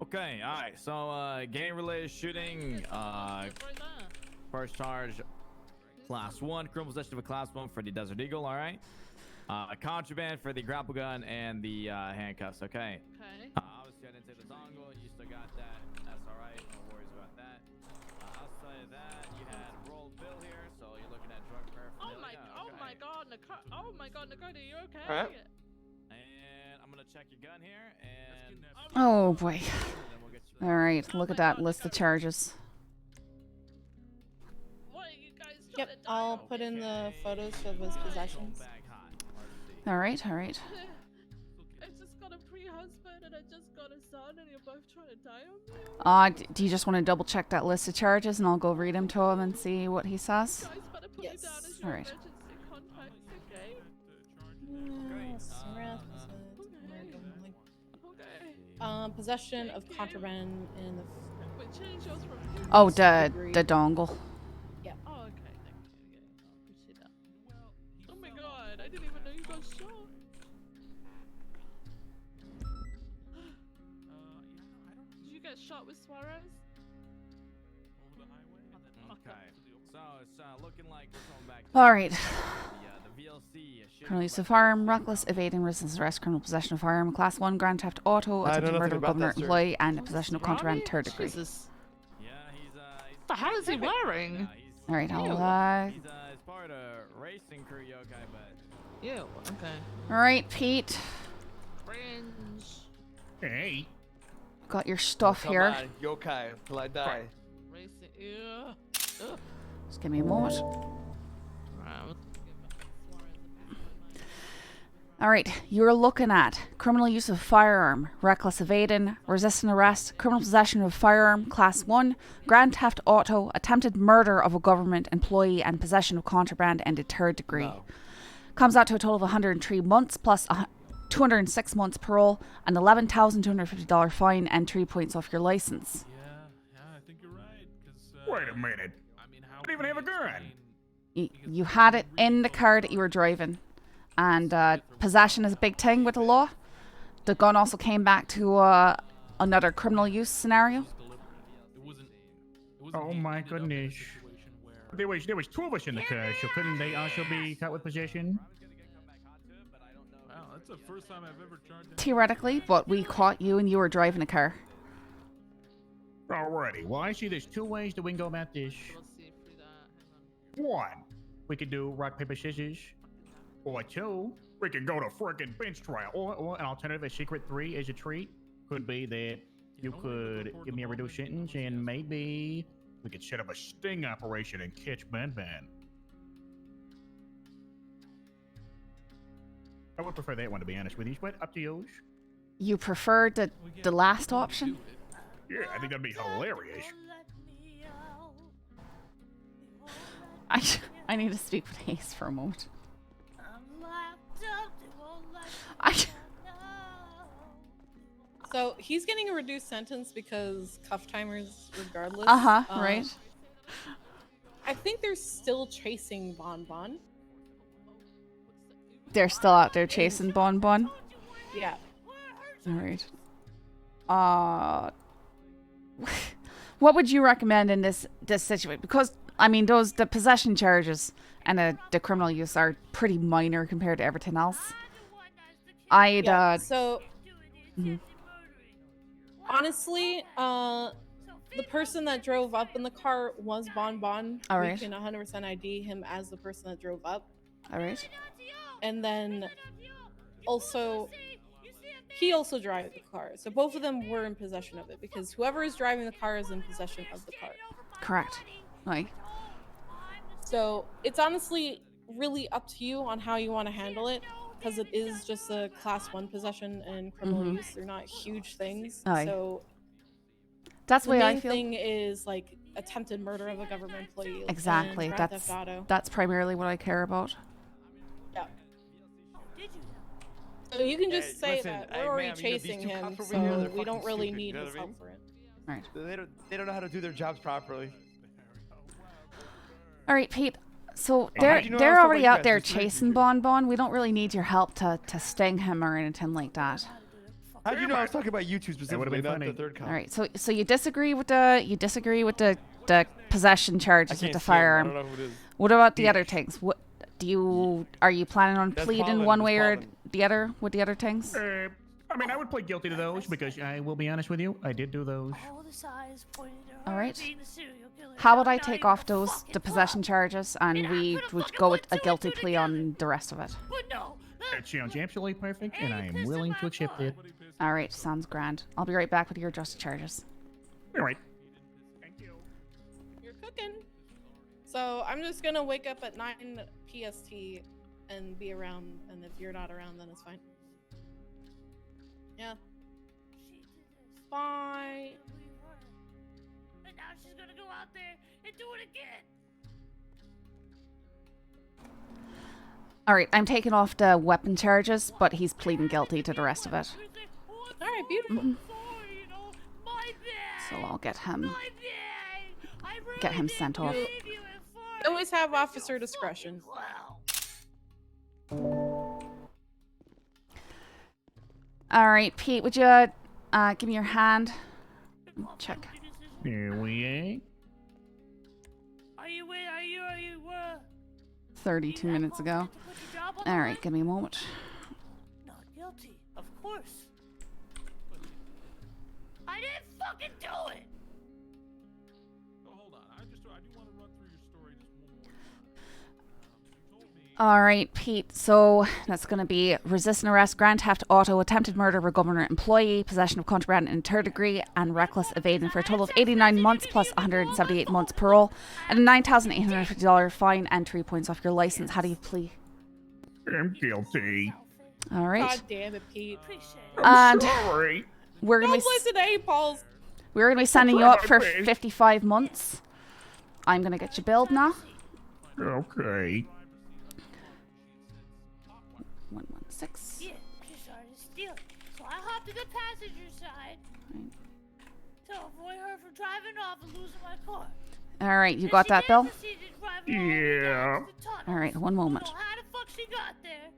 Okay, alright, so gang-related shooting, first charge, class 1, criminal possession of a class 1 for the Desert Eagle, alright? Contraband for the grapple gun and the handcuffs, okay? Okay. Obviously I didn't take the dongle, you still got that, that's alright, no worries about that. Outside of that, you had rolled bill here, so you're looking at drug paraphernalia. Oh my god, Nicole. Oh my god, Nicole, are you okay? Alright. And I'm gonna check your gun here, and... Oh boy. All right, look at that list of charges. Yep, I'll put in the photos of his possessions. All right, all right. I just got a pre-husband and I just got a son and you're both trying to die on me. Do you just want to double check that list of charges and I'll go read them to him and see what he says? Yes. All right. Possession of contraband in the. Oh, the dongle. Yeah. Oh, okay, thank you. Yeah, I appreciate that. Oh my god, I didn't even know you got shot. Did you get shot with Suarez? Okay, so it's looking like we're going back. All right. The VLC Criminal use of firearm, reckless evading resistance arrest, criminal possession of firearm, class 1, grand theft auto, I attempted know murder nothing of about government that, sir. employee, and possession of contraband, third degree. Jesus. What the hell is he wearing? All right, I'll part of racing crew, yokai, but Yeah. Okay. All right, Pete. Friends. Hey. Got your stuff Come here. on, yokai, till I die. Racing. Yeah. Just give me a moment. All right, you're looking at criminal use of firearm, reckless evading, resisting arrest, criminal possession of a firearm, class 1, grand theft auto, attempted murder of a government employee, and possession of contraband in the 3rd degree. No. Comes out to a total of 103 months plus 206 months parole, an $11,250 fine, and 3 points off your license. Yeah, I think you're right. Wait a minute. I don't even have a gun. You had it in the car that you were driving. And possession is a big thing with the law. The gun also came back to another criminal use scenario. Oh my goodness. There was 2 of us in the car, so couldn't they also be caught with possession? Wow, that's the first time I've ever charged. Theoretically, but we caught you and you were driving a car. Alrighty, well I see there's 2 ways that we can go about this. 1, we could do rock, paper, scissors. Or 2, we can go to frickin' bench trial. Or an alternative, a secret 3 as a treat. Could be that you could give me a reduced sentence and maybe we could set up a sting operation and catch Ban Ban. I would prefer that one, to be honest with you, but up to you. You prefer the last option? Yeah, I think that'd be hilarious. I need to speak with Ace for a moment. So he's getting a reduced sentence because cuff timers regardless. Right. I think they're still chasing Bon Bon. They're still out there chasing Bon Bon? Yeah. Alright. What would you recommend in this situation? Because, I mean, the possession charges and the criminal use are pretty minor compared to everything else. Honestly, the person that drove up in the car was Bon Bon. All We right. can 100% ID him as the person that drove up. All right. And then also, he also drives the car. So both of them were in possession of it because whoever is driving the car is in possession of the car. Correct. Right. So it's honestly really up to you on how you want to handle it because it is just a class 1 possession and criminal Mhm. use. They're not huge things. Aye. So That's the the way I main feel. thing is like attempted murder of a government employee. Exactly. And Grand Theft Auto. That's primarily what I care about. Yeah. So you can just say listen, that hey, we're already ma'am, you know, these chasing 2 him, cops over here, so they're we don't fucking really stupid, need you know his what I help for it. Right. They don't know how to do their jobs properly. All right, Pete. So Hey, how'd you know I was they're talking already about you out guys? there Just wait. chasing Bon Bon. We don't really need your help to sting him or anything like that. How do you know I was talking about you 2 specifically, been not the funny. 3rd cop? All right. So you disagree with the possession charges with can't the see him. I firearm. don't know who it is. What about the other things? What are you planning on That's pleading Colin, one that's way or Colin. the other with the other things? I mean, I would plead guilty to those because I will be honest with you, I did do those. All right. How would I take off the possession charges and we would go with a guilty plea on the rest of it? That sounds absolutely perfect, and I am willing to accept it. All right, sounds grand. I'll be right back with your adjusted charges. All right. You're cooking. So I'm just gonna wake up at 9 PST and be around, and if you're not around, then it's fine. Yeah. Bye. And now she's gonna go out there and do it again. All right, I'm taking off the weapon charges, but he's pleading guilty to the rest of it. All right, beautiful. So I'll get him sent off. You always have officer discretion. All right, Pete, would you give me your hand? Check. Here we are. Are you 32 minutes ago. All right, give me a moment. not guilty? Of course. I didn't fucking do it. Oh, hold on. I do want to run through your story just one more time. All right, Pete. So that's going to be resisting arrest, grand theft auto, attempted murder of a government employee, possession of contraband in third degree, and reckless evading for a total of 89 months plus 178 months parole, and a $9,850 fine and 3 points off your license. How do you plead? I'm guilty. All right. God damn it, Pete. I'm sorry. We're going Don't listen to A-Pauls. We're going to be sending you up for 55 months. I'm going to get you billed now. Okay. 116. Yeah, she started stealing. So I hopped to the passenger side to avoid her from driving off and losing my car. All right, you got that, Bill? Yeah. All right, one moment. How the fuck she got there?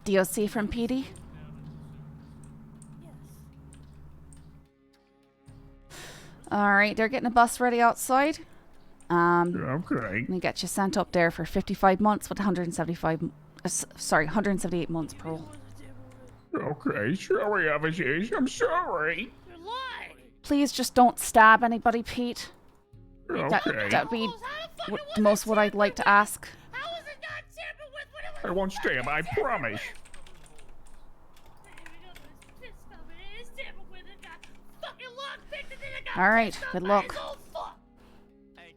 DOC from PD? All right, they're getting a bus ready outside. Okay. Let me get you sent up there for 55 months with 178 months parole. Okay, sorry, officers. I'm sorry. Please just don't stab anybody, Pete. Okay. That'd be the most what I'd like to ask. I won't stab, I promise. All right, good luck.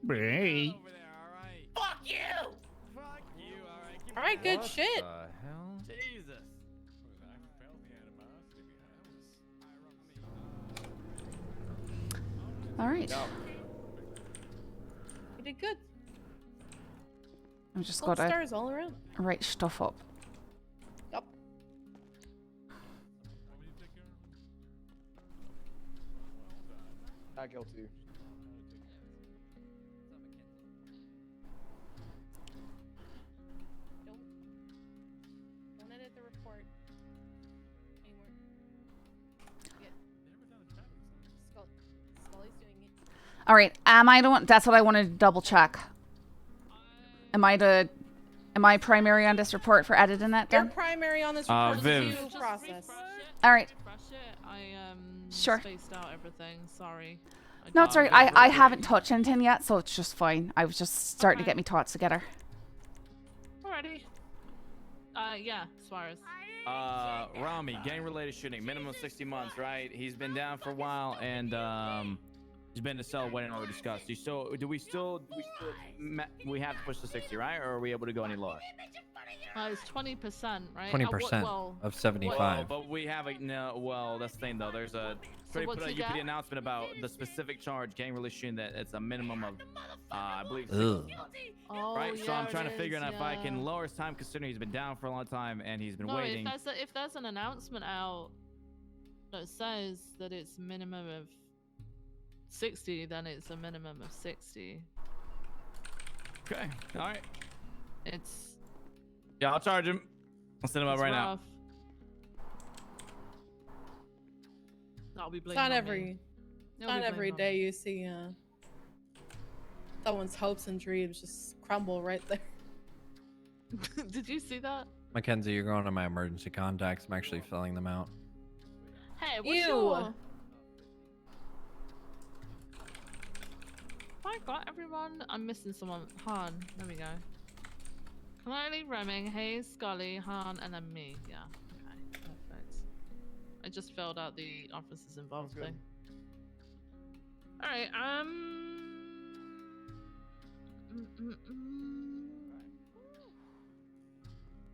Hey. Fuck you! All right, good shit. Hell? Jesus. All right. You did good. I'm just Gold got stars all around. to write stuff up. Yep. Not guilty. Don't edit the report anymore. Scully's doing it. All right, am I the one? That's what I wanted to double check. Am I primary on this report for editing it You're then? primary on this report. Viv. Due process. All right. I Sure. spaced out everything. Sorry. No, it's alright. I haven't touched anything yet, so it's just fine. I was just starting to get me thoughts together. Alrighty. Yeah, Suarez. Rami, gang-related shooting, minimum 60 months, right? He's been down for a while, and he's been in the cell waiting on what we discussed. Do we still we have to push to 60, right? Or are we able to go any lower? It's 20%, right? 20% well, of 75. But we have a no. Well, that's the thing though. There's a So what's he you put got? the announcement about the specific charge, gang-related shooting, that it's a minimum of, I believe. Ugh. Oh, Right, so I'm yeah, trying to it figure is, out if I can yeah. lower his time, considering he's been down for a long time and he's been No, waiting. if there's an announcement out that says that it's minimum of 60, then it's a minimum of 60. Okay, all right. It's Yeah, I'll charge him. I'll send him up right rough. I'll be It's blaming not on every. me. You'll Not be every blaming on day me. you see someone's hopes and dreams just crumble right there. Did you see that? Mackenzie, you're going to my emergency contacts. I'm actually filling them out. Hey, what's Ew. your... I got everyone. I'm missing someone. Han. There we go. Clearly Remming, Hayes, Scully, Han, and then me. Yeah. Okay. Perfect. I just filled out the officers involved thing. Alright,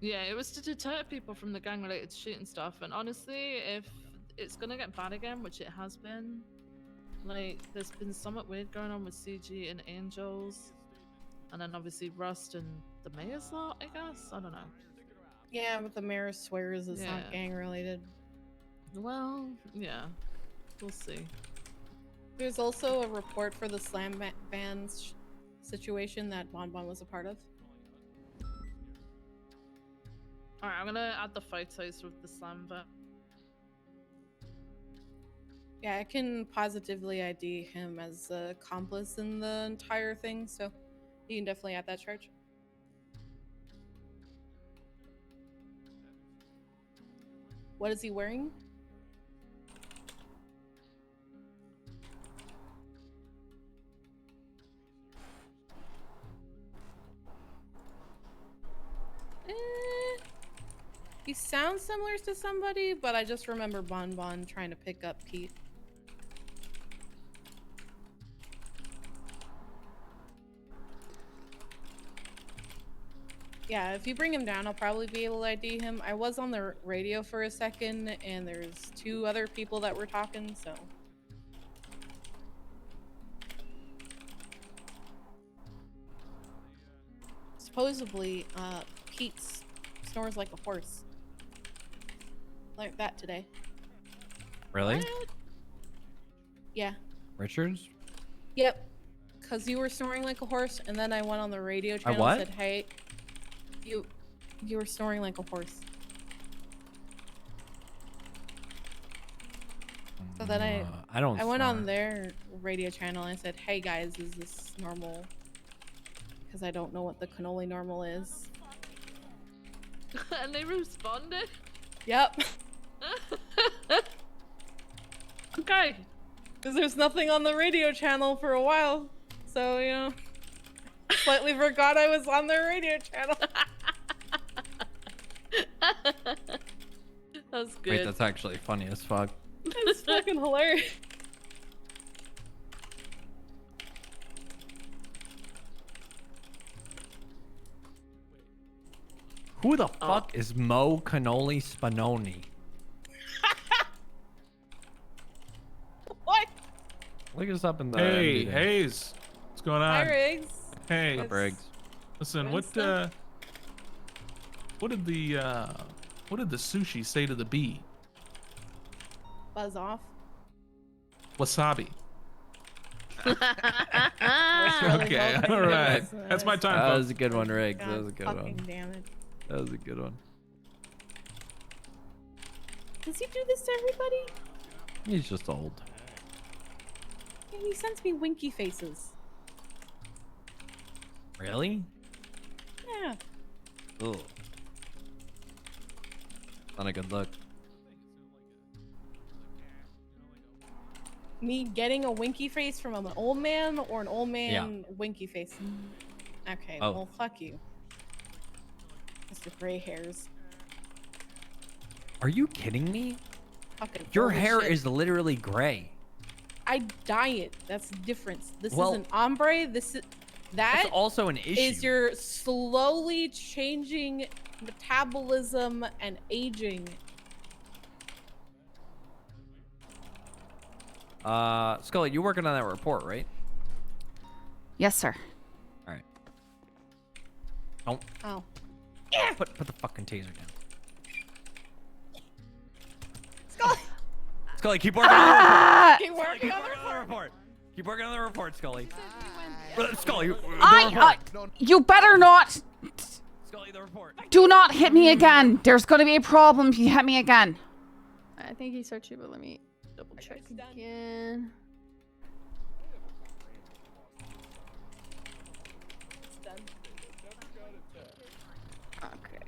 yeah, it was to deter people from the gang-related shooting stuff, and honestly, if it's gonna get bad again, which it has been, like, there's been somewhat weird going on with CG and Angels, and then obviously Rust and the Mayor's lot, I guess? I don't know. Yeah, but the mayor swears it's not Yeah. gang related. Well, yeah. We'll see. There's also a report for the slam ban situation that Bon Bon was a part of. Alright, I'm gonna add the photos with the slam van. Yeah, I can positively ID him as an accomplice in the entire thing, so you can definitely add that charge. What is he wearing? He sounds similar to somebody, but I just remember Bon Bon trying to pick up Pete. Yeah, if you bring him down, I'll probably be able to ID him. I was on the radio for a second, and there's 2 other people that were talking, so. Supposedly, Pete snores like a horse. Learned that today. Really? Yeah. Richards? Yep. Because you were snoring like a horse, and then I went on the radio channel what? and said, hey, you were snoring like a horse. So then I went on their radio channel and I said, hey guys, is this normal? Because I don't know what the cannoli normal is. And they responded? Yep. Okay. Because there's nothing on the radio channel for a while. So, you know, slightly forgot I was on their radio channel. That's good. Wait, that's actually funny as fuck. That's fucking hilarious. Who the fuck is Mo Cannoli Spanoni? What? Look us up in the. Hey, meeting. Hayes. What's going on? Hi, Riggs. Hey. What's up, Riggs? Listen, what did the sushi say to the bee? Buzz off. Wasabi. Really Okay, hoping all right. it was, That's my time. That folks. was a good one, Riggs. That God was a good fucking one. damn it. That was a good one. Does he do this to everybody? He's just old. Yeah, he sends me winky faces. Really? Yeah. Ugh. Not a good look. Me getting a winky face from an old man or an old man winky face? Okay, Oh. well, fuck you. Mr. Gray Hairs. Are you kidding me? Fucking Your old as hair shit. is literally gray. I dye it. That's the difference. This Well, is an ombre. This is... That's That also an issue. is your slowly changing metabolism and aging. Scully, you're working on that report, right? Yes, sir. All right. Don't. Oh. Put the fucking taser down. Scully! Scully, keep working on the report. Keep working on the report. Keep working on the report, Scully. Scully, the I, you better not. Scully, the report. Do not hit me again. There's going to be a problem if you hit me again. I think he searched you, but let me double check again. It's done. Okay.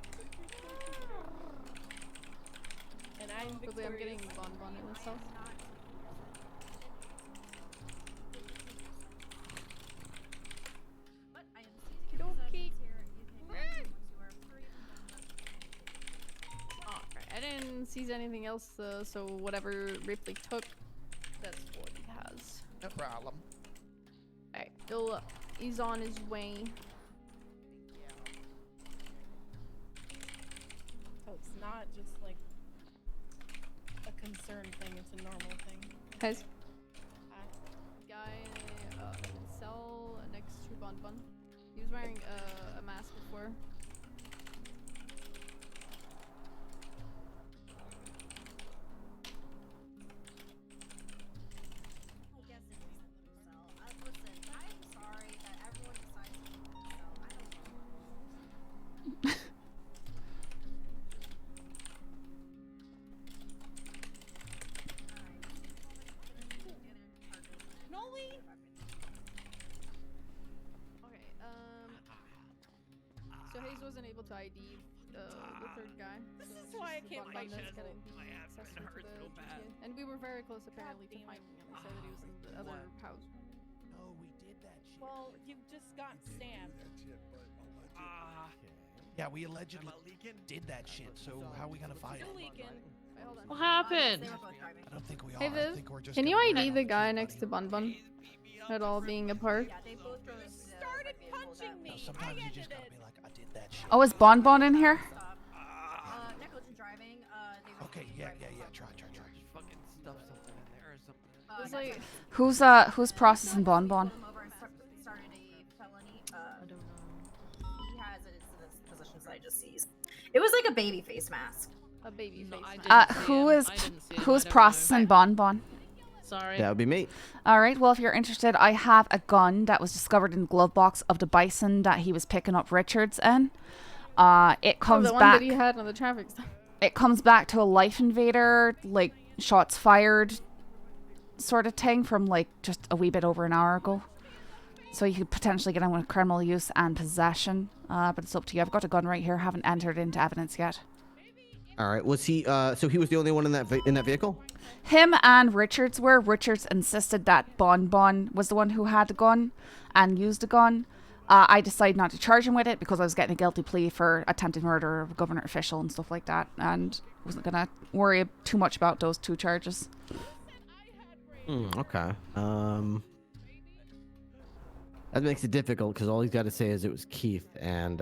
And I'm Hopefully I'm getting Bonbon in this house. Alright, I didn't seize anything else, so whatever Ripley took, that's what he has. No problem. Alright, he's on his way. So it's not just like a concern thing, it's a normal thing. Guys. Guy in cell next to Bonbon. He was wearing a mask before. Okay, so Hayes wasn't able to ID the third guy. This so is it's why I just can't Bonbon fight that's shit. getting the accessory to the GTA. And we were very close apparently to finding him. They said that he was in the other house. Well, you've just got stabbed. Yeah, Yeah, we allegedly did that shit. So how are we gonna fight it? What happened? I don't think we are. Hey I Viv, think we're just can you gonna ID the guy next to Bun Bun? At all being a park? Started punching me. Sometimes you just gotta be like, I did that shit. Oh, is Bon Bon in here? Okay, yeah. Try. Fucking stuff something in there or something. Who's processing Bon Bon? Started a felony. I don't know. He has it in this position that I just seized. It was like a baby face mask. A baby face mask. Who's processing Bon Bon? Sorry. That would be me. All right. Well, if you're interested, I have a gun that was discovered in the glove box of the bison that he was picking up Richards in. It comes the one back. that he had on the traffic stop. It comes back to a life invader, like shots fired, sort of thing from like just a wee bit over an hour ago. So you could potentially get in with criminal use and possession, but it's up to you. I've got a gun right here. Haven't entered into evidence yet. All right. Was he? So he was the only one in that vehicle? Him and Richards were. Richards insisted that Bon Bon was the one who had the gun and used the gun. I decided not to charge him with it because I was getting a guilty plea for attempted murder of a government official and stuff like that, and wasn't gonna worry too much about those two charges. Okay. That makes it difficult because all he's got to say is it was Keith, and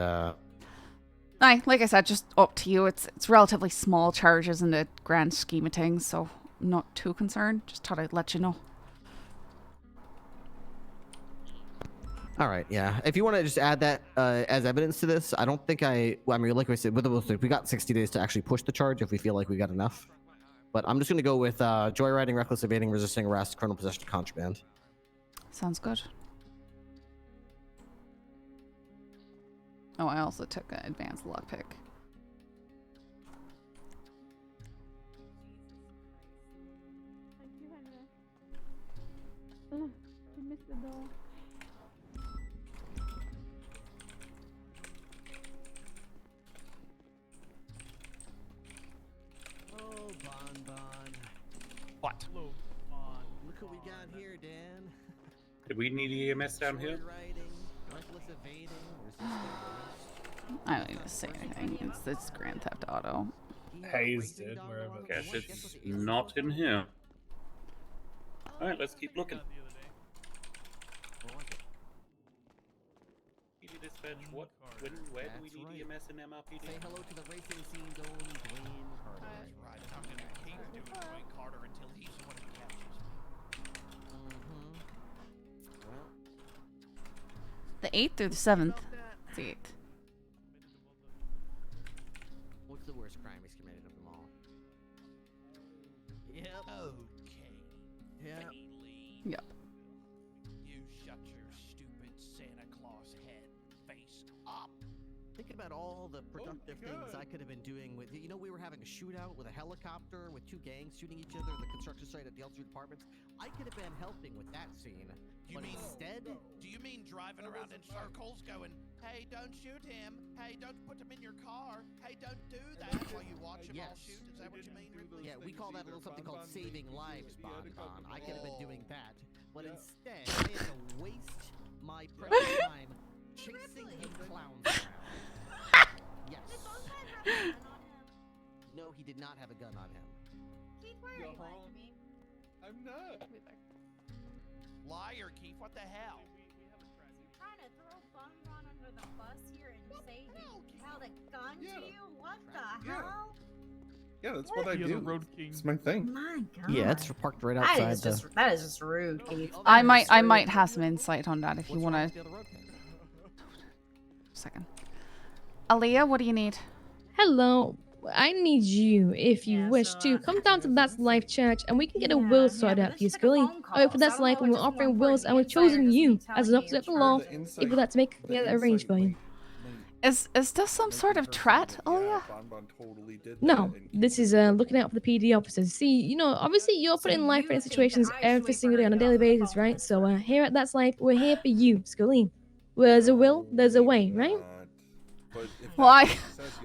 Like I said, just up to you. It's relatively small charges in the grand scheme of things, so I'm not too concerned. Just thought I'd let you know. all right, yeah. If you want to just add that as evidence to this, I don't think I mean, like I said, we got 60 days to actually push the charge if we feel like we got enough. But I'm just going to go with joyriding, reckless evading, resisting arrest, criminal possession, contraband. Sounds good. Oh, I also took an advanced lockpick. Oh, I missed the door. Oh, Bon. What? Look what we got here, Dan. Did we need EMS down here? Reckless evading, I don't need to say anything. It's Grand Theft Auto. Hazed it, wherever. Guess it's not in here. Alright, let's keep looking. PD dispatch, where do we need EMS and MRPD? Say hello to the racing scene going Dwayne Carter. Right, and I'm gonna keep doing Dwayne Carter until he's the one who catches me. The 8th or the 7th? It's the 8th. What's the worst crime he's committed of them all? Yep. Okay. Yep. Yep. You shut your stupid Santa Claus head face up. Think about all the productive things I could have been doing with, you know, we were having a shootout with a helicopter with two gangs shooting each other at the construction site at the altitude apartments. I could have been helping with that scene. Do you mean driving around in circles going, hey, don't shoot him. Hey, don't put him in your car. Hey, don't do that while you watch him all shoot. Is that what you mean? Yeah, we call that a little something called saving lives, Bon. I could have been doing that. But instead, I had to waste my precious time chasing you clowns around. Yes. No, he did not have a gun on him. Keith, where are you lying to me? I'm not. Liar, Keith, what the hell? You trying to throw Bun Run under the bus here and say he held a gun to you? What the hell? Yeah, that's what I You're the do. Road King. It's my thing. My God. Yeah, it's parked right outside. That is just rude, Keith. I might have some insight on that if you want to. Second. Aaliyah, what do you need? Hello. I need you, if you wish to, come down to That's Life Church and we can get a will sorted out for you, Scully. I work for That's Life and we're offering wills and we've chosen you as an officer of the law if we'd like to make that arranged for you. Is this some sort of threat, Aaliyah? No, this is looking out for the PD officers. See, you know, obviously you're put in life threatening situations every single day on a daily basis, right? So here at That's Life, we're here for you, Scully. Where there's a will, there's a way, right? Well,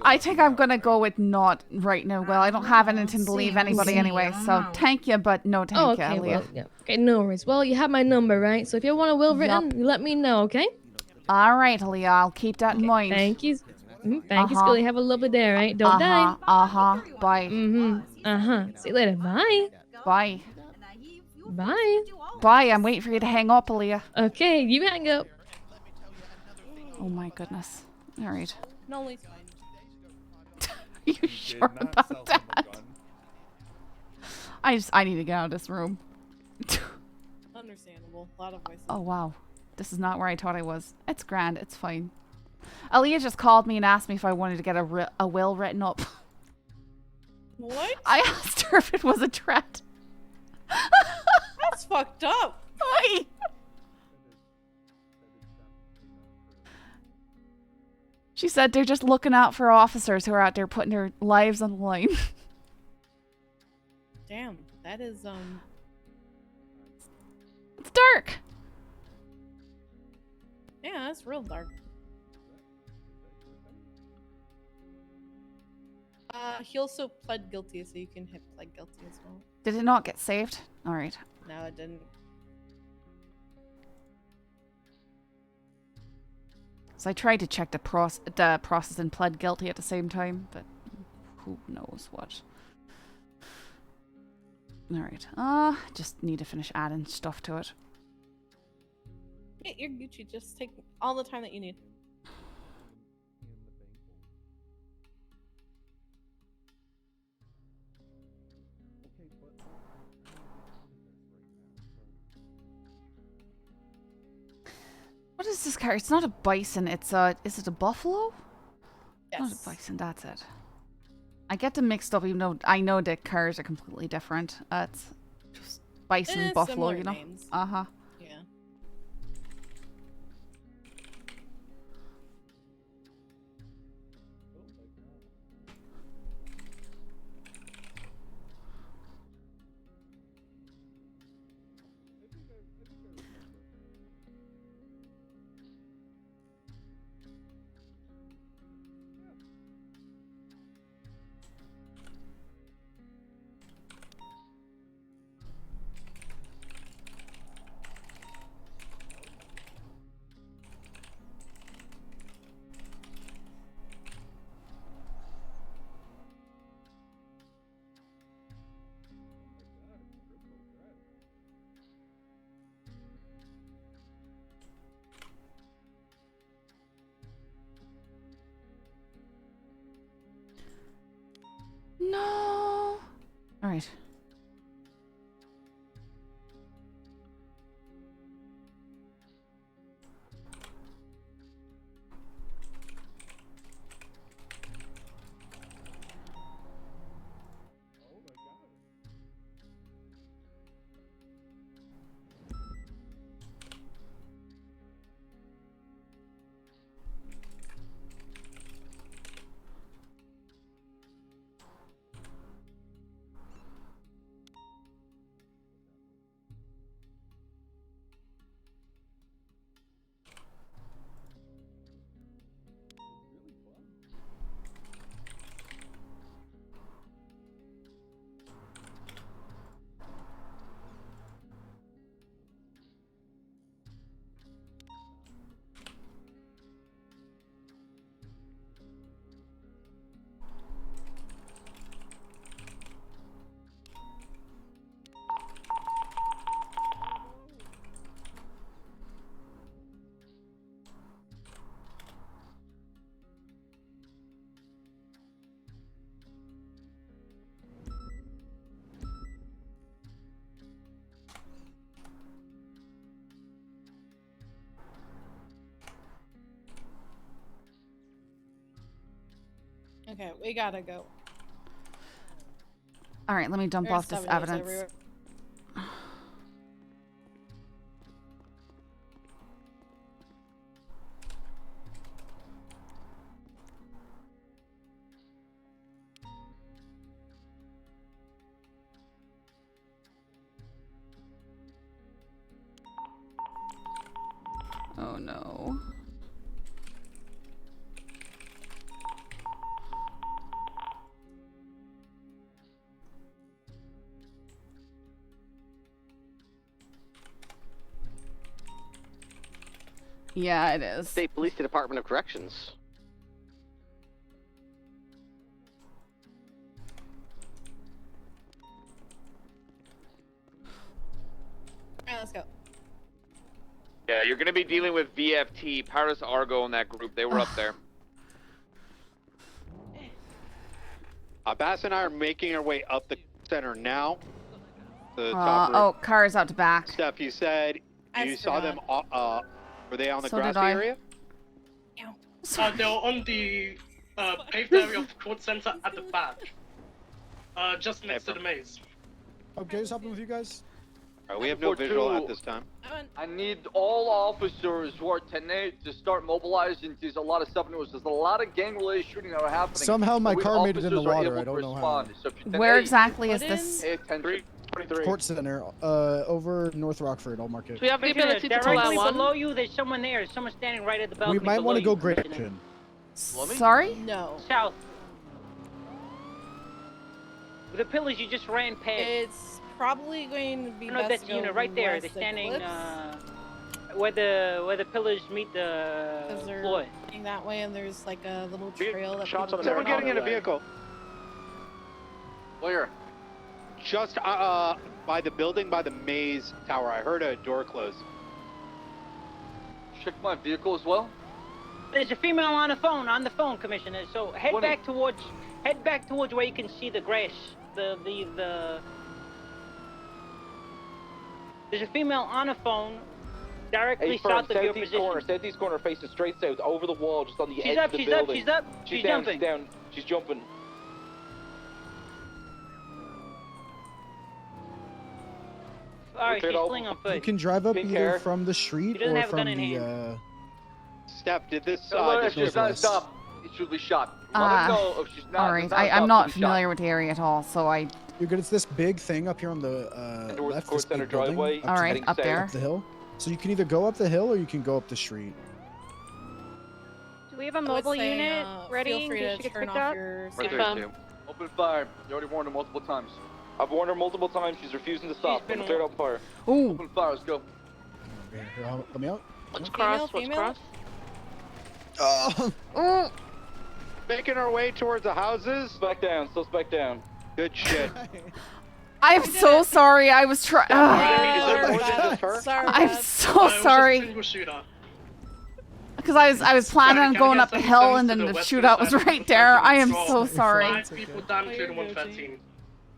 I think I'm gonna go with not right now. Well, I don't have anything to leave anybody anyway, so thank you, but no thank you, Aaliyah. Well, yeah. Okay, no worries. Well, you have my number, right? So if you want a will written, you let me know, okay? All right, Aaliyah, I'll keep that in mind. Thank you. Thank you, Scully. Have a lovely day, alright? Don't die. Bye. See you later. Bye. Bye. Bye. Bye. I'm waiting for you to hang up, Aaliyah. Okay, you hang up. Oh my goodness. All right. No, Are you sure about that? I need to get out of this room. Understandable. A lot of voices. Oh wow. This is not where I thought I was. It's grand. It's fine. Aaliyah just called me and asked me if I wanted to get a will written up. What? I asked her if it was a threat. That's fucked up. Why? She said they're just looking out for officers who are out there putting their lives on the line. Damn, that is It's dark. Yeah, that's real dark. He also pled guilty, so you can hit pled guilty as well. Did it not get saved? All right. No, it didn't. So I tried to check the process and pled guilty at the same time, but who knows what. All right. Just need to finish adding stuff to it. Yeah, you're Gucci. Just take all the time that you need. What is this car? It's not a bison. It's a. Is it a buffalo? Yes. Not a bison. That's it. I get them mixed up, even though I know the cars are completely different. It's just bison, buffalo. You know. Names. Yeah. No. All right. Okay, we gotta go. All right, let me dump There's off this evidence evidence. everywhere. Oh no. Yeah, it is. State Police Department of Corrections. let's go. Yeah, you're gonna be dealing with VFT, Paris Argo, and that group. They were up there. Bass and I are making our way up the center now. The top oh, car's out to back. Steph, you said you saw them. Were they on the So grassy did I. area? They're on the paved area of the court center at the back. Just next to the maze. Okay, what's happening with you guys? We have no visual at this time. I need all officers who are 10-8 to start mobilizing. There's a lot of stuff news. There's a lot of gang-related shooting that are happening. Somehow my We car made it in the officers are water. able I don't to know respond. how. So if you're Where 10-8, exactly is this? Court Center, over North Rockford. I'll mark it. Do we have the ability to pull Directly that one? below you, there's someone there. Someone standing right at the balcony. We might want to below go you, great Commissioner. action. Sorry? No. South. The pillars you just ran past. It's probably going to be No, best that's to the go unit right there. They're west standing Eclipse. where the pillars meet the Because they're floor. heading that way, and there's like a little trail that Shots people on Someone go getting in a down. vehicle. Where? Just by the building, by the maze tower. I heard a door close. Check my vehicle as well. There's a female on the phone, Commissioner. So head back towards where you can see the grass. There's a female on the phone directly south of your position. Southeast corner, facing straight south, over the wall, just on the edge of the She's building. up. She's jumping. She's down. She's jumping. Alright, she's fleeing on foot. You can drive up Pink either hair. from the She street doesn't or have a gun from in the. Steph, did this? If she's not stopped, it should be shot. Let her know if she's not. Alright, if not I'm stopped, not she'll be familiar shot. with the area at all, so I... You're good. It's this big thing up here on the towards left. the Court This big Center building, driveway, up All to right, the- up there. Up the hill. So you can either go up the hill or you can go up the street. Do we have a I would mobile say, unit ready feel in free case to she gets turn picked off up? your Right there, too. Open fire. You already warned her multiple times. I've warned her multiple times. She's refusing to stop. been Clear up fire. Ooh. Open fire. Let's go. Here, let me out. What's cross? What's cross? Oh. Making our way towards the houses. Back down. Suspect down. Good shit. I'm so sorry. I was trying. Sorry, I'm so sorry. Because I was planning on going up the hill and then the shootout was right there. I am so sorry. 5 people down, including 113.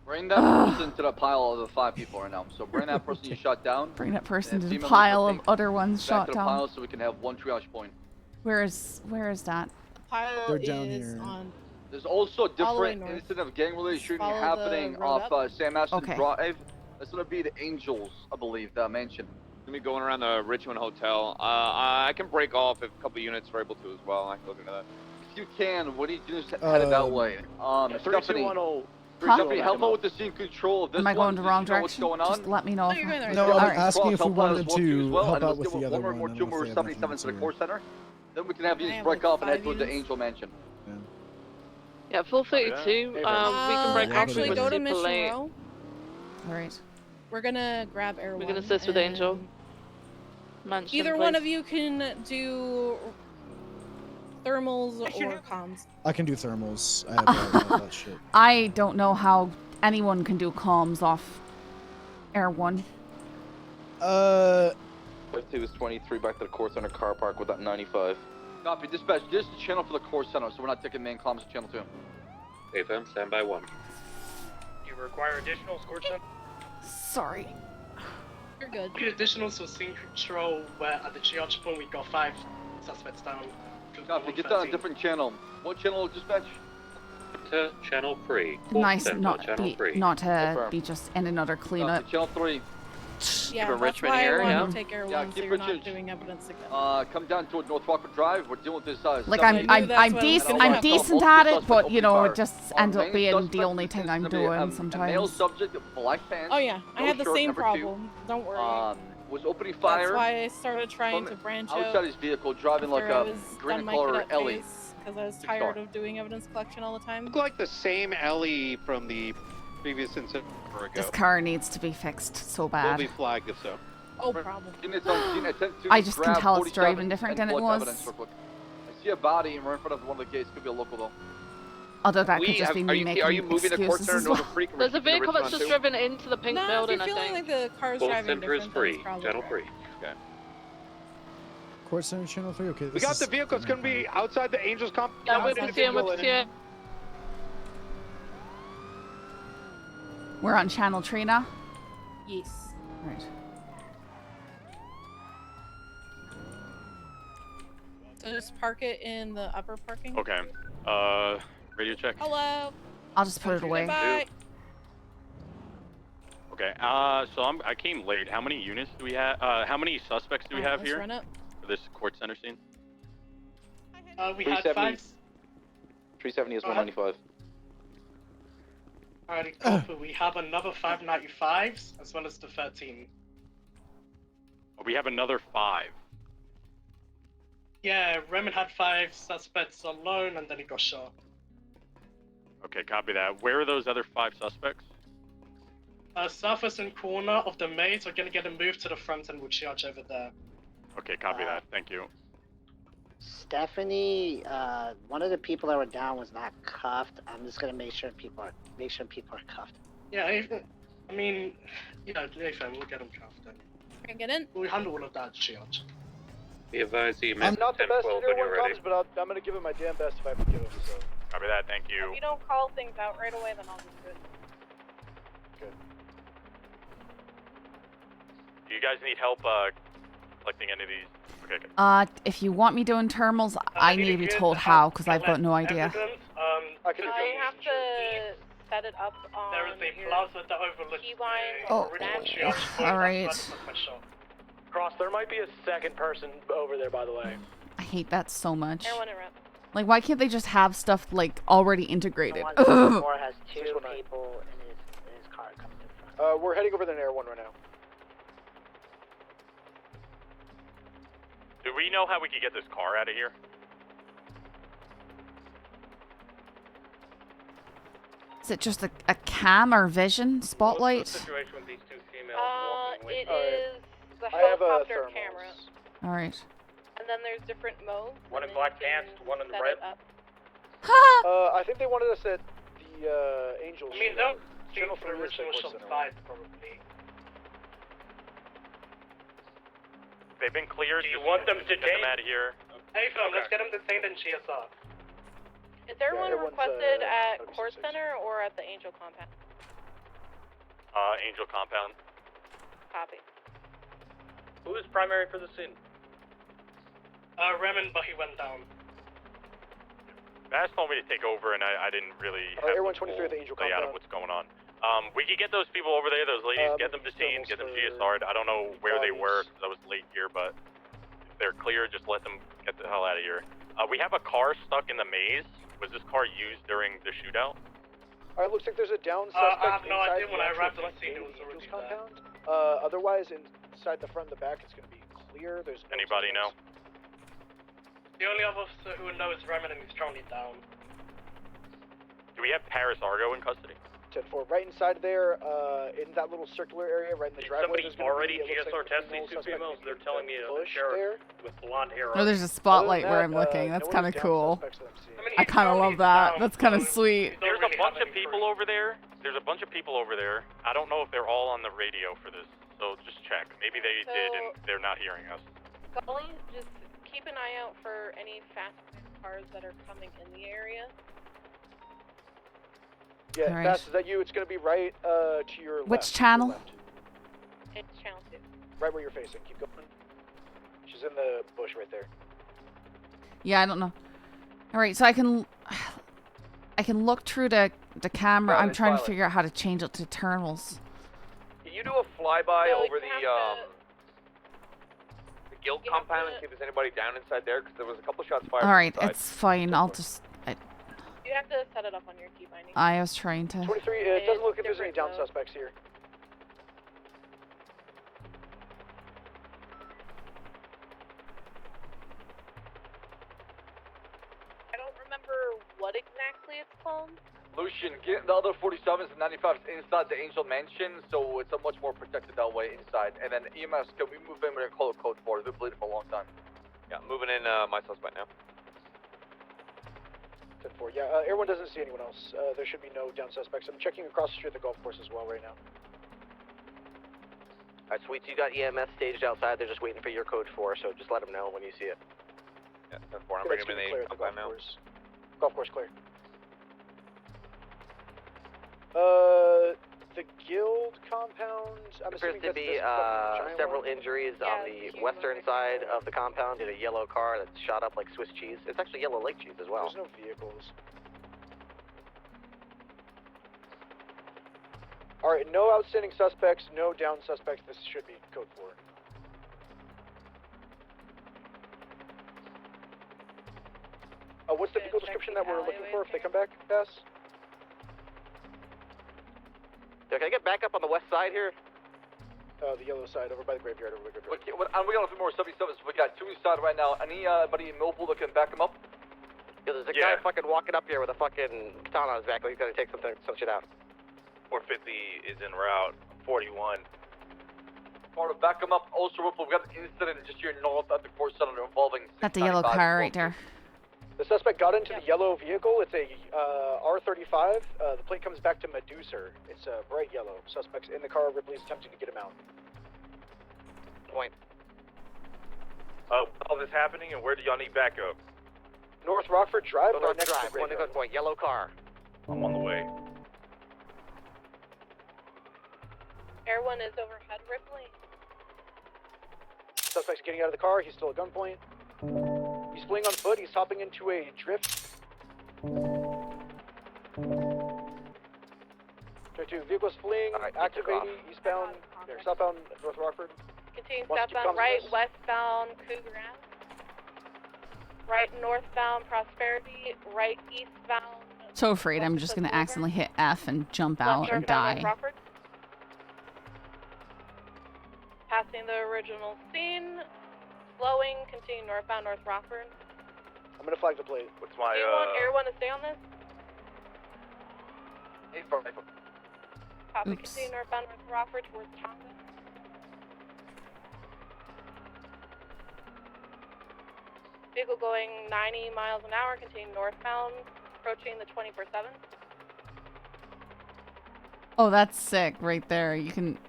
Bring that person to the pile of the 5 people right now. So bring that person you shot down. Bring that person and to the female pile number of other ones back shot to the down. pile so we can have one triage point. Where is that? Pile They're down is here. on. There's also a All the way different north. incident of gang-related shooting Follow the happening road off up. Sam Ashton Okay. Drive. That's gonna be the Angels, I believe, the mansion. Gonna be going around the Richmond Hotel. I can break off if a couple units are able to as well. I can look into that. If you can, what do you do? Head it that way. Stephanie, Stephanie, help out with the scene control of this Am I going the one. wrong You know what's direction? going on? Just let me know. Oh, you're going the right No, direction. I'm asking if we Help out wanted as well, too, as to well, help and out let's with give the it other one more one. two more 77 to the core center. Then we can have I units have, break like, off and head 5 towards the units. Angel Mansion. Yeah, full 32. We can break off Actually, with go to super Mission late. Row. All right. We're gonna grab Air We One. can assist with Angel. and Mansion, Either please. one of you can do thermals or comms. I can do thermals. I have all that shit. I don't know how anyone can do comms off Air 1. 52 is 23 back to the core center car park with that 95. Copy, dispatch. This is the channel for the core center, so we're not taking main comms to channel 2. AFM, stand by 1. Do you require additional escort? Sorry. You're good. We need additional to scene control where at the triage point we got 5 suspects down. Copy, get that on a different channel. What channel, dispatch? To channel 3. Nice Center, not channel 3. be just in another cleanup. Channel 3. Yeah, Keep it that's Richmond why here, I yeah? want to take Air Yeah, One so keep you're not Richmond. doing evidence again. Come down toward North Rockford Drive. We're dealing with this. Like Stephanie. I'm decent at it, but you know it just ends up being the only thing I'm doing A male sometimes. subject, black pants. Oh yeah, I no had the shirt, same number 2. problem. Don't worry. Was opening fire. That's why I started trying from to branch outside out. his vehicle, driving like after I a was green done my color cadet Ellie. phase, because I was tired of doing evidence collection all the time. Look like the same Ellie from the previous incident ago. This car needs to be fixed so Will bad. be flagged if so. Oh, problem. I just can tell it's driving different than it was. I see a body right in front of one of the gates. Could be a local though. Although that could just be me making are you moving the court excuses center as Nova well. Free? Can we There's a keep the vehicle Richmond that's on just too? driven into the pink No, building, if you're feeling like the car's Court driving center is different, then free. it's probably Channel right. free. Okay. Court Center Channel 3. Okay. We got the vehicle. It's gonna be outside the Angels comp. Yeah, we're pursuing, we're pursuing. We're on channel 3 now? Yes. Right. So just park it in the upper parking. Okay. Radio check. Hello. I'll just put it away. Goodbye. Okay. So I came late. How many units do we have? How many suspects do we have Let's here run up. for this court center scene? We had 5. 370 is 195. Alrighty, copy. We have another 595s as well as the 13. Oh, we have another 5. Yeah, Remen had 5 suspects alone and then he got shot. Okay, copy that. Where are those other 5 suspects? Southwestern corner of the maze. We're gonna get them moved to the front and we'll charge over there. Okay, copy that. Thank you. Stephanie, one of the people that were down was not cuffed. I'm just gonna make sure people are cuffed. Yeah, I mean, yeah, Nathan, we'll get them cuffed then. Can I get in? We'll handle all of that charge. Be advised, you I'm not the best leader when it comes, but I'm gonna give it my damn best if I have to give it. So. Copy that. Thank you. If you don't call things out right away, then I'll just do it. Good. Do you guys need help collecting any of these? Okay. If you want me doing terminals, I need to be told how, because I've got no idea. I can You have to set it up on There is a plaza that overlooks keyline. Oh, alright. Cross, there might be a second person over there, by the way. I hate that so much. Everyone in rep. Like, why can't they just have stuff, like, already integrated? The 164 has 2 people in his car coming in front. We're heading over there in Air 1 right now. Do we know how we could get this car out of here? Is it just a cam or vision spotlight? What's the situation with these 2 females It is the I have a helicopter thermals. camera. Alright. And then there's different modes. One in and then black you can pants, one in set red. it up. I think they wanted us at the Angels. I mean, they'll be Channel for the 3 original Court shot Center. 5 probably. They've been cleared. Do you Just want them get them detained? out of here. Hey, fam, let's get them detained in GSR. Is everyone everyone's, requested at gotta be Court 66. Center or at the Angel Compound? Angel compound. Copy. Who is primary for the scene? Remen, but he went down. Bass told me to take over, and I didn't really have Air the 123 full at the Angel layout of compound. what's going on. We could get those people over there, those ladies, get them detained, get them GSR'd. I don't know where they were because I was late here, but if they're clear, just let them get the hell out of here. We have a car stuck in the maze. Was this car used during the shootout? Alright, looks like there's a down I suspect have no inside idea the when I actual arrived on front the scene, gate it was of the already Angels there. compound. Otherwise, inside the front and the back, it's going to be clear. There's no Anybody know? The only other officer who would know is Remen, and he's currently down. Do we have Paris Argo in custody? 10-4. Right inside there, in that little circular area, right in the driveway. Somebody there's gonna already be, it looks GSR like test a these 2 suspect females? maybe They're in telling the me a bush sheriff there. with blonde hair. Oh, there's a spotlight where I'm Other than looking. that, That's no kind of down cool. suspects that I'm seeing. I kind of love that. That's kind of sweet. There's a bunch of people over there. There's a bunch of people over there. I don't know if they're all on the radio for this, so just check. Maybe they did and they're not hearing us. Scully, just keep an eye out for any fast cars that are coming in the area. Yeah, Alright. Bass, is that you? It's going to be right to your left. Which to your channel? left. It's channel 2. Right where you're facing. Keep going. She's in the bush right there. Yeah, I don't know. Alright, so I can look through the camera. I'm trying to figure out how to change it to terminals. Can you do a flyby No, over you have the guild compound and see if there's anybody down inside there? Because there was a couple shots fired. Alright, inside. it's fine. I'll just... You have to set it up on your key binding. I was trying to... 23, it doesn't look like there's any different down mode. suspects here. I don't remember what exactly it's called. Lucian, get the other 47s and 95s inside the Angel Mansion, so it's a much more protected that way inside. And then EMS, can we move in with a code 4? They've been bleeding for a long time. Yeah, moving in my suspect now. 10-4. Yeah, Air 1 doesn't see anyone else. There should be no down suspects. I'm checking across the street at the golf course as well right now. Alright, Sweets, you got EMS staged outside. They're just waiting for your code 4, so just let them know when you see it. Yeah, 10-4. I'm bringing them in the compound now. Golf course clear. The Guild compound. I'm Appears assuming to that's be this fucking giant several one. injuries on the western side of the compound due to a yellow car that's shot up like Swiss cheese. It's actually yellow lake cheese as well. There's no vehicles. Alright, no outstanding suspects, no down suspects. This should be code 4. What's the vehicle description that we're looking for if they come back, Pass? Can I get back up on the west side here? The yellow side, over by the graveyard, Okay, and we got a few more 77s. We got 2 inside right now. Anybody mobile that can back them up? Yeah, there's a guy fucking walking up here with a fucking katana on his back. He's gonna take some shit out. 450 is en route. 41. Or to back them up. Also, we got an incident just here north at the course center involving. That's the yellow car right there. The suspect got into the yellow vehicle. It's a R35. The plate comes back to Medusa. It's bright yellow. Suspect's in the car. Ripley's attempting to get him out. Point. All this happening, and where do y'all need backup? North Rockford Drive. North Drive. One to good point. Yellow car. I'm on the way. Air 1 is overhead, Ripley. Suspect's getting out of the car. He's still at gunpoint. He's fleeing on foot. He's hopping into a drift. Vehicle's fleeing, activating, eastbound, southbound North Rockford. Continue southbound, right, westbound Cougar Ave. Right, northbound Prosperity, right, eastbound. So afraid I'm just going to accidentally hit F and jump out and die. Passing the original scene. Slowing, continue northbound North Rockford. I'm gonna flag the plate. What's my, Do you want Air 1 to stay on this? 8-4. Copy, continue northbound North Rockford towards Tonga. Vehicle going 90 miles an hour, continue northbound, approaching the 24/7. Oh, that's sick right there. You can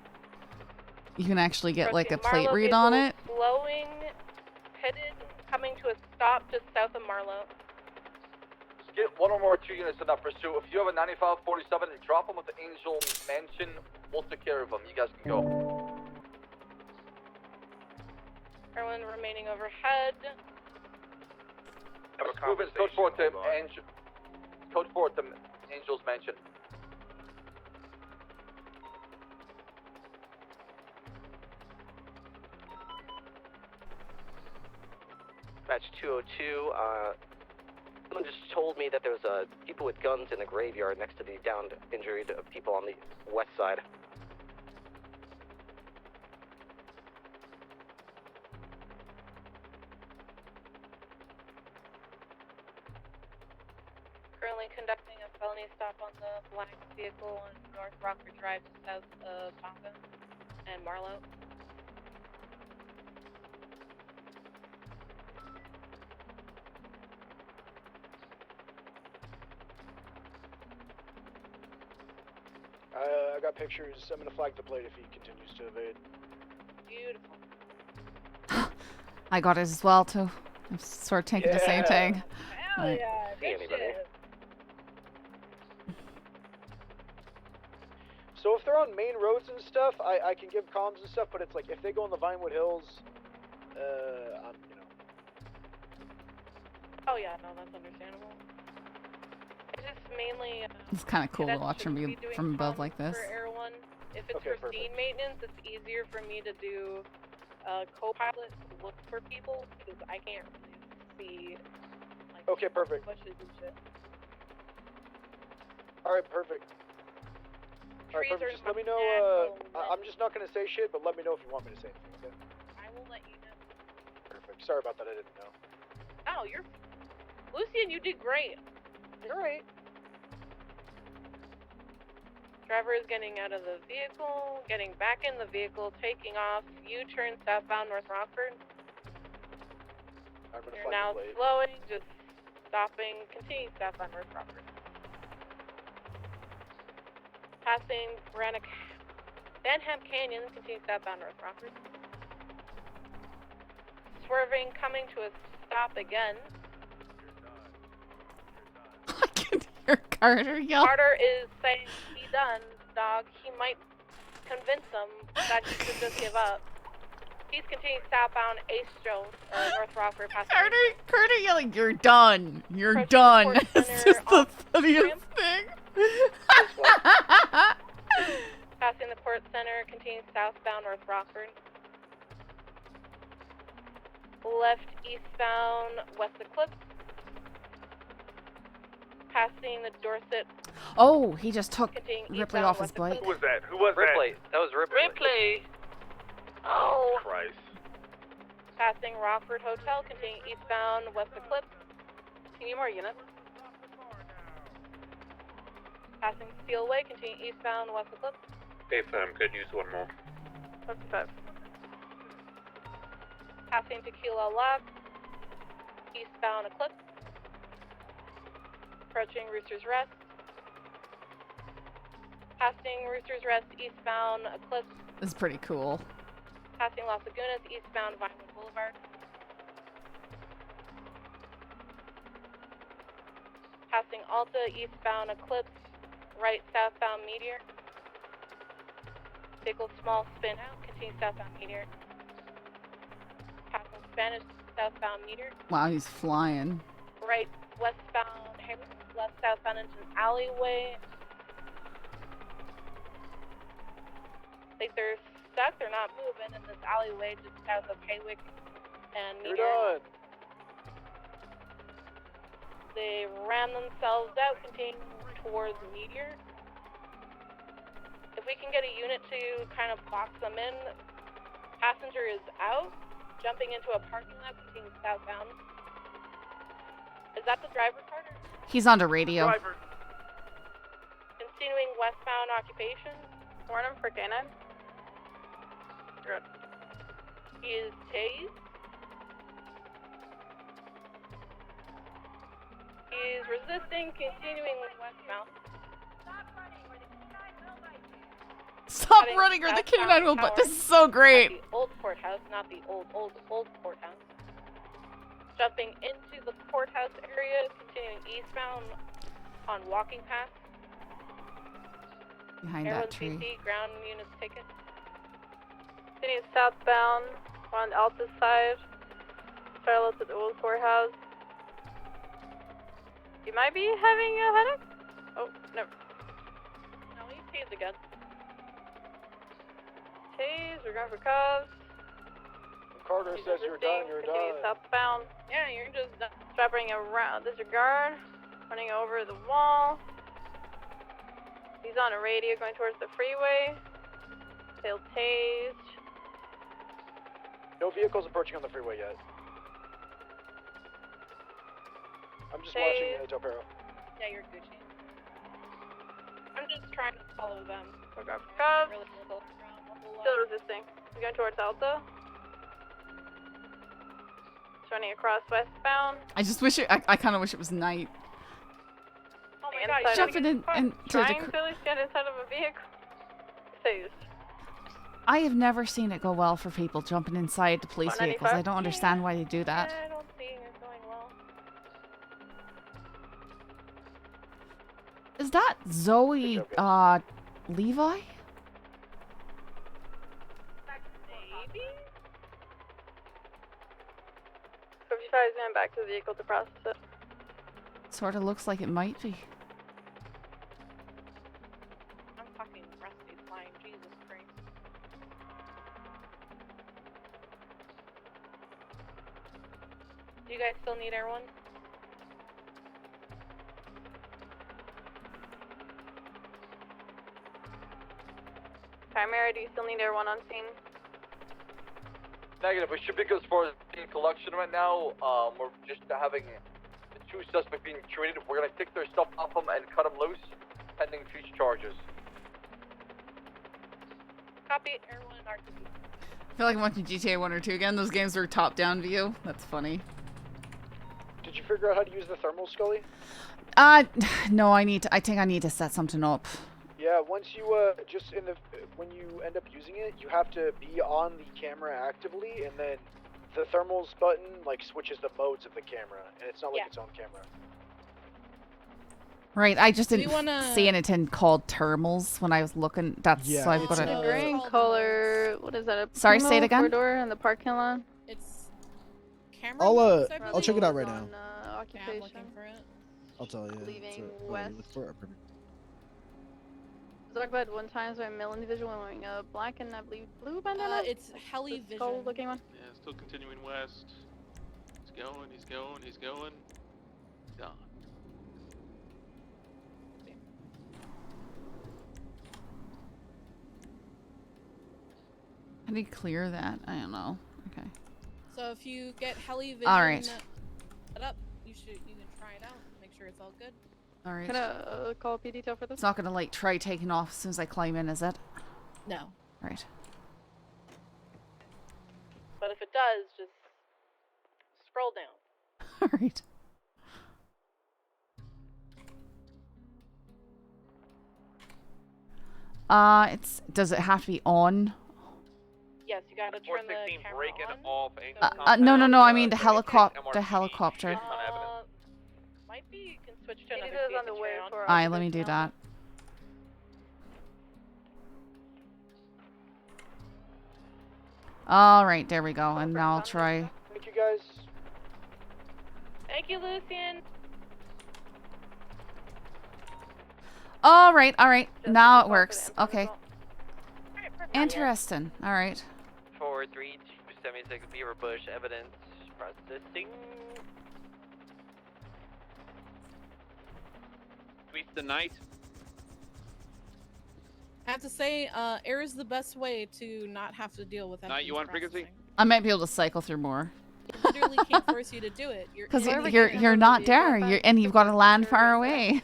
actually get like a plate read on it. Slowing, pitted, coming to a stop just south of Marlowe. Just get 1 or more 2 units in that pursuit. If you have a 9547, drop them at the Angel Mansion. We'll take care of them. You guys can go. Everyone remaining overhead. Move it. Code 4 to Angel. Code 4 to Angel's Mansion. Batch 202, someone just told me that there was people with guns in the graveyard next to the downed, injured people on the west side. Currently conducting a felony stop on the black vehicle on North Rockford Drive just south of Tonga and Marlowe. I got pictures. I'm gonna flag the plate if he continues to evade. Beautiful. I got it as well too. I'm sort of taking the same thing. Hell Right. yeah, good shit. So if they're on main roads and stuff, I can give comms and stuff, but it's like if they go in the Vinewood Hills, I'm, you know. Oh yeah, no, that's understandable. It's just mainly. It's kind of cool to cadets watch shouldn't from be doing from above comms like this. For Air 1, if it's Okay, for scene maintenance, it's easier for me to do co-pilot to look for people because I can't really see. Like, Okay, perfect. bushes and shit. All right, perfect. All right, Trees perfect. are Just let me know. natural I'm just not gonna say shit, but let me know if you want me to say anything. Okay. I will let you know. Perfect. Sorry about that. I didn't know. Oh, you're Lucian. You did great. You're right. Driver is getting out of the vehicle, getting back in the vehicle, taking off. U-turn southbound North Rockford. I'm gonna You're flag now the plate. slowing, just stopping, continuing southbound North Rockford. Passing Banham Canyon, continuing southbound North Rockford. Swerving, coming to a stop again. I can hear Carter yell. Carter is saying, "Be done, dog." He might convince them that he should just give up. He's continuing southbound Astro, North Rockford, passing. Carter yelling, "You're done. You're done." It's just the funniest thing. Passing the Port Center, continuing southbound North Rockford. Left eastbound West Eclipse. Passing the Dorset. Oh, he just took Continuing Ripley eastbound off his West bike. Eclipse. Who was that? Who was Ripley. that? That was Ripley. Ripley. Oh. Christ. Passing Rockford Hotel, continuing eastbound West Eclipse. Can you need more units? Passing Steelway, continuing eastbound West Eclipse. Hey, firm, could use one more. 55. Passing Tequila Lab, eastbound Eclipse. Approaching Rooster's Rest. Passing Rooster's Rest, eastbound Eclipse. This is pretty cool. Passing Las Lagunas, eastbound Vinewood Boulevard. Passing Alta, eastbound Eclipse. Right, southbound Meteor. Vehicle small spin out, continue southbound Meteor. Passing Spanish, southbound Meteor. Wow, he's flying. Right, westbound Hayward, left southbound into an alleyway. I think they're stuck, they're not moving in this alleyway just south of Haywick and Meteor. You're done. They ran themselves out, continuing towards Meteor. If we can get a unit to kind of box them in, passenger is out, jumping into a parking lot, continuing southbound. Is that the driver, Carter? He's on the radio. Driver. Continuing westbound occupation. Warn him for K9. Good. He is tased. He's resisting, continuing westbound. Stop running or the K9 will, but this is so great. The old courthouse, not the old courthouse. Jumping into the courthouse area, continuing eastbound on walking path. Behind that tree. BC, ground units ticket. Continuing southbound on the Alta side. Parallel to the old courthouse. You might be having a headache? Oh, never. No, he's tased again. Tased, we're going for cuffs. Carter says you're done, you're Continue done. southbound. Yeah, you're just done. Strapping around, disregard. Running over the wall. He's on a radio going towards the freeway. Failed tased. No vehicles approaching on the freeway yet. I'm just Tased. watching Del Perro. Yeah, you're Gucci. I'm just trying to follow them. We're going for cuffs. Still resisting. We're going towards Alta. Running across westbound. I just wish it. I kind of wish it was night. Oh my god, Jumping in and trying to at least get inside of a vehicle. Tased. I have never seen it go well for people jumping inside the police vehicles. I don't understand why they do that. Yeah, I don't see it going well. Is that Zoe Levi? Maybe? 55 is going back to the vehicle to process it. Sort of looks like it might be. I'm fucking rusty flying, Jesus Christ. Do you guys still need everyone? Primary, do you still need everyone on scene? Negative. We should be good as far as being collection right now. We're just having the two suspects being treated. We're gonna take their stuff off them and cut them loose, pending future charges. Copy, everyone in RTB. I feel like I'm watching GTA 1 or 2 again. Those games are top-down view. That's funny. Did you figure out how to use the thermal, Scully? No, I think I need to set something up. Yeah, once you when you end up using it, you have to be on the camera actively, and then the thermals button like switches the modes of the camera, and it's not like its own camera. Right, I just Do didn't we wanna- see anything called thermals when I was looking. That's so I've got The it. green color, what is that? A Sorry, say it Puma again? four-door in the parking lot. It's camera. I'll check it out right now. Occupation. looking for it. I'll tell you. Leaving It's, west. look for it. Perfect. Talk about one time so a male individual wearing a black and I believe blue bandana. It's heli The vision. skull-looking one. Yeah, still continuing west. He's going, he's going, he's going. Gone. How do you clear that? I don't know. Okay. So if you get heli vision All right. set up, you can try it out. Make sure it's all good. All right. Can I call P detail for this? It's not gonna like try taking off as soon as I climb in, is it? No. Right. But if it does, just scroll down. All right. Does it have to be on? Yes, you gotta turn the camera breaking on. off No. I mean the helicopter. Might be you can switch to another on the way for Alright, let me do that. Alright, there we go. And now I'll try. Thank you guys. Thank you, Lucian. Alright. Now it works. Okay. Interesting. Alright. 43276 Beaver Bush evidence processing. Tweet the night. I have to say, air is the best way to not have to deal with that. Night, you want frequency? I might be able to cycle through more. It literally can't force you to do it. Because you're not there. And you've got to land far away.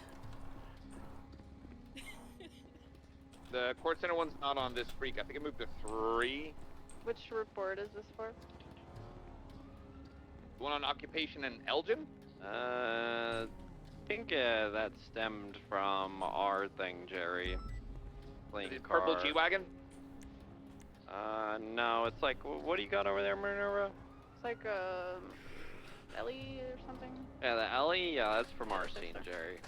The court center one's not on this freak. I think it moved to 3. Which report is this for? The one on occupation in Elgin? I think that stemmed from our thing, Jerry. Playing The car. purple G-Wagon? No, it's like, what do you got over there, Minerva? It's like Ellie or something. Yeah, the Ellie, yeah, that's from our scene, Jerry.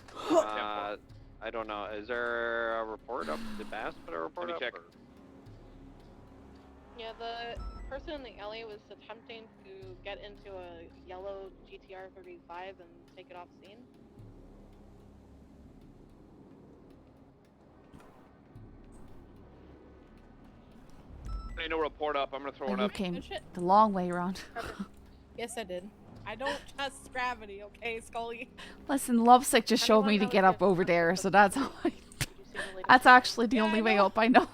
I don't know, is there a report up? Did Bass put a report up? Let me check. Or? Yeah, the person in the alley was attempting to get into a yellow GTR 35 and take it off scene. Ain't no report up. I'm gonna throw it You up. came the long way around. Yes, I did. I don't trust gravity, okay, Scully? Listen, Lovesick just showed me to get up over there, so that's how that's actually the only way up I know.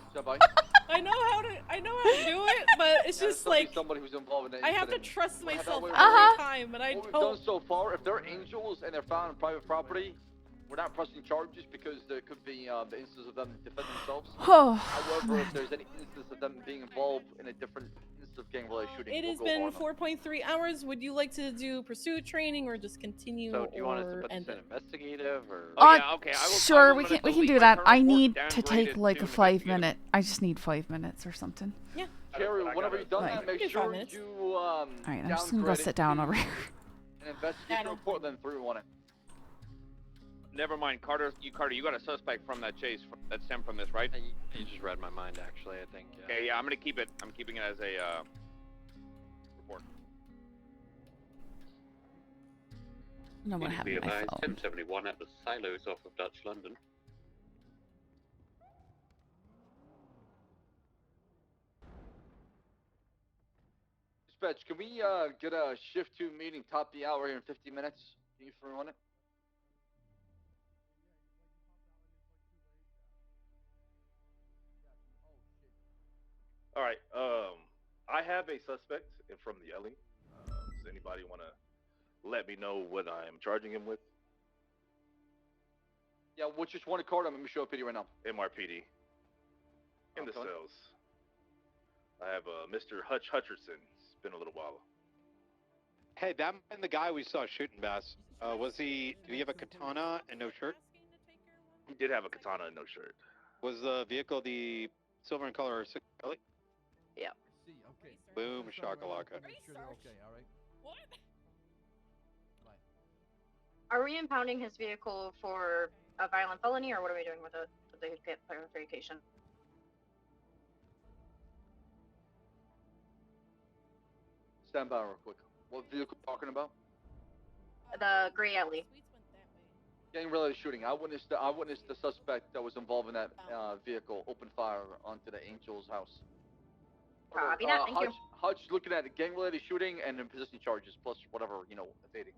I know how to do it, but it's just like somebody who's involved in that I have to incident. trust myself every Uh-huh. time, and I What we've don't. done so far, if they're angels and they're found on private property, we're not pressing charges because there could be the instance of them defending themselves. Oh, However, if there's any instance of them being involved in a different instance of gang-related shooting, It has been 4.3 hours. Would you like to do pursuit training or just continue? So, do you want us to or put this end in it? investigative or? Sure, we can do that. I need to take like a 5 minute. I just need 5 minutes or something. Yeah. Jerry, whenever you've done Right. that, make Give sure 5 minutes. you Alright, I'm just gonna go downgrade sit it down to over here. an investigation report, then 3-1 it. Never mind, Carter, you got a suspect from that chase that stemmed from this, right? You just read my mind, actually, I think. Yeah. Okay, yeah, I'm gonna keep it. I'm keeping it as a report. No one having my phone. 1071 at the silos off of Dutch London. Dispatch, can we get a shift 2 meeting top the hour here in 50 minutes? Can you 3-1 it? All right. I have a suspect from the alley. Does anybody want to let me know what I'm charging him with? Yeah, which just one card? I'm gonna show up PD right now. MRPD. In the Okay. cells. I have Mr. Hutcherson. It's been a little while. Hey, that might have been the guy we saw shooting Bass. Was he? Did he have a katana and no shirt? He did have a katana and no shirt. Was the vehicle the silver in color Scully? Yeah. Okay. Boom shakalaka. Make sure they're okay. All right. What? Bye. Are we impounding his vehicle for a violent felony, or what are we doing with it? Did they get clarification? Stand by real quick. What vehicle talking about? The gray alley. Gang-related shooting. I witnessed the suspect that was involved in that vehicle open fire onto the Angel's house. Copy that. Thank you. Hutch is looking at gang-related shooting and then possession charges plus whatever, evading.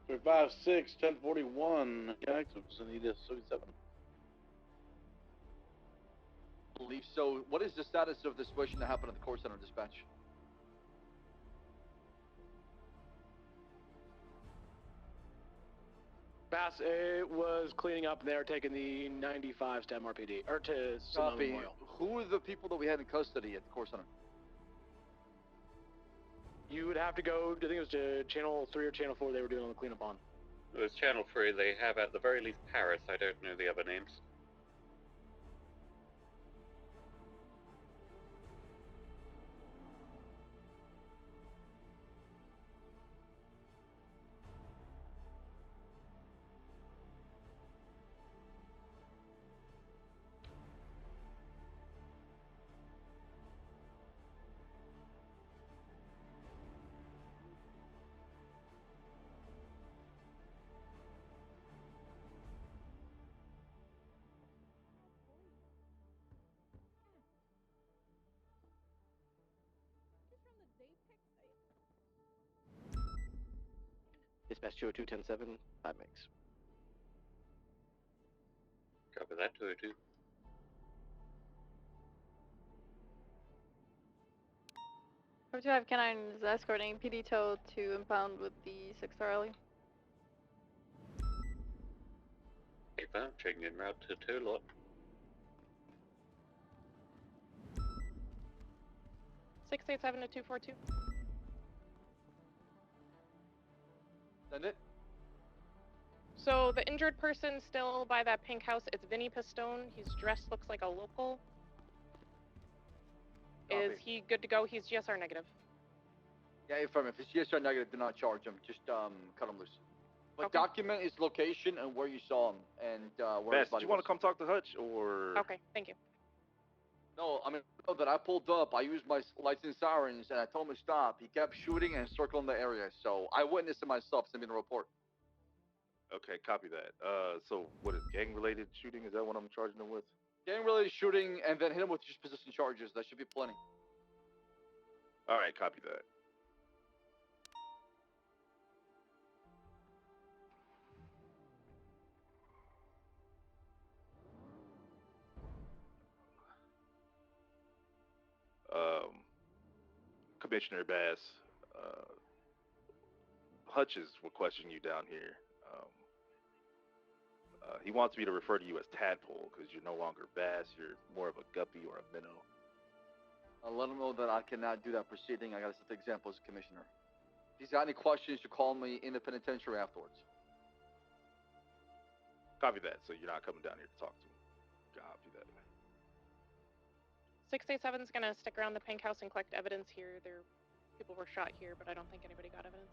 For 5-6, 1041, Jackson, vicinity to 37. I believe so. What is the status of the situation that happened at the Court Center dispatch? Bass, it was cleaning up and they were taking the 95s to MRPD, or to Sonoma Copy. Memorial. Who are the people that we had in custody at the Court Center? You would have to go, I think it was to Channel 3 or Channel 4 they were doing all the cleanup on. It was Channel 3. They have at the very least Paris. I don't know the other names. Dispatch 202-107, 5 mix. Copy that, 202. Or to have canines escorting PD tow to impound with the 6-star alley. Paper, checking en route to tow lot. Six eight seven to 242. Send it. So the injured person still by that pink house, it's Vinny Pistone. He's dressed, looks like a local. Copy. Is he good to go? He's GSR negative. Yeah, affirm. If it's GSR negative, do not charge him. Just cut him loose. But Okay. document his location and where you saw him and where his Bess, body do you want was. to come talk to Hutch, or? Okay, thank you. No, I mean, that I pulled up, I used my lights and sirens, and I told him to stop. He kept shooting and circling the area, so I witnessed it myself, sending a report. Okay, copy that. So what is gang-related shooting? Is that what I'm charging him with? Gang-related shooting, and then hit him with just possession charges. That should be plenty. All right, copy that. Commissioner Bass, Hutch is requesting you down here. He wants me to refer to you as Tadpole because you're no longer Bass. You're more of a guppy or a minnow. I'll let him know that I cannot do that proceeding. I gotta set the example as a commissioner. If he's got any questions, you call me in the penitentiary afterwards. Copy that. So you're not coming down here to talk to him. Copy that. 687 is gonna stick around the pink house and collect evidence here. People were shot here, but I don't think anybody got evidence.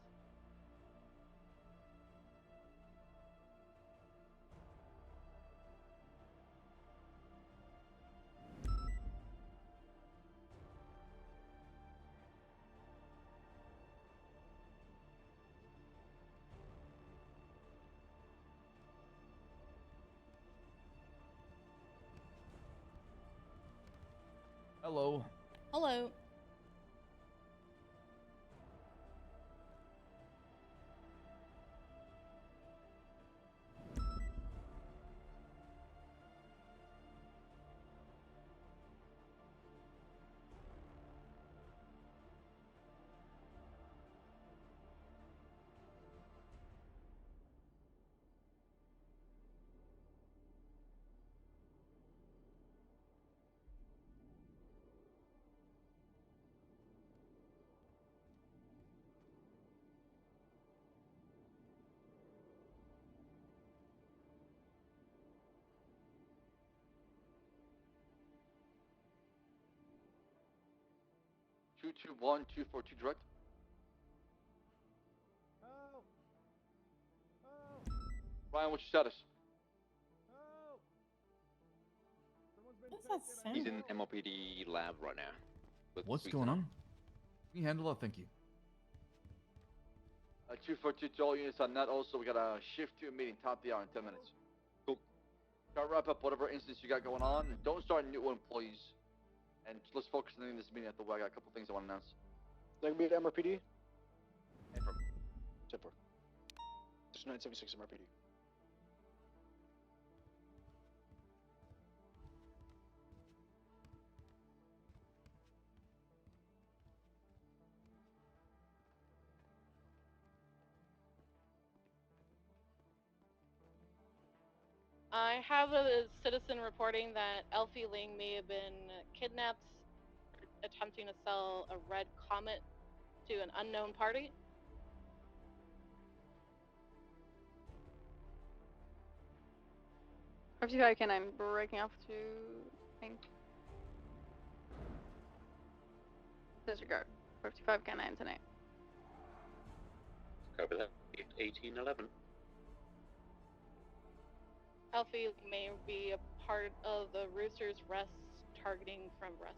Hello. Hello. 221-242 direct. Ryan, what's your status? What's that sound? He's in MLPD lab right now. What's going on? Can you handle it? Thank you. 242 to all units on that. Also, we got a shift 2 meeting, top of the hour in 10 minutes. Cool. Try to wrap up whatever instance you got going on. Don't start new employees. And let's focus on this meeting at the way. I got a couple things I want to announce. That can be at MRPD? Affirm. 10-4. Just 976 MRPD. I have a citizen reporting that Elfie Ling may have been kidnapped, attempting to sell a red comet to an unknown party. Can I'm breaking off to thing. Disregard. 55 canine tonight. Copy that. 1811. Elfie may be a part of the Rooster's Rest targeting from Rest.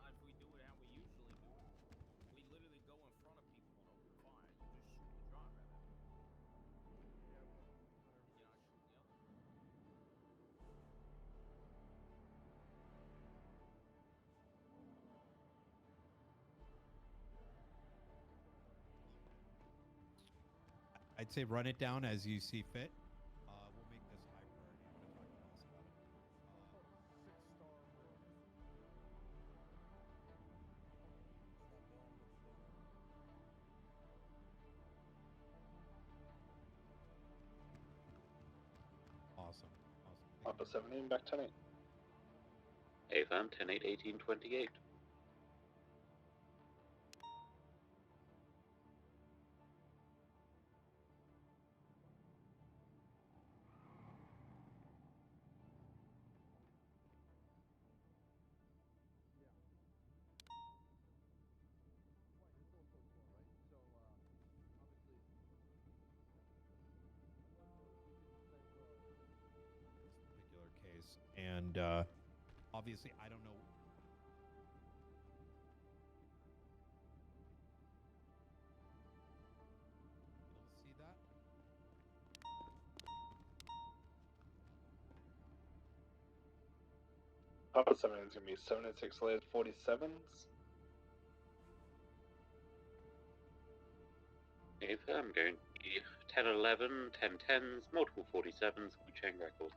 If we do it how we usually do it, we literally go in front of people and open fire. You just shoot the driver at them. You're not shooting the other. I'd say run it down as you see fit. We'll make this high priority. I'm going to talk to Ross about it. Awesome. Papa 17, back 10-8. Affirm 10-8-18-28. Particular case, and obviously I don't know. You'll see that. Papa 7 is going to be 7 and 6 layers 47s. Affirm going to be 10-11, 10-10s, multiple 47s, chain records.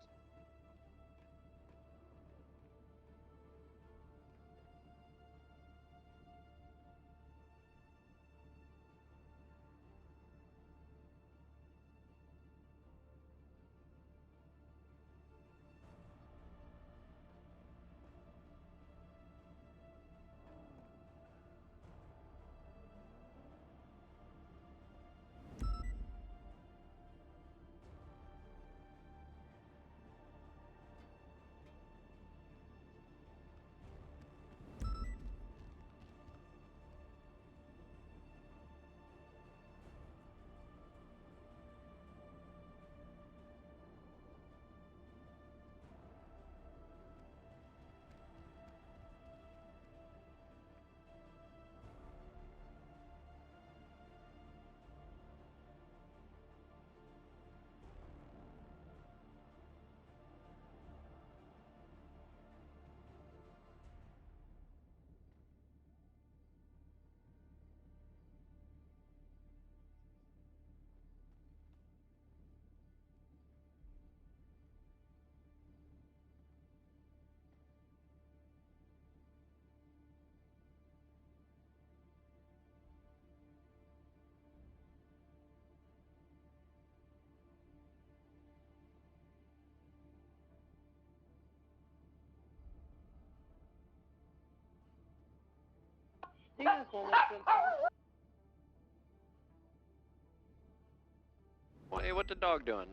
Hey, what the dog doing?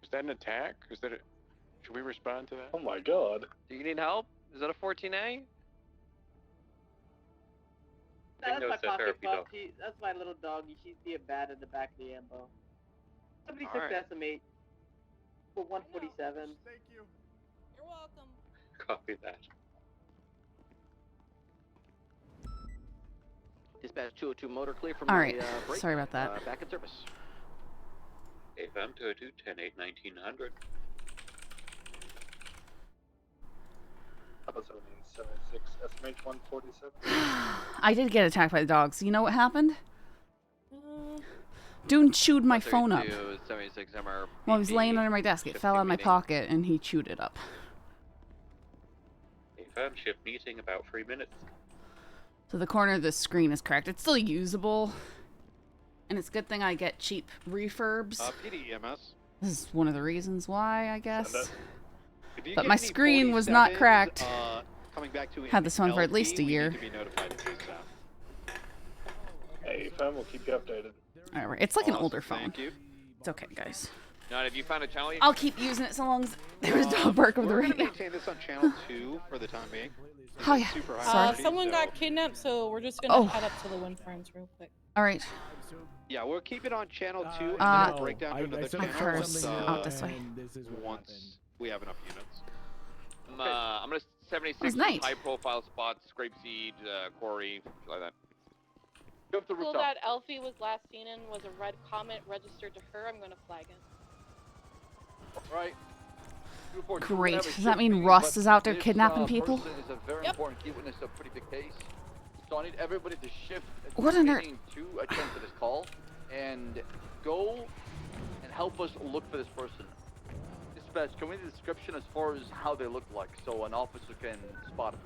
Is that an attack? Is that a... Should we respond to that? Oh my god. Do you need help? Is that a 14A? That's Bingo my said pocket therapy pup. dog. That's my little doggy. She's being bad in the back of the ambo. 76 Alright. estimate for 147. Thank you. You're welcome. Copy that. Dispatch 202 motor clear from All right. the break. Sorry about that. Back in service. AFM 202 10 8 1900. 76, estimate 147. I did get attacked by the dogs. You know what happened? Dune chewed my phone up. 76 MR. While I was laying under my desk, it fell out of my pocket, and he chewed it up. AFM shift meeting about 3 minutes. So the corner of the screen is cracked. It's still usable. And it's a good thing I get cheap refurbs. PD EMS. This is one of the reasons why, I guess. If you But get my any screen was not 47s, cracked. Coming back to Had this one for at LP, least a we year. need to be notified ASAP. Hey, fam, we'll keep you updated. Alright, it's like an Awesome, older phone. thank you. It's okay, guys. Now, have you found a channel yet? I'll keep using it so long as there's a dog bark over the We're gonna radio. maintain this on channel 2 for the time being. Oh yeah. Super high Sorry. priority, Someone so- got kidnapped, so we're just gonna Oh. head up to the wind farms real quick. Alright. Yeah, we'll keep it on channel 2 and then Uh, we'll break down to another said channel first, once, out this way. once we have enough units. I'm gonna 76 It was night. high profile spots, scrape seed, quarry, like that. Go up the School rooftop. that Elfie was last seen in was a red comet registered to her. I'm gonna flag it. Right. Great. Does that mean Rust is out there kidnapping people? Person is a very important key witness of a pretty big case. So I need everybody to shift What on earth? to attend to this call and go and help us look for this person. Dispatch, can we get a description as far as how they look like so an officer can spot them?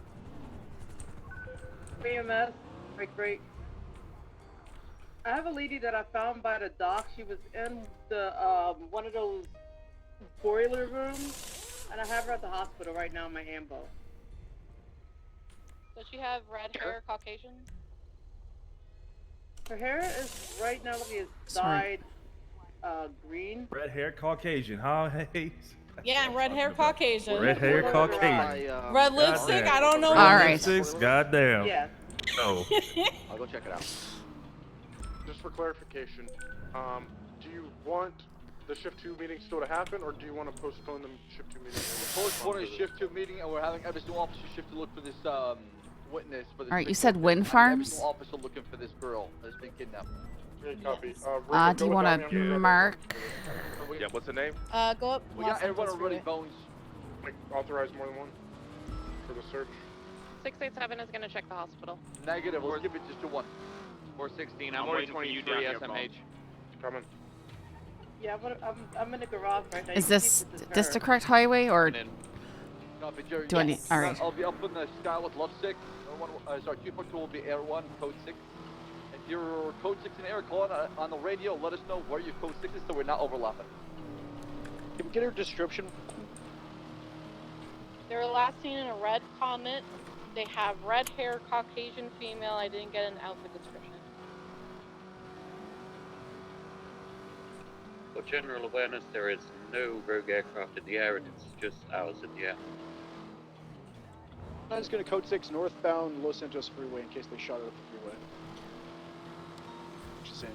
EMS, break. I have a lady that I found by the dock. She was in the one of those boiler rooms, and I have her at the hospital right now in my ambo. Does she have red hair, Caucasian? Her hair is right now looking as Sorry. dyed green. Red hair Caucasian, huh? Hey. Yeah, red hair Caucasian. Red hair Caucasian. Red lipstick? I don't know. All right. Lipsticks? Goddamn. Yeah. No. I'll go check it out. Just for clarification, do you want the shift 2 meeting still to happen, or do you want to postpone the shift 2 meeting? Postpone a shift 2 meeting, and we're having every single officer shift to look for this witness. For this Alright, you victim. said wind Every farms? single officer looking for this girl that's been kidnapped. Yeah, copy. Do you want to mark? Yeah, what's the name? Go up. We got everyone already bones. Like, authorize more than one for the search. 687 is gonna check the hospital. Negative, let's give it just to one. 416, I'm I'm already waiting for you 23 down here, SMH. Coming. Yeah, I'm in the garage right now. Is You can this see this her. the correct highway or? Copy, Jerry. Do I need- all right. I'll be up in the sky with Love 6. Sorry, 2.2 will be Air 1, Code 6. If you're Code 6 in air, call on the radio. Let us know where your Code 6 is so we're not overlapping. Can we get her description? They were last seen in a red comet. They have red hair, Caucasian female. I didn't get an outfit description. For general awareness, there is no rogue aircraft in the air, and it's just ours in the air. I'm just gonna code 6 northbound Los Santos Freeway in case they shot it up the freeway. Which is Sandy.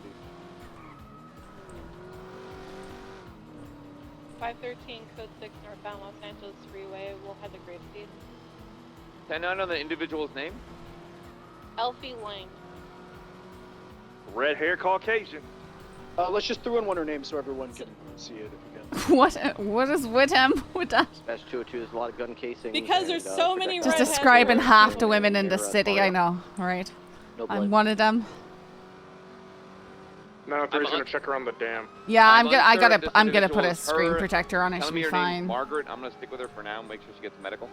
513, code 6, northbound Los Angeles Freeway. We'll head to Grapeseed. 10-9 on the individual's name? Elfie Lang. Red hair Caucasian. Let's just throw in one her name so everyone can see it if we can. What is with him with that? Dispatch 202, there's a lot of gun casings. Because there's so many Just redheads describing who are half the people. women in the city. I know, right? No I'm blood. one of them. No, three's gonna check around the dam. Yeah, I'm gonna. unsure if this I'm gonna put individual a is screen her. protector on. It Tell should me be her name's fine. Margaret. I'm gonna stick with her for now. Make sure she gets medical.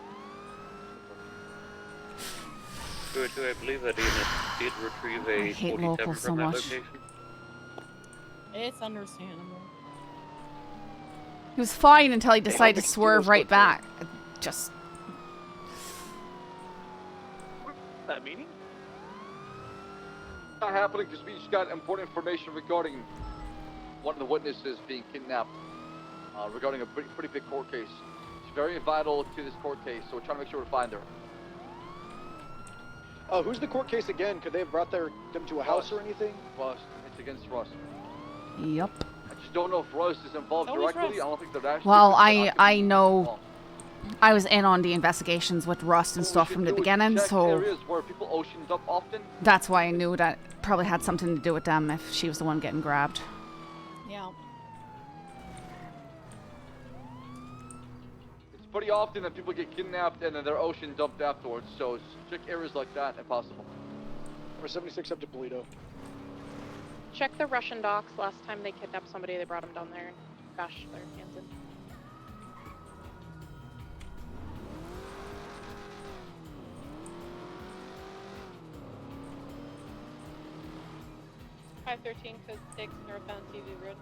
Good, I believe that Ian did retrieve a I hate 47 locals so from that much. location. It's understandable. He was fine until he decided to swerve right back. Just That meeting? not happening because we just got important information regarding one of the witnesses being kidnapped, regarding a pretty big court case. It's very vital to this court case, so we're trying to make sure we find her. Who's the court case again? Could they have brought them to a house or anything? Rust. It's against Rust. Yep. I just don't know if Rust is involved directly. I don't think they're actually. Well, I know. I was in on the investigations with Rust and stuff from the beginning, so Areas where people oceaned up often. that's why I knew that probably had something to do with them if she was the one getting grabbed. Yeah. It's pretty often that people get kidnapped and then they're ocean dumped afterwards, so check areas like that if possible. Number 76 up to Polito. Check the Russian docks. Last time they kidnapped somebody, they brought them down there and bashed their hands in. .513 code 6 northbound TV road.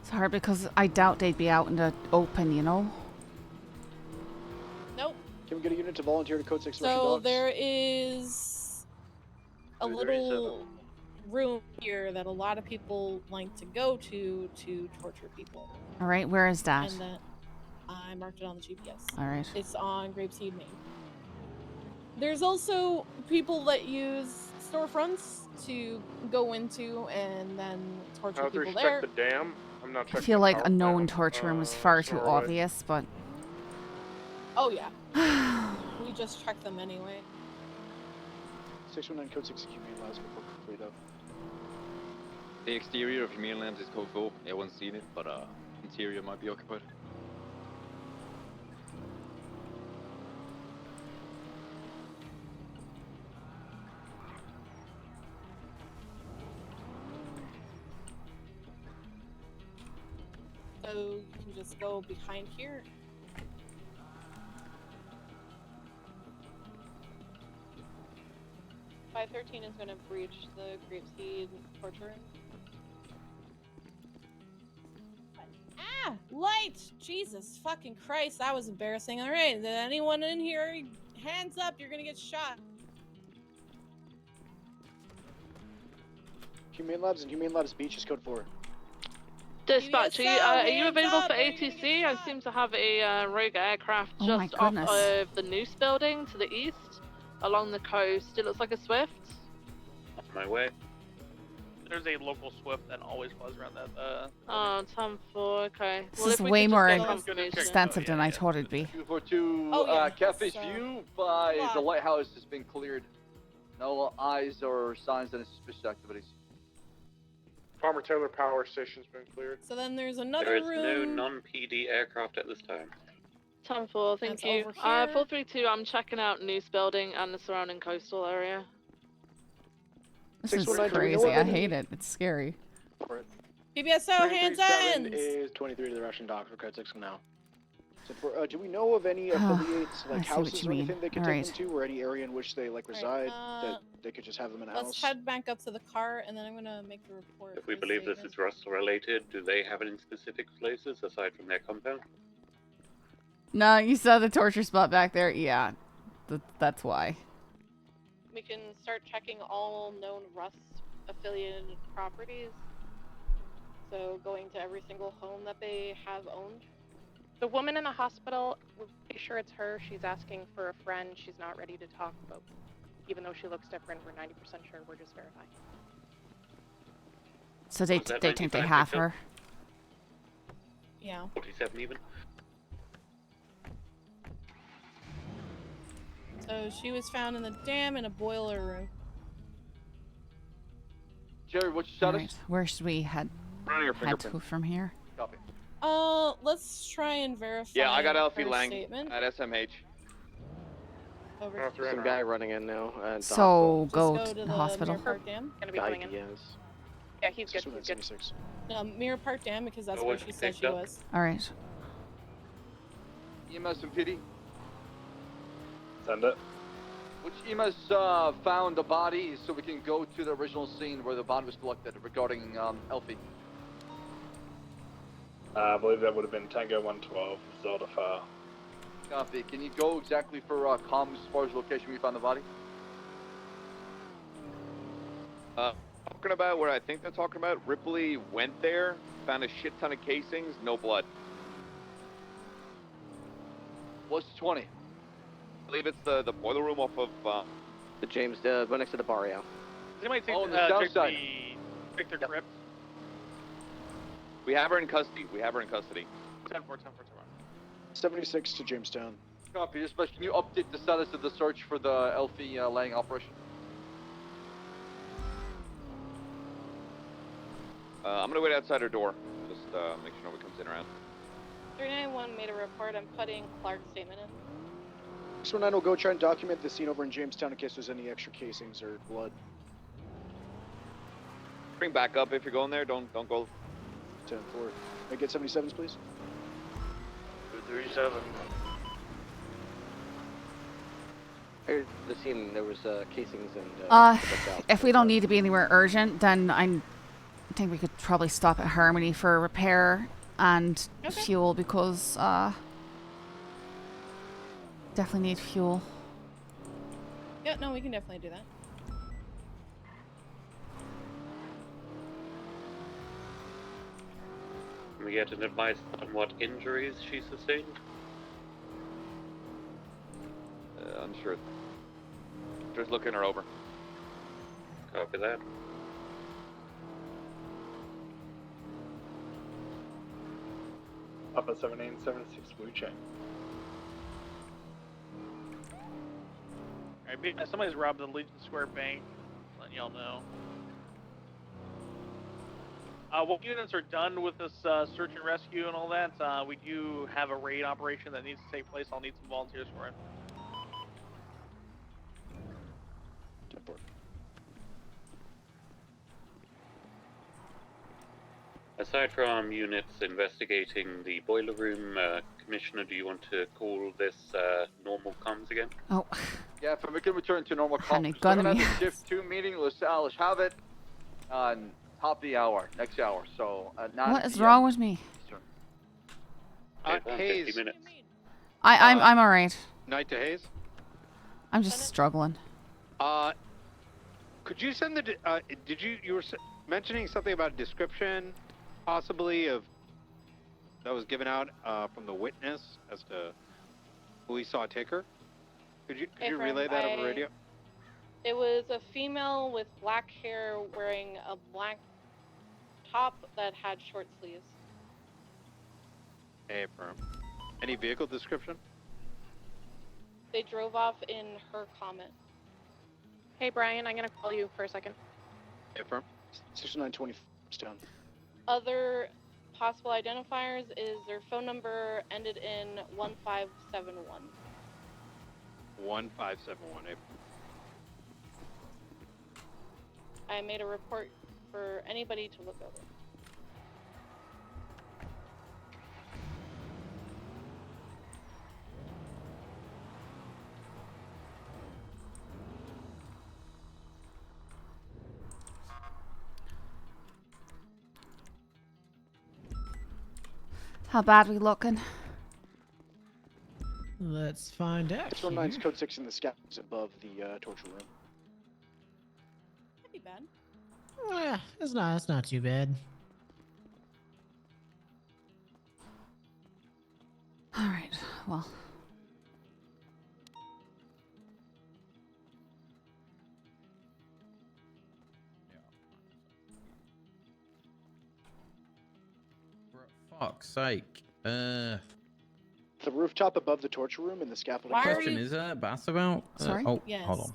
It's hard because I doubt they'd be out in the open, you know? Nope. Can we get a unit to volunteer to Code 6 Russian So dogs? there is a little room here that a lot of people like to go to torture people. Alright, where is that? And that I marked it on the GPS. Alright. It's on Grapeseed, Maine. There's also people that use storefronts to go into and then torture With people respect there. to dam, I'm not I checking. feel the like power a known plant. torture room is far too sorry. obvious, but Oh yeah. We just check them anyway. 619 Code 6 Humane Labs before Polito. The exterior of Humane Labs is code 4. Everyone's seen it, but interior might be occupied. So you can just go behind here. .513 is going to breach the Grapeseed torture room. Ah! Light! Jesus fucking Christ, that was embarrassing. Alright, anyone in here, hands up, you're gonna get shot. Humane Labs and Humane Labs Beach is Code 4. Dispatch, PBSO, are you hands available up, for or you're gonna ATC? I seem to have a rogue aircraft Oh my just off goodness. of the Noose building to the east, along the coast. It looks like a Swift. On my way. There's a local Swift that always flies around that. Oh, time 4, okay. this is way more extensive than I thought it'd be. 242 Oh, yeah, Catfish so- View by Wow. the lighthouse has been cleared. No eyes or signs of any suspicious activities. Farmer Taylor Power Station's been cleared. So then there's another There is room. no non-PD aircraft at this time. Time 4, thank That's you. over here. 432, I'm checking out Noose building and the surrounding coastal area. This is 619, do we know crazy. of I any- hate it. It's scary. PBSO, hands 337 ends! is 23 to the Russian dock for Code 6 now. So for, do we know of any affiliates, I like see what houses you or mean. anything they could Alright. take them to, or any area in which they like reside that they could just have them in a Let's house? head back up to the car, and then I'm gonna make the report. If we for the believe this statement. is Russell related, do they have any specific places aside from their compound? No, you saw the torture spot back there? Yeah. That's why. We can start checking all known Rust affiliated properties. So going to every single home that they have owned. The woman in the hospital, we're pretty sure it's her. She's asking for a friend. She's not ready to talk, but even though she looks different, we're 90% sure. We're just verifying. So they Was that think they 95 have pixel? her. Yeah. 47 even? So she was found in the dam in a boiler room. Jerry, what's your status? Alright, where should we head to from here? Copy. Let's try and verify. Yeah, I got Alfie her Lang statement. at SMH. Over There's some guy running in now. At the So hospital. go Just to the hospital. Mirror Park Dam. Gonna be going in. Yes. Yeah, he's good. He's good. No, Mirror Park Dam because that's Oh, where what she you said picked she up? was. Alright. EMS and PD. Send it. Which EMS found the body so we can go to the original scene where the body was collected regarding Elfie. I believe that would have been Tango 112, Zelda Fire. Copy. Can you go exactly for comms as far as location we found the body? Talking about what I think they're talking about, Ripley went there, found a shit ton of casings, no blood. What's 20? I believe it's the boiler room off of The James, one next to the bar, yeah. Does anybody take, on the south check side. check their crypt? We have her in custody. 10-4. 76 to Jamestown. Copy. Dispatch, can you update the status of the search for the Elfie laying operation? I'm gonna wait outside her door. Just make sure nobody comes in around. 391 made a report. I'm putting Clark's statement in. 619 will go try and document the scene over in Jamestown in case there's any extra casings or blood. Bring back up if you're going there. Don't go. 10-4. May I get 77s, please? 237. Here's the scene. There was casings and. If we don't need to be anywhere urgent, then I think we could probably stop at Harmony for repair and fuel because definitely need fuel. Yeah, no, we can definitely do that. Can we get an advice on what injuries she sustained? Unsure. Just looking her over. Copy that. Papa 7876 Blue Chain. Alright, somebody's robbed the Legion Square Bank. Letting y'all know. What units are done with this search and rescue and all that? We do have a raid operation that needs to take place. I'll need some volunteers for it. Aside from units investigating the boiler room, Commissioner, do you want to call this normal comms again? Oh. Yeah, if we can return to normal Honey, comms. We're gonna gonna be- have the shift 2 meeting. Let's have it on top of the hour, next hour. So at 9 What is PM wrong with me? Eastern. Hayes. I'm all right. Night to Hayes. I'm just struggling. Could you send the? You were mentioning something about a description, possibly of that was given out from the witness as to who he saw take her. Could you Hey, relay friend, that over radio? It was a female with black hair wearing a black top that had short sleeves. Hey, firm. Any vehicle description? They drove off in her comment. Hey, Brian, I'm gonna call you for a second. Hey, firm. 6920 Stone. Other possible identifiers is their phone number ended in 1571. 1571. Hey. I made a report for anybody to look over. How bad we looking? Let's find out. 619's code 6 in the scabs above the torture room. That'd be bad. Yeah, it's not too bad. All right. Well. Fuck's sake. The rooftop above the torture room in the scaffolding. Question, is that Bass about? Sorry? Oh, Yes. hold on.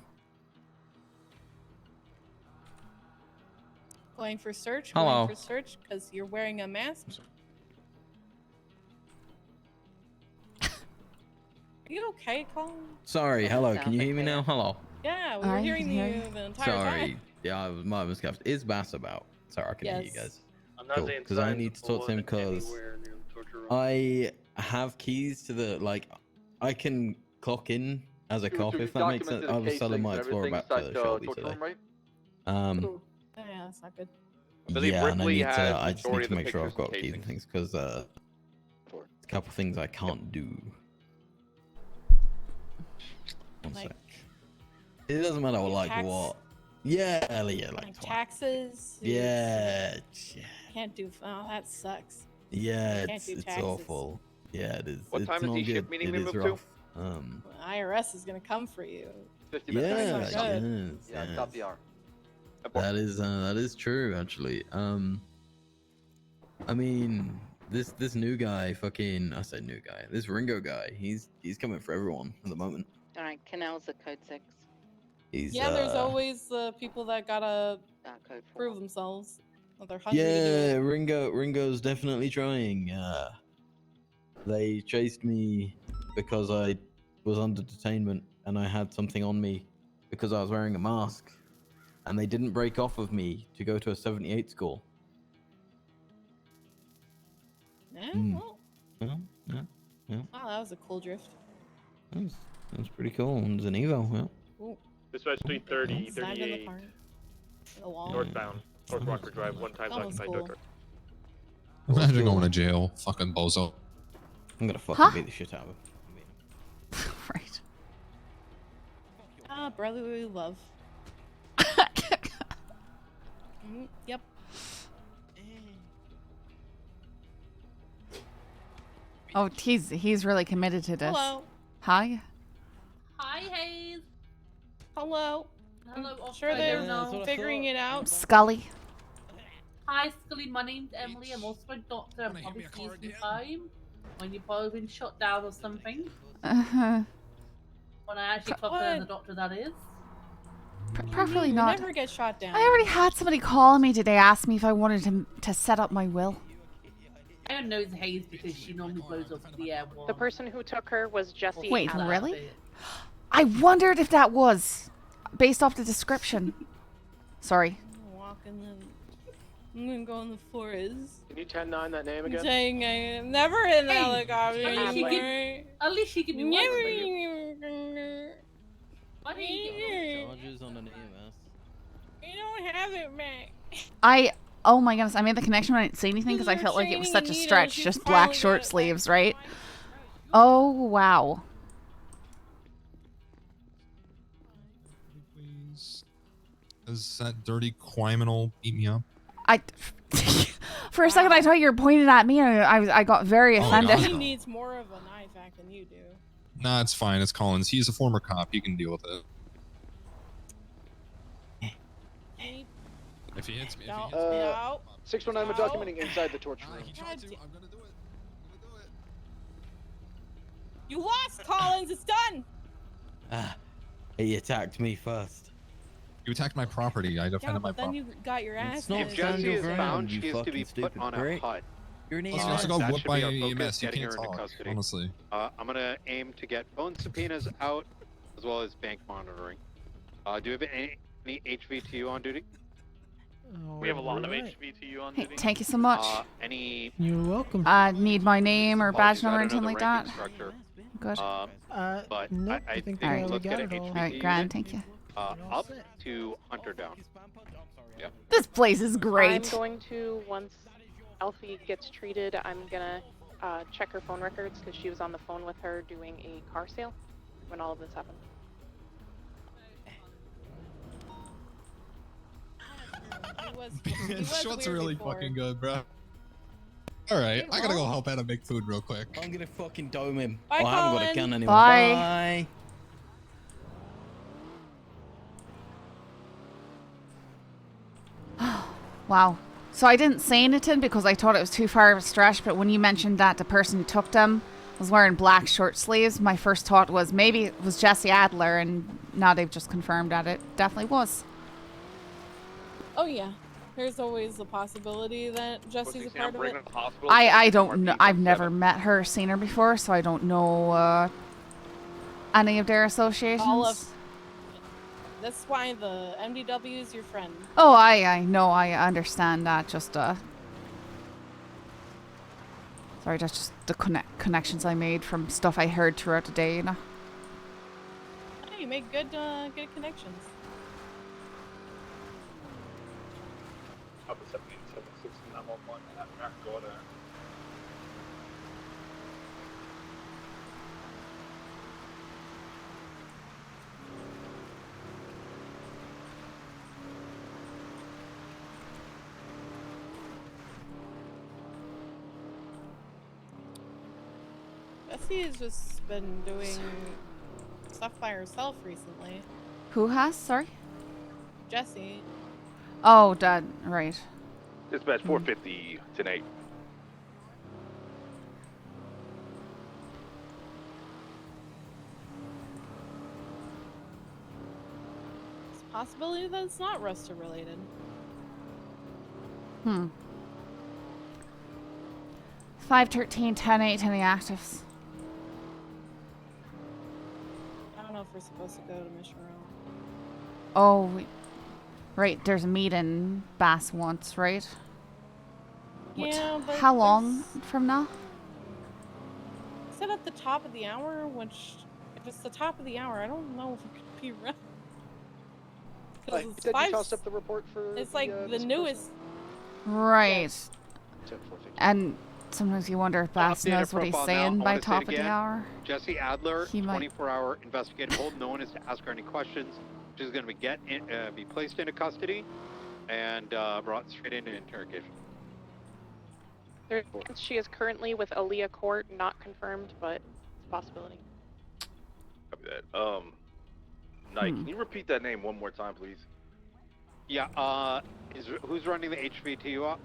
Going for search? Hello. Going for search because you're wearing a mask? Are you okay, Colin? Sorry, hello, can you hear me now? Hello. Yeah, we were Alright, hearing can hear you you. the entire Sorry. time. Yeah, I was my mistake. Is Bass about? Sorry, I can hear you Yes. guys. I'm not Cool, saying because I signs need to of talk to him blood because anywhere near the torture room. I have keys to the, like, I can clock in as a cop, if that makes sense. I was telling my Explorer about to Shelby today. Right? Yeah, that's not good. I believe Yeah, and I Ripley need has to, the I just need majority to of the make sure I've pictures got and keys and casings. things, because a couple things I can't do. One Like, sec. It doesn't matter, like, tax- what. Yeah, Like taxes. Yeah, Can't do. Oh, that sucks. yeah, Can't do it's taxes. awful. Yeah, it is. What it's time is not the good. shift meeting It being is moved to? rough. IRS is gonna come for you. 50 Yeah, minutes. That's not good. Yeah, yes. top the hour. That is true actually. I mean, this new guy, fucking, I said new guy. This Ringo guy, he's coming for everyone at the moment. All right, Canal's a code 6. He's Yeah, there's always the people that gotta code 4. prove themselves. Well, they're hungry to do yeah, it. Ringo's definitely trying. They chased me because I was under detainment and I had something on me because I was wearing a mask, and they didn't break off of me to go to a 78 score. Yeah, well, Yeah. wow, that was a cool drift. That's pretty cool. It was an Evo, yeah. Cool. Dispatch 330, Slammed in the 38, car. The wall. northbound, North Walker Drive, 1 times That was occupied cool. tow car. Imagine going to jail, fucking bozo. I'm gonna fucking beat the shit out of him. Right. Ah, brotherly love. Yep. Oh, he's really committed to this. Hello. Hi. Hi, Hayes. Hello. Hello, I'm sure they're figuring it out. Scully. Hi, Scully. My name's Emily. I'm also a doctor. I'm probably using time when you've probably been shut down or something. Uh-huh. When I actually clock in as a doctor, that is. Preferably You not. never get shot down. I already had somebody call me today, ask me if I wanted to set up my will. I don't know it's Hayes because she normally blows up the air wall. The person who took her was Jesse. Wait, Adler. really? I wondered if that was based off the description. Sorry. Walking the. I'm gonna go on the forest. Can you 10-9 that name again? Saying I'm never in the helicopter. At least she can be white for you. Charges on an EMS. You don't have it, Mac. Oh my goodness, I made the connection when I didn't say anything because I felt like it was such a stretch. Just black short sleeves, right? Oh, wow. Please. Does that dirty criminal beat me up? For a second, I thought you were pointing at me, and I got very offended. He needs more of a knife act than you do. Nah, it's fine. It's Collins. He's a former cop. He can deal with it. If he hits me, if he hits me. 619, we're documenting inside the torture room. You lost, Collins. It's done. He attacked me first. You attacked my property. I Yeah, defended my but then property. you got your ass. It's not handed. stand your is ground, found, you she is to fucking be put stupid on a prick. HUD. You're an Let's EMS. also go That whip should by be our an focus, EMS. You getting can't her into talk, custody. honestly. I'm gonna aim to get phone subpoenas out, as well as bank monitoring. Do you have any HVTU on duty? We have a lot of HVTU on Hey, duty. thank you so much. Any? You're welcome. Need my name or badge number or anything like that? Good. But no, I think Alright. let's get an it all. HVTU. Alright, grand, thank you. Up to Hunter down. Yeah. This place is great. I'm going to, once Alfie gets treated, I'm gonna check her phone records because she was on the phone with her doing a car sale when all of this happened. Shot's really fucking good, bro. Alright, I gotta go help Anna make food real quick. I'm gonna fucking dome him. Bye, I haven't got a Colin. gun anymore. Bye. Bye. Wow. So I didn't say anything because I thought it was too far of a stretch, but when you mentioned that the person who took them was wearing black short sleeves, my first thought was maybe it was Jesse Adler, and now they've just confirmed that it definitely was. Oh yeah, there's always a possibility that Jesse's a part of it. I don't know. I've never met her, or seen her before, so I don't know any of their associations. That's why the MDW is your friend. Oh, I know. I understand that. Just sorry, that's just the connections I made from stuff I heard throughout the day, you know. Hey, you make good connections. Up at 1776 and I'm on one and I've not got a. Jessie has just been doing stuff by herself recently. Who has? Sorry. Jessie. Oh, Dad. Right. Dispatch 450, 10-8. It's a possibility that it's not Ruster related. 513, 10-8, any actives? I don't know if we're supposed to go to Mission Row. Oh, right. There's a meet in Bass once, right? Yeah, but How long from now? Is it at the top of the hour? Which, if it's the top of the hour, I don't know if it could be right. Did you toss up the report for? It's like the newest. Right. And sometimes you wonder if Bass Updated knows what he's profile saying now. I by wanna say it top of the again. hour. Jesse Adler, He might- 24-hour investigative hold. No one is to ask her any questions. She's going to be placed into custody and brought straight into interrogation. She is currently with Aaliyah Court, not confirmed, but it's a possibility. Copy that. Knight, can you repeat that name one more time, please? Yeah. Who's running the HVTU op?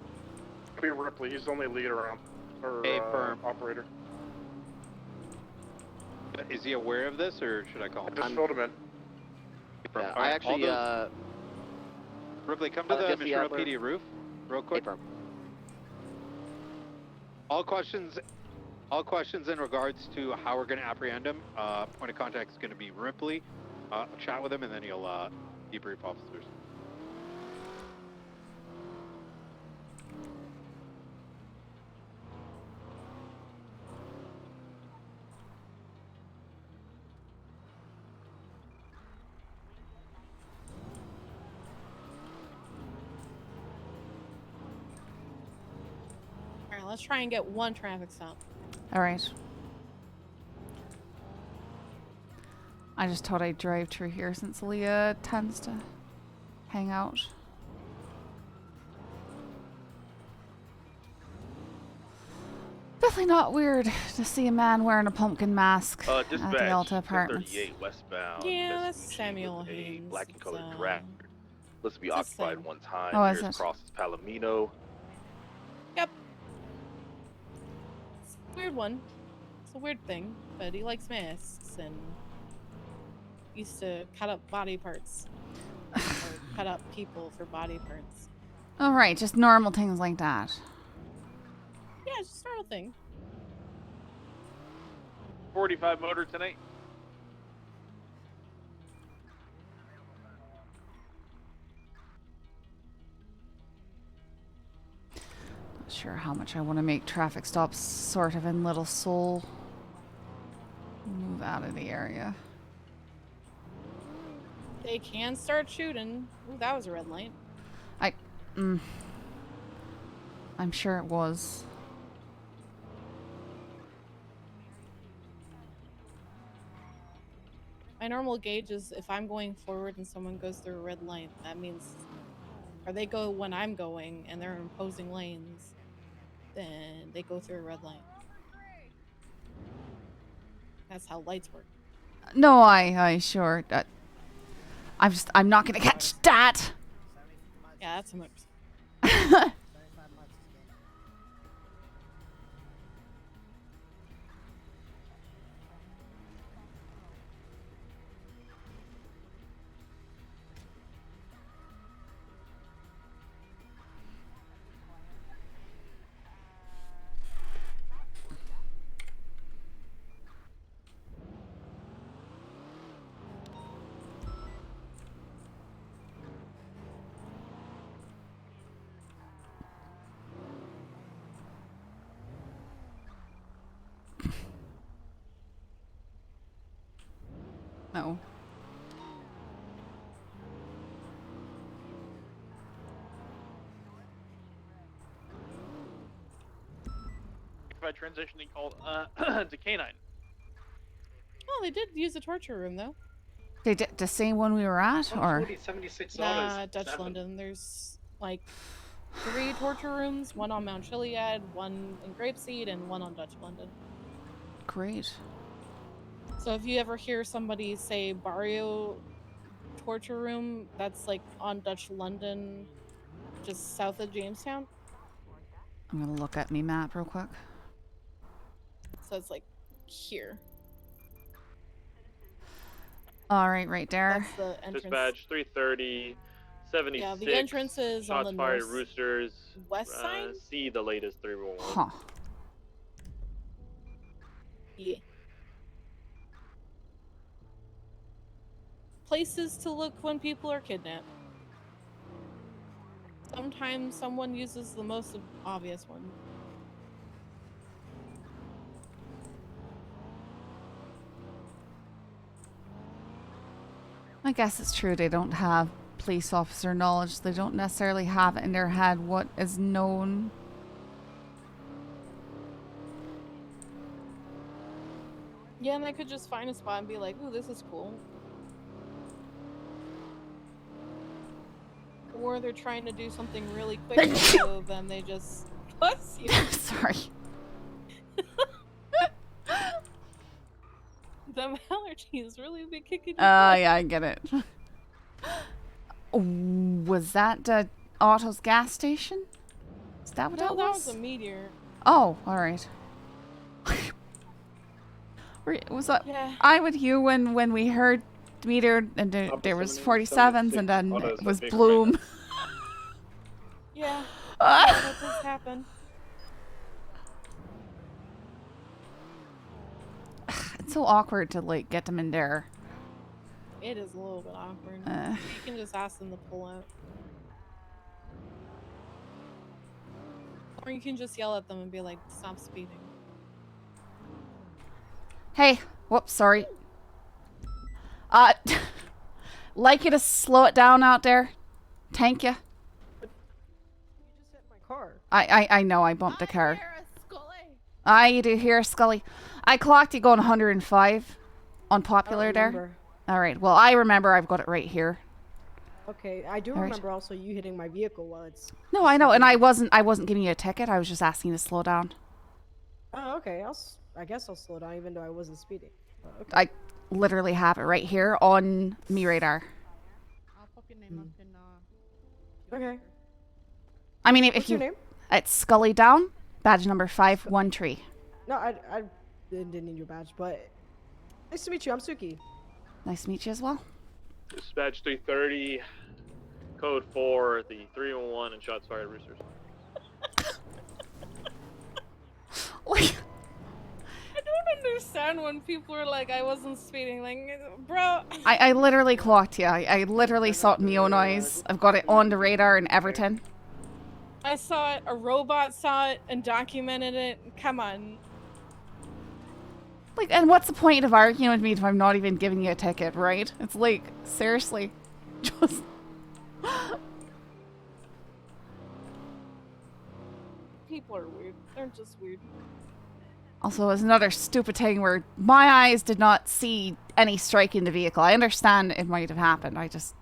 Be Ripley. He's the only lead around. Or Firm. operator. Is he aware of this, or should I call him? I just filled him in. Yeah, I actually, Ripley, come to the Jesse Mission Row Adler. PD roof, real quick. All questions in regards to how we're going to apprehend him. Point of contact is going to be Ripley. Chat with him, and then he'll debrief officers. All right, let's try and get one traffic stop. All right. I just thought I'd drive through here since Leah tends to hang out. Definitely not weird to see a man wearing a pumpkin mask at the Dispatch, Alta Apartments. 1038 westbound. Yeah, that's Machine Samuel with Haynes. A black and colored It's, draft. Let's be it's the occupied same. one time. Oh, is Nearest it? cross is Palomino. Yep. It's a weird one. It's a weird thing, but he likes masks and used to cut up body parts. Or cut up people for body parts. All right, just normal things like that. Yeah, it's just a normal thing. 45 motor tonight. Not sure how much I want to make traffic stops sort of in Little Seoul. Move out of the area. They can start shooting. Ooh, that was a red light. I'm sure it was. My normal gauge is if I'm going forward and someone goes through a red light, that means, or they go when I'm going and they're in opposing lanes, then they go through a red light. That's how lights work. No, I sure. I'm not gonna catch that. Yeah, that's how much. No. By transitioning called to Canine. Oh, they did use the torture room though. They did the same one we were at, or? Nah, Dutch London. There's like 3 torture rooms, one on Mount Chiliad, one in Grapeseed, and one on Dutch London. Great. So if you ever hear somebody say Barrio torture room, that's like on Dutch London, just south of Jamestown. I'm gonna look at me map real quick. So it's like here. All right, right there. That's the entrance. Dispatch 330, 76. Yeah, the entrance is on shots the fired, north Roosters. west side. See the latest 311. Huh. Yeah. Places to look when people are kidnapped. Sometimes someone uses the most obvious one. I guess it's true they don't have police officer knowledge. They don't necessarily have it in their head what is known. Yeah, and they could just find a spot and be like, ooh, this is cool. Or they're trying to do something really quick, so then they just... Bless you. Sorry. Them allergies really be kicking you. Yeah, I get it. Was that the Otto's gas station? Is that what No, that that was? was a meteor. Oh, all right. Was that Yeah. I with you when we heard the meter and there was 47s and then it was Bloom. Yeah. That does happen. It's so awkward to like get them in there. It is a little bit awkward. You can just ask them to pull out. Or you can just yell at them and be like, stop speeding. Hey, whoops, sorry. Like you to slow it down out there. Thank you. Car. I know I bumped the car. You do hear Scully. I clocked you going 105 unpopular there. All right. Well, I remember I've got it right here. Okay, I do All right. remember also you hitting my vehicle while it's... No, I know, and I wasn't giving you a ticket. I was just asking you to slow down. Oh, okay. I guess I'll slow down even though I wasn't speeding. Okay. I literally have it right here on me radar. I'll pop your name up in Okay. I mean, if What's you, your name? it's Scully down, badge number 513. No, I didn't need your badge, but nice to meet you. I'm Suki. Nice to meet you as well. Dispatch 330, code 4, the 311, and shots fired, Roosters. I don't understand when people are like, I wasn't speeding. Like, bro. I literally clocked you. I literally saw it in my own eyes. I've got it on the radar in Everton. I saw it, a robot saw it and documented it. Come on. Like, and what's the point of arguing with me if I'm not even giving you a ticket, right? It's like, seriously. Just... People are weird. They're just weird. Also, it was another stupid thing where my eyes did not see any strike in the vehicle. I understand it might have happened. I just...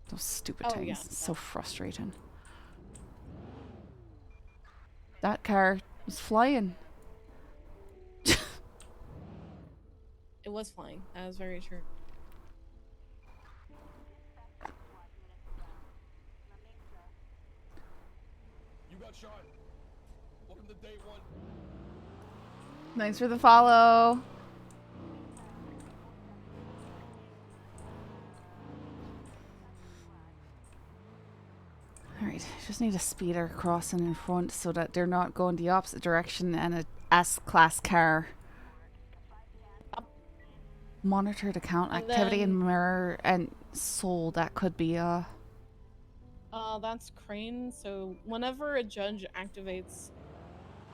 Those stupid things. Yeah. It's so frustrating. That car was flying. It was flying. That was very true. You got shot. Welcome to day one. Thanks for the follow. Alright, just need a speeder crossing in front so that they're not going the opposite direction and a S-class car. Monitor the count And activity and then- mirror and soul. That could be That's Crane. So whenever a judge activates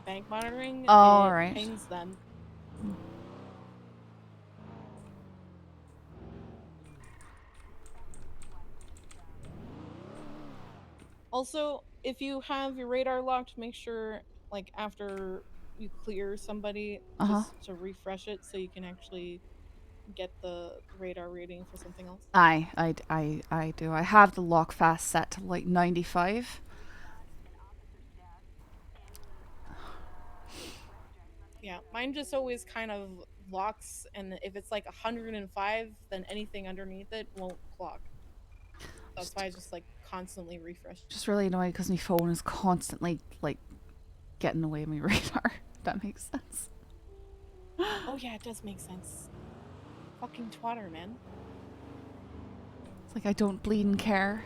bank monitoring, Oh, it alright. pings them. Also, if you have your radar locked, make sure, like, after you clear somebody, just to refresh it so you can actually get the radar reading for something else. I do. I have the lock fast set to like 95. Yeah, mine just always kind of locks, and if it's like 105, then anything underneath it won't clock. That's why I just like constantly refresh. Just really annoyed because my phone is constantly like getting away my radar. If that makes sense. Oh yeah, it does make sense. Fucking twatter, man. It's like I don't bleed and care.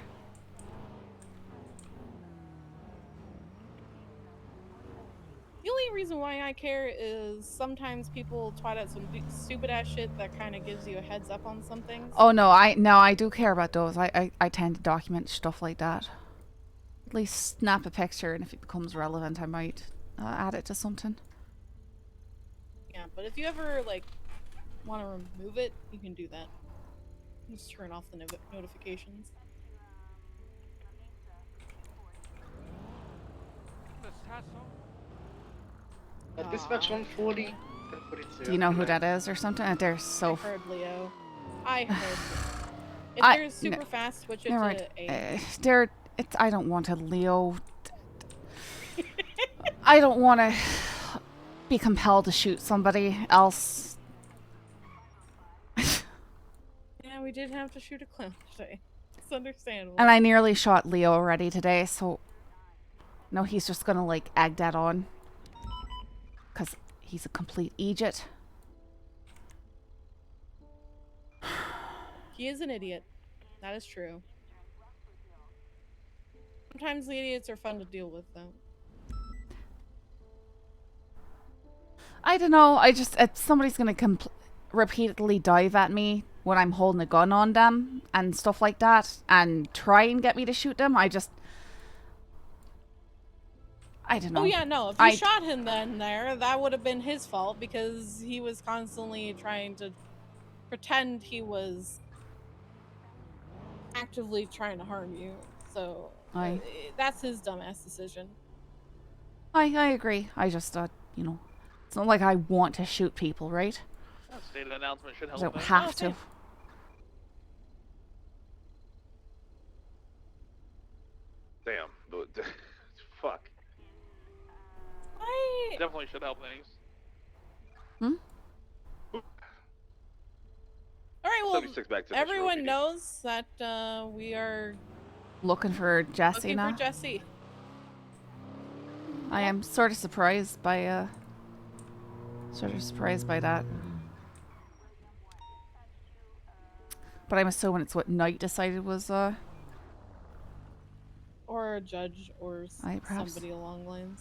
The only reason why I care is sometimes people twat at some stupid ass shit that kind of gives you a heads up on some things. Oh no, I do care about those. I tend to document stuff like that. At least snap a picture, and if it becomes relevant, I might add it to something. Yeah, but if you ever like want to remove it, you can do that. Just turn off the notifications. Dispatch 140. Do you know who that is or something? They're so. I heard Leo. I heard. If I- they're super fast, switch it Never to mind. A. I don't want a Leo. I don't want to be compelled to shoot somebody else. Yeah, we did have to shoot a clown today. It's understandable. And I nearly shot Leo already today, so no, he's just gonna like egg that on, cause he's a complete idiot. He is an idiot. That is true. Sometimes the idiots are fun to deal with, though. I don't know. I just if somebody's gonna repeatedly dive at me when I'm holding a gun on them and stuff like that, and try and get me to shoot them, I don't know. Oh yeah, no. If you shot him then that would have been his fault because he was constantly trying to pretend he was actively trying to harm you. So that's his dumbass decision. I agree. I just thought, you know, it's not like I want to shoot people, right? State announcement should I help. don't things. have to. Damn. Fuck. Definitely should help things. Alright, well, 76 back to everyone knows that we are Looking for Jesse looking now. for Jesse. I am sort of surprised by that. But I'm assuming it's what Knight decided was Or a judge or perhaps. somebody along lines.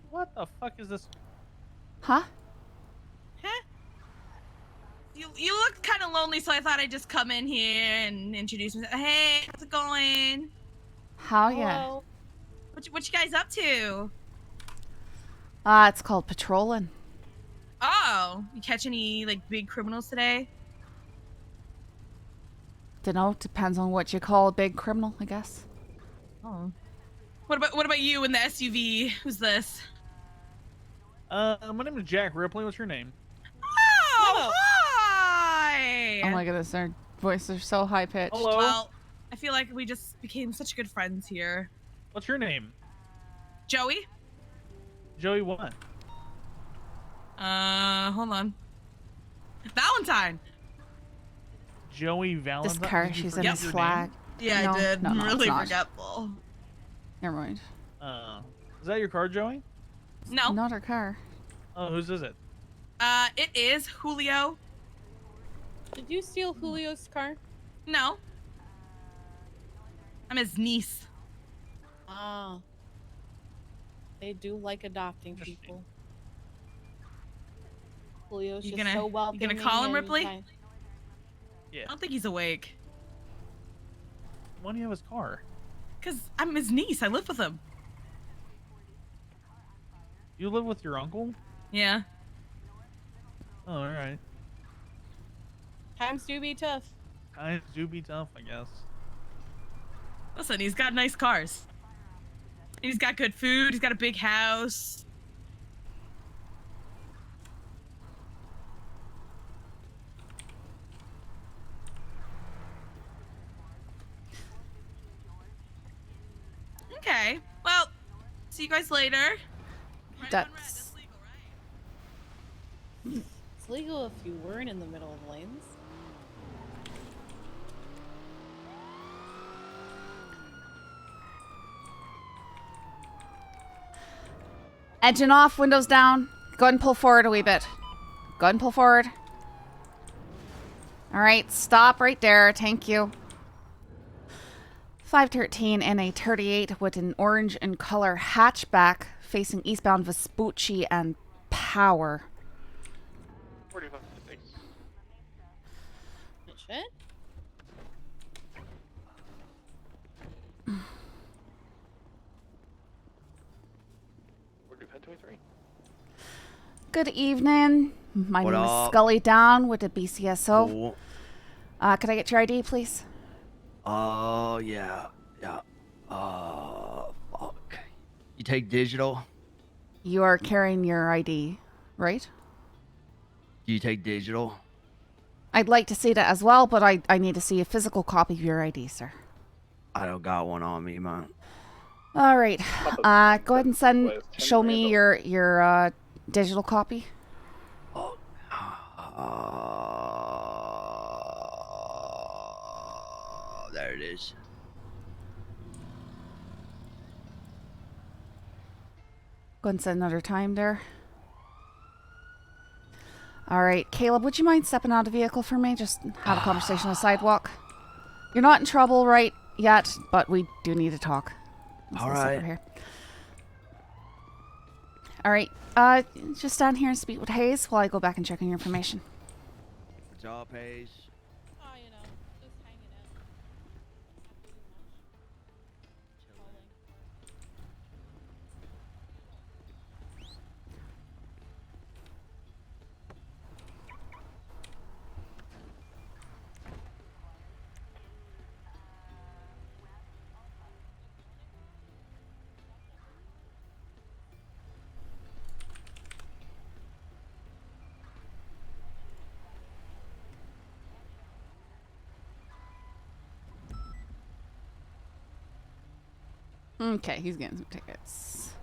What the fuck is this? Huh? You look kind of lonely, so I thought I'd just come in here and introduce myself. Hey, how's it going? How ya? Hello. What you guys up to? It's called patrolling. Oh, you catch any like big criminals today? Dunno, depends on what you call a big criminal, I guess. Oh. What about you in the SUV? Who's this? My name is Jack Ripley. What's your name? Oh, hi! Oh my goodness, their voices are so high pitched. Hello. Well, I feel like we just became such good friends here. What's your name? Joey? Joey what? Hold on. Valentine. Joey Valentine. This car, Did you she's in forget his your flag. Yeah, No, I did. no, I'm no, really it's not. forgetful. Never mind. name? Is that your car, Joey? No. Not her car. Oh, whose is it? It is Julio. Did you steal Julio's car? No. I'm his niece. Ah. They do like adopting people. Julio's You just gonna so well. you gonna call him Ripley? Yeah. I don't think he's awake. Why do you have his car? Cause I'm his niece. I live with him. You live with your uncle? Yeah. Oh, all right. Times do be tough. Times do be tough, I guess. Listen, he's got nice cars. He's got good food. He's got a big house. Okay. Well, see you guys later. That's It's legal if you weren't in the middle of lanes. edging off, windows down. Go ahead and pull forward a wee bit. Go ahead and pull forward. All right, stop right there. Thank you. 513 and a 38 with an orange in color hatchback facing eastbound Vespucci and Power. 45, thanks. Shit. Where do you head 23? Good evening. My What name up? is Scully Down with the BCSO. Cool. Could I get your ID, please? Oh, yeah. Fuck. You take digital? You are carrying your ID, right? Do you take digital? I'd like to see that as well, but I need to see a physical copy of your ID, sir. I don't got one on me, man. All right. Go ahead and show me your digital copy. There it is. Go ahead and set another time there. All right, Caleb, would you mind stepping out of the vehicle for me? Just have a conversation on the sidewalk. You're not in trouble right yet, but we do need to talk. All right. Here. All right, just stand here and speak with Hayes while I go back and check on your information. What's up, Hayes? Oh, you know, just hanging out. Okay, he's getting some tickets.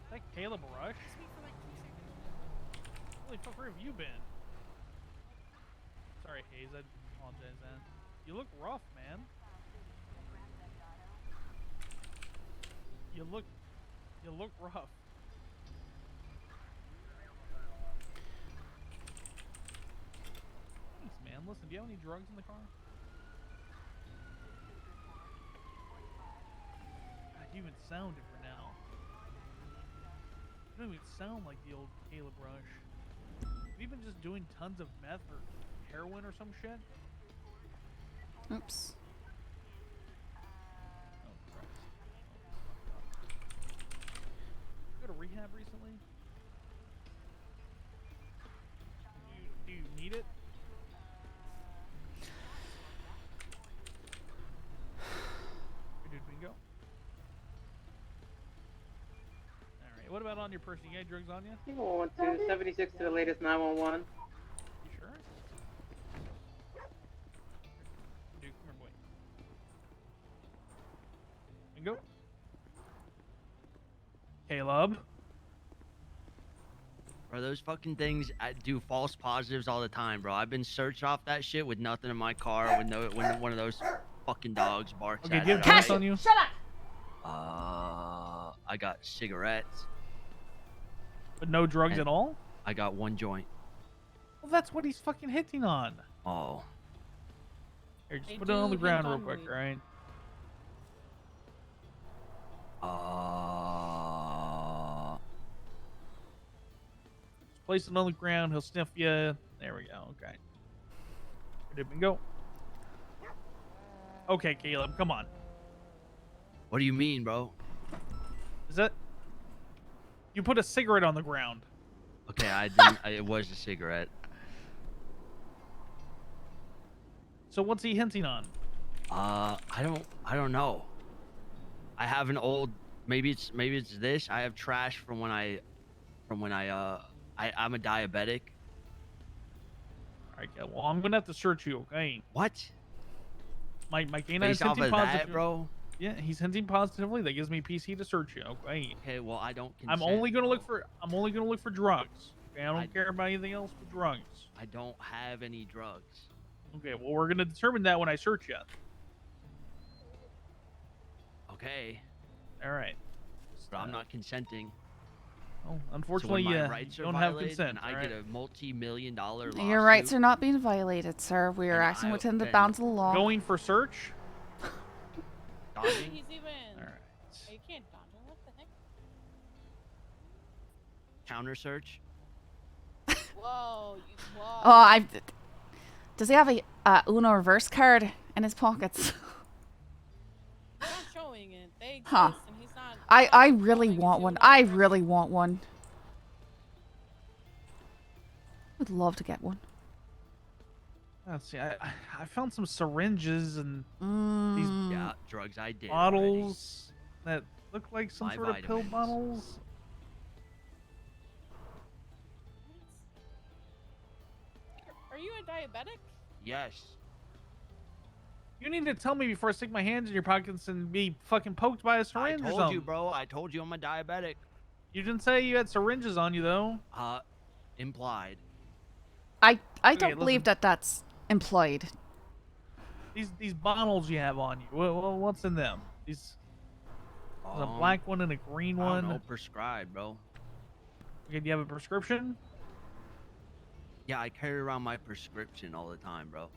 Is that Caleb Rush? Holy fuck, where have you been? Sorry, Hayes, I apologize, man. You look rough, man. You look rough. Thanks, man. Listen, do you have any drugs in the car? God, you even sound different now. You don't even sound like the old Caleb Rush. Have you been just doing tons of meth or heroin or some shit? Oops. Oh, Christ. Go to rehab recently? Do you need it? Dude, bingo. Alright, what about on your person? You got drugs on you? People want to 76 to the latest 911. You sure? Dude, come here, boy. Bingo. Caleb. Bro, those fucking things do false positives all the time, bro. I've been searched off that shit with nothing in my car when one of those fucking dogs barks Okay, at do you have it. drugs on you? Shut up! I got cigarettes. But no drugs and at all? I got one joint. Well, that's what he's fucking hitting on. Oh. Here, just They put it on the do ground hint real on quick, weed. alright? Place it on the ground, he'll sniff you. There we go, okay. Did we go? Okay, Caleb, come on. What do you mean, bro? Is that... You put a cigarette on the ground. Okay, I didn't. It was a cigarette. So what's he hinting on? I don't know. I have an old. Maybe it's this. I have trash from when I'm a diabetic. All right, yeah, well, I'm gonna have to search you, okay? What? My canine Based is off hinting of positive, that, bro? Yeah, he's hinting positively. That gives me PC to search you, okay? Okay, well, I don't consent, I'm only gonna bro. look for drugs. Okay, I don't care about anything else but drugs. I don't have any drugs. Okay, well, we're gonna determine that when I search you. Okay. All right. But I'm not consenting. Oh, So unfortunately, when my you rights are don't have violated consent. and I get a multi-million-dollar lawsuit. Your rights are not being violated, sir. We are acting within the bounds of the law. Going for search? Dodging? He's even. All right. Oh, you can't dodge him. What the heck? Counter search? Whoa, whoa. Oh, does he have a Uno reverse card in his pockets? He's not showing it. They exist, Huh. and he's not. I really want one. I really want one. Would love to get one. Let's see. I found some syringes and these Yeah, drugs I did. bottles that look like some My sort of pill vitamins. bottles. Are you a diabetic? Yes. You need to tell me before I stick my hands in your pockets and be fucking poked by a I syringe or told something. you, bro. I told you I'm a diabetic. You didn't say you had syringes on you, though. Implied. I Okay, don't believe that that's implied. These bottles you have on you. What's in them? There's a black one and a green I one. don't know, prescribed, bro. Okay, do you have a prescription? Yeah, I carry around my prescription all the time, bro.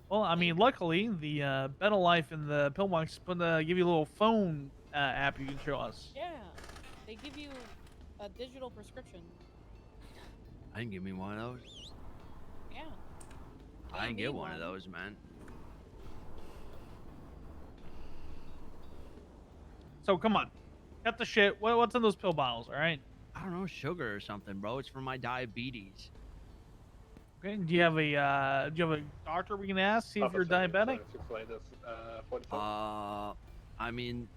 Well, I mean, luckily the Better Life and the pill box give you a little phone app you can show us. Yeah. They give you a digital prescription. I didn't give me one of those. Yeah. I didn't get one of those, man. So come on, cut the shit. What's in those pill bottles? All right. I don't know, sugar or something, bro. It's for my diabetes. Okay. Do you have a doctor we can ask see if you're diabetic? I mean,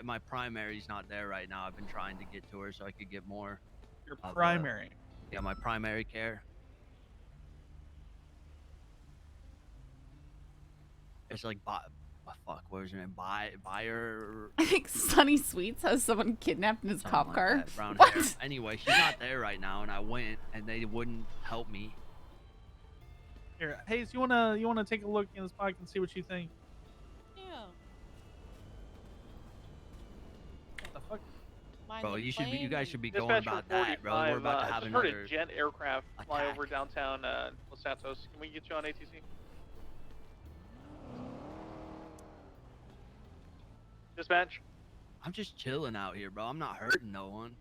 my primary's not there right now. I've been trying to get to her so I could get more. Your primary. Yeah, my primary care. It's like, fuck, what was her name? Buyer. I think Sunny Sweets has someone kidnapped in his cop like car. that, brown What? hair. Anyway, she's not there right now, and I went, and they wouldn't help me. Here, Hayes, you wanna take a look in this pocket and see what you think? Yeah. What the fuck? Bro, you guys should be going Dispatch about for that, bro. We're about to have just heard another. a jet aircraft fly attack. over downtown Los Santos. Can we get you on ATC? Dispatch. I'm just chilling out here, bro. I'm not hurting no one.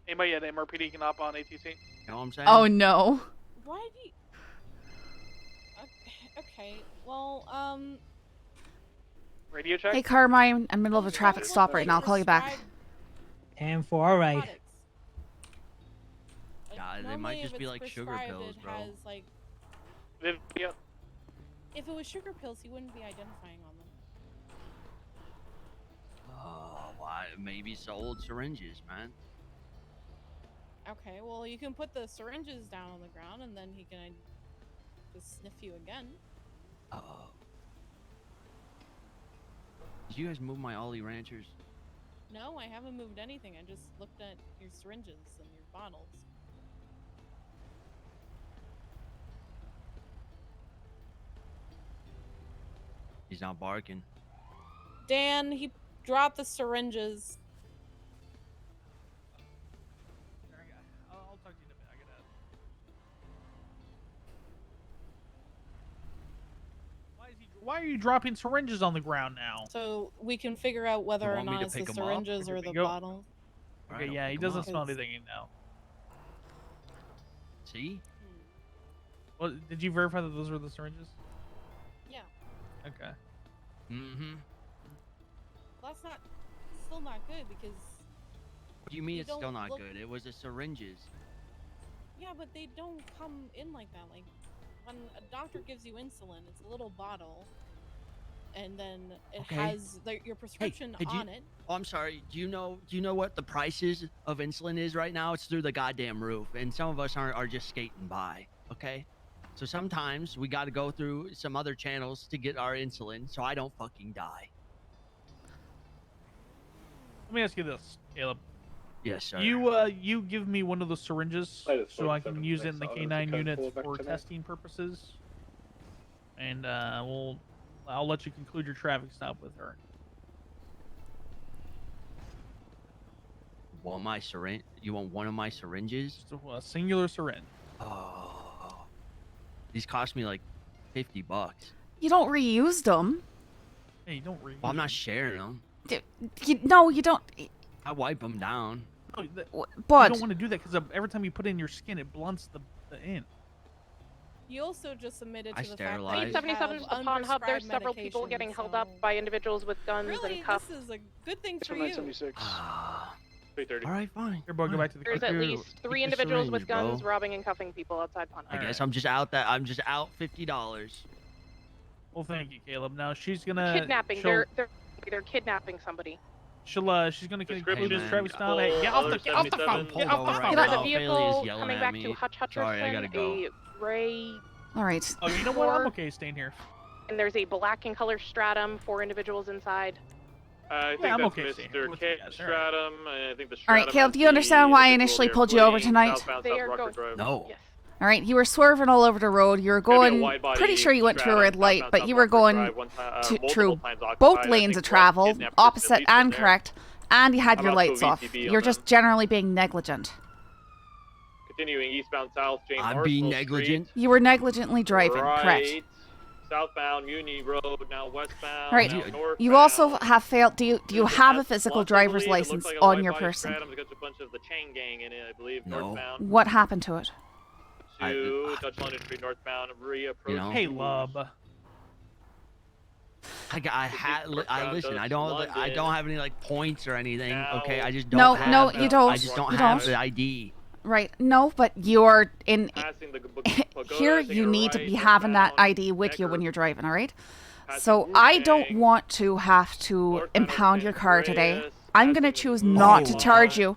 Anybody at MRPD can hop on ATC? You know what I'm saying? Oh no. Why do you... Okay, well, Radio check? Hey Carmine, I'm in the middle of a traffic stop right now. I'll call you back. 10-4, alright. God, they normally might if just be it's like sugar prescribed, pills, it bro. has, like... Yep. If it was sugar pills, he wouldn't be identifying on them. Why? Maybe sold syringes, man. Okay, well, you can put the syringes down on the ground, and then he can just sniff you again. Did you guys move my Ollie Ranchers? No, I haven't moved anything. I just looked at your syringes and your bottles. He's not barking. Dan, he dropped the syringes. I'll talk to you in a minute. I gotta. Why are you dropping syringes on the ground now? So we can figure out whether or want me not to it's the pick 'em up? syringes or Okay, the go. bottle. Okay, I'll yeah, he pick 'em doesn't up. smell anything now. See? Well, did you verify that those were the syringes? Yeah. Okay. Mm-hmm. Well, that's still not good because What do you mean You it's still don't not look- good? It was the syringes. Yeah, but they don't come in like that. Like when a doctor gives you insulin, it's a little bottle, and then it Okay. has your prescription Hey, do you- on it. Oh, I'm sorry. Do you know what the prices of insulin is right now? It's through the goddamn roof, and some of us are just skating by. Okay, so sometimes we got to go through some other channels to get our insulin, so I don't fucking die. Let me ask you this, Caleb. Yes, sir. You give me one of the syringes Latest so I can 47 use it in the next hour, K9 is the code units full back for today? testing purposes, and I'll let you conclude your traffic stop with her. Want my syringe? You want one of my syringes? Just a singular syringe. Oh, these cost me like $50. You don't reuse them. Hey, you don't reuse. Well, I'm not sharing them. No, you don't. I wipe them down. No, you Bud. don't want to do that because every time you put it in your skin, it blunts the ink. You also just submitted I to the sterilized. fact that you 77 have is the pawn hub. There's unprescribed several people medication, getting held so- up by individuals with guns Really, and cuffs. this is a good thing for From you. 976. 3:30. All right, fine. Here, boy, go back to the There's at computer. least 3 Take the individuals with syringe, guns bro. robbing and cuffing people outside pawn hub. I guess I'm just out $50. Well, thank you, Caleb. Now she's gonna Kidnapping. she'll- They're kidnapping somebody. she's gonna conclude Hey, this man. traffic stop. Hey, get off the phone! Get off the phone! There's a now. vehicle Bailey is yelling coming at back me. to Hutch Hutcherson. Sorry, I gotta go. A gray, All right. Oh, you know what? I'm okay staying here. and there's a black and color stratum. 4 individuals inside. I think Yeah, I'm that's okay staying Mr. with you K. guys, Stratum. I think the All right, Stratum Caleb, has do you understand the why I individual initially they're pulled you over fleeing tonight? southbound They South are Rockford going- Drive. No. Yes. All right, you were swerving all over the road. You were Gonna be a going. wide-body Pretty sure you went through a red Stratum light, southbound but South you were Rockford going Drive, one time- multiple through times both occupied. I lanes think of one travel, kidnapped person at opposite least in and there. correct, and you had I'm your about to lights go off. VTB on You're them. just generally being negligent. Continuing eastbound south, James I'm Arsenal being negligent. You were negligently driving, right, correct? Southbound Muni Road, now westbound. All right. Now northbound. You also have failed. Do you There's have a S physical Plus, I driver's believe. It looks license like a on your wide-body person? Stratum. It's got a bunch of the chain gang in it, I believe. No. Northbound What happened to it? to Dutch London Street, northbound, reapproach. know? Hey, love. Listen. I don't have any like points or anything. Okay, I just don't. No, have, no, you don't. I just don't You have don't. the ID. Right. No, but you're in. Passing the pagoda, Here, taking you a need to right, be having that northbound, ID with you when Becker, you're driving. All right. passing So I don't Wu-Tang, want to have to northbound impound your car today. Andreas, I'm gonna choose not to charge you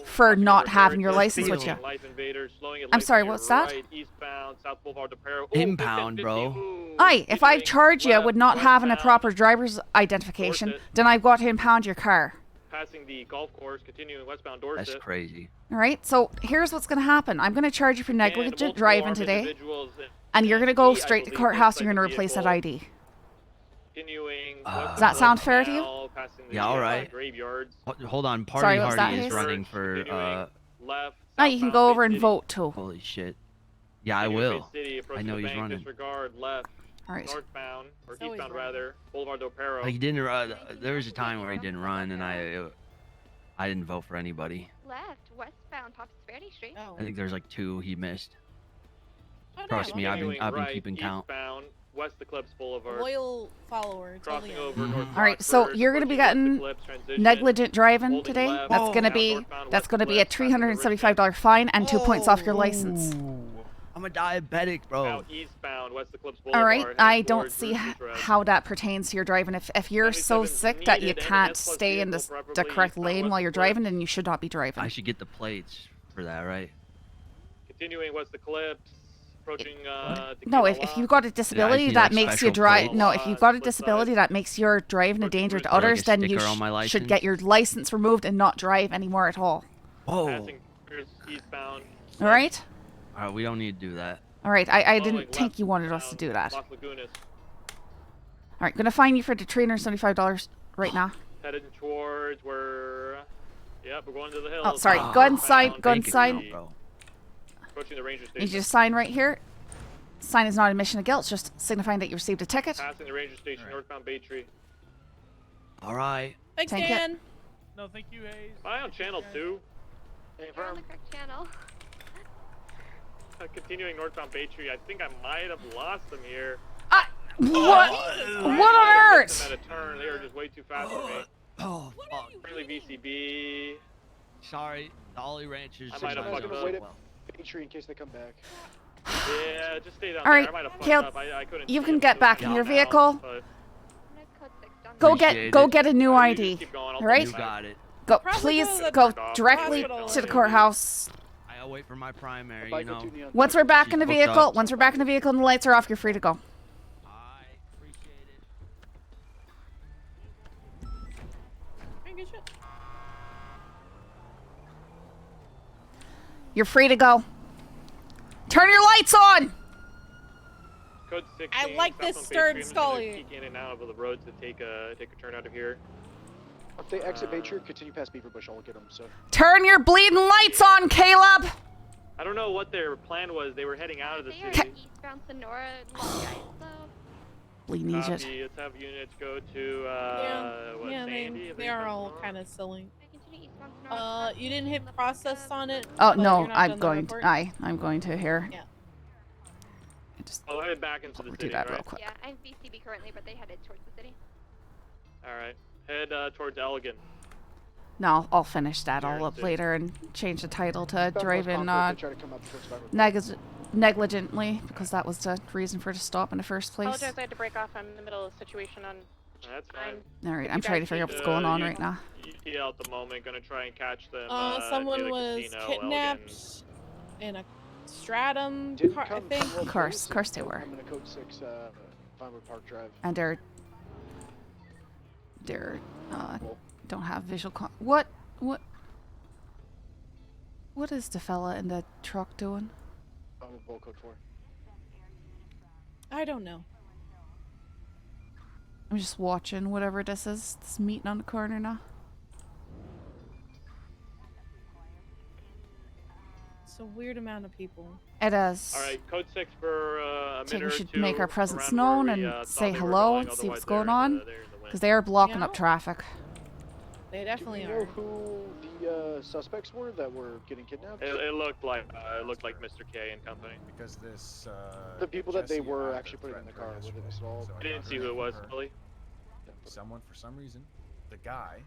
for not having your Reverse, license with you. speeding, life invader, slowing at I'm lights sorry, on your what's that? right, eastbound, South Boulevard to Pero. Impound, bro. Aye, if I've charged you with not having a westbound, proper driver's identification, Dorset. then I've got to impound your car. Passing the golf course, continuing westbound Dorset. That's crazy. All right. So here's what's gonna happen. I'm gonna charge you for And negligent multiple driving armed today, individuals and you're gonna go I straight to believe, courthouse. And you're inside gonna the replace that vehicle. ID. Continuing Does that sound fair to you? now, passing the, Yeah, all right. graveyards. Hold on. Party Sorry, what was Hardy that, is Hayes? running for. Continuing left. Now you can go over and vote too. Holy shit. Yeah, I Continuing will. City, I approaching know the he's bank, running. Disregard left. All right. Northbound or So he's eastbound running. rather. Boulevard do Pero. He didn't. There was a time where he didn't run, and I didn't vote for anybody. Left, westbound, Papas Verde Street. Oh. I think there's like 2 he missed. Oh, Trust damn, me, okay. I've been right, keeping count. Eastbound, west Eclipse Boulevard. Loyal follower. Crossing totally. over North All right. So Rockford, you're gonna be approaching getting West Eclipse, transition, negligent driving holding today. left, That's gonna now be northbound, that's west gonna be a Eclipse, passing the $375 fine and 2 points off your license. I'm a diabetic, bro. Now eastbound, West Eclipse Boulevard. All right. heading I don't towards see Roosevelt Drive. how that pertains to your driving. If you're so 77's sick that you needed and an can't S-Plus stay in vehicle, the preferably correct eastbound lane West while you're Eclipse. driving, then you should not be driving. I should get the plates for that, right? Continuing West Eclipse, approaching. No, if you've got a disability need, that like, makes you special drive. plates. No, if you've got a disability that makes your driving a danger to like a others, then you sticker on my should license? get your license removed and not drive anymore at all. Whoa. Passing eastbound. All right. All right, we don't need to do that. All right. I Following didn't think you wanted us to do that. Las Lagunas, All right. Gonna fine you for the $375 right now. headed towards where. Yep, we're going to the hills. Oh, sorry. Go inside. Go Thank you, inside. bro. Approaching the ranger Need station. you to sign right here. Sign is not admission of guilt. It's just signifying that you received a ticket. Passing the ranger station, northbound Bay Tree. All right. Thanks, Thank Dan. you. No, thank you, Hayes. Am I on channel 2? You're on the correct channel. Continuing northbound Bay Tree. I think I might have lost them here. What? What on earth? At a turn, they are just way too fast for me. Oh, fuck. Currently VCB. Sorry, the Ollie Ranch is. I might have I'm fucked gonna up. wait at Patriot in case they come back. Yeah, just stay down All right, there. I might have fucked Caleb, up. I couldn't you see can him, get so back he's in your out now, vehicle. but- Go get a new You ID. just keep going, I'll All right. You got it. Go, Probably please go to the go hospital directly or to the courthouse. I'll wait for my primary. If I You go know. to Neon Once we're back in the booked vehicle, up. once we're back in the vehicle and the lights are off, you're free to go. Good shit. You're free to go. Turn your lights on. Code 16. I like stops this on stern Patriot. I'm just gonna Scully. peek in and out of the road to take a turn out of here. If they exit Patriot, continue past Beaver Bush. I'll get them. So. Turn your bleeding lights on, Caleb. I don't know what their plan was. They were heading out of the They are city. eastbound Sonora, Long Island, so. Bleeding Egypt. Copy. Let's have units go to what, Yeah, Sandy? they are all kind of silly. Continue eastbound Sonora. You didn't hit process on it. Oh but no, you're not I'm done the going to. report? I'm going to here. Yeah. I'll head back into the do city, that right? real quick. Yeah, I'm BCB currently, but they headed towards the city. Alright. Head towards Elgin. No, I'll finish that all up Guaranteed. later and change the title to Southwest driving Concord, they try to come up towards Viper. negligently because that was the reason for the stop in the first place. Apologize, I had to break off. I'm in the middle of a situation on. That's fine. All right, I'm trying to figure out what's going on right now. Yeah, at the moment, gonna try and catch them. Someone near the was casino, kidnapped in a stratum Didn't car, I come think. from Of course they were. I'm in a code 6, Vinewood Park Drive. And they're don't have visual what is the fella in the truck doing? I'm with Bull Code 4. I don't know. I'm just watching whatever this is. This meeting on the corner now. It's a weird amount of people. It is. Alright, code 6 for a Think minute we or should two make our presence around known where we, and thought say they were hello going, and see what's otherwise going they're in on. the wind. Because they are blocking Yeah. up traffic. They definitely Do you are. know who the suspects were that were getting kidnapped? It looked like Mr. K and company. Because this The people that they were actually putting in the car with it assault. I didn't see who it was, Scully. Someone, for some reason, the guy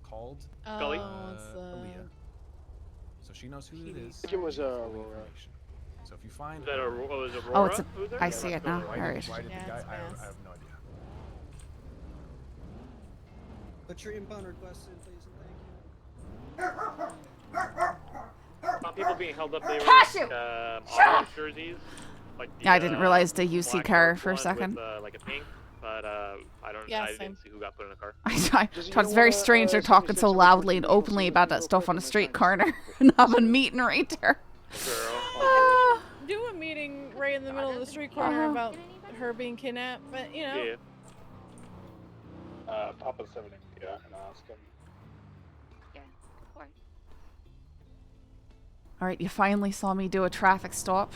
called Scully? Aaliyah. So she knows who it is. I think it was Aurora. So if you find Is that her, was Aurora? Oh, it's a. Who's there? I see it now. why All did- right. Why did Yeah, the guy? it's I have fast. no idea. Put your impound request in, please, and thank you. People being held up, they were Cashew! orange jerseys. Like the, Yeah, I didn't realize the UC black car dark for a one second. With, like a pink, but I Yeah, didn't same. see who got put in the car. It's very strange they're talking so loudly and openly about that stuff on a street corner and having a meeting right there. Do a meeting right in the middle of the street corner about her being kidnapped, but you know. Yeah. Papa 7 yeah, and ask him. Yeah, of course. All right, you finally saw me do a traffic stop.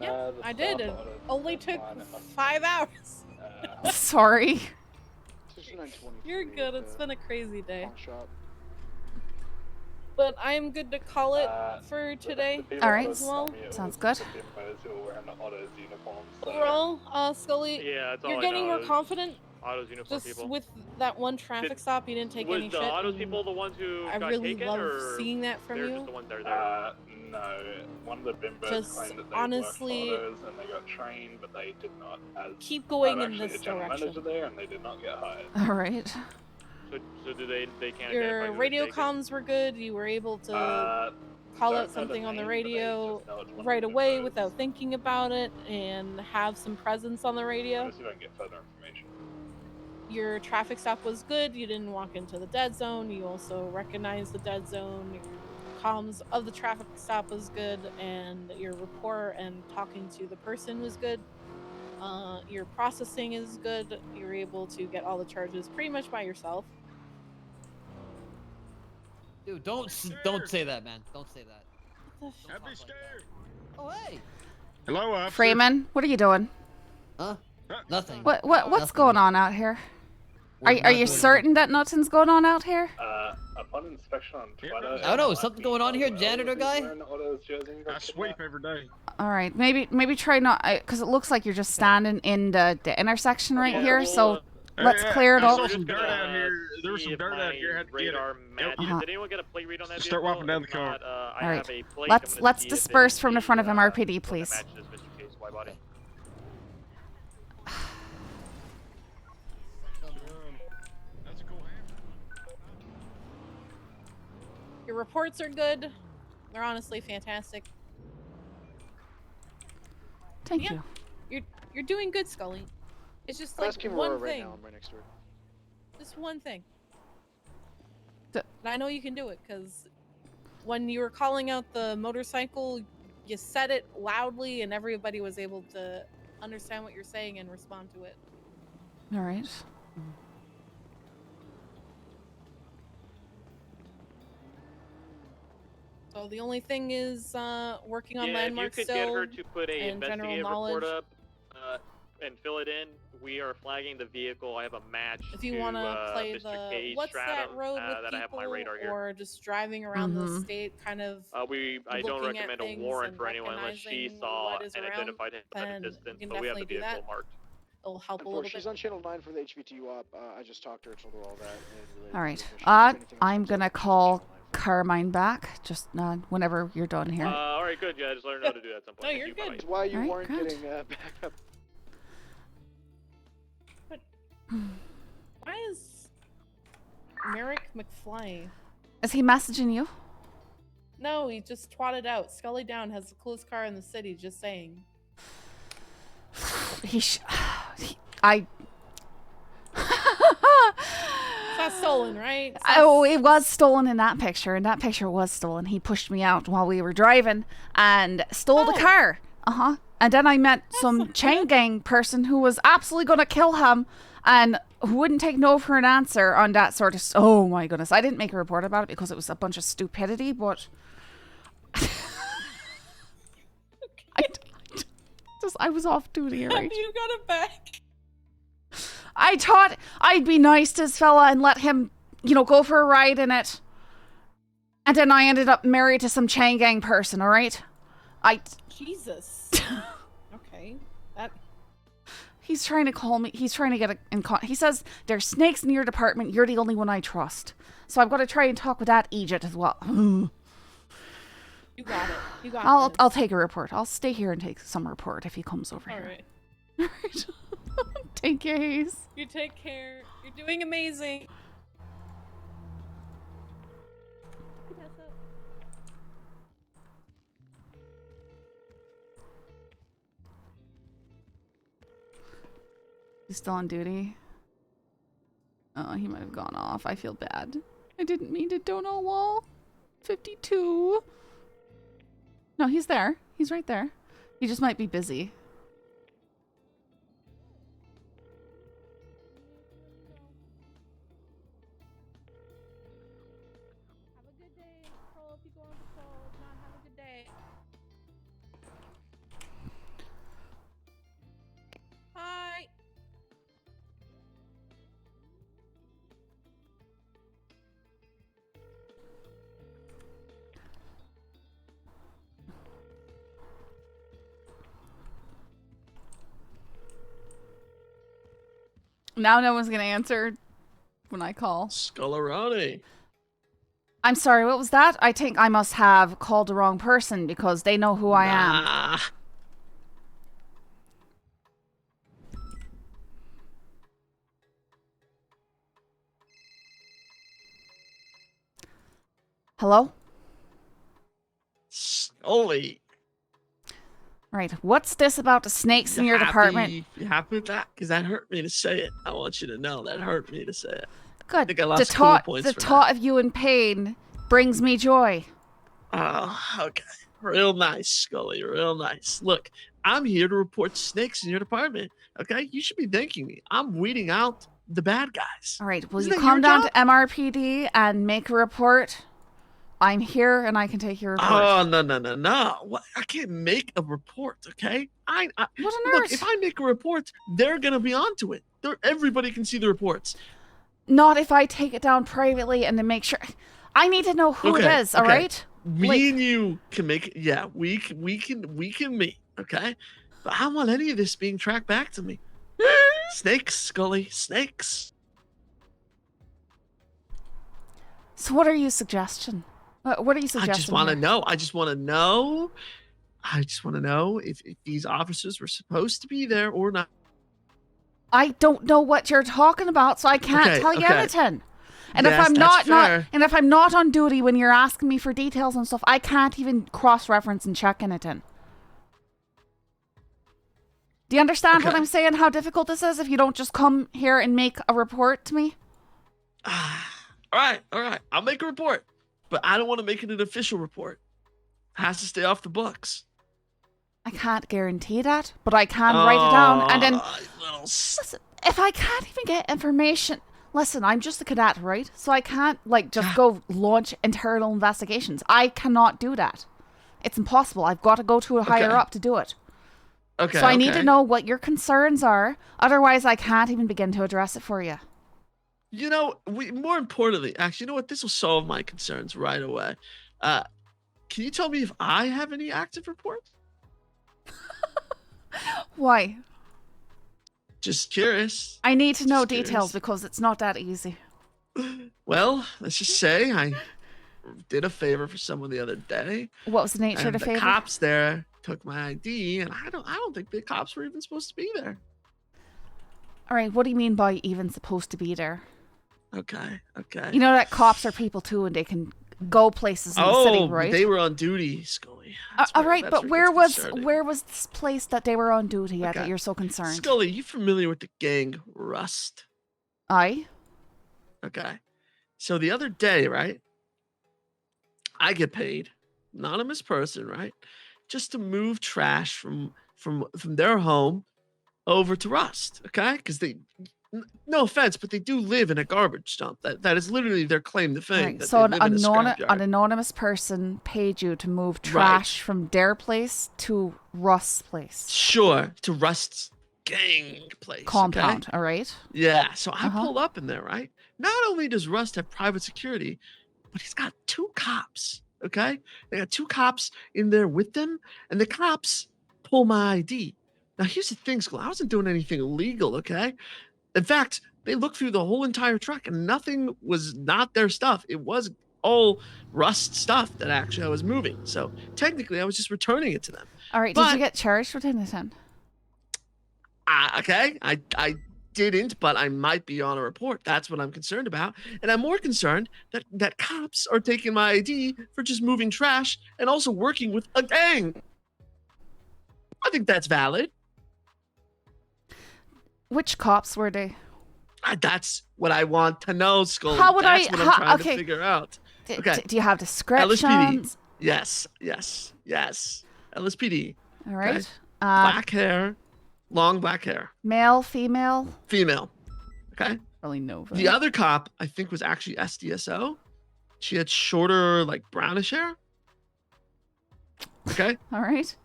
Yeah, I did. It only took 5 hours. Sorry. You're good. It's been a crazy day. Shop. But I am good to call it for today. All right. As well. Sounds good. Overall, Scully, Yeah, that's all you're I getting know more is confident. Autos uniform Just people. with that one traffic stop, you didn't take was any the shit. autos and people the ones who I got really taken, love or seeing that from they're you. just the ones that are there? No, one of the bimbos Just claimed that they honestly- worked for autos and they got trained, but they did not. As Keep going I'm in actually this a general direction. manager there, and they did not get hired. All right. So do they can't identify Your who radio was taken? comms were good. You were able to call don't know out the something on the name, but they radio just know it's one of right the away bimbos. without thinking about it and have some presence on the radio. Let's see if I can get further information. Your traffic stop was good. You didn't walk into the dead zone. You also recognized the dead zone. Your comms of the traffic stop was good, and your rapport and talking to the person was good. Your processing is good. You're able to get all the charges pretty much by yourself. Dude, don't say that, man. Don't say that. Don't be scared. Oh, hey. Hello, officer. Freeman, what are you doing? Huh? Nothing. What's Nothing. going on out here? Are you certain that nothing's going on out here? Upon inspection on Twitter, I don't know. Is something going on here, janitor guy? I sweep every day. All right, maybe try not, because it looks like you're just standing in the intersection right here. So Let's clear it I up. saw some dirt out here. There was some dirt out here. I had to get radar it. matches. Uh-huh. Did anyone get a plate read on that vehicle? Start walking down the If car. not, I All right. have a plate. I'm gonna Let's see if it disperse is from the front of the, MRPD, one please. that matches Mr. K's white body. Your reports are good. They're honestly fantastic. Thank Yeah, you. you're doing good, Scully. It's just I'm like asking one Aurora right thing. now. I'm right next to her. Just one thing. And I know you can do it because when you were calling out the motorcycle, you said it loudly and everybody was able to understand what you're saying and respond to it. All right. So the only thing is working on Yeah, if you landmarks could still get her to put a and general investigative knowledge. report up and fill it in, we are flagging the vehicle. I have a match If you to want to play Mr. the K's what's that stratum road with that I have my people radar here. or just driving around the Mhm. state kind of I don't looking at recommend a things warrant and for anyone unless she recognizing saw what is and around, identified him at a then distance, you can but we have the definitely do vehicle that. marked. It'll help a And little she's bit. on channel 9 for the HVTU op. I just talked to her, told her all that. And related All to right. the mission. If anything I'm comes gonna up, call Carmine back just whenever you're done here. All right, good. Yeah, just let her know to do that at some point. No, Thank you're you. good. Bye-bye. That's why you Alright, weren't grand. getting backup. Why is Merrick McFly? Is he messaging you? No, he just twatted out. Scully Down has the coolest car in the city. Just saying. I. It's not stolen, right? It's Oh, it was stolen in that picture. And that picture was stolen. He pushed me out while we were driving and stole the car. And then I met some chain gang person who was absolutely gonna kill him and who wouldn't take no for an answer on that sort of. Oh my goodness! I didn't make a report about it because it was a bunch of stupidity, but. I was off duty, right? You got it back. I thought I'd be nice to this fella and let him, go for a ride in it. And then I ended up married to some chain gang person, all right? Jesus. Okay. He's trying to call me. He's trying to get he says, there's snakes in your department. You're the only one I trust. So I've got to try and talk with that Egypt as well. You got it. You got it. I'll take a report. I'll stay here and take some report if he comes over All here. right. All right. Take care, Hayes. You take care. You're doing amazing. He's still on duty. Oh, he might have gone off. I feel bad. I didn't mean to dono wall. 52. No, he's there. He's right there. He just might be busy. Have a good day. Patrol if you go on patrol. If not, have a good day. Hi. Now no one's gonna answer when I call. Scullerati. I'm sorry, what was that? I think I must have called the wrong person because they know who I am. Hello? Scully. Right, what's this about the snakes in your department? You happy with that? Because that hurt me to say it. I want you to know that hurt me to say it. Good. I think I lost cool points the for thought of you in pain brings me joy. Oh, okay. Real nice, Scully. Real nice. Look, I'm here to report snakes in your department. Okay? You should be thanking me. I'm weeding out the bad guys. All right, will Isn't you that come your down job? to MRPD and make a report? I'm here and I can take your report. Oh, no. What? I can't make a report, okay? What on Look, earth? if I make a report, they're going to be onto it. Everybody can see the reports. Not if I take it down privately and to make sure. I need to know who it is, all right? Me and you can make it. Yeah, we can meet, okay? But I don't want any of this being tracked back to me. Snakes, Scully, snakes. So what are you suggesting? What are you suggesting? I just want to here? know. I just want to know if these officers were supposed to be there or not. I don't know what you're talking about, so I can't tell you anything. And Yes, if I'm that's not fair. and if I'm not on duty when you're asking me for details and stuff, I can't even cross-reference and check anything. Do you understand what I'm saying? How difficult this is if you don't just come here and make a report to me? All right. I'll make a report, but I don't want to make it an official report. It has to stay off the books. I can't guarantee that, but I can write it down. And then, Little listen, if I can't even get information, listen, I'm just a cadet, right? So I can't, like, just go launch internal investigations. I cannot do that. It's impossible. I've got to go to a higher up to do it. Okay. So I need to know what your concerns are. Otherwise, I can't even begin to address it for you. You know, more importantly, actually, you know what? This will solve my concerns right away. Can you tell me if I have any active reports? Why? Just curious. I need to know Just details curious. because it's not that easy. Well, let's just say I did a favor for someone the other day. What was the nature of and the favor? Cops there took my ID, and I don't think the cops were even supposed to be there. All right, what do you mean by even supposed to be there? Okay. You know that cops are people too, and they can go places in the city, right? They were on duty, Scully. All right, but it where gets was concerning. this place that they were on duty at Okay. that you're so concerned? Scully, you familiar with the gang Rust? Aye. Okay. So the other day, right? I get paid, anonymous person, right? Just to move trash from their home over to Rust, okay? Because they, no offense, but they do live in a garbage dump. That is literally their claim to fame. Right, that so they live in a scrapyard. an anonymous person paid you to move trash from their place to Rust's place. Sure, to Rust's gang place. Compound, okay? all right? Yeah, so I pull up in there, right? Not only does Rust have private security, but he's got 2 cops, okay? They got 2 cops in there with them, and the cops pull my ID. Now, here's the thing, Skull. I wasn't doing anything illegal, okay? In fact, they looked through the whole entire truck, and nothing was not their stuff. It was all Rust stuff that actually I was moving. So technically, I was just returning it to them. All right, did you get charged with anything? Okay, I didn't, but I might be on a report. That's what I'm concerned about. And I'm more concerned that cops are taking my ID for just moving trash and also working with a gang. I think that's valid. Which cops were they? That's what I want to know, Scully. How would that's I? what I'm trying okay. to figure out. Okay. Do you have descriptions? LSPD. Yes. LSPD. All right. Okay. Black hair, long black hair. Male, female? Female. Okay. Really no. The other cop, I think, was actually SDSO. She had shorter, like brownish hair. Okay. All right.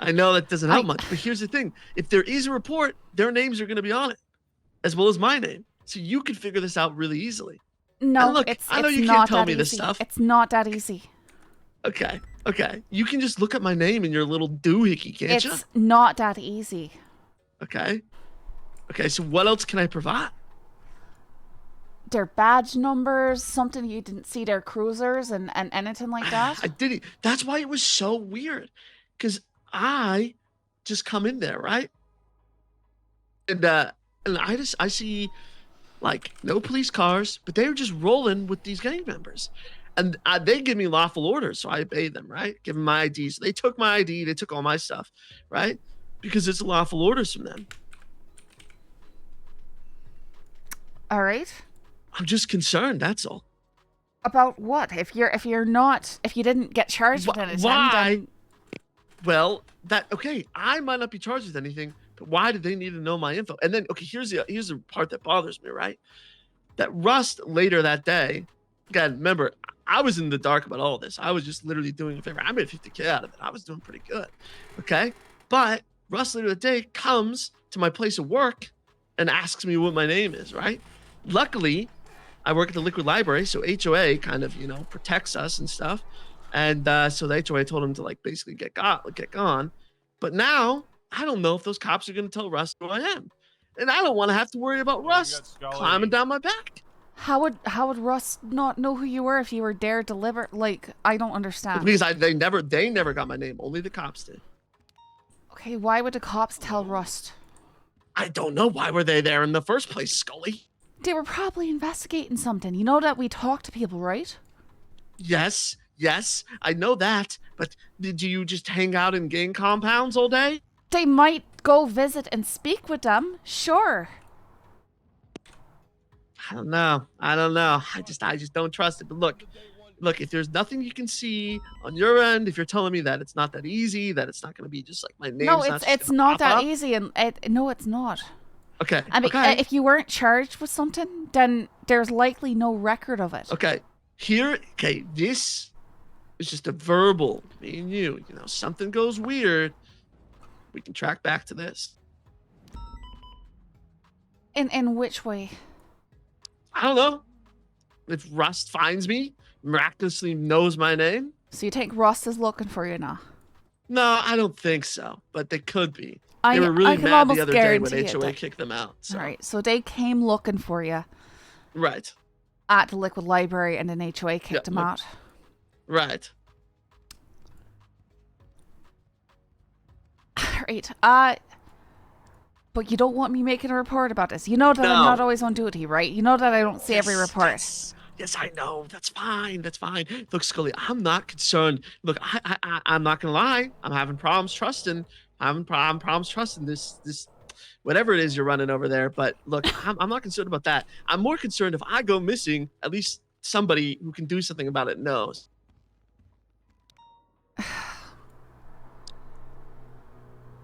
I know that doesn't help much, but here's the thing: if there is a report, their names are going to be on it, as well as my name, so you can figure this out really easily. No, and look, I know it's you not can't tell that me easy. this stuff. It's not that easy. Okay. You can just look at my name in your little doohickey, can't you? It's not that easy. Okay. So what else can I provide? Their badge numbers, something you didn't see their cruisers and anything like that. I didn't. That's why it was so weird, because I just come in there, right? And I see like no police cars, but they were just rolling with these gang members. And they give me lawful orders, so I obey them, right? Give them my ID. So they took my ID, they took all my stuff, right? Because it's lawful orders from them. All right. I'm just concerned, that's all. About what? If you didn't get charged with anything, Why? then Well, I might not be charged with anything, but why did they need to know my info? And then, okay, here's the part that bothers me, right? That Rust later that day, again, remember, I was in the dark about all this. I was just literally doing a favor. I made $50K out of it. I was doing pretty good, okay? But Rust later that day comes to my place of work and asks me what my name is, right? Luckily, I work at the Liquid Library, so HOA kind of, protects us and stuff. And so the HOA told him to like basically get gone. But now I don't know if those cops are going to tell Russ who I am. And I don't want to have to worry about Rust climbing down my back. How would Russ not know who you were if you were there deliver? Like, I don't understand. Because they never got my name. Only the cops did. Okay, why would the cops tell Rust? I don't know. Why were they there in the first place, Scully? They were probably investigating something. You know that we talk to people, right? Yes, I know that. But did you just hang out in gang compounds all day? They might go visit and speak with them. Sure. I don't know. I just don't trust it. But look, if there's nothing you can see on your end, if you're telling me that it's not that easy, that it's not going to be just like my name. No, it's not that easy, and no, it's not. Okay. I mean, if you weren't charged with something, then there's likely no record of it. Okay. This is just a verbal. Me and you. You know, something goes weird. We can track back to this. In which way? I don't know. If Rust finds me, miraculously knows my name. So you think Rust is looking for you now? No, I don't think so. But they could be. I They were really can mad almost the other day when guarantee it. HOA kicked them out. So. All right, so they came looking for you. Right. At the Liquid Library, and then HOA kicked them out. Right. Right. But you don't want me making a report about this. You know that I'm not always on duty, right? You know that I don't see every report. Yes, I know. That's fine. Look, Scully, I'm not concerned. Look, I'm not gonna lie. I'm having problems trusting. Problems trusting this, whatever it is you're running over there. But look, I'm not concerned about that. I'm more concerned if I go missing, at least somebody who can do something about it knows.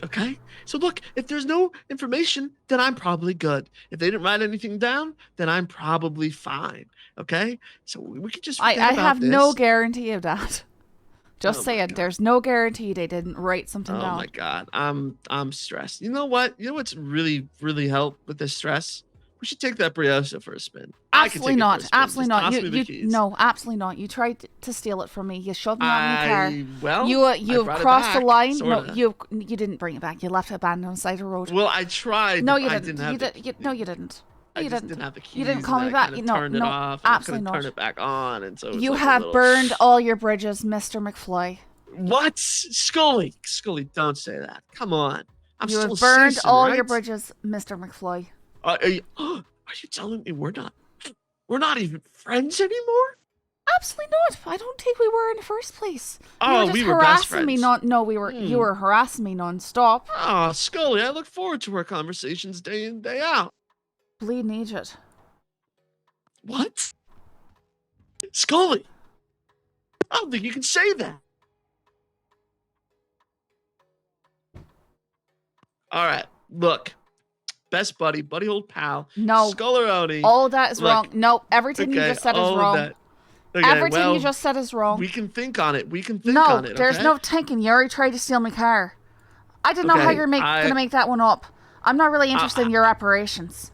Okay? So look, if there's no information, then I'm probably good. If they didn't write anything down, then I'm probably fine. Okay? So we could just forget I about have this. no guarantee of that. Just Oh my saying, there's no guarantee they didn't write something down. Oh my god, I'm stressed. You know what? You know what's really helped with this stress? We should take that Briosa for a spin. Absolutely not. Absolutely not. You No, absolutely not. You tried to steal it from me. You shoved me out in your car. Well, you I brought it crossed the back, line. sorta. No, you didn't bring it back. You left it abandoned on the side of the road. Well, I tried. No, but you I didn't. have the No, you didn't. I You just didn't. didn't have the keys. You didn't call and me I back. kinda No, turned it no, off, and absolutely I couldn't not. turn it back on, and so it was You like a have little- burned all your bridges, Mr. McFly. What? Scully, don't say that. Come on. I'm You still have burned citizen, all right? your bridges, Mr. McFly. Are you telling me we're not even friends anymore? Absolutely not. I don't think we were in the first place. Oh, we were best harassing me. friends. No, we were. You were harassing me nonstop. Oh, Scully, I look forward to our conversations day in, day out. Bleeding Egypt. What? Scully, I don't think you can say that. All right, look. Best buddy old pal. No. Sculleroni. All that is Look, wrong. No, everything you okay, just said is all of wrong. that. Okay, Everything well, you just said is wrong. We can think on it. We can think No, on it. there's okay? no thinking. You already tried to steal my car. I don't know how Okay, you're gonna make that one up. I'm not really interested in your operations.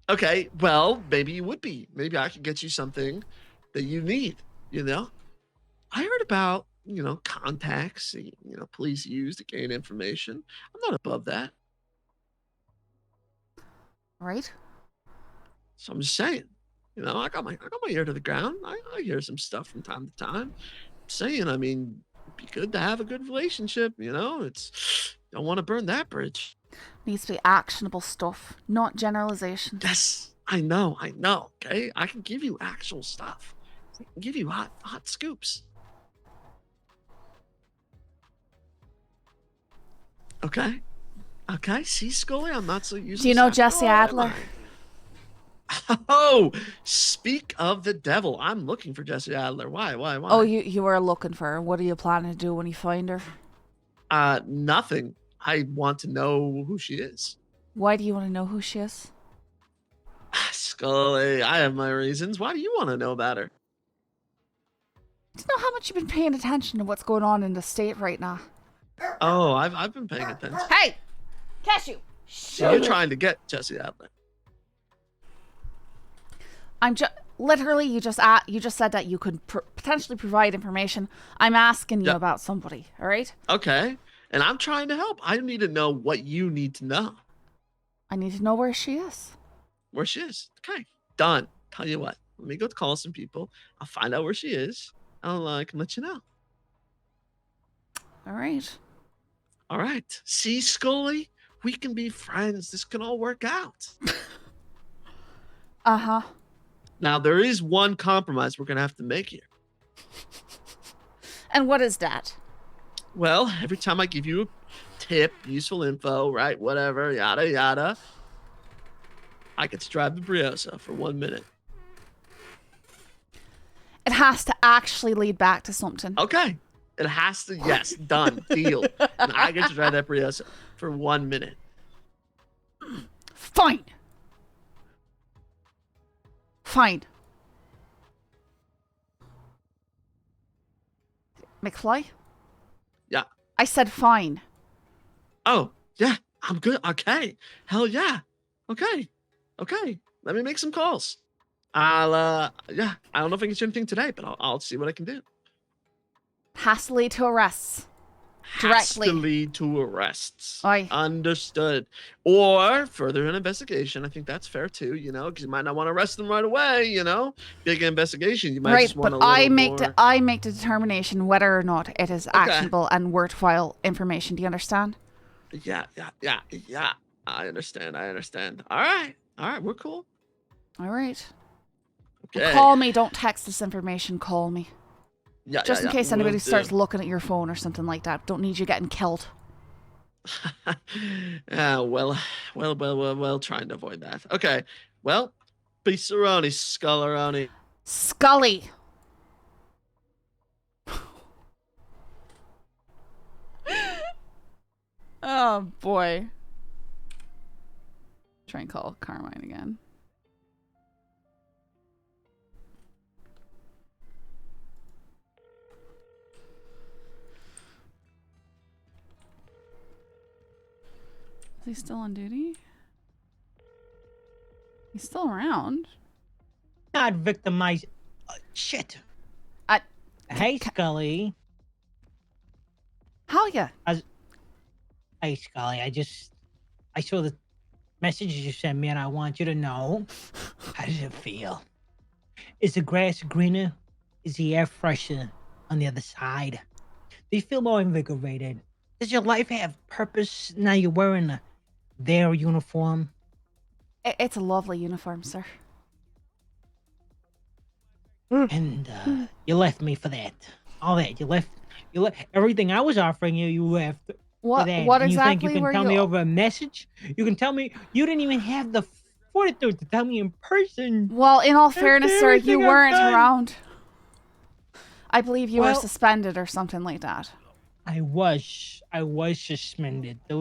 Okay, well, maybe you would be. Maybe I could get you something that you need, you know? I heard about, contacts, police use to gain information. I'm not above that. Right? So I'm just saying, I got my ear to the ground. I hear some stuff from time to time. I'm saying, I mean, it'd be good to have a good relationship, don't want to burn that bridge. Needs to be actionable stuff, not generalization. Yes, I know, okay? I can give you actual stuff. I can give you hot scoops. Okay? Okay, see, Scully, I'm not so useless. Do you know after Jesse all, am Adler? I? Oh, speak of the devil. I'm looking for Jesse Adler. Why? Oh, you were looking for her. What are you planning to do when you find her? Nothing. I want to know who she is. Why do you want to know who she is? Scully, I have my reasons. Why do you want to know about her? Do you know how much you've been paying attention to what's going on in the state right now? Oh, I've been paying attention. Hey! Cashew! So you're trying to get Jesse Adler. I'm just literally you just said that you could potentially provide information. I'm asking you about somebody, all right? Okay. And I'm trying to help. I need to know what you need to know. I need to know where she is. Where she is. Okay, done. Tell you what, let me go call some people. I'll find out where she is. I can let you know. All right. All right. See, Scully, we can be friends. This can all work out. Uh-huh. Now, there is one compromise we're going to have to make here. And what is that? Well, every time I give you a tip, useful info, right, whatever, yada, yada, I get to drive the PBSO for 1 minute. It has to actually lead back to something. Okay. It has to, yes, done, deal. And I get to drive that PBSO for 1 minute. Fine. Fine. McFly? Yeah. I said fine. Oh, yeah, I'm good. Okay. Hell yeah. Okay. Let me make some calls. I don't know if I can get you anything today, but I'll see what I can do. Has to lead to arrests. Has Directly. to lead to arrests. Aye. Understood. Or further an investigation. I think that's fair too, because you might not want to arrest them right away, Big investigation. You might Right, just want but a little more. I make the determination whether or not it is actionable and worthwhile information. Do you understand? Yeah. I understand. All right, we're cool. All right. Okay. Call me. Don't text this information. Call me. Yeah, Just in case will anybody starts do. looking at your phone or something like that. Don't need you getting killed. Well, trying to avoid that. Okay. Well, Beceroni, Sculleroni. Scully. Oh boy. Try and call Carmine again. Is he still on duty? He's still around. Not victimize. Shit. Hey, Scully. How ya? Hey, Scully. I saw the messages you sent me, and I want you to know. How does it feel? Is the grass greener? Is the air fresher on the other side? Do you feel more invigorated? Does your life have purpose now you're wearing their uniform? It's a lovely uniform, sir. And you left me for that. All that. You left everything I was offering you, you left What for that. what And exactly you think you were can tell you me over a message? You can tell me you didn't even have the fortitude to tell me in person. Well, in all fairness, sir, you everything I've weren't done. around. I believe you were Well- suspended or something like that. I was suspended. The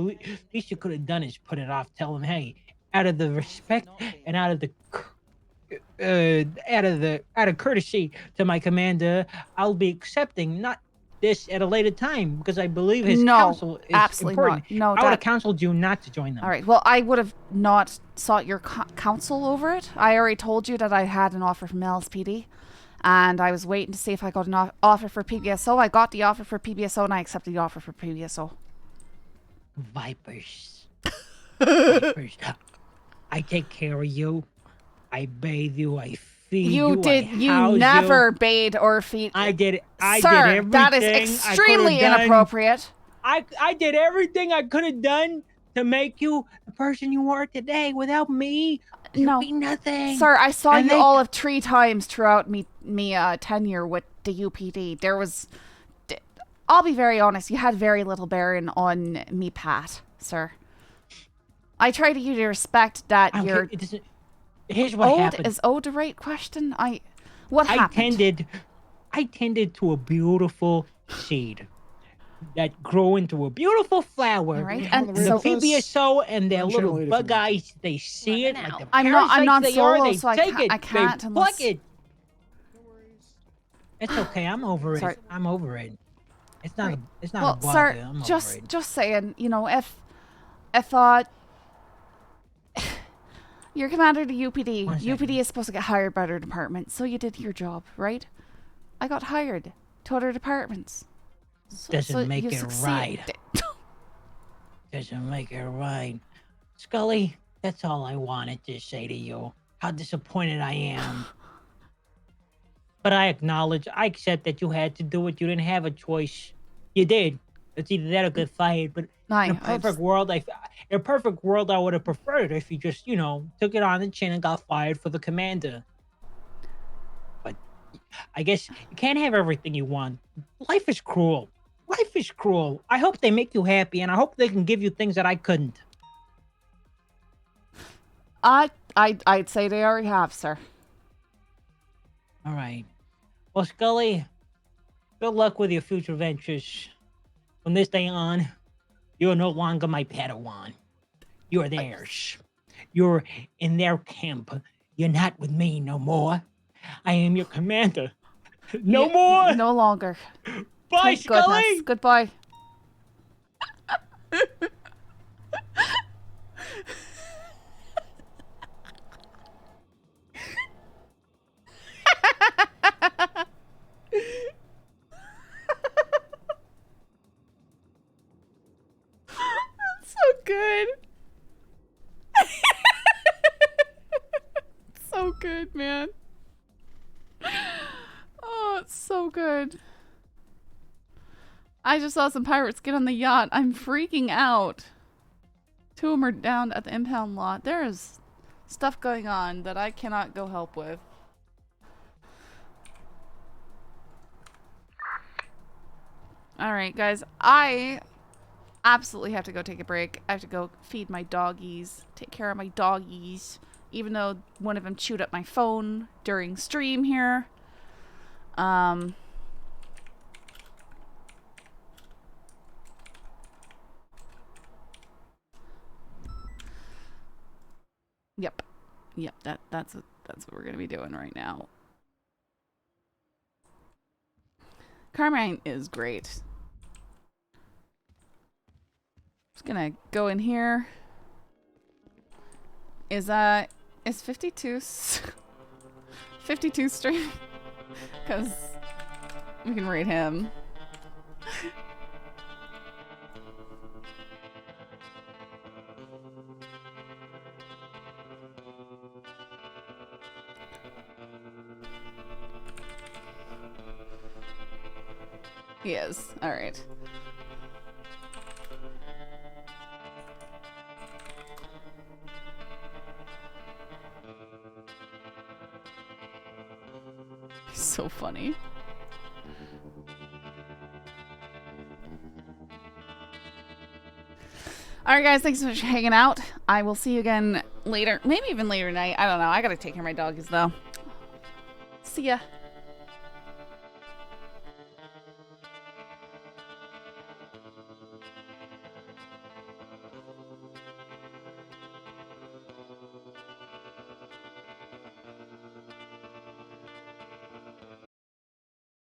least you could have done is put it off. Tell them, hey, out of the respect and out of courtesy to my commander, I'll be accepting not this at a later time because I believe his counsel is absolutely important. not. No, I would have that- counseled you not to join them. All right. Well, I would have not sought your counsel over it. I already told you that I had an offer from LSPD, and I was waiting to see if I got an offer for PBSO. I got the offer for PBSO, and I accepted the offer for PBSO. Vipers. Vipers. I take care of you. I bathe you. I feed you. You never bathe or feed. I did. I Sir, did everything. that is I extremely could've done. inappropriate. I did everything I could have done to make you the person you are today. Without me, you'd be nothing. Sir, I saw And you they- all of 3 times throughout me tenure with the UPD. There was, I'll be very honest, you had very little bearing on me, Pat, sir. I try to give you respect that I don't you're. care, it doesn't- Here's what happened. Is owed the right question? What happened? I tended to a beautiful seed that grow into a beautiful flower. All right, And and the so- PBSO and their little Generated bug eyes, they see it. Like the I'm parasites not they solo, are, they so I take can't- it. I can't they unless- pluck it. It's okay. I'm over Sorry. it. I'm over it. It's not. It's not Well, a bother. sir, I'm over just it. saying, if you're commander of the UPD, UPD is supposed to get hired by their department, so you did your job, right? I got hired to other departments. Doesn't make you it succeed- right. Doesn't make it right. Scully, That's all I wanted to say to you. How disappointed I am. But I acknowledge, I accept that you had to do it. You didn't have a choice. You did. It's either that or get fired. But in a perfect world, in a perfect world, I would have preferred if you just, you know, took it on the chin and got fired for the commander. But I guess you can't have everything you want. Life is cruel. Life is cruel. I hope they make you happy, and I hope they can give you things that I couldn't. I'd say they already have, sir. All right. Well, Scully, good luck with your future ventures. From this day on, you are no longer my Padawan. You are theirs. You're in their camp. You're not with me no more. I am your commander. No more. No longer. Bye, Thank Scully. Goodness. Goodbye. That's so good. So good, man. Oh, it's so good. I just saw some pirates get on the yacht. I'm freaking out. 2 of them are down at the impound lot. There is stuff going on that I cannot go help with. Alright, guys. I absolutely have to go take a break. I have to go feed my doggies. Take care of my doggies. Even though one of them chewed up my phone during stream here. Yep, that's what we're gonna be doing right now. Carmine is great. Just gonna go in here. Is 52 stream? Because we can rate him. He is. Alright. He's so funny. Alright guys, thanks so much for hanging out. I will see you again later. Maybe even later tonight. I don't know. I gotta take care of my doggies though. See ya.